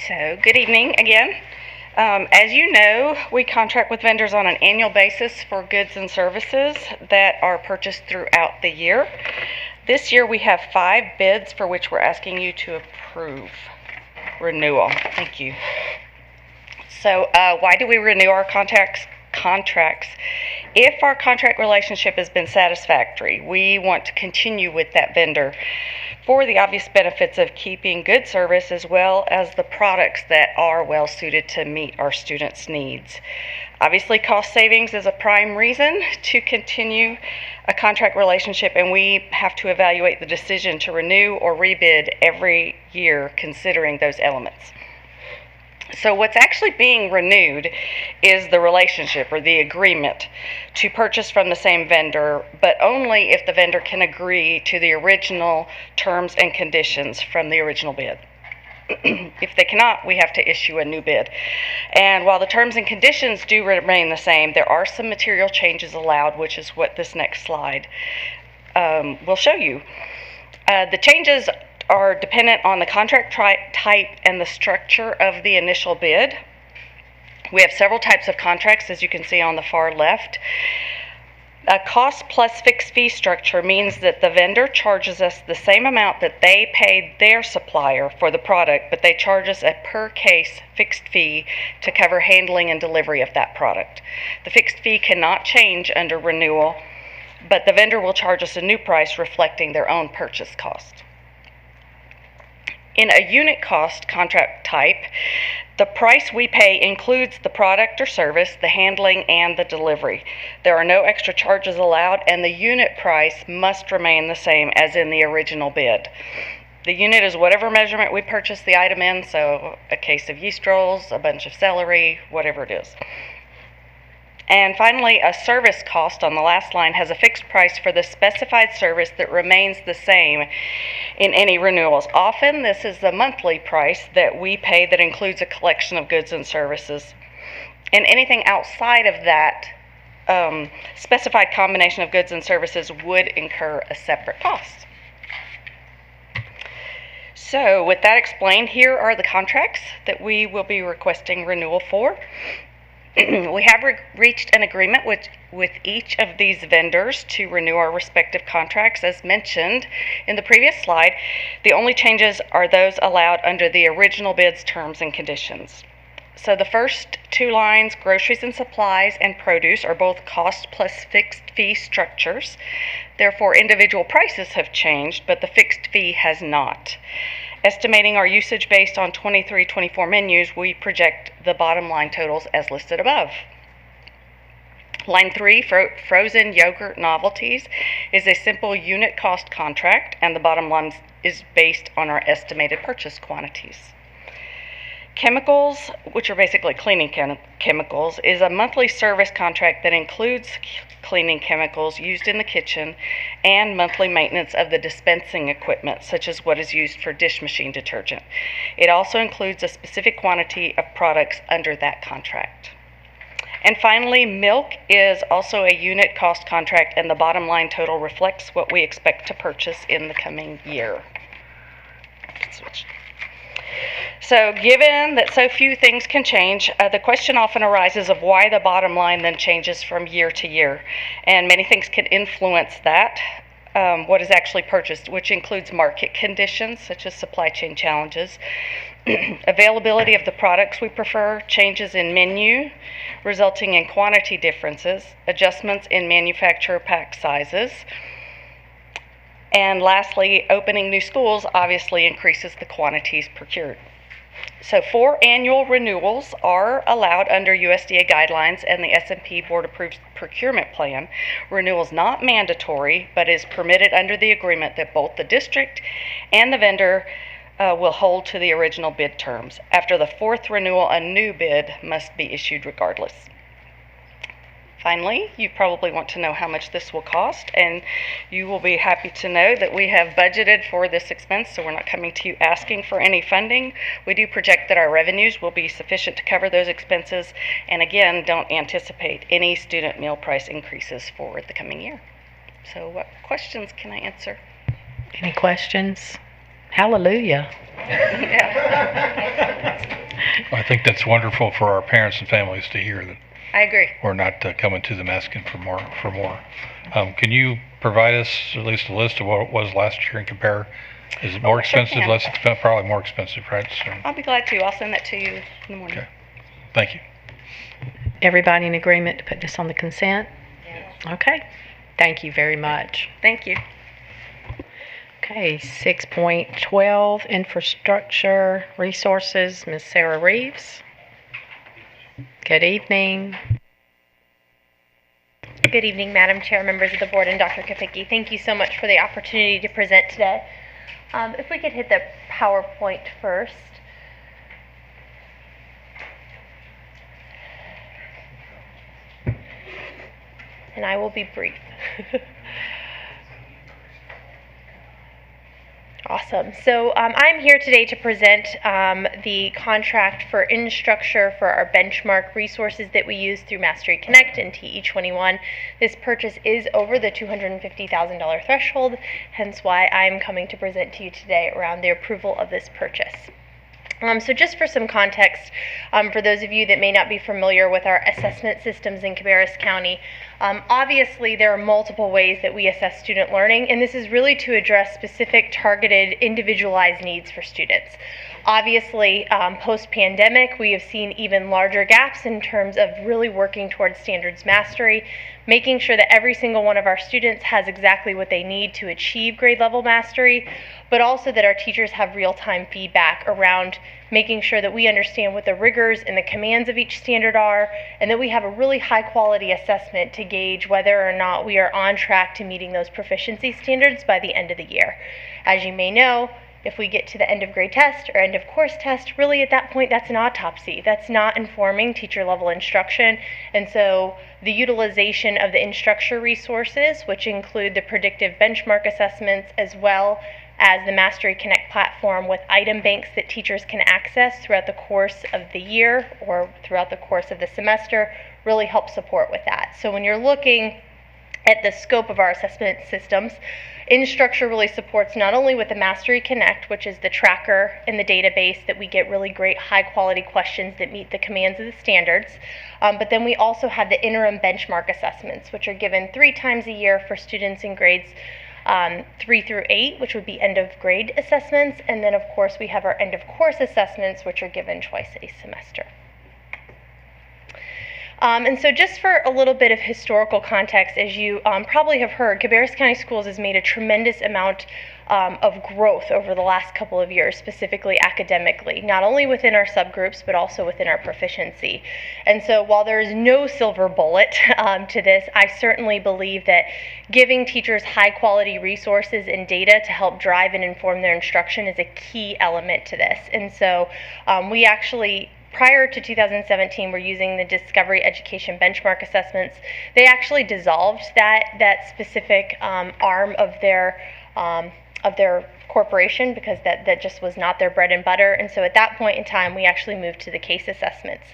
So, good evening again. As you know, we contract with vendors on an annual basis for goods and services that are purchased throughout the year. This year we have 5 bids for which we're asking you to approve renewal. Thank you. So why do we renew our contracts? If our contract relationship has been satisfactory, we want to continue with that vendor for the obvious benefits of keeping good service as well as the products that are well suited to meet our students' needs. Obviously, cost savings is a prime reason to continue a contract relationship, and we have to evaluate the decision to renew or rebid every year considering those elements. So what's actually being renewed is the relationship or the agreement to purchase from the same vendor, but only if the vendor can agree to the original terms and conditions from the original bid. If they cannot, we have to issue a new bid. And while the terms and conditions do remain the same, there are some material changes allowed, which is what this next slide will show you. The changes are dependent on the contract type and the structure of the initial bid. We have several types of contracts, as you can see on the far left. A cost plus fixed fee structure means that the vendor charges us the same amount that they paid their supplier for the product, but they charge us a per case fixed fee to cover handling and delivery of that product. The fixed fee cannot change under renewal, but the vendor will charge us a new price reflecting their own purchase cost. In a unit cost contract type, the price we pay includes the product or service, the handling, and the delivery. There are no extra charges allowed, and the unit price must remain the same as in the original bid. The unit is whatever measurement we purchase the item in, so a case of yeast rolls, a bunch of celery, whatever it is. And finally, a service cost on the last line has a fixed price for the specified service that remains the same in any renewals. Often, this is the monthly price that we pay that includes a collection of goods and services. And anything outside of that specified combination of goods and services would incur a separate cost. So with that explained, here are the contracts that we will be requesting renewal for. We have reached an agreement with each of these vendors to renew our respective contracts. As mentioned in the previous slide, the only changes are those allowed under the original bid's terms and conditions. So the first two lines, groceries and supplies and produce, are both cost plus fixed fee structures. Therefore, individual prices have changed, but the fixed fee has not. Estimating our usage based on 23-24 menus, we project the bottom line totals as listed above. Line 3, frozen yogurt novelties, is a simple unit cost contract, and the bottom line is based on our estimated purchase quantities. Chemicals, which are basically cleaning chemicals, is a monthly service contract that includes cleaning chemicals used in the kitchen and monthly maintenance of the dispensing equipment, such as what is used for dish machine detergent. It also includes a specific quantity of products under that contract. And finally, milk is also a unit cost contract, and the bottom line total reflects what we expect to purchase in the coming year. Switch. So given that so few things can change, the question often arises of why the bottom line then changes from year to year. And many things can influence that, what is actually purchased, which includes market conditions such as supply chain challenges, availability of the products we prefer, changes in menu resulting in quantity differences, adjustments in manufacturer pack sizes, and lastly, opening new schools obviously increases the quantities procured. So 4 annual renewals are allowed under USDA guidelines and the S&P Board Approved Procurement Plan. Renewal is not mandatory, but is permitted under the agreement that both the district and the vendor will hold to the original bid terms. After the 4th renewal, a new bid must be issued regardless. Finally, you probably want to know how much this will cost, and you will be happy to know that we have budgeted for this expense, so we're not coming to you asking for any funding. We do project that our revenues will be sufficient to cover those expenses, and again, don't anticipate any student meal price increases for the coming year. So what questions can I answer? Any questions? Hallelujah. I think that's wonderful for our parents and families to hear that. I agree. We're not coming to them asking for more. Can you provide us at least a list of what it was last year and compare? Is it more expensive, sure less expensive? Probably more expensive, right? So, I'll be glad to. I'll send that to you in the morning. Okay. Thank you. Everybody in agreement to put this on the consent? Yes. Okay. Thank you very much. Thank you. Okay, 6.12, infrastructure resources, Ms. Sarah Reeves. Good evening. Good evening, Madam Chair, members of the board, and Dr. Kopicki. Thank you so much for the opportunity to present today. If we could hit the PowerPoint first. And I will be brief. Awesome. So I'm here today to present the contract for infrastructure for our benchmark resources that we use through Mastery Connect and TE21. This purchase is over the $250,000 threshold, hence why I'm coming to present to you today around the approval of this purchase. So just for some context, for those of you that may not be familiar with our assessment systems in Cabarrus County, obviously there are multiple ways that we assess student learning, and this is really to address specific, targeted, individualized needs for students. Obviously, post-pandemic, we have seen even larger gaps in terms of really working towards standards mastery, making sure that every single one of our students has exactly what they need to achieve grade level mastery, but also that our teachers have real-time feedback around making sure that we understand what the rigors and the commands of each standard are, and that we have a really high-quality assessment to gauge whether or not we are on track to meeting those proficiency standards by the end of the year. As you may know, if we get to the end of grade test or end of course test, really at that point that's an autopsy. That's not informing teacher level instruction. And so the utilization of the infrastructure resources, which include the predictive benchmark assessments as well as the Mastery Connect Connect platform with item banks that teachers can access throughout the course of the year or throughout the course of the semester really helps support with that. So when you're looking at the scope of our assessment systems, InStructure really supports not only with the Mastery Connect, which is the tracker and the database that we get really great high quality questions that meet the commands of the standards, but then we also have the interim benchmark assessments, which are given 3 times a year for students in grades 3 through 8, which would be end of grade assessments, and then of course we have our end of course assessments, which are given twice a semester. And so just for a little bit of historical context, as you probably have heard, Cabarrus County Schools has made a tremendous amount of growth over the last couple of years, specifically academically, not only within our subgroups, but also within our proficiency. And so while there is no silver bullet to this, I certainly believe that giving teachers high quality resources and data to help drive and inform their instruction is a key element to this. And so we actually, prior to 2017, we're using the Discovery Education Benchmark Assessments. They actually dissolved that specific arm of their corporation because that just was not their bread and butter. And so at that point in time, we actually moved to the case assessments.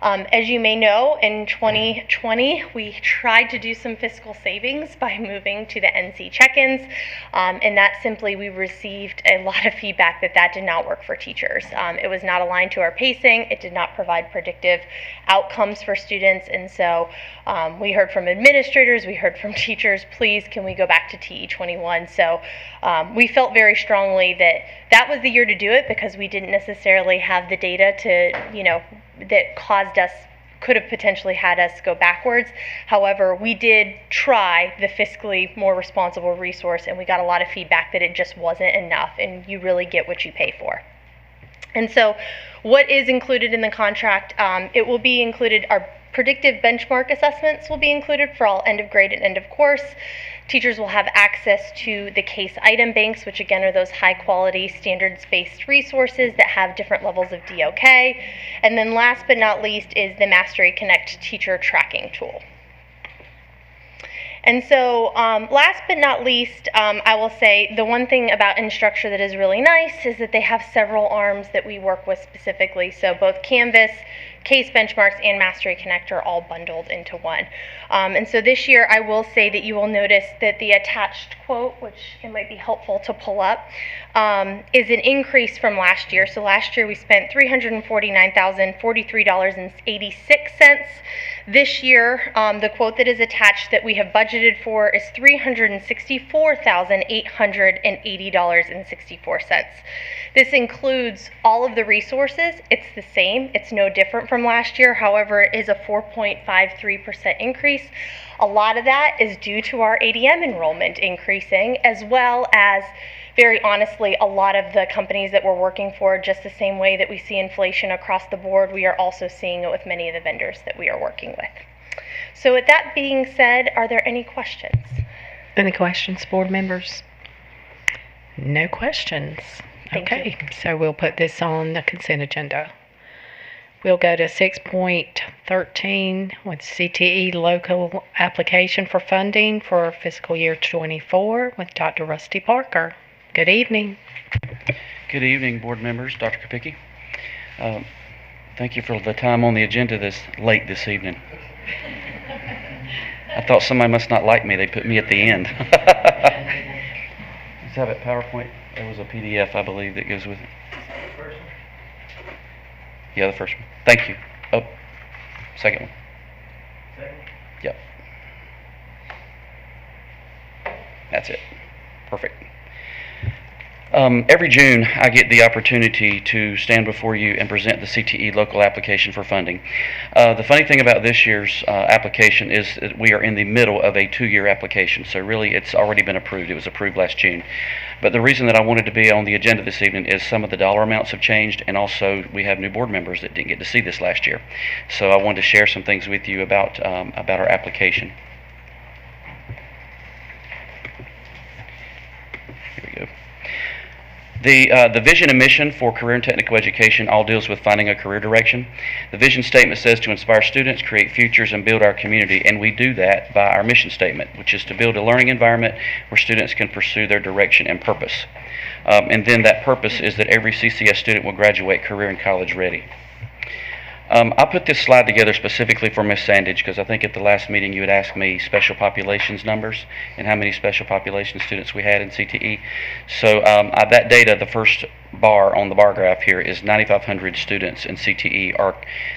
As you may know, in 2020, we tried to do some fiscal savings by moving to the NC check-ins, and that simply, we received a lot of feedback that did not work for teachers. It was not aligned to our pacing. It did not provide predictive outcomes for students, and so we heard from administrators, we heard from teachers, please, can we go back to TE21? So we felt very strongly that was the year to do it because we didn't necessarily have the data to, that could have potentially had us go backwards. However, we did try the fiscally more responsible resource, and we got a lot of feedback that it just wasn't enough, and you really get what you pay for. And so what is included in the contract? It will be included, our predictive benchmark assessments will be included for all end of grade and end of course. Teachers will have access to the case item banks, which again are those high quality standards-based resources that have different levels of DOK. And then last but not least is the Mastery Connect teacher tracking tool. And so last but not least, I will say the one thing about InStructure that is really nice is that they have several arms that we work with specifically. So both Canvas, Case Benchmarks, and Mastery Connect are all bundled into one. And so this year I will say that you will notice that the attached quote, which it might be helpful to pull up, is an increase from last year. So last year we spent $349,043.86. This year, the quote that is attached that we have budgeted for is $364,880.64. This includes all of the resources. It's the same. It's no different from last year. However, it is a 4.53% increase. A lot of that is due to our ADM enrollment increasing, as well as, very honestly, a lot of the companies that we're working for, just the same way that we see inflation across the board, we are also seeing it with many of the vendors that we are working with. So with that being said, are there any questions? Any questions, board members? No questions. Okay, so we'll put this on the consent agenda. We'll go to 6.13 with CTE local application for funding for fiscal year 24 with Dr. Rusty Parker. Good evening. Good evening, board members, Dr. Kopicki. Thank you for the time on the agenda this late this evening. I thought somebody must not like me. They put me at the end. Let's have it PowerPoint. There was a PDF, I believe, that goes with it. Yeah, the first one. Thank you. Oh, second one. Yep. That's it. Perfect. Every June, I get the opportunity to stand before you and present the CTE local application for funding. The funny thing about this year's application is that we are in the middle of a 2-year application, so really it's already been approved. It was approved last June. But the reason that I wanted to be on the agenda this evening is some of the dollar amounts have changed, and also we have new board members that didn't get to see this last year. So I wanted to share some things with you about our application. Here we go. The vision and mission for career and technical education all deals with finding a career direction. The vision statement says to inspire students, create futures, and build our community, and we do that by our mission statement, which is to build a learning environment where students can pursue their direction and purpose. And then that purpose is that every CCS student will graduate career and college ready. I put this slide together specifically for Ms. Sandage because I think at the last meeting you had asked me special populations numbers and how many special population students we had in CTE. So that data, the first bar on the bar graph here, is 9,500 students in CTE are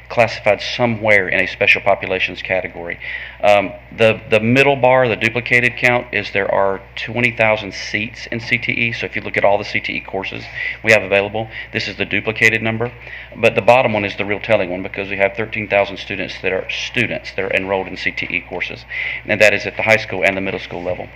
classified somewhere in a special populations category. The middle bar, the duplicated count, is there are 20,000 seats in CTE. So if you look at all the CTE courses we have available, this is the duplicated number. But the bottom one is the real telling one because we have 13,000 students that are enrolled in CTE courses, and that is at the high school and the middle school level.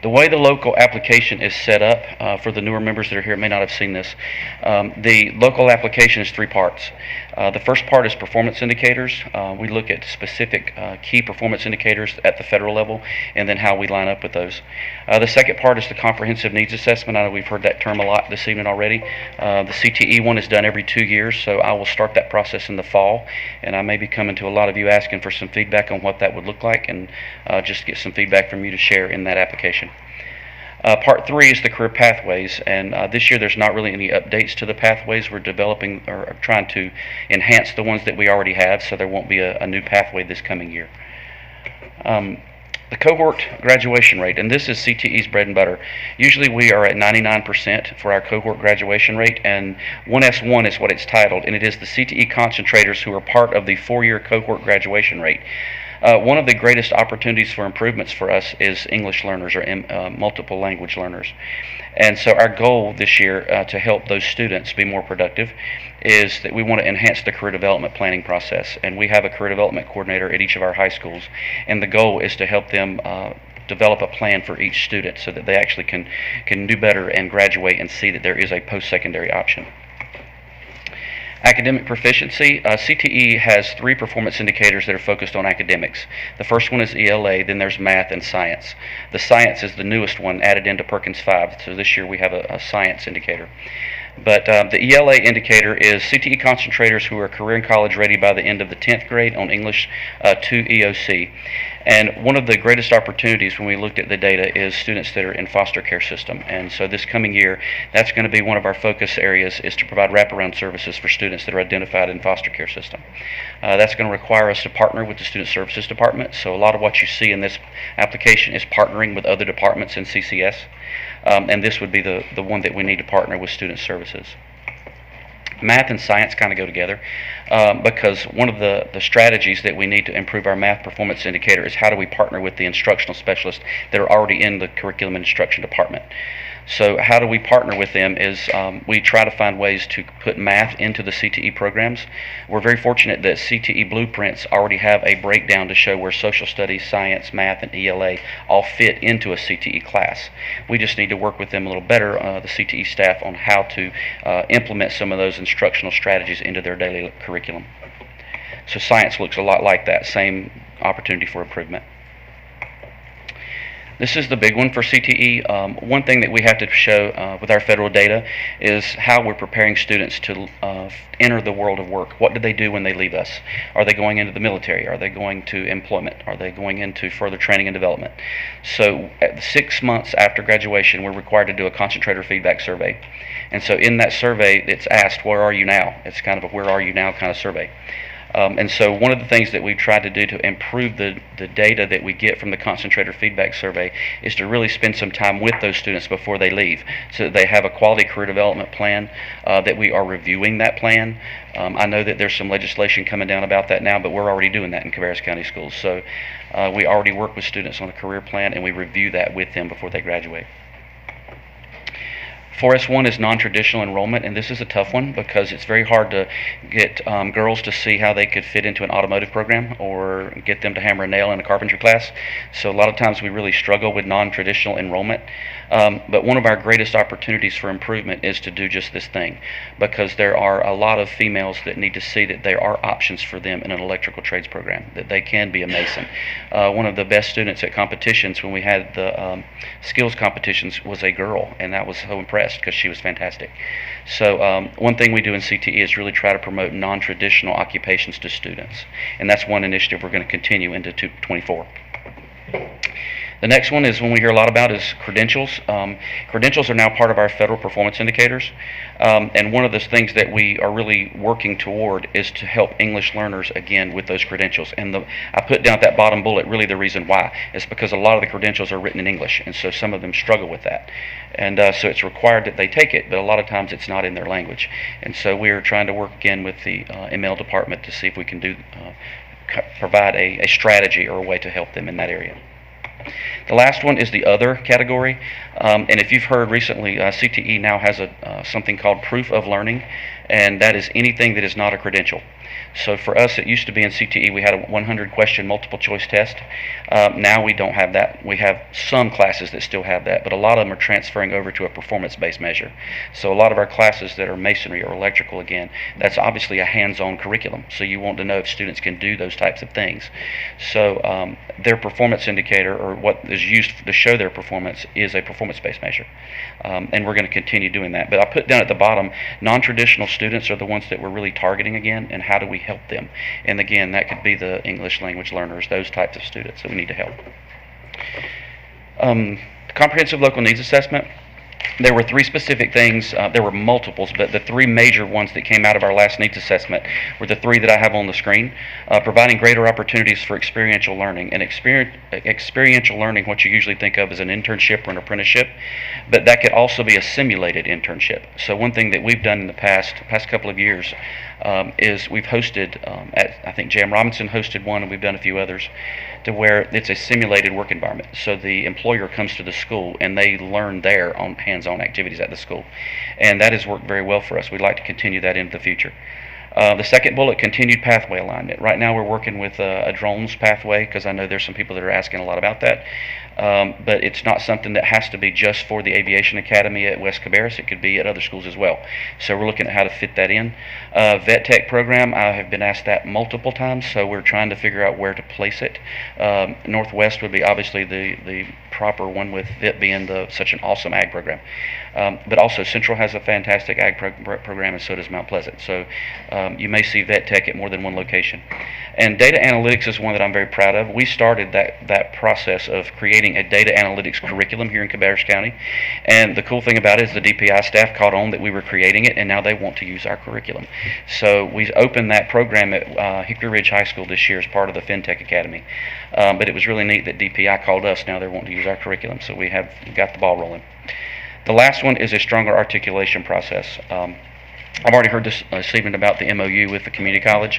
The way the local application is set up, for the newer members that are here may not have seen this, the local application is 3 parts. The first part is performance indicators. We look at specific key performance indicators at the federal level and then how we line up with those. The second part is the comprehensive needs assessment. I know we've heard that term a lot this evening already. The CTE one is done every 2 years, so I will start that process in the fall, and I may be coming to a lot of you asking for some feedback on what that would look like, and just get some feedback from you to share in that application. Part 3 is the career pathways, and this year there's not really any updates to the pathways. We're developing or trying to enhance the ones that we already have, so there won't be a new pathway this coming year. The cohort graduation rate, and this is CTE's bread and butter. Usually we are at 99% for our cohort graduation rate, and 1S1 is what it's titled, and it is the CTE concentrators who are part of the 4-year cohort graduation rate. One of the greatest opportunities for improvements for us is English learners or multiple language learners. And so our goal this year to help those students be more productive is that we want to enhance the career development planning process. And we have a career development coordinator at each of our high schools. And the goal is to help them develop a plan for each student so that they actually can do better and graduate and see that there is a post-secondary option. Academic proficiency, CTE has 3 performance indicators that are focused on academics. The first one is ELA, then there's math and science. The science is the newest one added into Perkins 5, so this year we have a science indicator. But the ELA indicator is CTE concentrators who are career and college ready by the end of the 10th grade on English 2 EOC. And one of the greatest opportunities when we looked at the data is students that are in foster care system. And so this coming year, that's going to be one of our focus areas, is to provide wraparound services for students that are identified in foster care system. That's going to require us to partner with the Student Services Department. So a lot of what you see in this application is partnering with other departments in CCS. And this would be the one that we need to partner with Student Services. Math and science kind of go together because one of the strategies that we need to improve our math performance indicator is how do we partner with the instructional specialists that are already in the curriculum and instruction department. So how do we partner with them is we try to find ways to put math into the CTE programs. We're very fortunate that CTE blueprints already have a breakdown to show where social studies, science, math, and ELA all fit into a CTE class. We just need to work with them a little better, the CTE staff, on how to implement some of those instructional strategies into their daily curriculum. So science looks a lot like that, same opportunity for improvement. This is the big one for CTE. One thing that we have to show with our federal data is how we're preparing students to enter the world of work. What do they do when they leave us? Are they going into the military? Are they going to employment? Are they going into further training and development? So at 6 months after graduation, we're required to do a concentrator feedback survey. And so in that survey, it's asked, where are you now? It's kind of a where are you now kind of survey. And so one of the things that we've tried to do to improve the data that we get from the concentrator feedback survey is to really spend some time with those students before they leave so that they have a quality career development plan, that we are reviewing that plan. I know that there's some legislation coming down about that now, but we're already doing that in Cabarrus County Schools. So we already work with students on a career plan, and we review that with them before they graduate. 4S1 is non-traditional enrollment, and this is a tough one because it's very hard to get girls to see how they could fit into an automotive program or get them to hammer a nail in a carpentry class. So a lot of times we really struggle with non-traditional enrollment. But one of our greatest opportunities for improvement is to do just this thing, because there are a lot of females that need to see that there are options for them in an electrical trades program, that they can be a mason. One of the best students at competitions when we had the skills competitions was a girl, and that was so impressive because she was fantastic. So one thing we do in CTE is really try to promote non-traditional occupations to students, and that's one initiative we're going to continue into 2024. The next one is one we hear a lot about is credentials. Credentials are now part of our federal performance indicators. And one of those things that we are really working toward is to help English learners again with those credentials. And I put down at that bottom bullet really the reason why. It's because a lot of the credentials are written in English, and so some of them struggle with that. And so it's required that they take it, but a lot of times it's not in their language. And so we are trying to work again with the ML department to see if we can provide a strategy or a way to help them in that area. The last one is the other category, and if you've heard recently, CTE now has something called proof of learning, and that is anything that is not a credential. So for us, it used to be in CTE we had a 100 question multiple choice test. Now we don't have that. We have some classes that still have that, but a lot of them are transferring over to a performance-based measure. So a lot of our classes that are masonry or electrical, again, that's obviously a hands-on curriculum. So you want to know if students can do those types of things. So their performance indicator, or what is used to show their performance, is a performance-based measure. And we're going to continue doing that. But I put down at the bottom, non-traditional students are the ones that we're really targeting again, and how do we help them? And again, that could be the English language learners, those types of students that we need to help. Comprehensive local needs assessment. There were three specific things. There were multiples, but the three major ones that came out of our last needs assessment were the three that I have on the screen. Providing greater opportunities for experiential learning. And experiential learning, what you usually think of as an internship or an apprenticeship, but that could also be a simulated internship. So one thing that we've done in the past couple of years is we've hosted, I think J.M. Robinson hosted one, and we've done a few others, to where it's a simulated work environment. So the employer comes to the school and they learn their own hands-on activities at the school. And that has worked very well for us. We'd like to continue that into the future. The second bullet, continued pathway alignment. Right now we're working with a drones pathway, because I know there's some people that are asking a lot about that. But it's not something that has to be just for the Aviation Academy at West Cabarrus. It could be at other schools as well. So we're looking at how to fit that in. Vet Tech program, I have been asked that multiple times, so we're trying to figure out where to place it. Northwest would be obviously the proper one, with it being such an awesome ag program. But also Central has a fantastic ag program, and so does Mount Pleasant. So you may see Vet Tech at more than one location. And data analytics is one that I'm very proud of. We started that process of creating a data analytics curriculum here in Cabarrus County. And the cool thing about it is the DPI staff caught on that we were creating it, and now they want to use our curriculum. So we opened that program at Hickory Ridge High School this year as part of the FinTech Academy. But it was really neat that DPI called us. Now they're wanting to use our curriculum, so we have got the ball rolling. The last one is a stronger articulation process. I've already heard this evening about the MOU with the community college,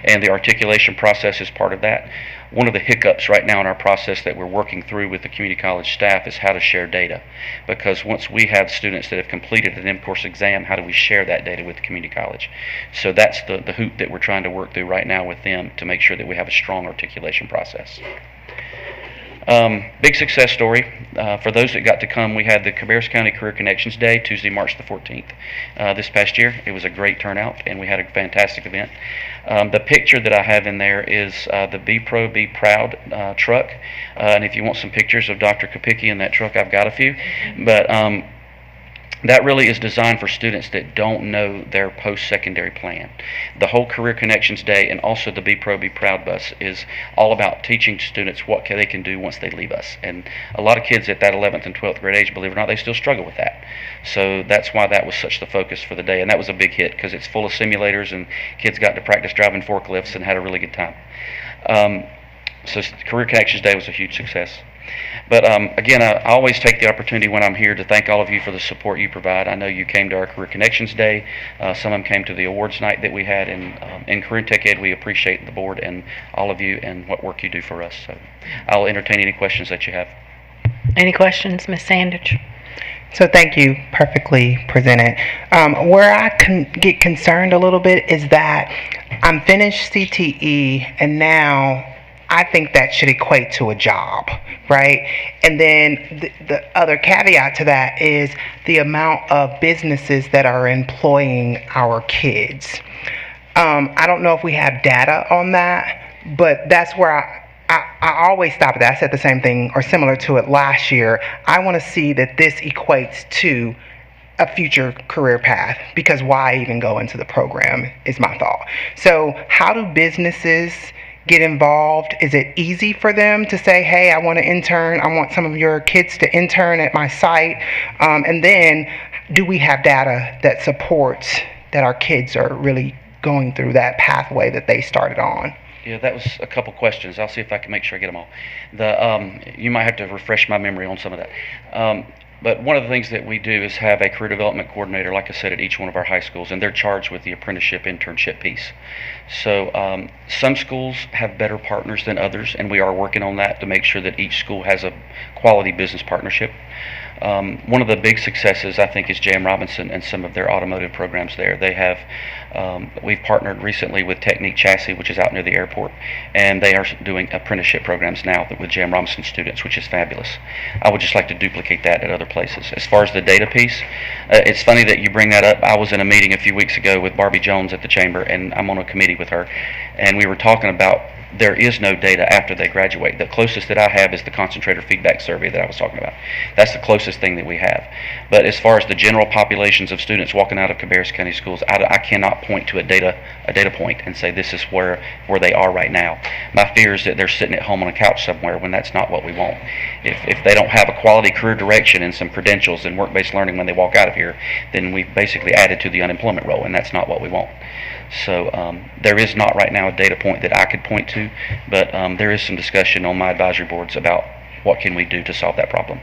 and the articulation process is part of that. One of the hiccups right now in our process that we're working through with the community college staff is how to share data. Because once we have students that have completed an in-course exam, how do we share that data with the community college? So that's the hoop that we're trying to work through right now with them to make sure that we have a strong articulation process. Big success story. For those that got to come, we had the Cabarrus County Career Connections Day, Tuesday, March the 14th, this past year. It was a great turnout, and we had a fantastic event. The picture that I have in there is the Be Pro, Be Proud truck. And if you want some pictures of Dr. Kopicki in that truck, I've got a few. But that really is designed for students that don't know their post-secondary plan. The whole Career Connections Day and also the Be Pro, Be Proud bus is all about teaching students what they can do once they leave us. And a lot of kids at that 11th and 12th grade age, believe it or not, they still struggle with that. So that's why that was such the focus for the day. And that was a big hit because it's full of simulators, and kids got to practice driving forklifts and had a really good time. So Career Connections Day was a huge success. But again, I always take the opportunity when I'm here to thank all of you for the support you provide. I know you came to our Career Connections Day. Some of them came to the awards night that we had in Career Tech Ed. We appreciate the board and all of you and what work you do for us. So I'll entertain any questions that you have. Any questions, Ms. Sandage? So thank you, perfectly presented. Where I can get concerned a little bit is that I'm finished CTE, and now I think that should equate to a job, right? And then the other caveat to that is the amount of businesses that are employing our kids. I don't know if we have data on that, but that's where I always stop at that. I said the same thing or similar to it last year. I want to see that this equates to a future career path, because why even go into the program is my thought. So how do businesses get involved? Is it easy for them to say, hey, I want to intern, I want some of your kids to intern at my site? And then, do we have data that supports that our kids are really going through that pathway that they started on? Yeah, that was a couple questions. I'll see if I can make sure I get them all. You might have to refresh my memory on some of that. But one of the things that we do is have a career development coordinator, like I said, at each one of our high schools, and they're charged with the apprenticeship internship piece. So some schools have better partners than others, and we are working on that to make sure that each school has a quality business partnership. One of the big successes, I think, is J.M. Robinson and some of their automotive programs there. They have, we've partnered recently with Technique Chassis, which is out near the airport, and they are doing apprenticeship programs now with J.M. Robinson students, which is fabulous. I would just like to duplicate that at other places. As far as the data piece, it's funny that you bring that up. I was in a meeting a few weeks ago with Barbie Jones at the Chamber, and I'm on a committee with her, and we were talking about there is no data after they graduate. The closest that I have is the concentrator feedback survey that I was talking about. That's the closest thing that we have. But as far as the general populations of students walking out of Cabarrus County schools, I cannot point to a data point and say this is where they are right now. My fear is that they're sitting at home on a couch somewhere when that's not what we want. If they don't have a quality career direction and some credentials and work-based learning when they walk out of here, then we've basically added to the unemployment roll, and that's not what we want. So there is not right now a data point that I could point to, but there is some discussion on my advisory boards about what can we do to solve that problem.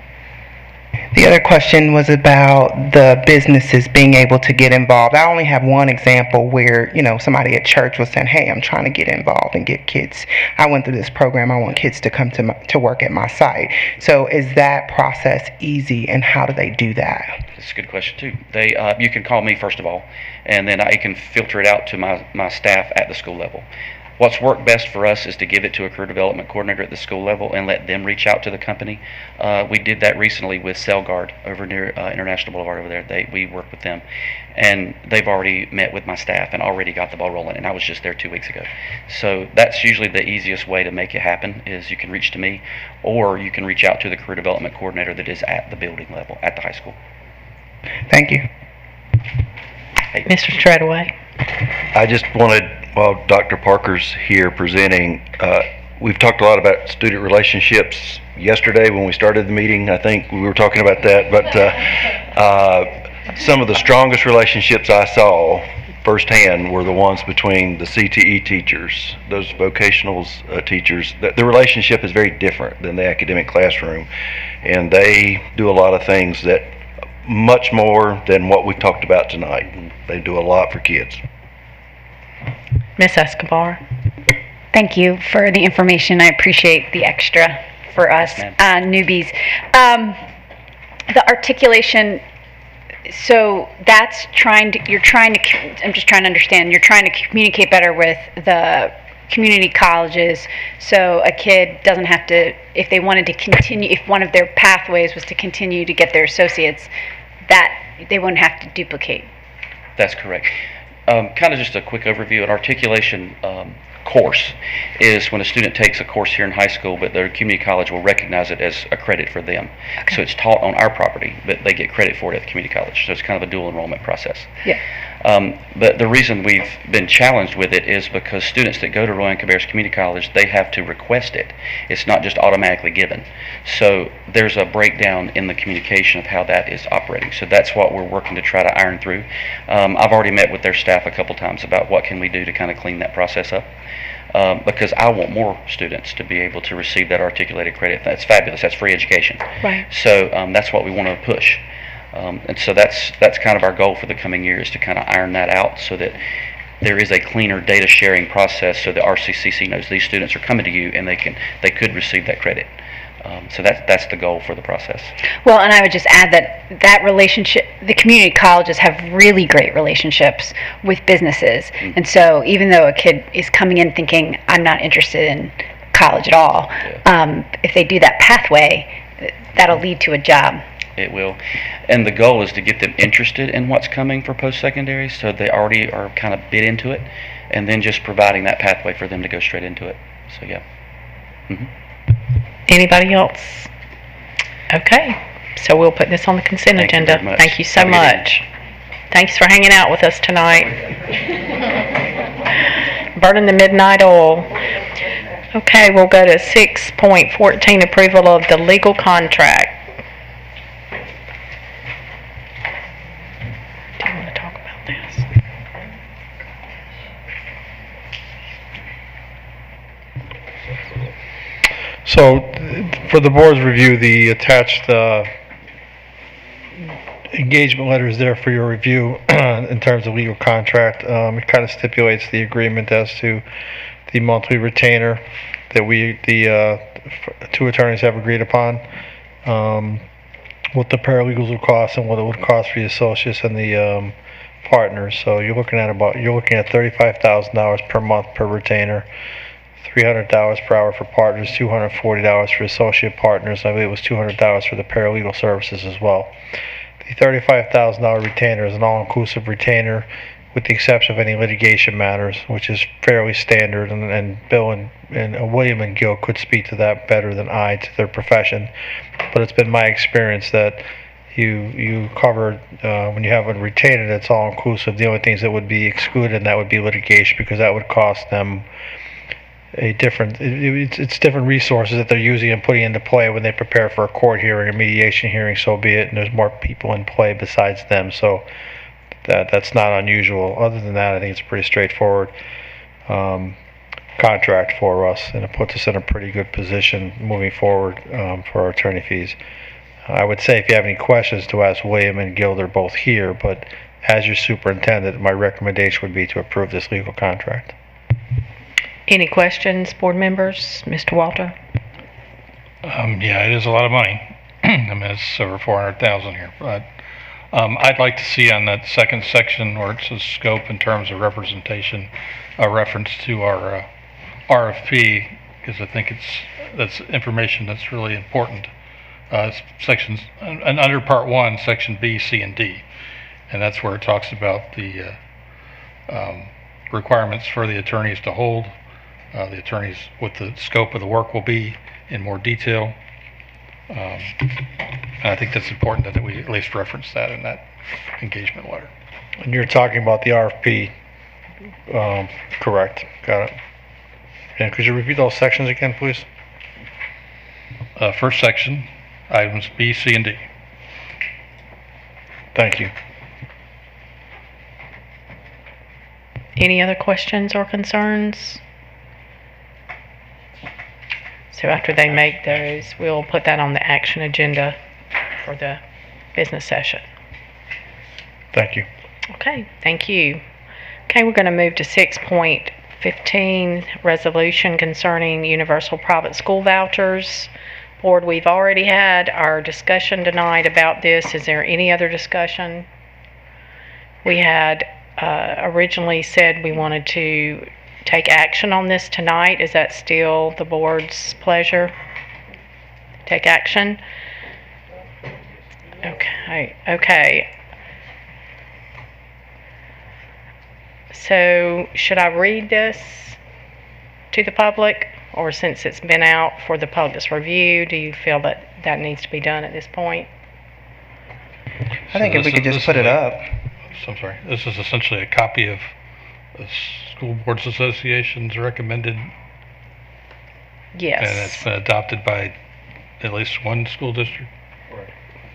The other question was about the businesses being able to get involved. I only have one example where, somebody at church was saying, hey, I'm trying to get involved and get kids. I went through this program. I want kids to come to work at my site. So is that process easy, and how do they do that? That's a good question, too. You can call me, first of all, and then I can filter it out to my staff at the school level. What's worked best for us is to give it to a career development coordinator at the school level and let them reach out to the company. We did that recently with CellGuard over near International Boulevard over there. We worked with them, and they've already met with my staff and already got the ball rolling, and I was just there 2 weeks ago. So that's usually the easiest way to make it happen, is you can reach to me, or you can reach out to the career development coordinator that is at the building level, at the high school. Thank you. Hey. Mr. Treadaway. I just wanted, while Dr. Parker's here presenting, we've talked a lot about student relationships yesterday when we started the meeting. I think we were talking about that, but some of the strongest relationships I saw firsthand were the ones between the CTE teachers, those vocationals teachers. The relationship is very different than the academic classroom, and they do a lot of things that much more than what we've talked about tonight. They do a lot for kids. Ms. Escobar. Thank you for the information. I appreciate the extra for us newbies. The articulation, so that's I'm just trying to understand, you're trying to communicate better with the community colleges, so a kid doesn't have to, if they wanted to continue, if one of their pathways was to continue to get their associates, that they wouldn't have to duplicate. That's correct. Kind of just a quick overview. An articulation course is when a student takes a course here in high school, but their community college will recognize it as a credit for them. Okay. So it's taught on our property, but they get credit for it at the community college. So it's kind of a dual enrollment process. Yeah. But the reason we've been challenged with it is because students that go to Roy and Cabarrus Community College, they have to request it. It's not just automatically given. So there's a breakdown in the communication of how that is operating. So that's what we're working to try to iron through. I've already met with their staff a couple times about what can we do to kind of clean that process up. Because I want more students to be able to receive that articulated credit. That's fabulous. That's free education. Right. So that's what we want to push. And so that's kind of our goal for the coming year, is to kind of iron that out so that there is a cleaner data sharing process, so that RCCC knows these students are coming to you and they could receive that credit. So that's the goal for the process. Well, and I would just add that relationship, the community colleges have really great relationships with businesses. Mm-hmm. And so even though a kid is coming in thinking, I'm not interested in college at all, if they do that pathway, that'll lead to a job. It will. And the goal is to get them interested in what's coming for post-secondary, so they already are kind of bit into it, and then just providing that pathway for them to go straight into it. So, yeah. Mm-hmm. Anybody else? Okay. So we'll put this on the consent agenda. Thank you so much. Thanks for hanging out with us tonight. Burning the midnight oil. Okay, we'll go to 6.14, approval of the legal contract. Do you want to talk about this? So, for the board's review, the attached engagement letter is there for your review in terms of legal contract. It kind of stipulates the agreement as to the monthly retainer that the two attorneys have agreed upon, what the paralegals will cost and what it would cost for the associates and the partners. So you're looking at $35,000 per month per retainer. $300 per hour for partners, $240 for associate partners. I believe it was $200 for the paralegal services as well. The $35,000 retainer is an all-inclusive retainer with the exception of any litigation matters, which is fairly standard, and Bill and William and Gil could speak to that better than I to their profession. But it's been my experience that you cover, when you have a retainer that's all-inclusive, the only things that would be excluded, and that would be litigation, because that would cost them it's different resources that they're using and putting into play when they prepare for a court hearing or mediation hearing, so be it, and there's more people in play besides them, so that's not unusual. Other than that, I think it's a pretty straightforward contract for us, and it puts us in a pretty good position moving forward for our attorney fees. I would say if you have any questions to ask William and Gil, they're both here, but as your superintendent, my recommendation would be to approve this legal contract. Any questions, board members? Mr. Walter? Yeah, it is a lot of money. I mean, it's over $400,000 here, but I'd like to see on that second section where it says scope in terms of representation, a reference to our RFP, because I think that's information that's really important. Sections and under Part 1, Section B, C, and D, and that's where it talks about the requirements for the attorneys to hold. The attorneys, what the scope of the work will be in more detail. And I think that's important that we at least reference that in that engagement letter. And you're talking about the RFP, correct? Got it. And could you repeat those sections again, please? First section, items B, C, and D. Thank you. Any other questions or concerns? So after they make those, we'll put that on the action agenda for the business session. Thank you. Okay, thank you. Okay, we're going to move to 6.15, resolution concerning universal private school vouchers. Board, we've already had our discussion tonight about this. Is there any other discussion? We had originally said we wanted to take action on this tonight. Is that still the board's pleasure? Take action? Okay. So, should I read this to the public? Or since it's been out for the public's review, do you feel that that needs to be done at this point? I think if we could just put it up. I'm sorry. This is essentially a copy of the School Boards Association's recommended. Yes. And it's been adopted by at least one school district?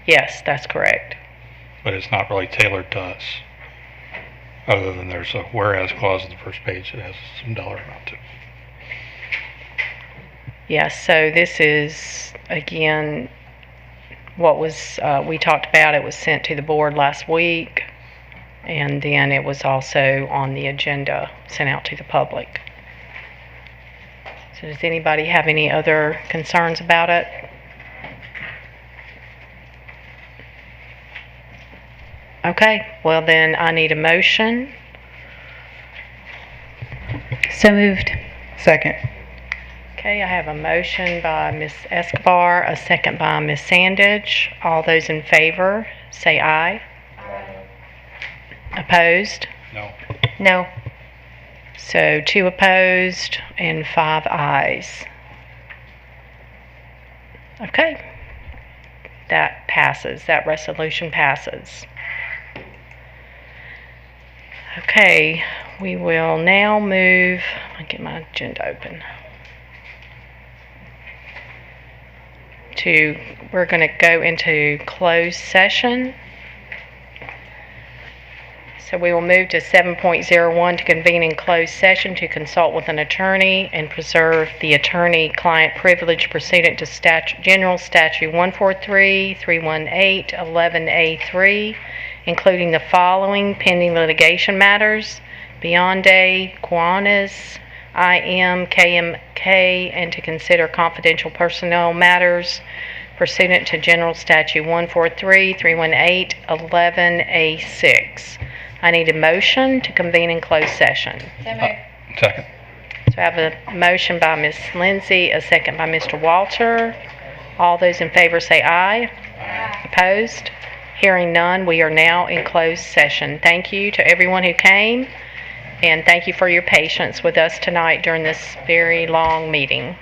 Yes, that's correct. But it's not really tailored to us. Other than there's a whereas clause on the first page that has some dollar amount to it. Yes, so this is, again, what was we talked about. It was sent to the board last week, and then it was also on the agenda, sent out to the public. So does anybody have any other concerns about it? Okay, well then I need a motion. So moved. Second. Okay, I have a motion by Ms. Escobar, a second by Ms. Sandage. All those in favor, say aye. Aye. Opposed? No. No. So 2 opposed and 5 ayes. Okay. That passes. That resolution passes. Okay, we will now move. I'll get my agenda open. we're going to go into closed session. So we will move to 7.01 to convene in closed session to consult with an attorney and preserve the attorney-client privilege pursuant to General Statute 143, 318, 11A3, including the following pending litigation matters: Beyonde, Kiwanis, I am, KMK, and to consider confidential personnel matters pursuant to General Statute 143, 318, 11A6. I need a motion to convene in closed session. Second. So I have a motion by Ms. Lindsay, a second by Mr. Walter. All those in favor say aye. Aye. Opposed? Hearing none, we are now in closed session. Thank you to everyone who came, and thank you for your patience with us tonight during this very long meeting.